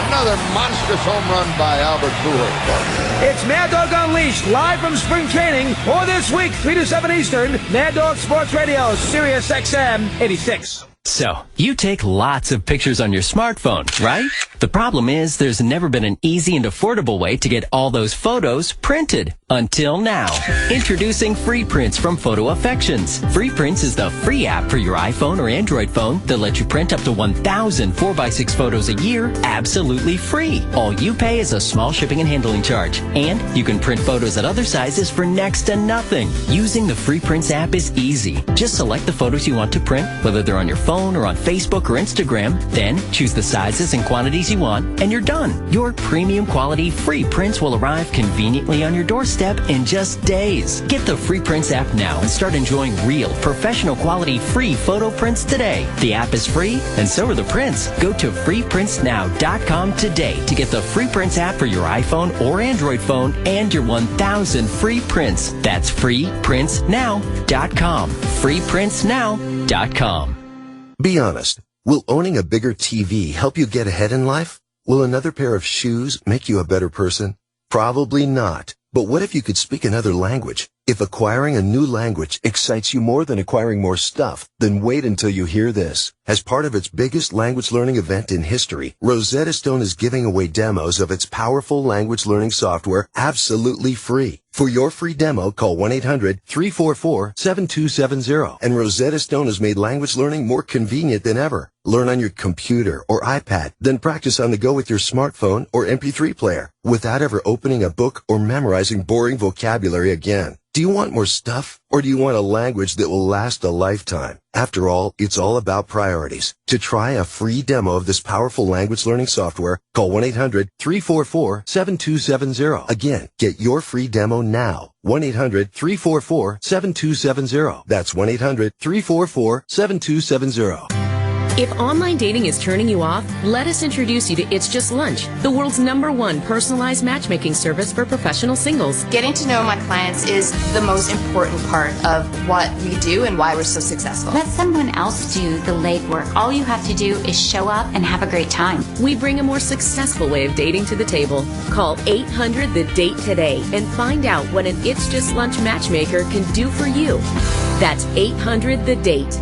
Another monstrous home run by Albert Pujols. It's Mad Dog Unleashed, live from Spring Training, or this week, 3 to 7 Eastern, Mad Dog Sports Radio, Sirius XM 86. So, you take lots of pictures on your smartphone, right? The problem is there's never been an easy and affordable way to get all those photos printed. Until now. Introducing Free Prints from Photo Affections. Free Prints is the free app for your iPhone or Android phone that lets you print up to 1,000 4x6 photos a year absolutely free. All you pay is a small shipping and handling charge. And you can print photos at other sizes for next to nothing. Using the Free Prints app is easy. Just select the photos you want to print, whether they're on your phone or on Facebook or Instagram. Then choose the sizes and quantities you want, and you're done. Your premium quality Free Prints will arrive conveniently on your doorstep in just days. Get the Free Prints app now and start enjoying real, professional quality free photo prints today. The app is free, and so are the prints. Go to freeprintsnow.com today to get the Free Prints app for your iPhone or Android phone and your 1,000 free prints. That's freeprintsnow.com. freeprintsnow.com. Be honest. Will owning a bigger TV help you get ahead in life? Will another pair of shoes make you a better person? Probably not. But what if you could speak another language? If acquiring a new language excites you more than acquiring more stuff, then wait until you hear this. As part of its biggest language learning event in history, Rosetta Stone is giving away demos of its powerful language learning software absolutely free. For your free demo, call 1-800-344-7270. And Rosetta Stone has made language learning more convenient than ever. Learn on your computer or iPad, then practice on the go with your smartphone or MP3 player without ever opening a book or memorizing boring vocabulary again. Do you want more stuff, or do you want a language that will last a lifetime? After all, it's all about priorities. To try a free demo of this powerful language learning software, call 1-800-344-7270. Again, get your free demo now. 1-800-344-7270. That's 1-800-344-7270. If online dating is turning you off, let us introduce you to It's Just Lunch, the world's #1 personalized matchmaking service for professional singles. Getting to know my clients is the most important part of what we do and why we're so successful. Let someone else do the legwork. All you have to do is show up and have a great time. We bring a more successful way of dating to the table. Call 800-THE-DATE today and find out what an It's Just Lunch matchmaker can do for you. That's 800-THE-DATE.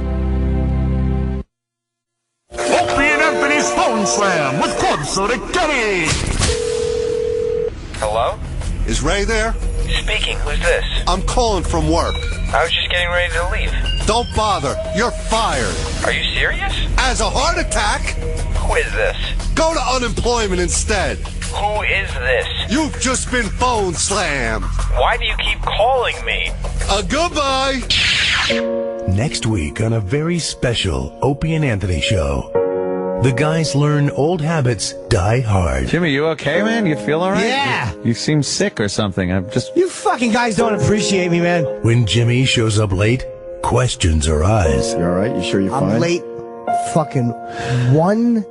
Opie and Anthony's Phone Slam with Club Soda Kenny. Hello? Is Ray there? Speaking. Who's this? I'm calling from work. I was just getting ready to leave. Don't bother. You're fired. Are you serious? As a heart attack? Who is this? Go to unemployment instead. Who is this? You've just been phone slammed. Why do you keep calling me? Goodbye. Next week on a very special Opie and Anthony show. The guys learn old habits die hard. Jimmy, you okay, man? You feel all right? Yeah. You seem sick or something. You fucking guys don't appreciate me, man. When Jimmy shows up late, questions arise. You all right? You sure you're fine? I'm late fucking one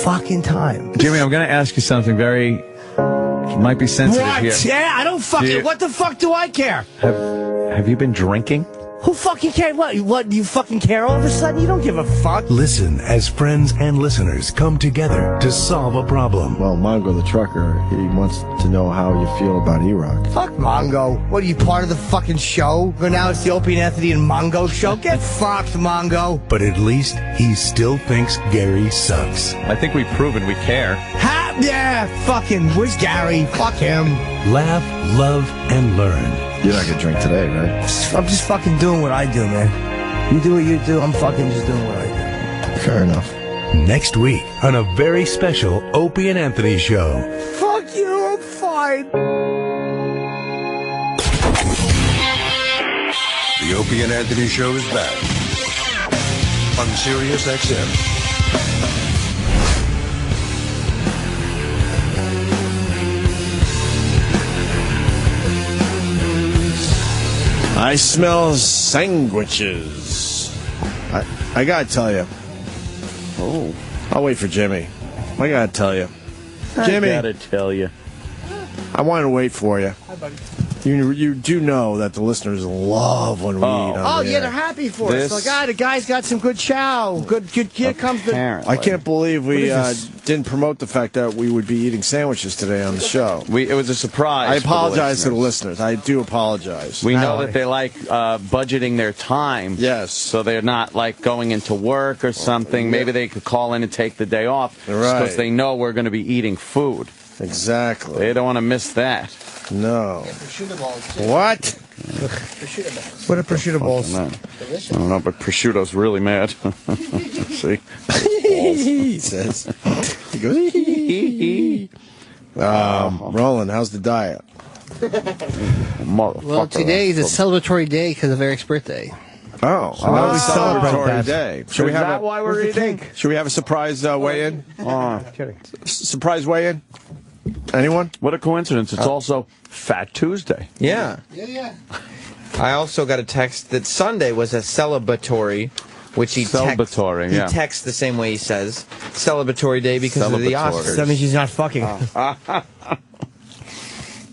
fucking time. Jimmy, I'm going to ask you something very... might be sensitive What? here. Yeah, I don't fucking... What the fuck do I care? Have you been drinking? Who fucking cares? What? You fucking care all of a sudden? You don't give a fuck. Listen as friends and listeners come together to solve a problem. Well, Mongo the trucker, he wants to know how you feel about E-Rock. Fuck Mongo. What are you, part of the fucking show? But now it's the Opie and Anthony and Mongo show? Get fucked, Mongo. But at least he still thinks Gary sucks. I think we've proven we care. Yeah, fucking, where's Gary? Fuck him. Laugh, love, and learn. You're not gonna drink today, right? I'm just fucking doing what I do, man. You do what you do, I'm fucking just doing what I do. Fair enough. Next week on a very special Opie and Anthony show. Fuck you, I'm fine. The Opie and Anthony show is back on Sirius XM. I smell sandwiches. I gotta tell you. Oh, I'll wait for Jimmy. I gotta tell you, Jimmy. I gotta tell you. I want to wait for you. Hi, buddy. You do know that the listeners love when we eat on Oh, the yeah, air. they're happy for us. Like, the guy's got some good chow. Good, here comes the... I can't believe we didn't promote the fact that we would be eating sandwiches today on the show. It was a surprise. I apologize to the listeners. I do apologize. We know that they like budgeting their time. Yes. So they're not like going into work or something. Maybe they could call in and take the day off. Right. Because they know we're going to be eating food. Exactly. They don't want to miss that. No. What? What are prosciutto balls? I don't know, but prosciutto's really mad. See? He says. He goes, Roland, how's the diet? Well, today is a celebratory day because of Eric's birthday. Oh, we celebrate that day. Should we have why we're eating? Should we have a surprise weigh-in? Kidding. Surprise weigh-in? Anyone? What a coincidence. It's also Fat Tuesday. Yeah. Yeah. I also got a text that Sunday was a celebratory, which he Celebratory, yeah. He texts the same way he says. Celebratory day because of the Oscars. That means he's not fucking.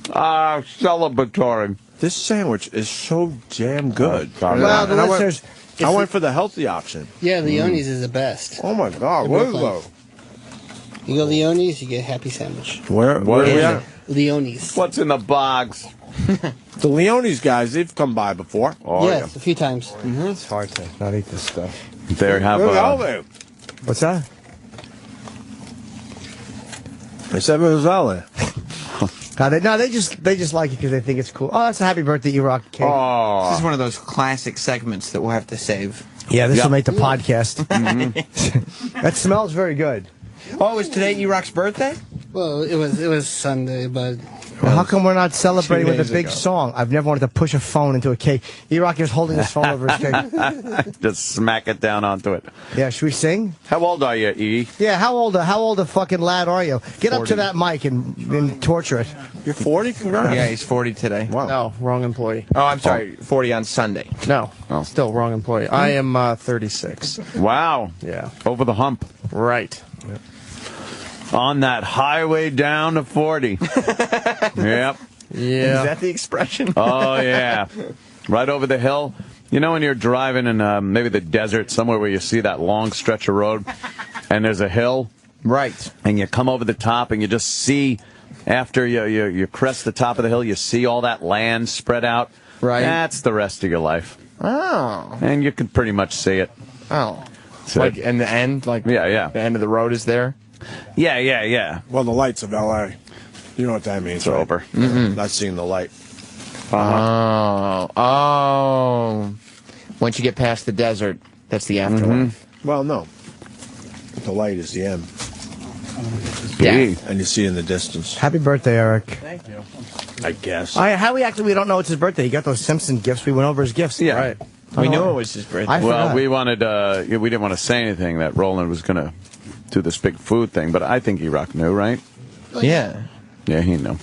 Celebratory. This sandwich is so damn good. Well, the listeners... I went for the healthy option. Yeah, Leone's is the best. Oh, my God. What is that? You go Leone's, you get a happy sandwich. Where are we at? Leone's. What's in the box? The Leone's guys, they've come by before. Oh, yes, a few times. It's hard to not eat this stuff. They have What's that? I said Rosale. No, they just like it because they think it's cool. Oh, that's a happy birthday, E-Rock cake. Oh. This is one of those classic segments that we'll have to save. Yeah, this will make the podcast. That smells very good. Oh, is today E-Rock's birthday? Well, it was Sunday, but Well, how come we're not celebrating with a 2 big days ago. song? I've never wanted to push a phone into a cake. E-Rock is holding his phone over his cake. Just smack it down onto it. Yeah, should we sing? How old are you, E? Yeah, how old a fucking lad are you? Get up 40. to that mic and torture it. You're 40? Congrats. Yeah, he's 40 today. Wow. No, wrong employee. Oh, I'm sorry. 40 on Sunday. No, Oh. still wrong employee. I am 36. Wow. Yeah. Over the hump. Right. On that highway down to 40. Yep. Yeah. Is that the expression? Oh, yeah. Right over the hill. You know when you're driving in maybe the desert, somewhere where you see that long stretch of road, and there's a hill? Right. And you come over the top, and you just see, after you crest the top of the hill, you see all that land spread out. Right. That's the rest of your life. Oh. And you can pretty much see it. Oh. So- Like, and the end? Like, Yeah. the end of the road is there? Yeah. Well, the lights of L.A. You know what that means, It's right? over. Not seeing the light. Oh. Once you get past the desert, that's the afterlife. Well, no. The light is the end. Yeah. And you see in the distance. Happy birthday, Eric. Thank you. I guess. How we don't know it's his birthday. He got those Simpson gifts. We went over his gifts. Yeah. Right. We knew it was his birthday. I Well, forgot. we wanted, we didn't want to say anything that Roland was going to do this big food thing, but I think E-Rock knew, right? Yeah. Yeah, he knew.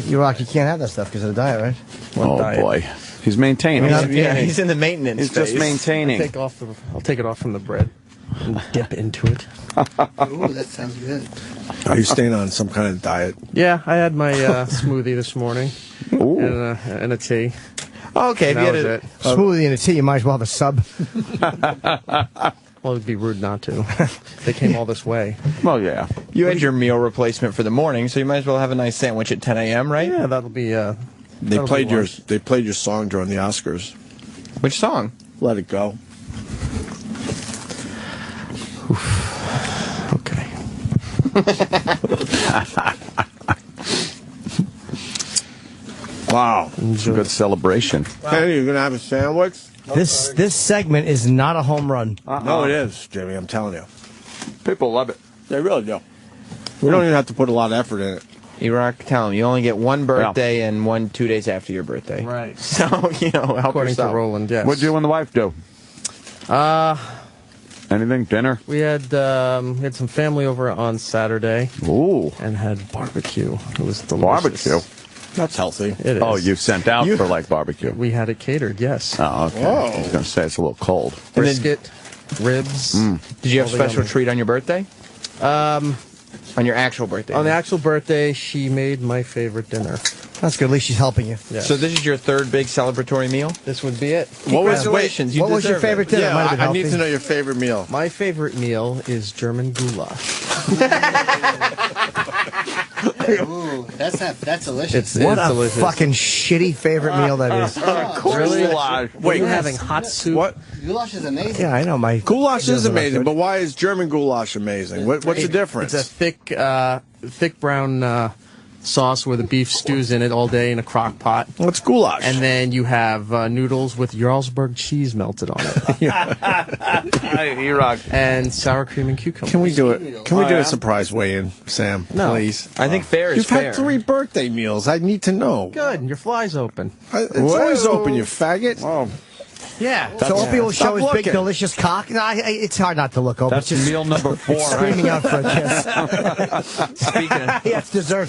E-Rock, you can't have that stuff because of the diet, right? Oh, diet? boy. He's maintaining. Yeah, he's in the maintenance He's just phase. maintaining. I'll take it off from the bread and dip into it. Ooh, that sounds good. Are you staying on some kind of diet? Yeah, I had my smoothie this morning Ooh. and a tea. Oh, okay, if That you was had it. Smoothie and a tea, you might as well have a sub. Well, it'd be rude not to. They came all this way. Well, yeah. You had your meal replacement for the morning, so you might as well have a nice sandwich at 10 a.m., right? Yeah, that'll be. They that'll played be your lunch. they played your song during the Oscars. Which song? Let it go. Okay. Wow. Good celebration. Hey, you gonna have a sandwich? This segment is not a home run. No, it is, Jimmy. I'm telling you. People love it. They really do. We don't even have to put a lot of effort in it. E-Rock, tell him you only get one birthday and 2 days after your birthday. Right. So, help According yourself. to Roland, yes. What'd you and the wife do? Anything? Dinner? We had some family over on Saturday. Ooh. And had barbecue. It was delicious. Barbecue? That's healthy. It is. Oh, you sent out for, like, barbecue? We had it catered, yes. Oh, okay. Whoa. I was going to say it's a little cold. Brisket, ribs. Did you have a all the special yummy. treat on your birthday? On your actual birthday? On the actual birthday, she made my favorite dinner. That's good. At least she's helping you. Yes. So this is your third big celebratory meal? This would be it. Congratulations. You What was your deserve it. favorite dinner? Might have been I need healthy. to know your favorite meal. My favorite meal is German goulash. Ooh, that's delicious. It's What a delicious. fucking shitty favorite meal that is. Really? Goulash. Wait, you're having hot soup. What? Goulash is amazing. Yeah, I know. My Goulash is doesn't look amazing, good. but why is German goulash amazing? What's the difference? It's a thick brown sauce where the beef stews in it all day in a crock pot. What's goulash? And then you have noodles with Jarlsberg cheese melted on it. E-Rock. And sour cream and cucumber. Can we do it? Can we do a surprise weigh-in, Sam? No. Please. I think fair is You've fair. had 3 birthday meals. I need to know. Good. Your fly's open. It's always open, you faggot. Oh, Yeah. So Opie will Stop show his big looking. delicious cock. No, it's hard not to look over. that's It's just meal number 4. screaming out for a kiss. Speaking of, Yes, dessert.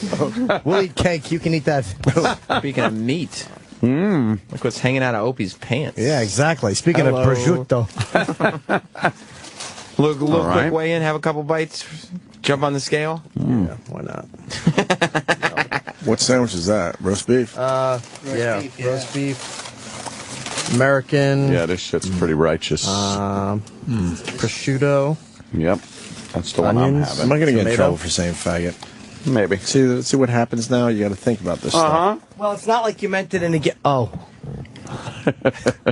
We'll eat cake. You can eat that. speaking of meat, look what's hanging out of Opie's pants. Yeah, exactly. Speaking Hello. of prosciutto. Look, All right. quick weigh in, have a couple bites, jump on the scale. Yeah, why not? What sandwich is that? Roast beef? Roast beef. American. Yeah, this shit's pretty righteous. Prosciutto. Yep. That's the one Onions. I'm Am I having. going to get in tomato. trouble for saying faggot? Maybe. See what happens now? You got to think about this stuff. Well, it's not like you meant it in a Oh.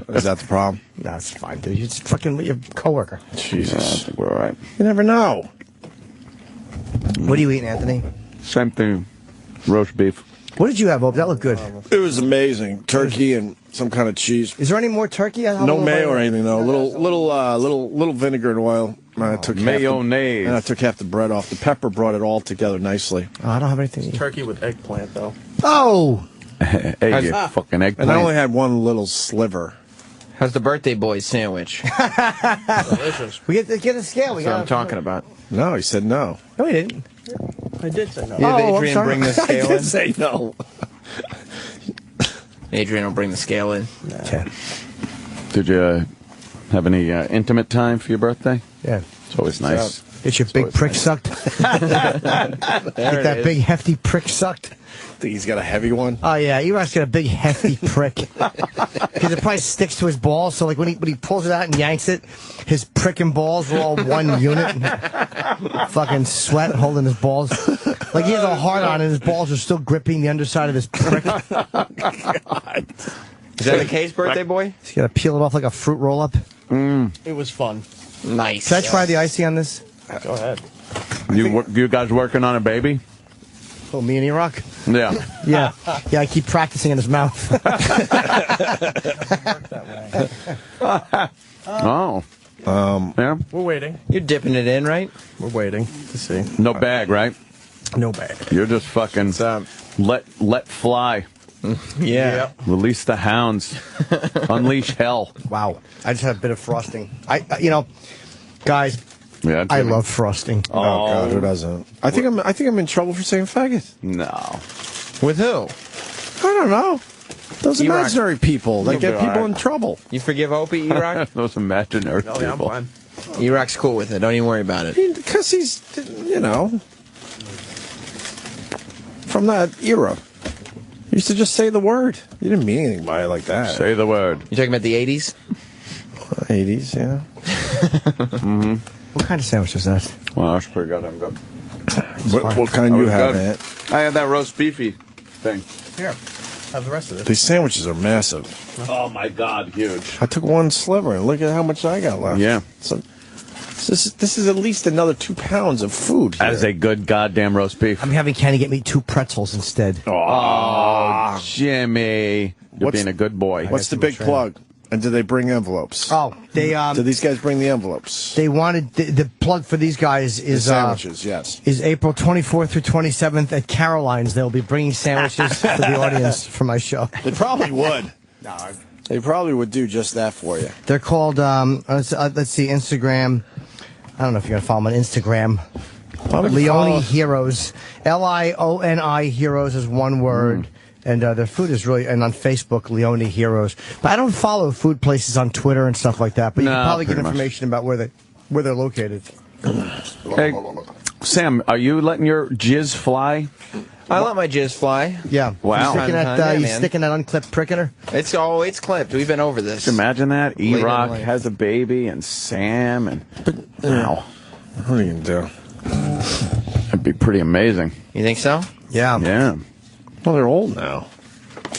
Is that the problem? No, it's fine, dude. You're just fucking with your coworker. Yeah, I Jesus. think we're all right. You never know. What are you eating, Anthony? Same thing. Roast beef. What did you have, Opie? That looked good. It was amazing. Turkey and some kind of cheese. Is there any more turkey? No mayo or anything though. Little vinegar and oil. Mayonnaise. And I took half the bread off. The pepper brought it all together nicely. Oh, I don't have anything. Turkey with eggplant, though. Oh! Fucking eggplant. And I only had one little sliver. How's the birthday boy sandwich? Delicious. We get a scale. That's what I'm talking about. No, he said no. No, he didn't. I did say no. Yeah, I'm Adrian sorry. bring the scale I did in. say no. Adrian will bring the scale in. Okay. Did you have any intimate time for your birthday? Yeah. It's always nice. Get your big prick sucked. Get that big hefty prick sucked. Think he's got a heavy one? Oh yeah, Eroc's got a big hefty prick. Because it probably sticks to his balls. So like when he pulls it out and yanks it, his prick and balls are all one unit. Fucking sweat holding his balls. Like he has a hard on and his balls are still gripping the underside of his prick. God. Is that the case, birthday boy? He's got to peel it off like a fruit roll up. It was fun. Nice. Can I try the icing on this? Go ahead. You guys working on a baby? Oh, me and Eroc? Yeah. Yeah. Yeah, I keep practicing in his mouth. Oh. Yeah. We're waiting. You're dipping it in, right? We're waiting to see. No bag, right? No bag. You're just fucking let fly. Yeah. Release the hounds. Unleash hell. Wow. I just had a bit of frosting. Guys, Yeah, I Jimmy. love frosting. Oh, God, who doesn't? I think I'm in trouble for saying faggot. No. With who? I don't know. Those Eroc. imaginary people that You'll get be people all right. in trouble. You forgive Opie, Eroc? Those imaginary Oh, yeah, I'm people. fine. Eroc's cool with it. Don't even worry about it. Because he's, from that era. He used to just say the word. You didn't mean anything by it like that. Say the word. You talking about the 80s? 80s, yeah. Mm-hmm. What kind of sandwich is that? Well, that's pretty good. I'm good. What kind That you was have, good. Ant? I had that roast beefy thing. Here. Have the rest of it. These sandwiches are massive. Oh my God, huge. I took one sliver and look at how much I got left. Yeah. So this is at least another 2 pounds of food. That is a good goddamn roast beef. I'm having Kenny get me 2 pretzels instead. Oh, Jimmy. You're being a good boy. What's the big plug? And do they bring envelopes? Oh, they do these guys bring the envelopes? They wanted the plug for these guys is The sandwiches, yes. Is April 24th through 27th at Caroline's. They'll be bringing sandwiches for the audience for my show. They probably would. They probably would do just that for you. They're called let's see, Instagram. I don't know if you're gonna follow them on Instagram. Leone Heroes, Lioni Heroes is one word. And their food is really, and on Facebook, Leone Heroes. But I don't follow food places on Twitter and stuff like that. But you can probably get information about where they're located. Hey, Sam, are you letting your jizz fly? I let my jizz fly. Yeah. Wow. You sticking that unclipped prick in her? It's clipped. We've been over this. Just imagine that. Late in E-Rock life. has a baby and Sam and... Wow. What are you going to do? That'd be pretty amazing. You think so? Yeah. Yeah. Well, they're old now.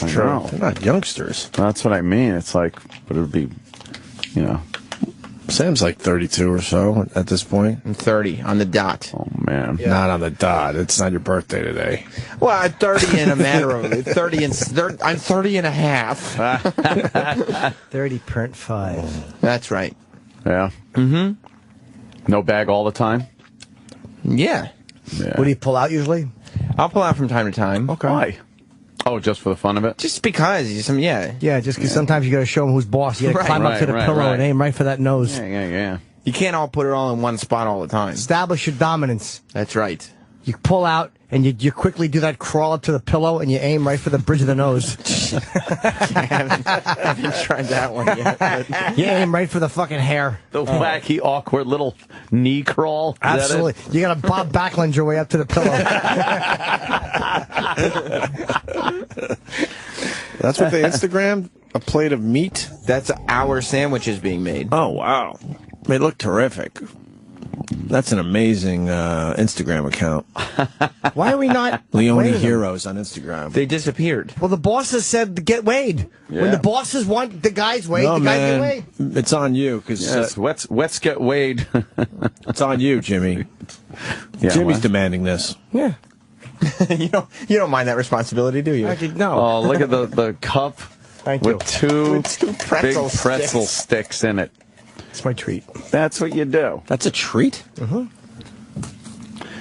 I know. They're not youngsters. That's what I mean. It's like, but it would be, Sam's like 32 or so at this point. I'm 30 on the dot. Oh, man. Not on the dot. It's not your birthday today. Well, I'm 30 in a matter of 30 and I'm 30 and a half. 30.5. That's right. Yeah. Mm-hmm. No bag all the time? Yeah. What do you pull out usually? I'll pull out from time to time. Okay. Why? Oh, just for the fun of it? Just because. Yeah, just because sometimes you got to show them who's boss. You got to climb up to the pillow and aim right for that nose. Yeah. You can't all put it all in one spot all the time. Establish your dominance. That's right. You pull out and you quickly do that crawl up to the pillow and you aim right for the bridge of the nose. I haven't tried that one yet. But... You aim right for the fucking hair. The wacky, awkward little knee crawl. Is Absolutely. You got to Bob Backlund your way up to the pillow. That's what they Instagrammed? A plate of meat? That's our sandwiches being made. Oh, wow. They look terrific. That's an amazing Instagram account. Why are we not Leone weighing them? Heroes on Instagram. They disappeared. Well, the bosses said to get weighed. Yeah. When the bosses want the guys weighed, No, the guys get man. weighed. It's on you. Cause, Yes, wets get weighed. it's on you, Jimmy. Yeah, Jimmy's what? demanding this. Yeah. You don't mind that responsibility, do you? I did no. Oh, look at the cup Thank with you. two With two pretzel big pretzel sticks in it. It's my treat. That's what you do. That's a treat? Mm-hmm.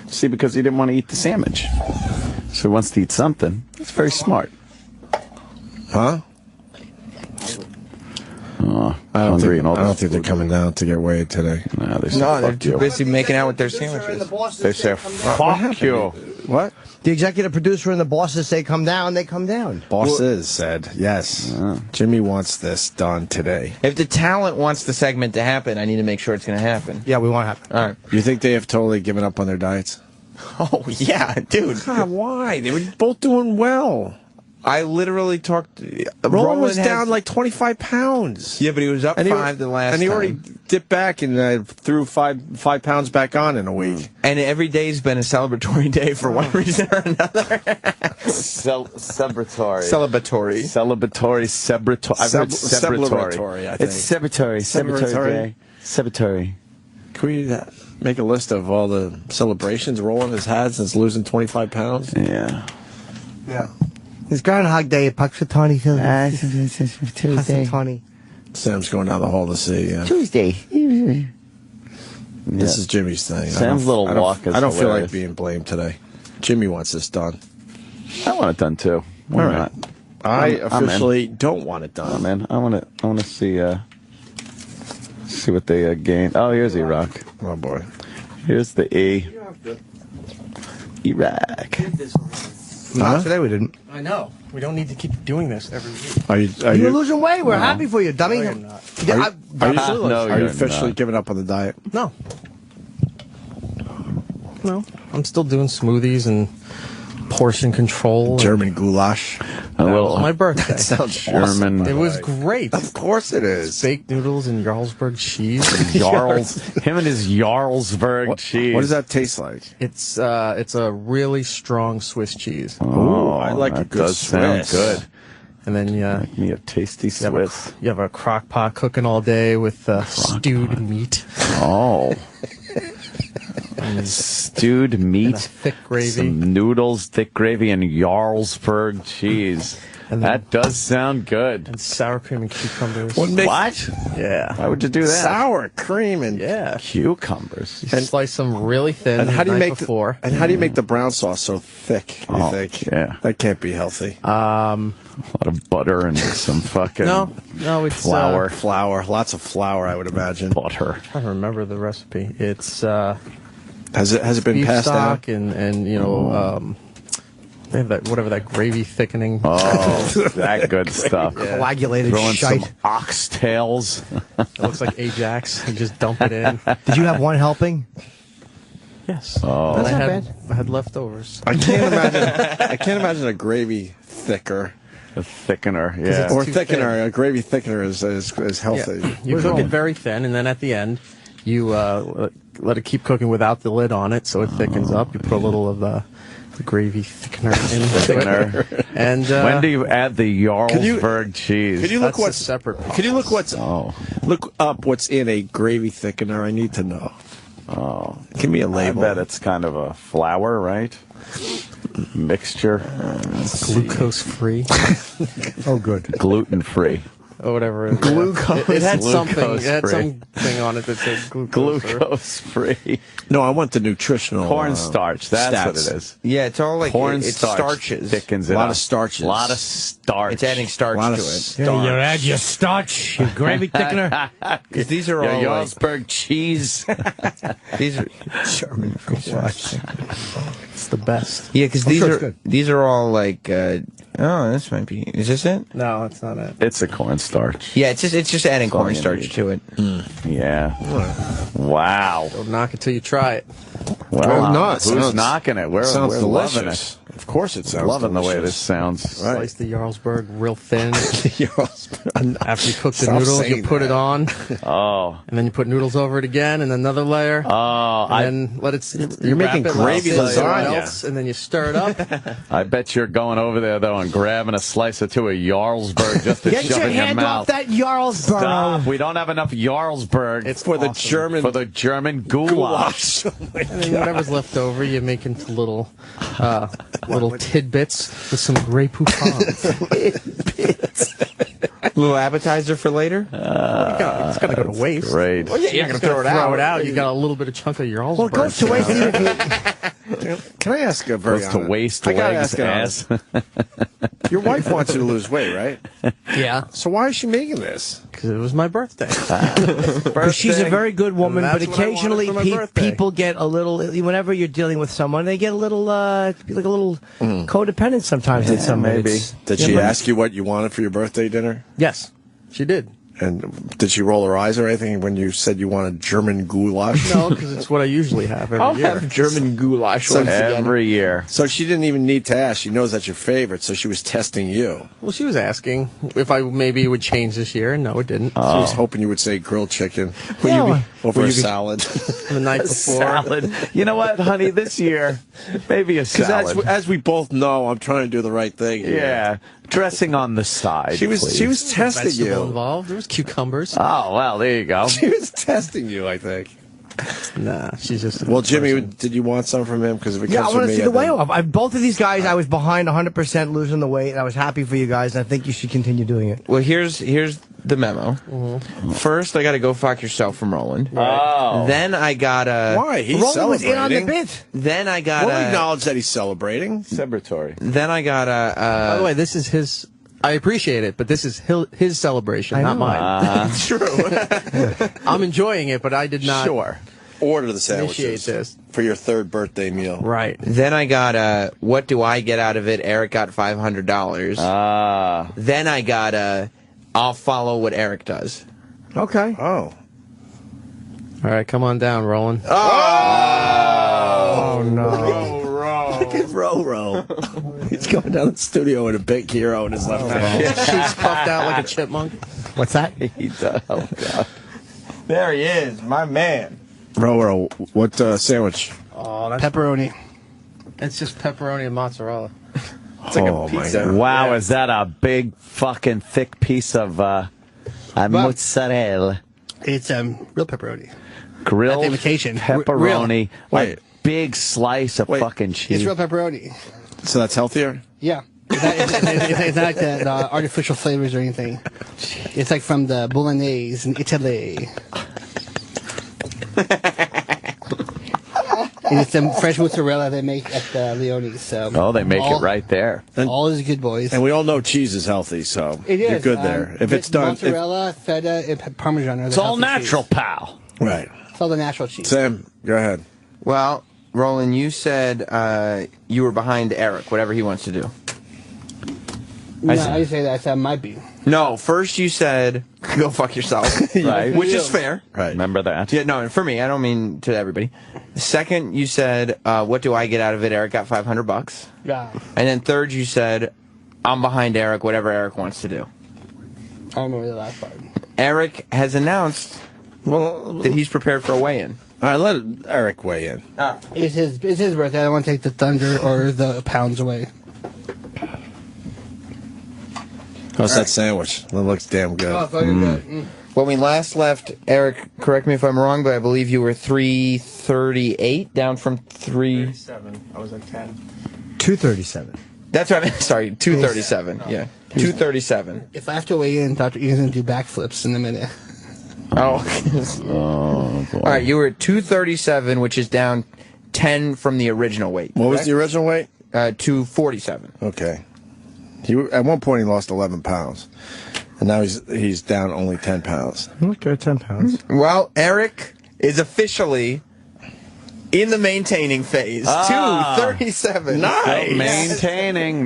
See, because he didn't want to eat the sandwich. So he wants to eat something. That's very smart. Huh? Oh, I don't hungry think they're coming down to get weighed today. No, they're too busy making out with their sandwiches. They say, fuck you. What? The executive producer and the bosses say come down, they come down. Bosses said, yes. Jimmy wants this done today. If the talent wants the segment to happen, I need to make sure it's going to happen. Yeah, we want to happen. All right. You think they have totally given up on their diets? Oh, yeah, dude. God, why? They were both doing well. I literally talked. Roland was down like 25 pounds. Yeah, but he was up 5 the last time. And he already dipped back and threw 5 pounds back on in a week. And every day's been a celebratory day for one reason or another. Celebratory. Celebratory. I've heard celebratory, I think. It's celebratory day. Celebratory. Can we make a list of all the celebrations Roland has had since losing 25 pounds? Yeah. Yeah. It's Groundhog Day at Puxatawny. Tuesday. Sam's going down the hall to see. Tuesday. This is Jimmy's thing. Sam's little walk is I don't feel hilarious. like being blamed today. Jimmy wants this done. I want it done too. Why All right. not? I officially don't want it done. Oh, man, I want to see what they gain. Oh, here's Iraq. Oh boy. Here's the Iraq. No, today we didn't. I know. We don't need to keep doing this every week. Are You're you losing weight. We're happy for you, dummy. No, you're not. Are you officially giving up on the diet? No. No. I'm still doing smoothies and portion control. German goulash. That was my birthday. That sounds German. It was great. Of course it is. Baked noodles and Jarlsberg cheese. Him and his Jarlsberg cheese. What does that taste like? It's a really strong Swiss cheese. Oh, I like a good does sound Swiss. good. And then Make me a tasty Swiss. you have a crock pot cooking all day with stewed meat. Oh. Stewed meat, and thick gravy, some noodles, thick gravy, and Jarlsberg cheese. And that does sound good. And sour cream and cucumbers. What? Yeah. Why would you do that? Sour cream and cucumbers. You slice them really thin. And how do you make before? And how do you make the brown sauce so thick? You think? Yeah, that can't be healthy. A lot of butter and some fucking no, it's flour, lots of flour. I would imagine butter. I'm trying to remember the recipe. It's has it been beef passed down? stock and you know they have that whatever that gravy thickening. Oh, that good stuff. Coagulated Throwing shite. some oxtails. It looks like Ajax. You just dump it in. Did you have one helping? Yes. Oh, and That's not I had leftovers. I can't imagine a gravy thicker. A thickener, yeah. Or too thickener. A gravy thickener is healthy. Yeah. You cook it very thin, and then at the end, you let it keep cooking without the lid on it, so it thickens up. You put a little of the gravy thickener in it. And when do you add the Jarlsberg cheese? Could you look That's a what's separate process. Could you look what's look up what's in a gravy thickener? I need to know. Oh, give me a label. I bet it's kind of a flour, right? Mixture. Glucose free. Oh, good. Gluten free. Or whatever. Glucose. It had something. It had free. something on it that said glucose. Glucose free. No, I want the nutritional Cornstarch. That's stats. what it is. Yeah, it's all like Cornstarch it's starches. thickens A it lot up. of starches. A lot of starch. It's adding starch to it. Yeah, you add your starch, your gravy thickener. Because these are Your all like, Jarlsberg cheese. these are German goulash. It's the best. yeah, because these are all like oh, this might be. Is this it? No, it's not it. It's a cornstarch. Yeah, it's just adding all you cornstarch need. to it. Yeah. Wow. Don't knock it till you try it. Wow. no, it Who's sounds- knocking it? We're sounds loving delicious. it. Of course, it sounds Loving the way delicious. this sounds. Right. Slice the Jarlsberg real thin. Jarlsberg. After you cook the Stop noodles, you saying put it that. on, Oh. and then you put noodles over it again, and another layer. Oh, And then let it. You're making gravy lasagna. and then you stir it up. I bet you're going over there, though, and grabbing a slice or two of Jarlsberg just to Get shove your in your hand mouth. off that Jarlsberg. Stop. We don't have enough Jarlsberg. It's For the awesome. German goulash. Oh my And then whatever's left over, you make into little tidbits with some Grey Poupon. Little appetizer for later? It's got to go to waste. Great. Well, yeah, you're not going to throw it out. You got a little bit of chunk of your all's Well, it goes to waste. Can I ask a very Goes to waste I gotta legs, ask ass. Your wife wants you to lose weight, right? Yeah. So why is she making this? Because it was my birthday. Because she's a very good woman, but That's what I wanted occasionally for my birthday. people get a little. Whenever you're dealing with someone, they get a little, like a little codependent sometimes. with someone. Maybe. It's- Did she ask you what you wanted for your birthday dinner? Yes, she did. And did she roll her eyes or anything when you said you wanted German goulash? No, because it's what I usually have every I'll year. have German goulash once again. Every year. So she didn't even need to ask. She knows that's your favorite, so she was testing you. Well, she was asking if I maybe would change this year, and no, it didn't. She was hoping you would say grilled chicken over a salad. The night before. Salad. You know what, honey? This year, maybe a salad. Because as we both know, I'm trying to do the right thing here. Yeah. Dressing on the side. She was testing Vegetable you. involved. There was cucumbers. Oh, well, there you go. She was testing you, I think. Nah, she's just. Well, Jimmy, did you want some from him? Because if it Yeah, comes I from want me, to see the then- way off. Both of these guys, I was behind 100% losing the weight. And I was happy for you guys, and I think you should continue doing it. Well, here's the memo. First, I got to go fuck yourself from Roland. Oh. Then I gotta. Why? He's Roland was in on the celebrating. bit. Then I gotta. We'll acknowledge that he's celebrating. Celebratory. Then I gotta. By the way, this is his. I appreciate it, but this is his celebration, not mine. True. I'm enjoying it, but I did not. Sure. Order the Initiate sandwiches this. for your third birthday meal. Right. Then I got what do I get out of it? Eric got $500. Then I got I'll follow what Eric does. Okay. Oh. All right, come on down, Roland. Oh, no. Look at Ro. He's going down the studio with a big hero in his left hand. She's puffed out like a chipmunk. What's that? He does. Oh, God. There he is, my man. Ro, what sandwich? Oh, that's Pepperoni. It's just pepperoni and mozzarella. It's like Oh, a my pizza. God. Wow, is that a big fucking thick piece of mozzarella? It's real pepperoni. Grilled Not the imitation. pepperoni. Wait. A big slice of fucking cheese. It's real pepperoni. So that's healthier? Yeah. It's not like the artificial flavors or anything. It's like from the Bolognese in Italy. And it's some fresh mozzarella they make at Leone's. So Oh, they make it right there. All is good, boys. And we all know cheese is healthy, so It is. you're good there. If it's done... Mozzarella, feta, and Parmesan are the It's all healthy natural, cheese. pal. Right. It's all the natural cheese. Sam, go ahead. Well, Roland, you said you were behind Eric, whatever he wants to do. No, I didn't say that. I said might be. No, first you said go fuck yourself, Right. which is fair. Right. Remember that? Yeah, no, for me, I don't mean to everybody. Second, you said, what do I get out of it? Eric got $500. Yeah. And then third, you said, I'm behind Eric, whatever Eric wants to do. I remember the last part. Eric has announced that he's prepared for a weigh-in. All right, let Eric weigh in. It's his birthday. I don't want to take the thunder or the pounds away. How's that sandwich? That looks damn good. Oh, fucking good. When we last left, Eric, correct me if I'm wrong, but I believe you were 338, down from 37. I was at 10. 237. That's what I meant. Sorry, 237. Yeah, 237. If I have to weigh in, Dr. Ian's going to do backflips in a minute. Oh. Oh, boy. All right, you were at 237, which is down 10 from the original weight. What was the original weight? 247. Okay. At one point, he lost 11 pounds. And now he's down only 10 pounds. Okay, 10 pounds. Well, Eric is officially in the maintaining phase. 237. Nice. Maintaining.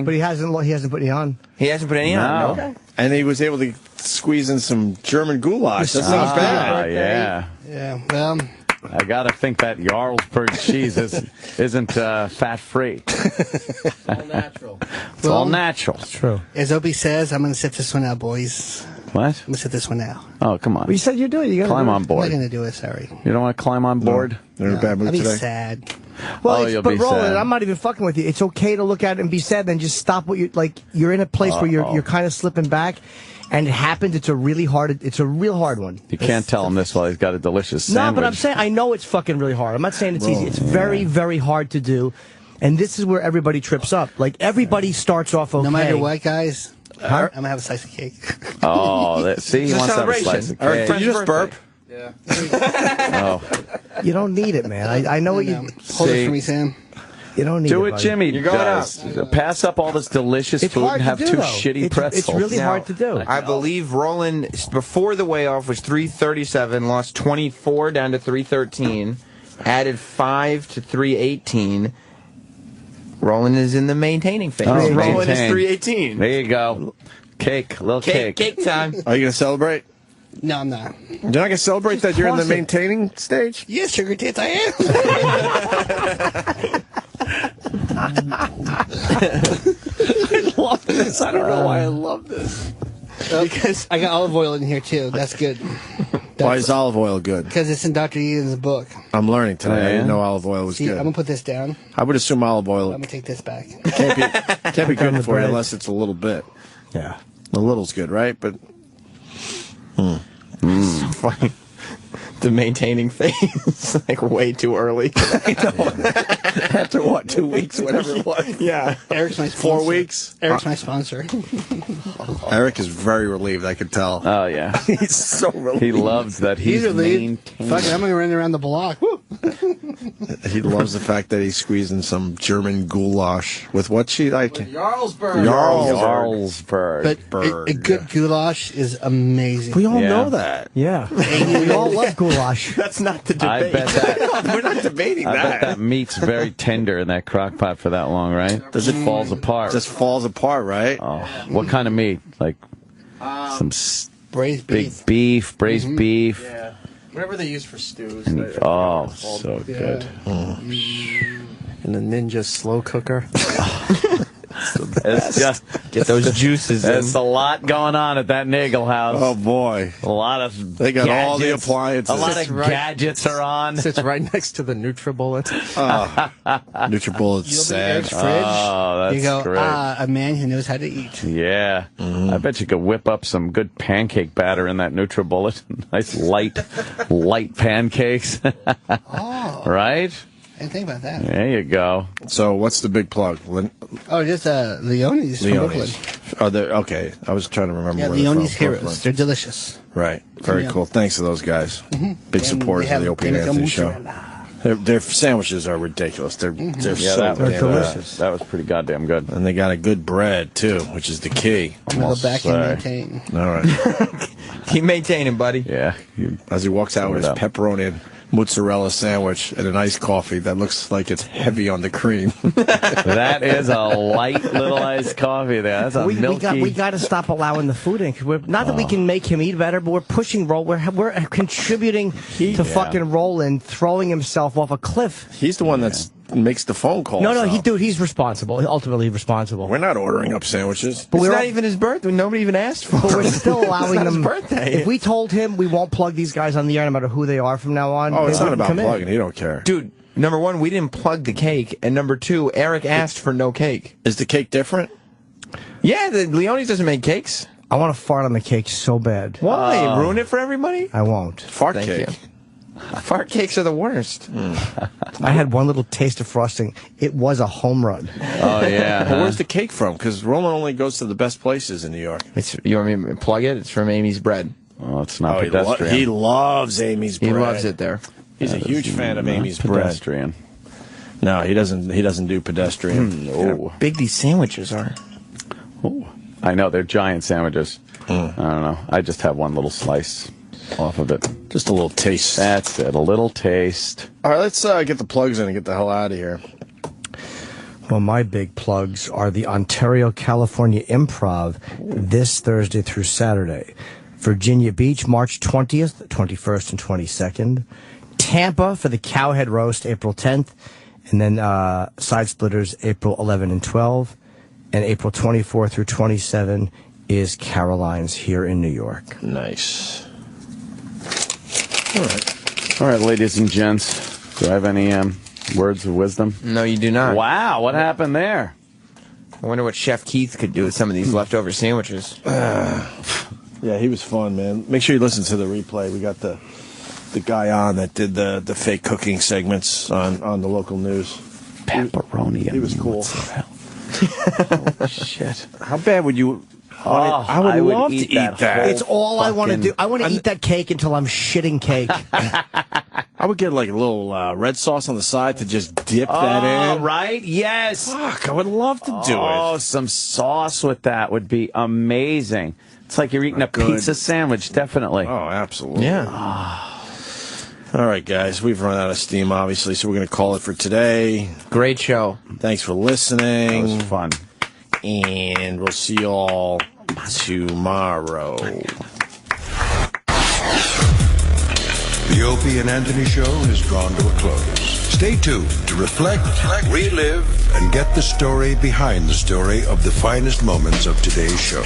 But he hasn't put any on. He hasn't put any on. No. Okay. And he was able to squeeze in some German goulash. That's not bad. Yeah. Yeah, well, I gotta think that Jarlsberg cheese isn't fat-free. All natural. It's all natural. True. as Opie says, I'm going to sit this one out, boys. What? I'm going to sit this one out. Oh, come on. Well, you said you're doing it. You gotta Climb do it. on I'm not board. going to do it, sorry. You don't want to climb on board? They're in a bad mood I'll be today. sad. Well, Oh, you'll but be Roland, sad. I'm not even fucking with you. It's okay to look at it and be sad, then just stop what you're in a place where you're kind of slipping back, and it happened. It's a real hard one. You can't tell him this while he's got a delicious sandwich. No, but I'm saying I know it's fucking really hard. I'm not saying it's easy. It's very, very hard to do, and this is where everybody trips up. Like everybody starts off okay. No matter what, guys, I'm gonna have a slice of cake. Oh, see, he wants to have a slice of cake. Eric, did you just burp? Yeah. Oh. You don't need it, man. I know what you... Hold it for me, Sam. You don't need Do it, it, buddy. Jimmy. You're going does. Pass up all this delicious It's food hard and have to do, two though. shitty pretzels. It's really hard to do. I believe Roland, before the weigh off, was 337, lost 24 down to 313, added 5 to 318. Roland is in the maintaining phase. Oh, Roland is maintain. 318. There you go. Cake, little cake. Cake time. Are you going to celebrate? No, I'm not. You're not going to celebrate that you're in the Toss it. maintaining stage? Yes, sugar tits, I am. I love this. I don't know why I love this. Because I got olive oil in here, too. That's good. Why is olive oil good? Because it's in Dr. Eden's book. I'm learning today. I didn't know olive oil was See, good. I'm going to put this down. I would assume olive oil Let me take this back. can't be good for you unless it's a little bit. Yeah. A little's good, right? But So funny. The maintaining phase, like way too early. after what, 2 weeks, whatever it was. Yeah. Eric's my sponsor. 4 weeks. Eric's my sponsor. Eric is very relieved. I could tell. Oh yeah, he's so relieved. he loves that he's maintaining. Fuck it, I'm going to run around the block. Woo. He loves the fact that he's squeezing some German goulash with what she like. Jarlsberg. Jarlsberg. But a good goulash is amazing. We all know that. Yeah. We all love goulash. That's not the I debate. bet that. We're not debating I that. bet that meat's very tender in that crock pot for that long, right? Does it falls apart? Just falls apart, right? Oh, what kind of meat? Like some braised big beef. beef, braised beef. Yeah. Whatever they use for stews. Oh, so good. In the Ninja slow cooker. It's just Get those juices in. There's a lot going on at that Nagel house. Oh boy, a lot of they got all the gadgets. appliances. A lot of gadgets are on. Sits right next to the NutriBullet. NutriBullet's sad. Eric's fridge. Oh, that's you go, great. a man who knows how to eat. Yeah, I bet you could whip up some good pancake batter in that NutriBullet. Nice light pancakes. Right? I didn't think about that. There you go. So, what's the big plug? Oh, just Leone's from Brooklyn. Oh, okay. I was trying to remember. Yeah, where they're Leone's from. Heroes. Brooklyn. They're delicious. Right. Very Yeah. cool. Thanks to those guys. Big supporters they of the have Opie and Anthony show. mozzarella. Their sandwiches are ridiculous. They're Yeah, so that was damn delicious. That was pretty goddamn good. And they got a good bread too, which is the key. I'm gonna go back and maintain. All right. Keep maintaining, buddy. Yeah. As he walks out with his pepperoni and mozzarella sandwich and an iced coffee that looks like it's heavy on the cream. That is a light little iced coffee there. That's a milky. We got to stop allowing the food in. 'Cause not that we can make him eat better, but we're pushing Roland. We're contributing to fucking Roland throwing himself off a cliff. He's the one that makes the phone calls. No, he's responsible. Ultimately responsible. We're not ordering up sandwiches. But it's not even his birthday. Nobody even asked for it. But we're still allowing It's not them. his birthday. If we told him we won't plug these guys on the air no matter who they are from now on. Oh, it's they not wouldn't about come in. plugging. He don't care. Dude, number one, we didn't plug the cake. And number two, Eric asked for no cake. Is the cake different? Yeah, the Leone's doesn't make cakes. I want to fart on the cake so bad. Why? Ruin it for everybody? I won't. Fart Thank cake. you. Fart cakes are the worst. I had one little taste of frosting. It was a home run. Oh, yeah. Well, where's the cake from? Because Roland only goes to the best places in New York. You want me to plug it? It's from Amy's Bread. Oh, it's not He pedestrian. loves Amy's bread. He loves it there. He's a huge fan of Amy's pedestrian. bread. No, he doesn't do pedestrian. How big these sandwiches are. Oh, I know they're giant sandwiches. I don't know. I just have one little slice off of it. Just a little taste. That's it. A little taste. All right, let's get the plugs in and get the hell out of here. Well, my big plugs are the Ontario, California Improv this Thursday through Saturday. Virginia Beach, March 20th, 21st, and 22nd. Tampa for the Cowhead Roast, April 10th. And then Side Splitters, April 11 and 12. And April 24 through 27 is Caroline's here in New York. Nice. All right, ladies and gents. Do I have any words of wisdom? No, you do not. Wow, what happened there? I wonder what Chef Keith could do with some of these leftover sandwiches. Yeah, he was fun, man. Make sure you listen to the replay. We got the guy on that did the fake cooking segments on the local news. Pepperoni. He was cool. Holy shit. How bad would you I would love to eat that. It's all I want to do. I want to eat that cake until I'm shitting cake. I would get like a little red sauce on the side to just dip that in. Right? Yes. Fuck, I would love to do it. Oh, some sauce with that would be amazing. It's like you're eating a pizza sandwich, definitely. Oh, absolutely. Yeah. All right, guys, we've run out of steam, obviously, so we're going to call it for today. Great show. Thanks for listening. That was fun. And we'll see you all tomorrow. The Opie and Anthony Show has drawn to a close. Stay tuned to reflect, relive, and get the story behind the story of the finest moments of today's show.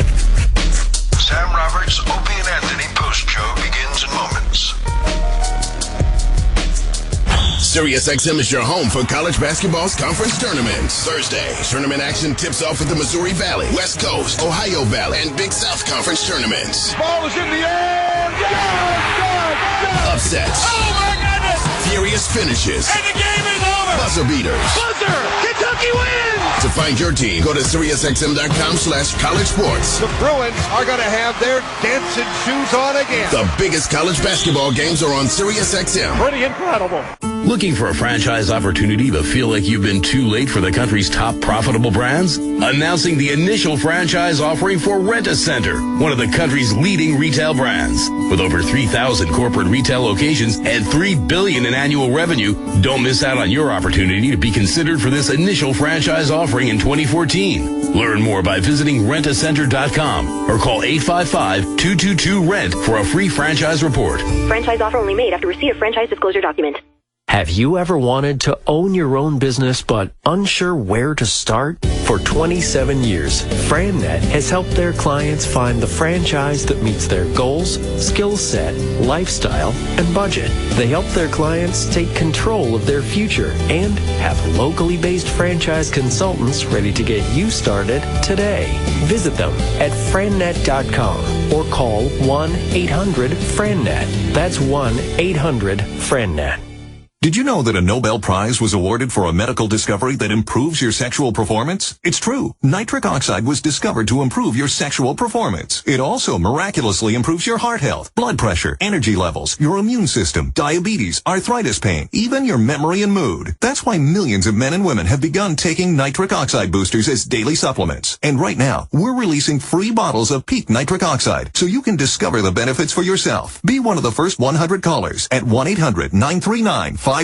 Sam Roberts' Opie and Anthony post-show begins in moments. SiriusXM is your home for college basketball's conference tournaments. Thursday, tournament action tips off with the Missouri Valley, West Coast, Ohio Valley, and Big South Conference tournaments. Ball is in the air. Upsets. Oh, my goodness. Furious finishes. And the game is over. Buzzer beaters. Buzzer. Kentucky wins. To find your team, go to SiriusXM.com/college sports. The Bruins are going to have their dancing shoes on again. The biggest college basketball games are on SiriusXM. Pretty incredible. Looking for a franchise opportunity but feel like you've been too late for the country's top profitable brands? Announcing the initial franchise offering for Rent-A-Center, one of the country's leading retail brands. With over 3,000 corporate retail locations and $3 billion in annual revenue, don't miss out on your opportunity to be considered for this initial franchise offering in 2014. Learn more by visiting rentacenter.com or call 855-222-RENT for a free franchise report. Franchise offer only made after receipt of franchise disclosure document. Have you ever wanted to own your own business but unsure where to start? For 27 years, FranNet has helped their clients find the franchise that meets their goals, skill set, lifestyle, and budget. They help their clients take control of their future and have locally based franchise consultants ready to get you started today. Visit them at frannet.com or call 1-800-FRANNET. That's 1-800-FRANNET. Did you know that a Nobel Prize was awarded for a medical discovery that improves your sexual performance? It's true. Nitric oxide was discovered to improve your sexual performance. It also miraculously improves your heart health, blood pressure, energy levels, your immune system, diabetes, arthritis pain, even your memory and mood. That's why millions of men and women have begun taking nitric oxide boosters as daily supplements. And right now, we're releasing free bottles of Peak Nitric Oxide so you can discover the benefits for yourself. Be one of the first 100 callers at 1-800-939-5768.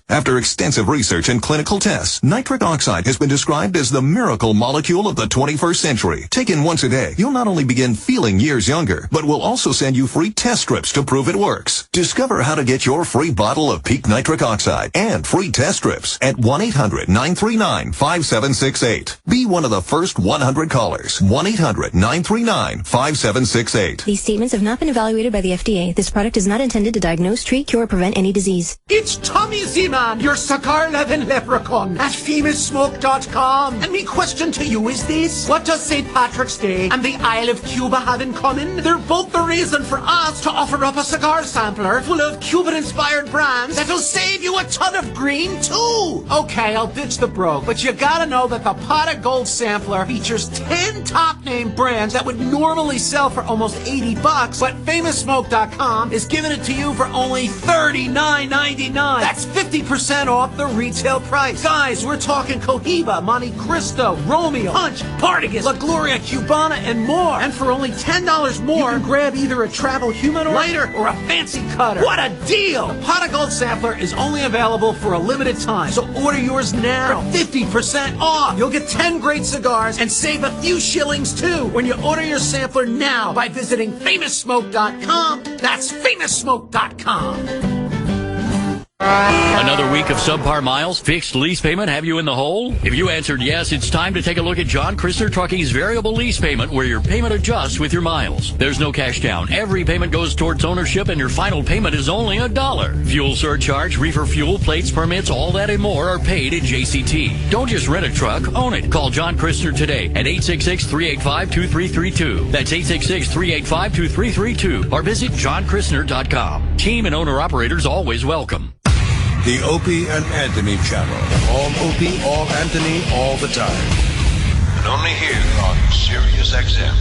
After extensive research and clinical tests, nitric oxide has been described as the miracle molecule of the 21st century. Taken once a day, you'll not only begin feeling years younger, but we'll also send you free test strips to prove it works. Discover how to get your free bottle of Peak Nitric Oxide and free test strips at 1-800-939-5768. Be one of the first 100 callers. 1-800-939-5768. These statements have not been evaluated by the FDA. This product is not intended to diagnose, treat, cure, or prevent any disease. It's Tommy Z-Man, your cigar-loving leprechaun at FamouSmoke.com. And my question to you is this: what does St. Patrick's Day and the Isle of Cuba have in common? They're both the reason for us to offer up a cigar sampler full of Cuban-inspired brands that'll save you a ton of green, too. Okay, I'll ditch the brogue, but you gotta know that the Pot of Gold sampler features 10 top-name brands that would normally sell for almost $80, but FamouSmoke.com is giving it to you for only $39.99. That's 50% off the retail price. Guys, we're talking Cohiba, Monte Cristo, Romeo, Punch, Partagas, La Gloria Cubana, and more. And for only $10 more, you can grab either a travel humidor, lighter, or a fancy cutter. What a deal! The Pot of Gold sampler is only available for a limited time, so order yours now for 50% off. You'll get 10 great cigars and save a few shillings too when you order your sampler now by visiting FamouSmoke.com. That's FamouSmoke.com. Another week of subpar miles, fixed lease payment have you in the hole? If you answered yes, it's time to take a look at John Christner Trucking's variable lease payment, where your payment adjusts with your miles. There's no cash down. Every payment goes towards ownership, and your final payment is only $1. Fuel surcharge, reefer fuel, plates, permits, all that and more are paid at JCT. Don't just rent a truck, own it. Call John Christner today at 866-385-2332. That's 866-385-2332. Or visit johnchrisner.com. Team and owner-operators always welcome. The Opie and Anthony Channel. All Opie, all Anthony, all the time. And only here on SiriusXM.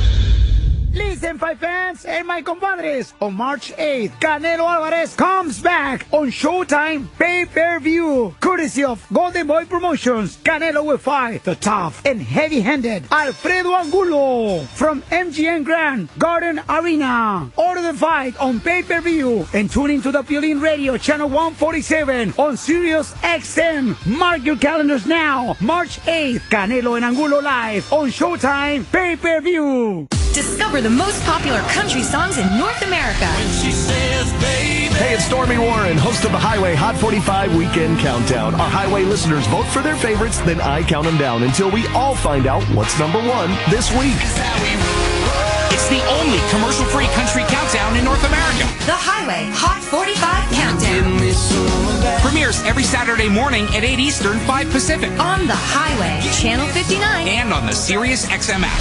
fight fans and my compadres, on March 8th, Canelo Alvarez comes back on Showtime pay-per-view. Courtesy of Golden Boy Promotions, Canelo will fight the tough and heavy-handed Alfredo Angulo from MGM Grand Garden Arena. Order the fight on pay-per-view and tune into the Piolín Radio Channel 147 on Sirius XM. Mark your calendars now. March 8th, Canelo and Angulo live on Showtime pay-per-view. Discover the most popular country songs in North America. Hey, it's Stormy Warren, host of the Highway Hot 45 Weekend Countdown. Our Highway listeners vote for their favorites, then I count them down until we all find out what's number one this week. It's the only commercial-free country countdown in North America. The Highway Hot 45 Countdown. Premieres every Saturday morning at 8 Eastern, 5 Pacific. On the Highway, Channel 59. And on the Sirius XM app.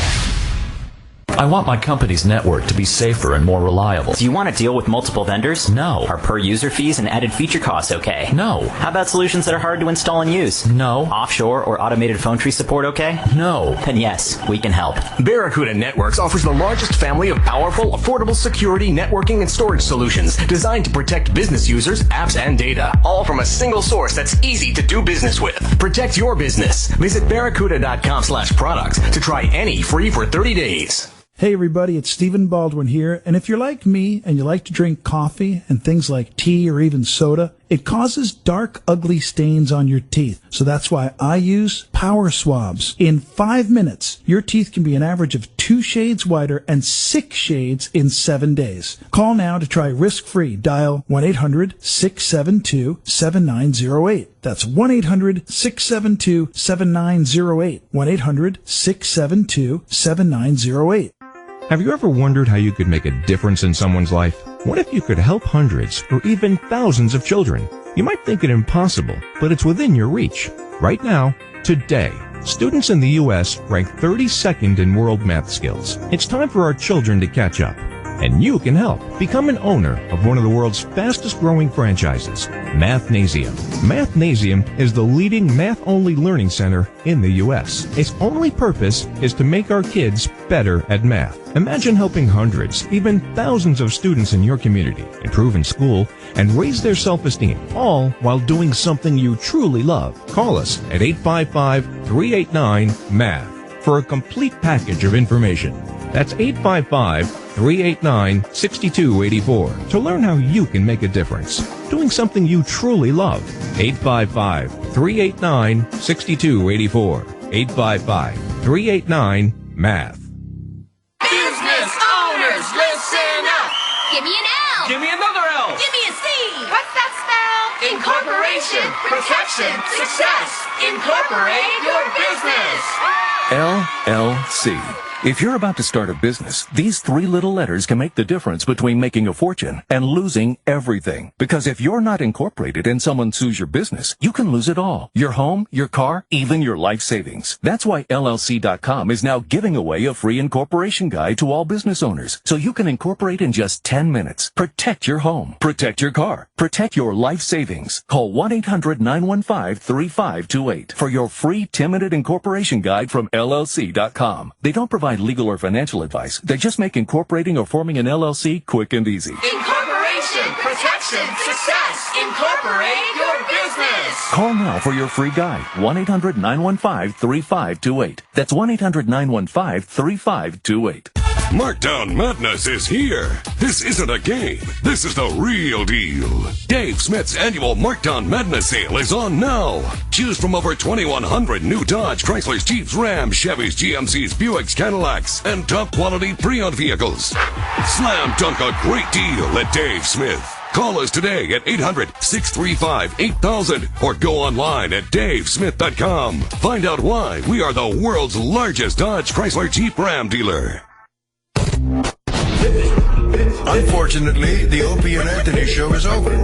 I want my company's network to be safer and more reliable. Do you want to deal with multiple vendors? No. Are per-user fees and added feature costs okay? No. How about solutions that are hard to install and use? No. Offshore or automated phone tree support okay? No. Then yes, we can help. Barracuda Networks offers the largest family of powerful, affordable security, networking, and storage solutions designed to protect business users, apps, and data, all from a single source that's easy to do business with. Protect your business. Visit barracuda.com/products to try any free for 30 days. Hey everybody, it's Stephen Baldwin here, and if you're like me and you like to drink coffee and things like tea or even soda, it causes dark, ugly stains on your teeth. So that's why I use Power Swabs. In 5 minutes, your teeth can be an average of 2 shades whiter and 6 shades in 7 days. Call now to try risk-free. Dial 1-800-672-7908. That's 1-800-672-7908. 1-800-672-7908. Have you ever wondered how you could make a difference in someone's life? What if you could help hundreds or even thousands of children? You might think it impossible, but it's within your reach. Right now, today, students in the U.S. rank 32nd in world math skills. It's time for our children to catch up. And you can help. Become an owner of one of the world's fastest growing franchises, Mathnasium. Mathnasium is the leading math-only learning center in the U.S. Its only purpose is to make our kids better at math. Imagine helping hundreds, even thousands of students in your community improve in school and raise their self-esteem, all while doing something you truly love. Call us at 855-389-MATH for a complete package of information. That's 855-389-6284 to learn how you can make a difference. Doing something you truly love. 855-389-6284. 855-389-MATH. Business owners, listen up. Give me an L. Give me another L. Give me a C. What's that spell? Incorporation, protection, success. Incorporate your business. LLC. If you're about to start a business, these 3 little letters can make the difference between making a fortune and losing everything. Because if you're not incorporated and someone sues your business, you can lose it all. Your home, your car, even your life savings. That's why LLC.com is now giving away a free incorporation guide to all business owners. So you can incorporate in just 10 minutes. Protect your home. Protect your car. Protect your life savings. Call 1-800-915-3528 for your free 10-minute incorporation guide from LLC.com. They don't provide legal or financial advice. They just make incorporating or forming an LLC quick and easy. Incorporation, protection, success. Incorporate your business. Call now for your free guide. 1-800-915-3528. That's 1-800-915-3528. Markdown Madness is here. This isn't a game. This is the real deal. Dave Smith's annual Markdown Madness sale is on now. Choose from over 2,100 new Dodge, Chryslers, Jeeps, Rams, Chevys, GMCs, Buicks, Cadillacs, and top quality pre-owned vehicles. Slam dunk a great deal at Dave Smith. Call us today at 800-635-8000 or go online at davesmith.com. Find out why we are the world's largest Dodge, Chrysler, Jeep, Ram dealer. Unfortunately, the Opie and Anthony show is over.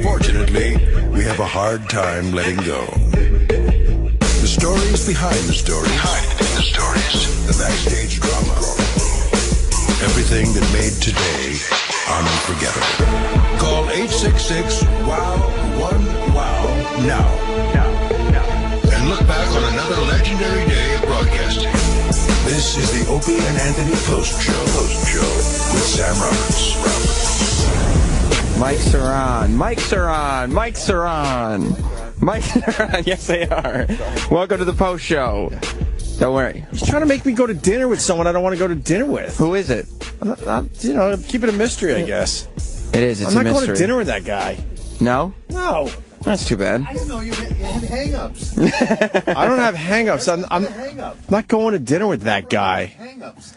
Fortunately, we have a hard time letting go. The stories behind the stories. The backstage drama. Everything that made today unforgettable. Call 866-WOW-1-WOW now. And look back on another legendary day of broadcasting. This is the Opie and Anthony Post Show with Sam Roberts. Mics are on. Mics are on. Mics are on. Mics are on. Yes, they are. Welcome to the Post Show. Don't worry. He's trying to make me go to dinner with someone I don't want to go to dinner with. Who is it? Keep it a mystery, I guess. It is. It's I'm a not mystery. going to dinner with that guy. No? No. That's too bad. I didn't know you had hang-ups. I don't have hang-ups. I'm not going to dinner with that guy.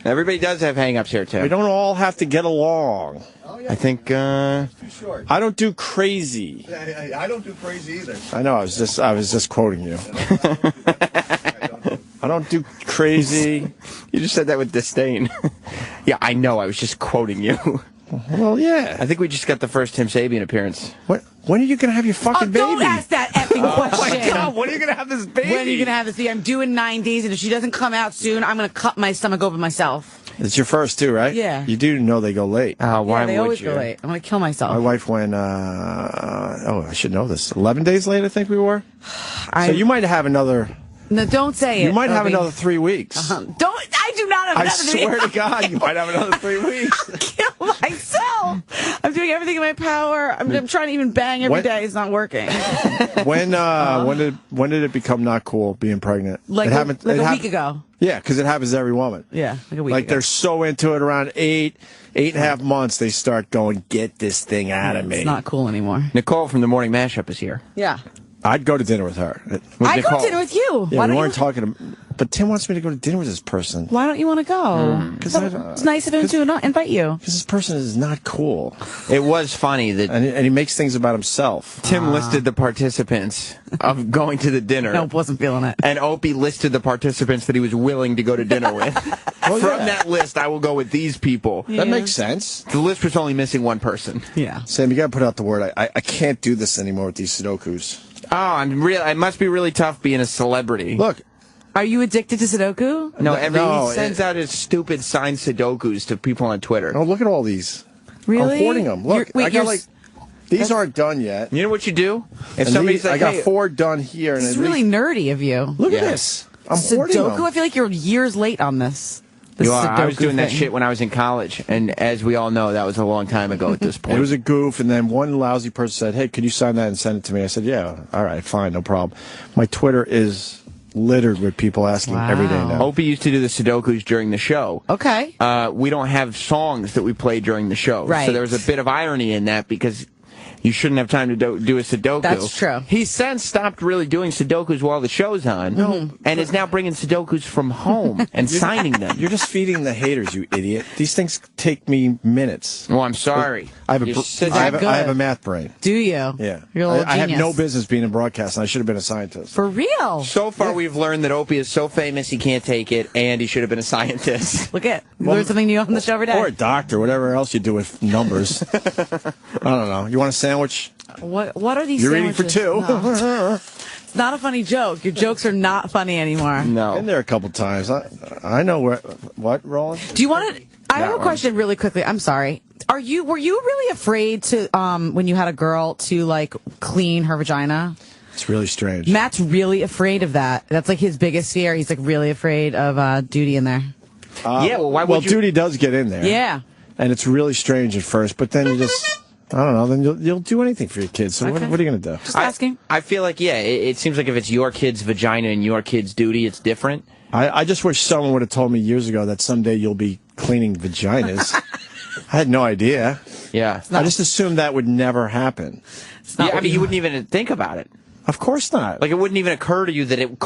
Everybody does have hang-ups here, too. We don't all have to get along. I think, Too short. I don't do crazy. I don't do crazy either. I know. I was just quoting you. I don't do crazy. You just said that with disdain. Yeah, I know. I was just quoting you. Well, yeah. I think we just got the first Tim Sabian appearance. When are you going to have your fucking baby? Don't ask that effing question. Oh, my God. When are you going to have this baby? When are you going to have this baby? I'm due in 9 days, and if she doesn't come out soon, I'm going to cut my stomach open myself. It's your first, too, right? Yeah. You do know they go late. Why Yeah, they would always you? go late. I'm going to kill myself. My wife went, I should know this. 11 days late, I think we were. So you might have another... No, don't say it. You might have Opie. another 3 weeks. I do not have another 3 weeks. I swear to God, you might have another 3 weeks. I'll kill myself. I'm doing everything in my power. I'm trying to even bang every day. It's not working. When did it become not cool being pregnant? Like it happened, a week ago. Yeah, because it happens to every woman. Yeah, like a week Like ago. they're so into it around 8.5 months, they start going, get this thing out of me. It's not cool anymore. Nicole from the Morning Mashup is here. Yeah. I'd go to dinner with her. I'd go to dinner with you. Yeah, Why we don't weren't you? talking. But Tim wants me to go to dinner with this person. Why don't you want to go? Because it's nice of him to not invite you. Because this person is not cool. It was funny that... And he makes things about himself. Tim listed the participants of going to the dinner. Nope, wasn't feeling it. And Opie listed the participants that he was willing to go to dinner with. From that list, I will go with these people. That makes sense. The list was only missing one person. Yeah. Sam, you got to put out the word. I can't do this anymore with these Sudokus. Oh, it must be really tough being a celebrity. Look. Are you addicted to Sudoku? No, he sends out his stupid signed Sudokus to people on Twitter. Oh, look at all these. Really? I'm hoarding them. Look, I got these aren't done yet. You know what you do? If And somebody's like, I got hey, 4 done here. This is really nerdy of you. Look at this. I'm hoarding Sudoku? them. I feel like you're years late on this. You are. I was Sudoku doing that thing. shit when I was in college, and as we all know, that was a long time ago at this point. It was a goof, and then one lousy person said, hey, could you sign that and send it to me? I said, yeah, all right, fine, no problem. My Twitter is littered with people asking every day now. Opie used to do the Sudokus during the show. Okay. We don't have songs that we play during the show. Right. So there was a bit of irony in that because you shouldn't have time to do a Sudoku. That's true. He's since stopped really doing Sudokus while the show's on, and is now bringing Sudokus from home and signing them. You're just feeding the haters, you idiot. These things take me minutes. Well, I'm sorry. I have a math brain. Do you? Yeah. You're a little I have genius. no business being in broadcast, and I should have been a scientist. For real? So far, we've learned that Opie is so famous he can't take it, and he should have been a scientist. Look at learn something new on the show every day. Or a doctor, whatever else you do with numbers. I don't know. You want a sandwich? What are these You're eating sandwiches? for 2. No. It's not a funny joke. Your jokes are not funny anymore. No. Been there a couple times. I know what, Roland? Do you want to... I have a question really quickly. I'm sorry. Were you really afraid to, when you had a girl, to, like, clean her vagina? It's really strange. Matt's really afraid of that. That's, like, his biggest fear. He's, like, really afraid of duty in there. Yeah, well, why would you... duty does get in there. Yeah. And it's really strange at first, but then you just... I don't know. Then you'll do anything for your kids. So what are you going to do? Just asking. I feel like, yeah, it seems like if it's your kid's vagina and your kid's duty, it's different. I just wish someone would have told me years ago that someday you'll be cleaning vaginas. I had no idea. Yeah. I just assumed that would never happen. Yeah, I mean, you wouldn't even think about it. Of course not. Like, it wouldn't even occur to you that it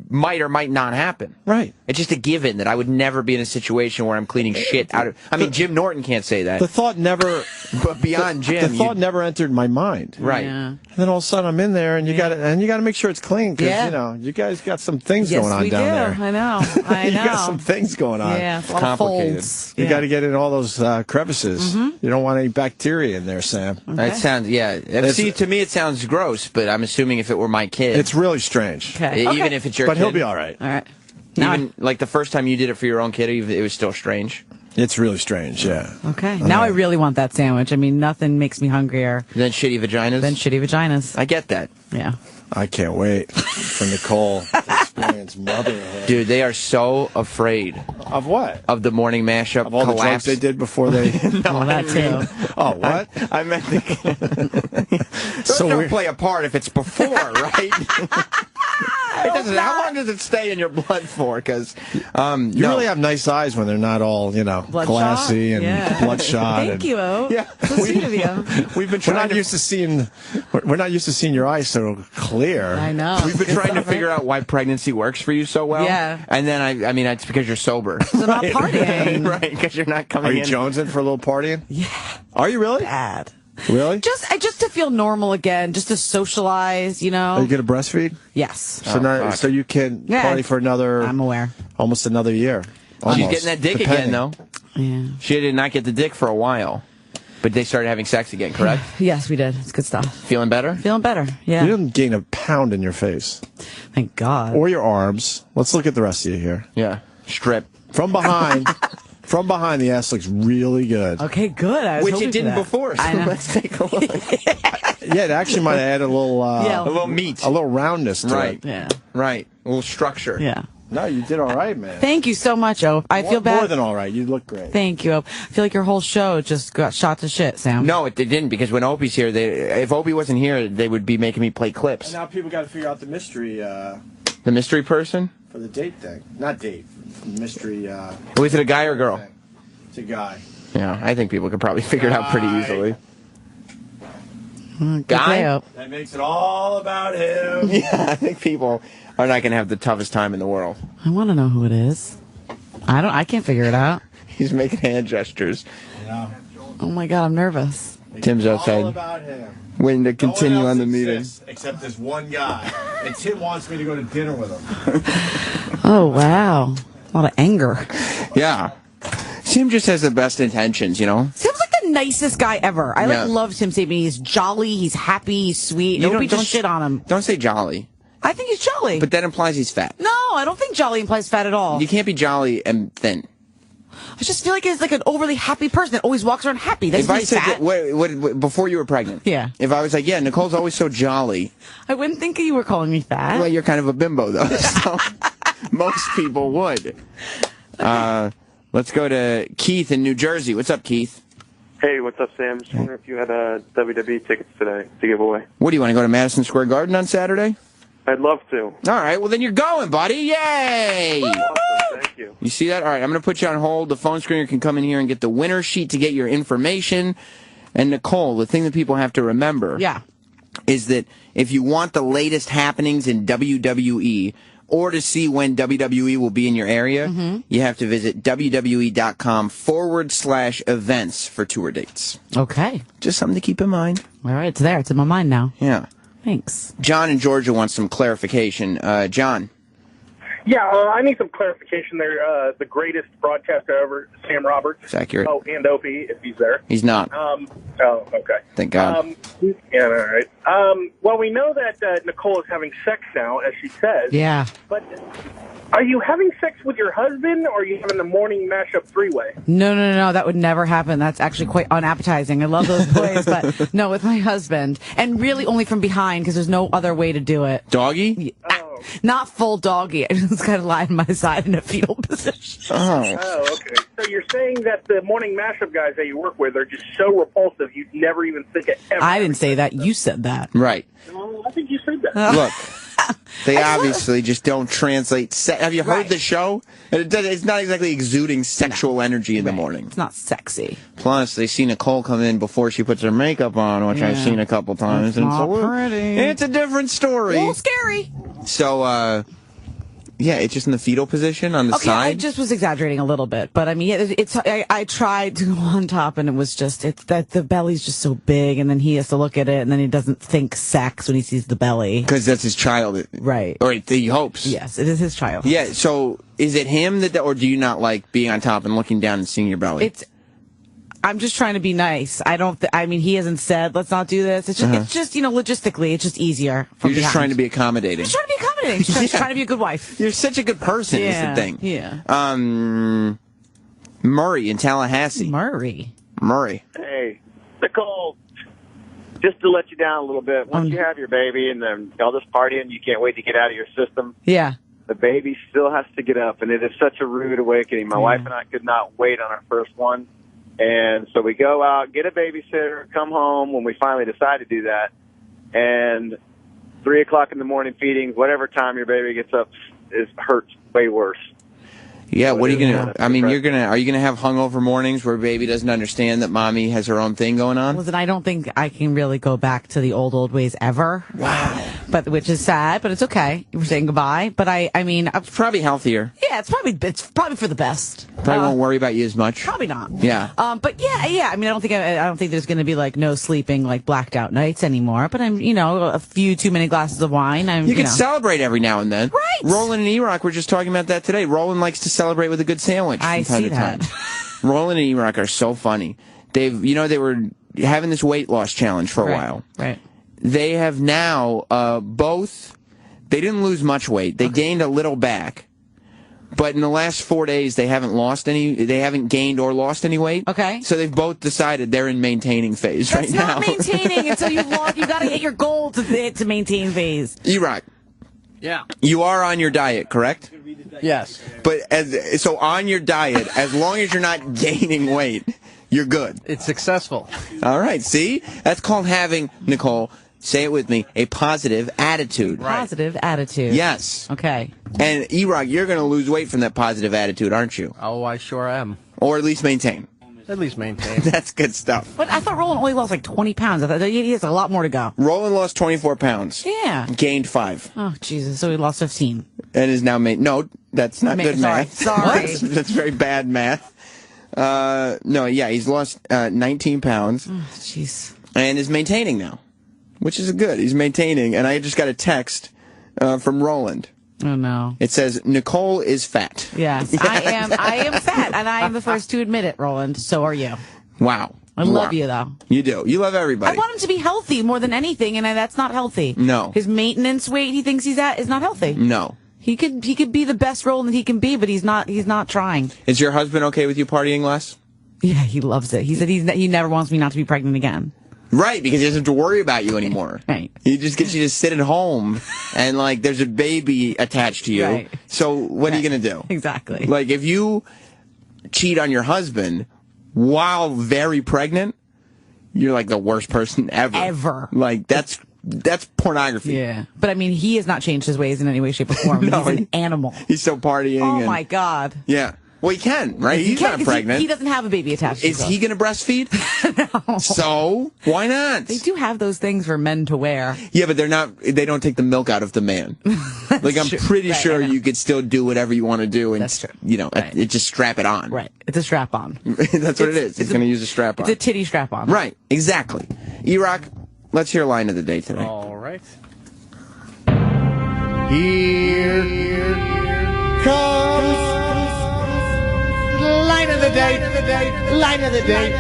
might or might not happen. Right. It's just a given that I would never be in a situation where I'm cleaning shit out of... I mean, Jim Norton can't say that. The thought never... But beyond Jim... The thought never entered my mind. Right. Yeah. And then all of a sudden I'm in there, and you got to make sure it's clean, because, you know, you guys got some things going on down there. I know. I know. You got some things going on. Yeah, a lot of folds. You got to get in all those crevices. You don't want any bacteria in there, Sam. Okay. That sounds, see, to me it sounds gross, but I'm assuming if it were my kid... It's really strange. Okay. Even if it's your but kid. he'll be all right. All right. Even, like, the first time you did it for your own kid, it was still strange. It's really strange, yeah. Okay. Now I really want that sandwich. I mean, nothing makes me hungrier Than shitty vaginas? than shitty vaginas. I get that. Yeah. I can't wait for Nicole. This experience motherhood. Dude, they are so afraid. Of what? Of the morning mashup Of all collapse. the drugs they did before they... No, that too. Oh, what? I meant those don't play a part if it's before, right? It doesn't. How long does it stay in your blood for? Because you really have nice eyes when they're not all, Bloodshot? classy and bloodshot. Thank you, O. Yeah, so sweet of you. We've been trying. We're not used to seeing your eyes so clear. I know. We've been trying to figure out why pregnancy works for you so well. Yeah. And then I mean, it's because you're sober. So not partying. Right? Because you're not coming. Are you in. jonesing for a little partying? Yeah. Are you really? Bad. Really? Just to feel normal again, just to socialize, Are you going to breastfeed? Yes. So you can party for another... I'm aware. Almost another year. Almost. She's getting that dick again, though. Yeah. She did not get the dick for a while, but they started having sex again, correct? Yes, we did. It's good stuff. Feeling better? Feeling better, yeah. You didn't gain a pound in your face. Thank God. Or your arms. Let's look at the rest of you here. Yeah. Strip. From behind... From behind, the ass looks really good. Okay, good. Which it didn't before. So I know. let's take a look. Yeah, it actually might have added a little... a little meat. A little roundness to Right. it. Yeah. Right. A little structure. Yeah. No, you did all right, man. Thank you so much, O. I feel bad. More than all right. You look great. Thank you, O. I feel like your whole show just got shot to shit, Sam. No, it didn't, because when Opie's here, if Opie wasn't here, they would be making me play clips. And now people got to figure out the mystery... The mystery person? For the date thing. Not date. Mystery... Was it a guy or a girl? Thing. It's a guy. Yeah, I think people could probably figure it out pretty easily. Guy? That makes it all about him. Yeah, I think people are not going to have the toughest time in the world. I want to know who it is. I can't figure it out. He's making hand gestures. Yeah. Oh my God, I'm nervous. Tim's outside. All about him. Waiting to continue No one else on the meeting. exists except this one guy. And Tim wants me to go to dinner with him. Oh, wow. A lot of anger. Yeah. Tim just has the best intentions, you know? Tim's like the nicest guy ever. I love Tim Sabian. He's jolly, he's happy, he's sweet. Nobody just shit on him. Don't say jolly. I think he's jolly. But that implies he's fat. No, I don't think jolly implies fat at all. You can't be jolly and thin. I just feel like he's like an overly happy person that always walks around happy. That's If I he's said fat. that, before you were pregnant, Yeah. If I was like, yeah, Nicole's always so jolly. I wouldn't think you were calling me fat. Well, you're kind of a bimbo, though. So most people would. Let's go to Keith in New Jersey. What's up, Keith? Hey, what's up, Sam? Just wondering if you had WWE tickets today to give away. What do you want to go to Madison Square Garden on Saturday? I'd love to. All right, well then you're going, buddy. Yay! Awesome, thank you. You see that? All right, I'm going to put you on hold. The phone screener can come in here and get the winner sheet to get your information. And Nicole, the thing that people have to remember is that if you want the latest happenings in WWE or to see when WWE will be in your area, you have to visit WWE.com/events for tour dates. Okay. Just something to keep in mind. All right, it's there. It's in my mind now. Yeah. Thanks. John in Georgia wants some clarification. John. Yeah, I need some clarification there. The greatest broadcaster ever, Sam Roberts. It's accurate. Oh, and Opie, if he's there. He's not. Oh, okay. Thank God. Yeah, all right. Well, we know that Nicole is having sex now, as she says. Yeah. But are you having sex with your husband, or are you having the morning mashup three-way? No. That would never happen. That's actually quite unappetizing. I love those boys, but no, with my husband. And really only from behind, because there's no other way to do it. Doggy? Not full doggy. I just kind of lie on my side in a fetal position. Oh, okay. So you're saying that the morning mashup guys that you work with are just so repulsive you'd never even think it ever. I didn't say that. You said that. Right. No, I think you said that. Look, they obviously just don't translate. Have you heard the show? It's not exactly exuding sexual energy in the morning. It's not sexy. Plus, they see Nicole come in before she puts her makeup on, which I've seen a couple times. It's not pretty. It's a different story. A little scary. So, yeah, it's just in the fetal position on the Okay, side. I just was exaggerating a little bit, but I mean, I tried to go on top, and it was just that the belly's just so big, and then he has to look at it, and then he doesn't think sex when he sees the belly because that's his child, right? Or he hopes. Yes, it is his child. Yeah. So, is it him or do you not like being on top and looking down and seeing your belly? I'm just trying to be nice. I mean, he hasn't said, let's not do this. It's just, logistically, it's just easier. You're just trying to be accommodating. I'm just trying to be accommodating. Just trying to be a good wife. You're such a good person, is the thing. Yeah. Murray in Tallahassee. Murray. Hey, Nicole, just to let you down a little bit, once you have your baby and then all this partying, you can't wait to get out of your system. Yeah. the baby still has to get up, and it is such a rude awakening. My wife and I could not wait on our first one, and so we go out, get a babysitter, come home when we finally decide to do that, and 3 o'clock in the morning feedings, whatever time your baby gets up, hurts way worse. Yeah, what are you gonna? I mean, are you gonna have hungover mornings where baby doesn't understand that mommy has her own thing going on? Listen, I don't think I can really go back to the old ways ever. Wow. But which is sad, but it's okay. We're saying goodbye. But I mean, it's probably healthier. Yeah, it's probably for the best. Probably won't worry about you as much. Probably not. Yeah. But yeah. I mean, I don't think there's going to be like no sleeping, like blacked out nights anymore. But I'm, a few too many glasses of wine. You can celebrate every now and then. Right. Roland and E-Rock were just talking about that today. Roland likes to celebrate with a good sandwich. I see that. Roland and E-Rock are so funny. They were having this weight loss challenge for a while. Right. They have now both. They didn't lose much weight. They gained a little back. But in the last 4 days, they haven't lost any. They haven't gained or lost any weight. Okay. So they've both decided they're in maintaining phase right now. It's not maintaining until you've lost. You got to hit your goal to maintain phase. E-Rock. Yeah. You are on your diet, correct? Yes. But so on your diet, as long as you're not gaining weight, you're good. It's successful. All right. See, that's called having, Nicole. Say it with me, a positive attitude. Positive attitude. Yes. Okay. And E-Rock, you're going to lose weight from that positive attitude, aren't you? Oh, I sure am. Or at least maintain. At least maintain. That's good stuff. But I thought Roland only lost like 20 pounds. I thought he has a lot more to go. Roland lost 24 pounds. Yeah. Gained 5. Oh, Jesus. So he lost 15. And is now No, that's not good math. Sorry. That's very bad math. No, yeah, he's lost 19 pounds. Oh, jeez. And is maintaining now, which is good. He's maintaining. And I just got a text from Roland. Oh, no. It says, Nicole is fat. Yes, I am fat, and I am the first to admit it, Roland. So are you. Wow. I love you, though. You do. You love everybody. I want him to be healthy more than anything, and that's not healthy. No. His maintenance weight he thinks he's at is not healthy. No. He could be the best Roland that he can be, but he's not trying. Is your husband okay with you partying less? Yeah, he loves it. He said he never wants me not to be pregnant again. Right, because he doesn't have to worry about you anymore. Right. He just gets you to sit at home and, like, there's a baby attached to you. Right. So what are you going to do? Exactly. Like, if you cheat on your husband while very pregnant, you're, like, the worst person ever. Ever. Like, that's pornography. Yeah. But, I mean, he has not changed his ways in any way, shape, or form. No, he's an animal. He's still partying. Oh, my God. Yeah. Well, he can, right? He's not pregnant. He doesn't have a baby attached to him. Is he going to breastfeed? No. So, why not? They do have those things for men to wear. Yeah, but they don't take the milk out of the man. Like, I'm pretty sure you could still do whatever you want to do and, That's true. It just strap it on. Right. It's a strap-on. That's what it is. He's going to use a strap-on. It's a titty strap-on. Right. Exactly. E-Rock, let's hear line of the day today. All right. Here comes line of the day. Line of the day.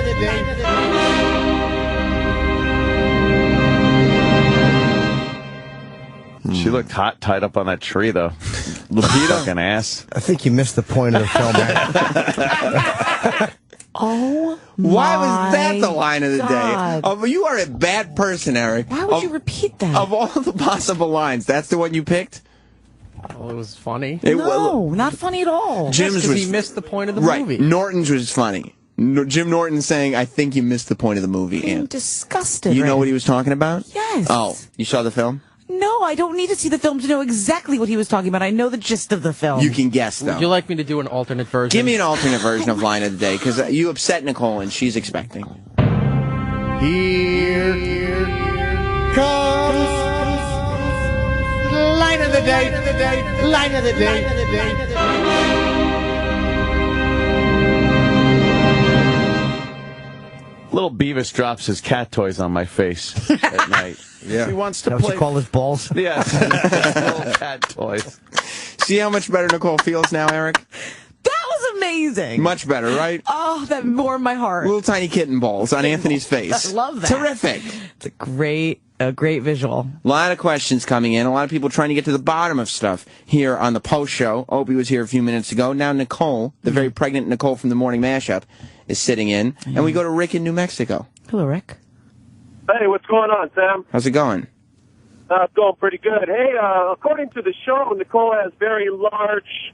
She looked hot tied up on that tree, though. Fucking ass. I think you missed the point of the film. Oh, why was that the line of the God. day? You are a bad person, Eric. Why would you repeat that? Of all the possible lines, that's the one you picked? Well, it was funny. No, not funny at all. Jim's was he missed the point of the right. movie. Norton's was funny. Jim Norton saying, "I think you missed the point of the movie." I'm disgusted. You know what he was talking about? Yes. Oh, you saw the film? No, I don't need to see the film to know exactly what he was talking about. I know the gist of the film. You can guess, though. Would you like me to do an alternate version? Give me an alternate version of line of the day, because you upset Nicole and she's expecting. Here comes line of the day. Line of the day. Little Beavis drops his cat toys on my face at night. Yeah. He wants to Is that what play. you call his balls? Yes. Little cat toys. See how much better Nicole feels now, Eric? That was amazing. Much better, right? Oh, that warmed my heart. Little tiny kitten balls on Anthony's face. I love that. Terrific. It's a great visual. A lot of questions coming in. A lot of people trying to get to the bottom of stuff here on the post show. Opie was here a few minutes ago. Now Nicole, the very pregnant Nicole from the Morning Mashup, is sitting in. And we go to Rick in New Mexico. Hello, Rick. Hey, what's going on, Sam? How's it going? It's going pretty good. Hey, according to the show, Nicole has very large,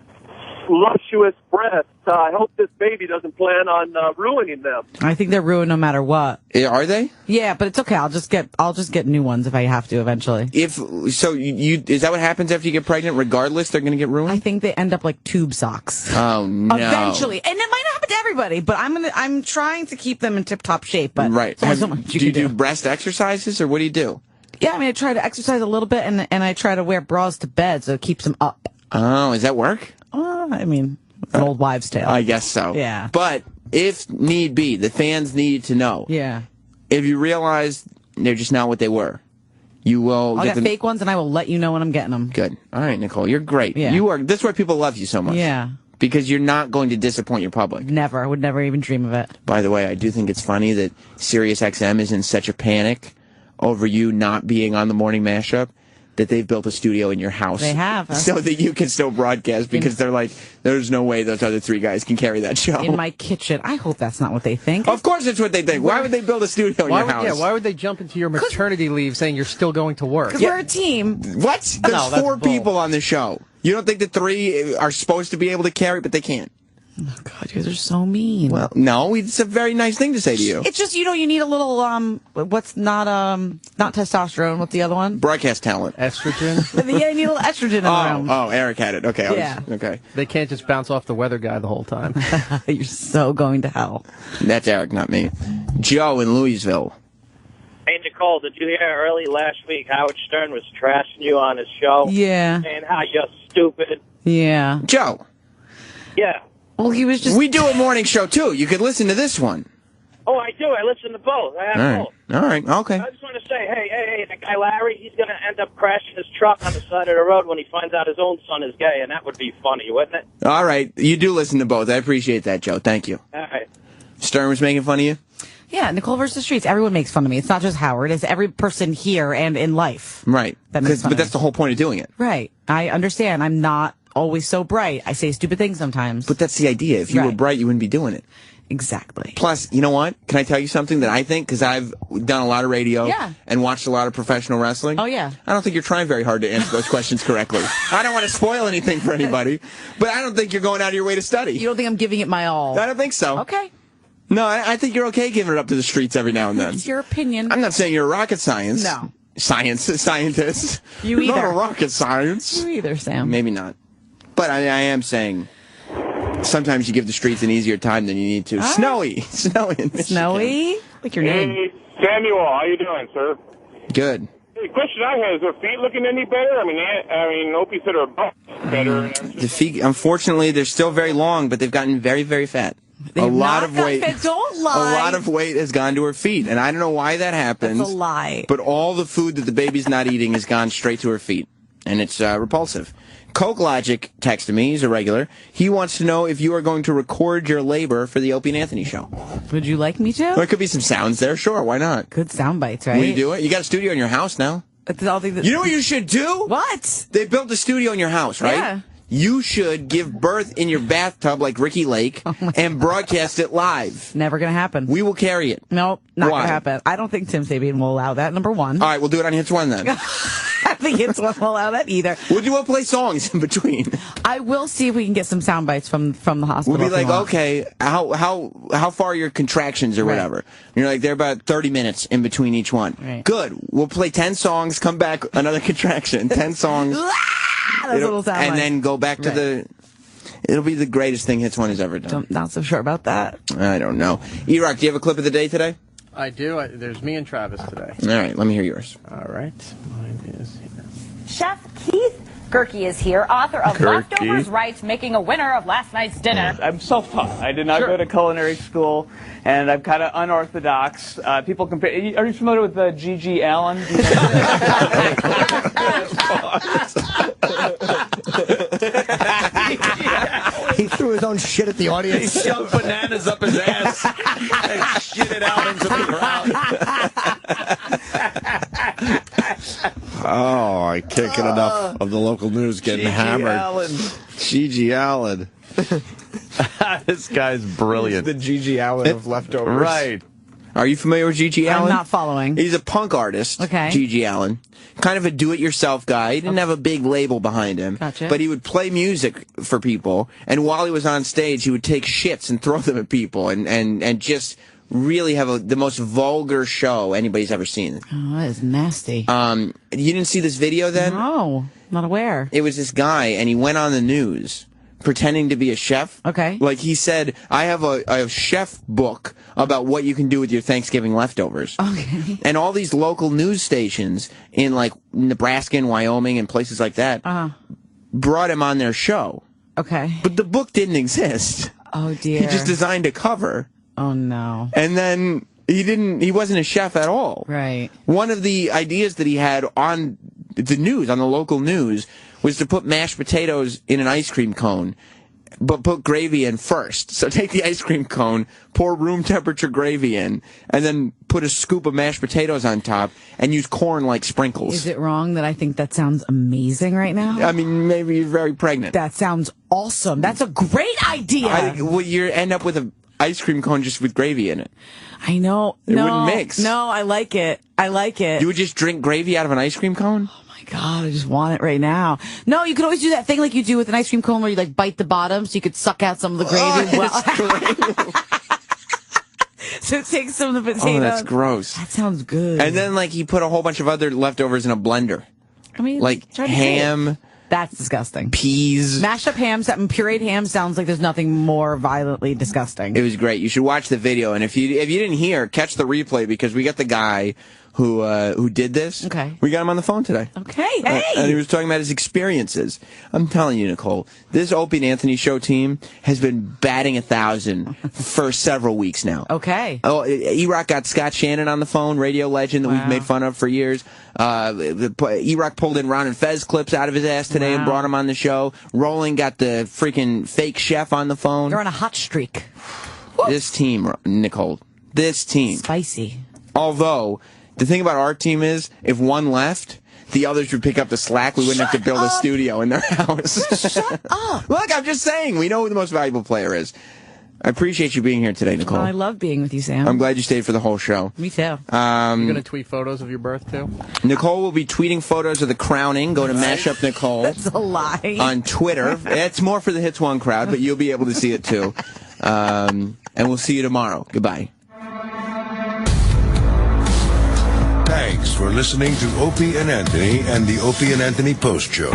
voluptuous breasts. I hope this baby doesn't plan on ruining them. I think they're ruined no matter what. Are they? Yeah, but it's okay. I'll just get new ones if I have to eventually. Is that what happens after you get pregnant? Regardless, they're going to get ruined. I think they end up like tube socks. Oh no! Eventually, and it might not happen to everybody, but I'm trying to keep them in tip-top shape. But right. so much do you do breast exercises, or what do you do? Yeah, I mean, I try to exercise a little bit, and I try to wear bras to bed so it keeps them up. Oh, does that work? I mean, it's an old wives' tale. I guess so. Yeah. But if need be, the fans need to know. Yeah. If you realize they're just not what they were, you will. I'll get fake ones, and I will let you know when I'm getting them. Good. All right, Nicole, you're great. Yeah. You are. That's why people love you so much. Yeah. Because you're not going to disappoint your public. Never. I would never even dream of it. By the way, I do think it's funny that SiriusXM is in such a panic over you not being on the Morning Mashup that they've built a studio in your house. They have. Huh? So that you can still broadcast because they're like, there's no way those other three guys can carry that show. In my kitchen. I hope that's not what they think. Of course it's what they think. Why would they build a studio in your house? Yeah, why would they jump into your maternity leave saying you're still going to work? Because we're a team. What? There's 4 people on the show. You don't think the 3 are supposed to be able to carry, but they can't? Oh, God, you guys are so mean. Well, no, it's a very nice thing to say to you. It's just, you need a little, what's not testosterone, what's the other one? Broadcast talent. Estrogen? Yeah, you need a little estrogen in the room. Oh, Eric had it. Okay. Yeah. Okay. They can't just bounce off the weather guy the whole time. You're so going to hell. That's Eric, not me. Joe in Louisville. Hey, Nicole, did you hear early last week Howard Stern was trashing you on his show? Yeah. Saying how you're stupid. Yeah. Joe. Yeah. Well, he was just... We do a morning show, too. You could listen to this one. Oh, I do. I listen to both. I have both. All right. Okay. I just want to say, hey, that guy Larry, he's going to end up crashing his truck on the side of the road when he finds out his own son is gay, and that would be funny, wouldn't it? All right. You do listen to both. I appreciate that, Joe. Thank you. All right. Stern was making fun of you? Yeah, Nicole versus the Streets. Everyone makes fun of me. It's not just Howard. It's every person here and in life. Right. That makes fun but of that's me. the whole point of doing it. Right. I understand. I'm not always so bright. I say stupid things sometimes. But that's the idea. If you were bright, you wouldn't be doing it. Exactly. Plus, you know what? Can I tell you something that I think, because I've done a lot of radio and watched a lot of professional wrestling? Oh, yeah. I don't think you're trying very hard to answer those questions correctly. I don't want to spoil anything for anybody, but I don't think you're going out of your way to study. You don't think I'm giving it my all? I don't think so. Okay. No, I think you're okay giving it up to the streets every now and then. It's your opinion. I'm not saying you're a rocket science. No. Scientist. You either. Not a rocket science. You either, Sam. Maybe not. But I am saying sometimes you give the streets an easier time than you need to. Snowy in Michigan. Snowy? Like your name. Hey, Samuel, how you doing, sir? Good. Hey, question I have, is her feet looking any better? I mean, Opie said her butt's better. The feet, unfortunately, they're still very long, but they've gotten very, very fat. A lot of weight. Don't lie. A lot of weight has gone to her feet, and I don't know why that happens. That's a lie. But all the food that the baby's not eating has gone straight to her feet, and it's repulsive. Coke Logic texted me. He's a regular. He wants to know if you are going to record your labor for the Opie and Anthony show. Would you like me to? There could be some sounds there. Sure, why not? Good sound bites, right? Will you do it? You got a studio in your house now. You know what you should do? What? They built a studio in your house, right? Yeah. You should give birth in your bathtub like Ricky Lake and broadcast it live. Never going to happen. We will carry it. Nope, not going Why? to happen. I don't think Tim Sabian will allow that, number one. All right, we'll do it on Hits 1 then. I think Hits 1 will allow that either. We'll play songs in between. I will see if we can get some sound bites from the hospital. We'll be like, okay, how far are your contractions or whatever? And you're like, they're about 30 minutes in between each one. Right. Good. We'll play 10 songs, come back, another contraction, 10 songs. Those little sound and bites. then go back to the... It'll be the greatest thing Hits 1 has ever done. Not so sure about that. I don't know. E-Rock, do you have a clip of the day today? I do. There's me and Travis today. All right, let me hear yours. All right. Mine is here. Chef Keith Gerkey is here, author of Gerkey. Leftovers Right, making a winner of last night's dinner. I'm self-taught. I did not go to culinary school, and I'm kind of unorthodox. People compare. Are you familiar with G.G. Allen? He threw his own shit at the audience. He shoved bananas up his ass and shit it out into the crowd. Oh, I can't get enough of the local news getting hammered. G.G. Allen. This guy's brilliant. The G.G. Allen of leftovers. Right. Are you familiar with G.G. Allen? I'm not following. He's a punk artist. Okay. G.G. Allen. Kind of a do-it-yourself guy. He didn't have a big label behind him. Gotcha. But he would play music for people, and while he was on stage, he would take shits and throw them at people, and just really have the most vulgar show anybody's ever seen. Oh, that is nasty. You didn't see this video then? No, not aware. It was this guy, and he went on the news pretending to be a chef. Okay. Like he said, I have a chef book about what you can do with your Thanksgiving leftovers. Okay. And all these local news stations in like Nebraska and Wyoming and places like that brought him on their show. Okay. But the book didn't exist. Oh dear. He just designed a cover. Oh no. And then he wasn't a chef at all. Right. One of the ideas that he had on the news, on the local news, was to put mashed potatoes in an ice cream cone, but put gravy in first. So take the ice cream cone, pour room temperature gravy in, and then put a scoop of mashed potatoes on top, and use corn like sprinkles. Is it wrong that I think that sounds amazing right now? I mean, maybe you're very pregnant. That sounds awesome. That's a great idea. I think you end up with an ice cream cone just with gravy in it. I know. It wouldn't mix. No, I like it. I like it. You would just drink gravy out of an ice cream cone? God, I just want it right now. No, you could always do that thing like you do with an ice cream cone where you like bite the bottom so you could suck out some of the gravy. So it takes some of the potatoes. Oh, that's gross. That sounds good. And then like he put a whole bunch of other leftovers in a blender. I mean, like ham. That's disgusting. Peas. Mashed up ham, pureed ham sounds like there's nothing more violently disgusting. It was great. You should watch the video, and if you didn't hear, catch the replay because we got the guy who did this. Okay. We got him on the phone today. Okay. Hey. And he was talking about his experiences. I'm telling you, Nicole, this Opie and Anthony show team has been batting 1,000 for several weeks now. Okay. Oh, E-Rock got Scott Shannon on the phone, radio legend that we've made fun of for years. E-Rock pulled in Ron and Fez clips out of his ass today and brought him on the show. Roland got the freaking fake chef on the phone. They're on a hot streak. This team, Nicole, this team. Spicy. Although, the thing about our team is, if one left, the others would pick up the slack. We wouldn't have to build a studio in their house. Shut up. Look, I'm just saying, we know who the most valuable player is. I appreciate you being here today, Nicole. Well, I love being with you, Sam. I'm glad you stayed for the whole show. Me too. You're going to tweet photos of your birth, too? Nicole will be tweeting photos of the crowning. Go to Mashup Nicole. That's a lie. On Twitter. It's more for the Hits One crowd, but you'll be able to see it, too. And we'll see you tomorrow. Goodbye. Thanks for listening to Opie and Anthony and the Opie and Anthony Post Show.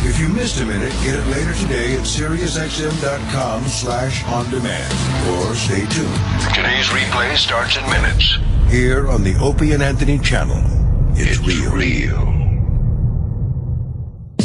If you missed a minute, get it later today at SiriusXM.com/on-demand. Or stay tuned. Today's replay starts in minutes. Here on the Opie and Anthony channel. It's real.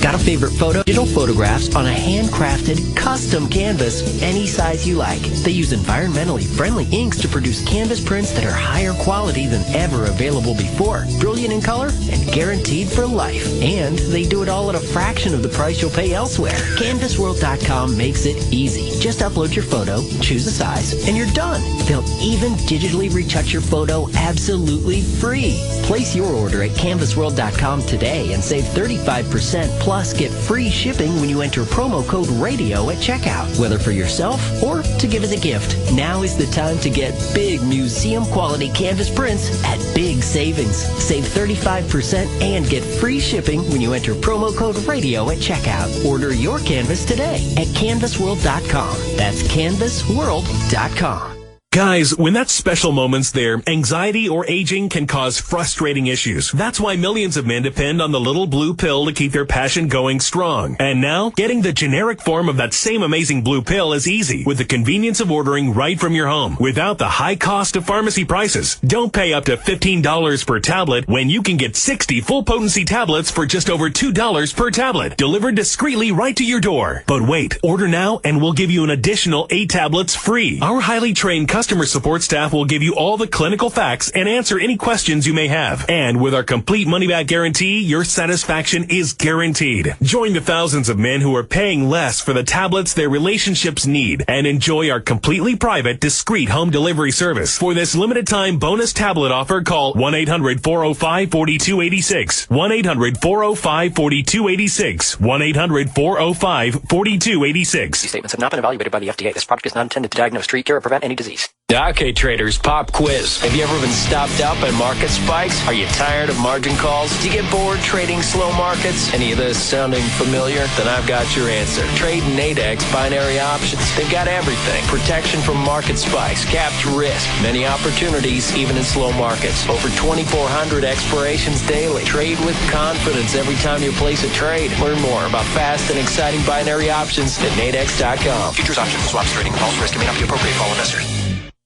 Got a favorite photo? Digital photographs on a handcrafted, custom canvas, any size you like. They use environmentally friendly inks to produce canvas prints that are higher quality than ever available before. Brilliant in color and guaranteed for life. And they do it all at a fraction of the price you'll pay elsewhere. CanvasWorld.com makes it easy. Just upload your photo, choose a size, and you're done. They'll even digitally retouch your photo absolutely free. Place your order at CanvasWorld.com today and save 35% plus get free shipping when you enter promo code RADIO at checkout. Whether for yourself or to give as a gift, now is the time to get big museum quality canvas prints at big savings. Save 35% and get free shipping when you enter promo code RADIO at checkout. Order your canvas today at CanvasWorld.com. That's CanvasWorld.com. Guys, when that special moment's there, anxiety or aging can cause frustrating issues. That's why millions of men depend on the little blue pill to keep their passion going strong. And now, getting the generic form of that same amazing blue pill is easy, with the convenience of ordering right from your home, without the high cost of pharmacy prices. Don't pay up to $15 per tablet when you can get 60 full-potency tablets for just over $2 per tablet, delivered discreetly right to your door. But wait, order now and we'll give you an additional 8 tablets free. Our highly trained customer support staff will give you all the clinical facts and answer any questions you may have. And with our complete money-back guarantee, your satisfaction is guaranteed. Join the thousands of men who are paying less for the tablets their relationships need and enjoy our completely private, discreet home delivery service. For this limited-time bonus tablet offer, call 1-800-405-4286. 1-800-405-4286. 1-800-405-4286. These statements have not been evaluated by the FDA. This product is not intended to diagnose, treat, cure, or prevent any disease. Okay, traders, pop quiz. Have you ever been stopped out by market spikes? Are you tired of margin calls? Do you get bored trading slow markets? Any of this sounding familiar? Then I've got your answer. Trade Nadex binary options. They've got everything. Protection from market spikes, capped risk, many opportunities even in slow markets. Over 2,400 expirations daily. Trade with confidence every time you place a trade. Learn more about fast and exciting binary options at nadex.com. Futures, options, swaps, trading, calls, risk may not be appropriate for all investors.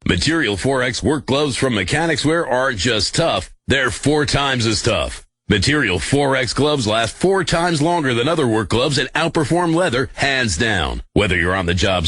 Material 4X work gloves from Mechanics Wear aren't just tough, they're 4 times as tough. Material 4X gloves last 4 times longer than other work gloves and outperform leather hands down. Whether you're on the job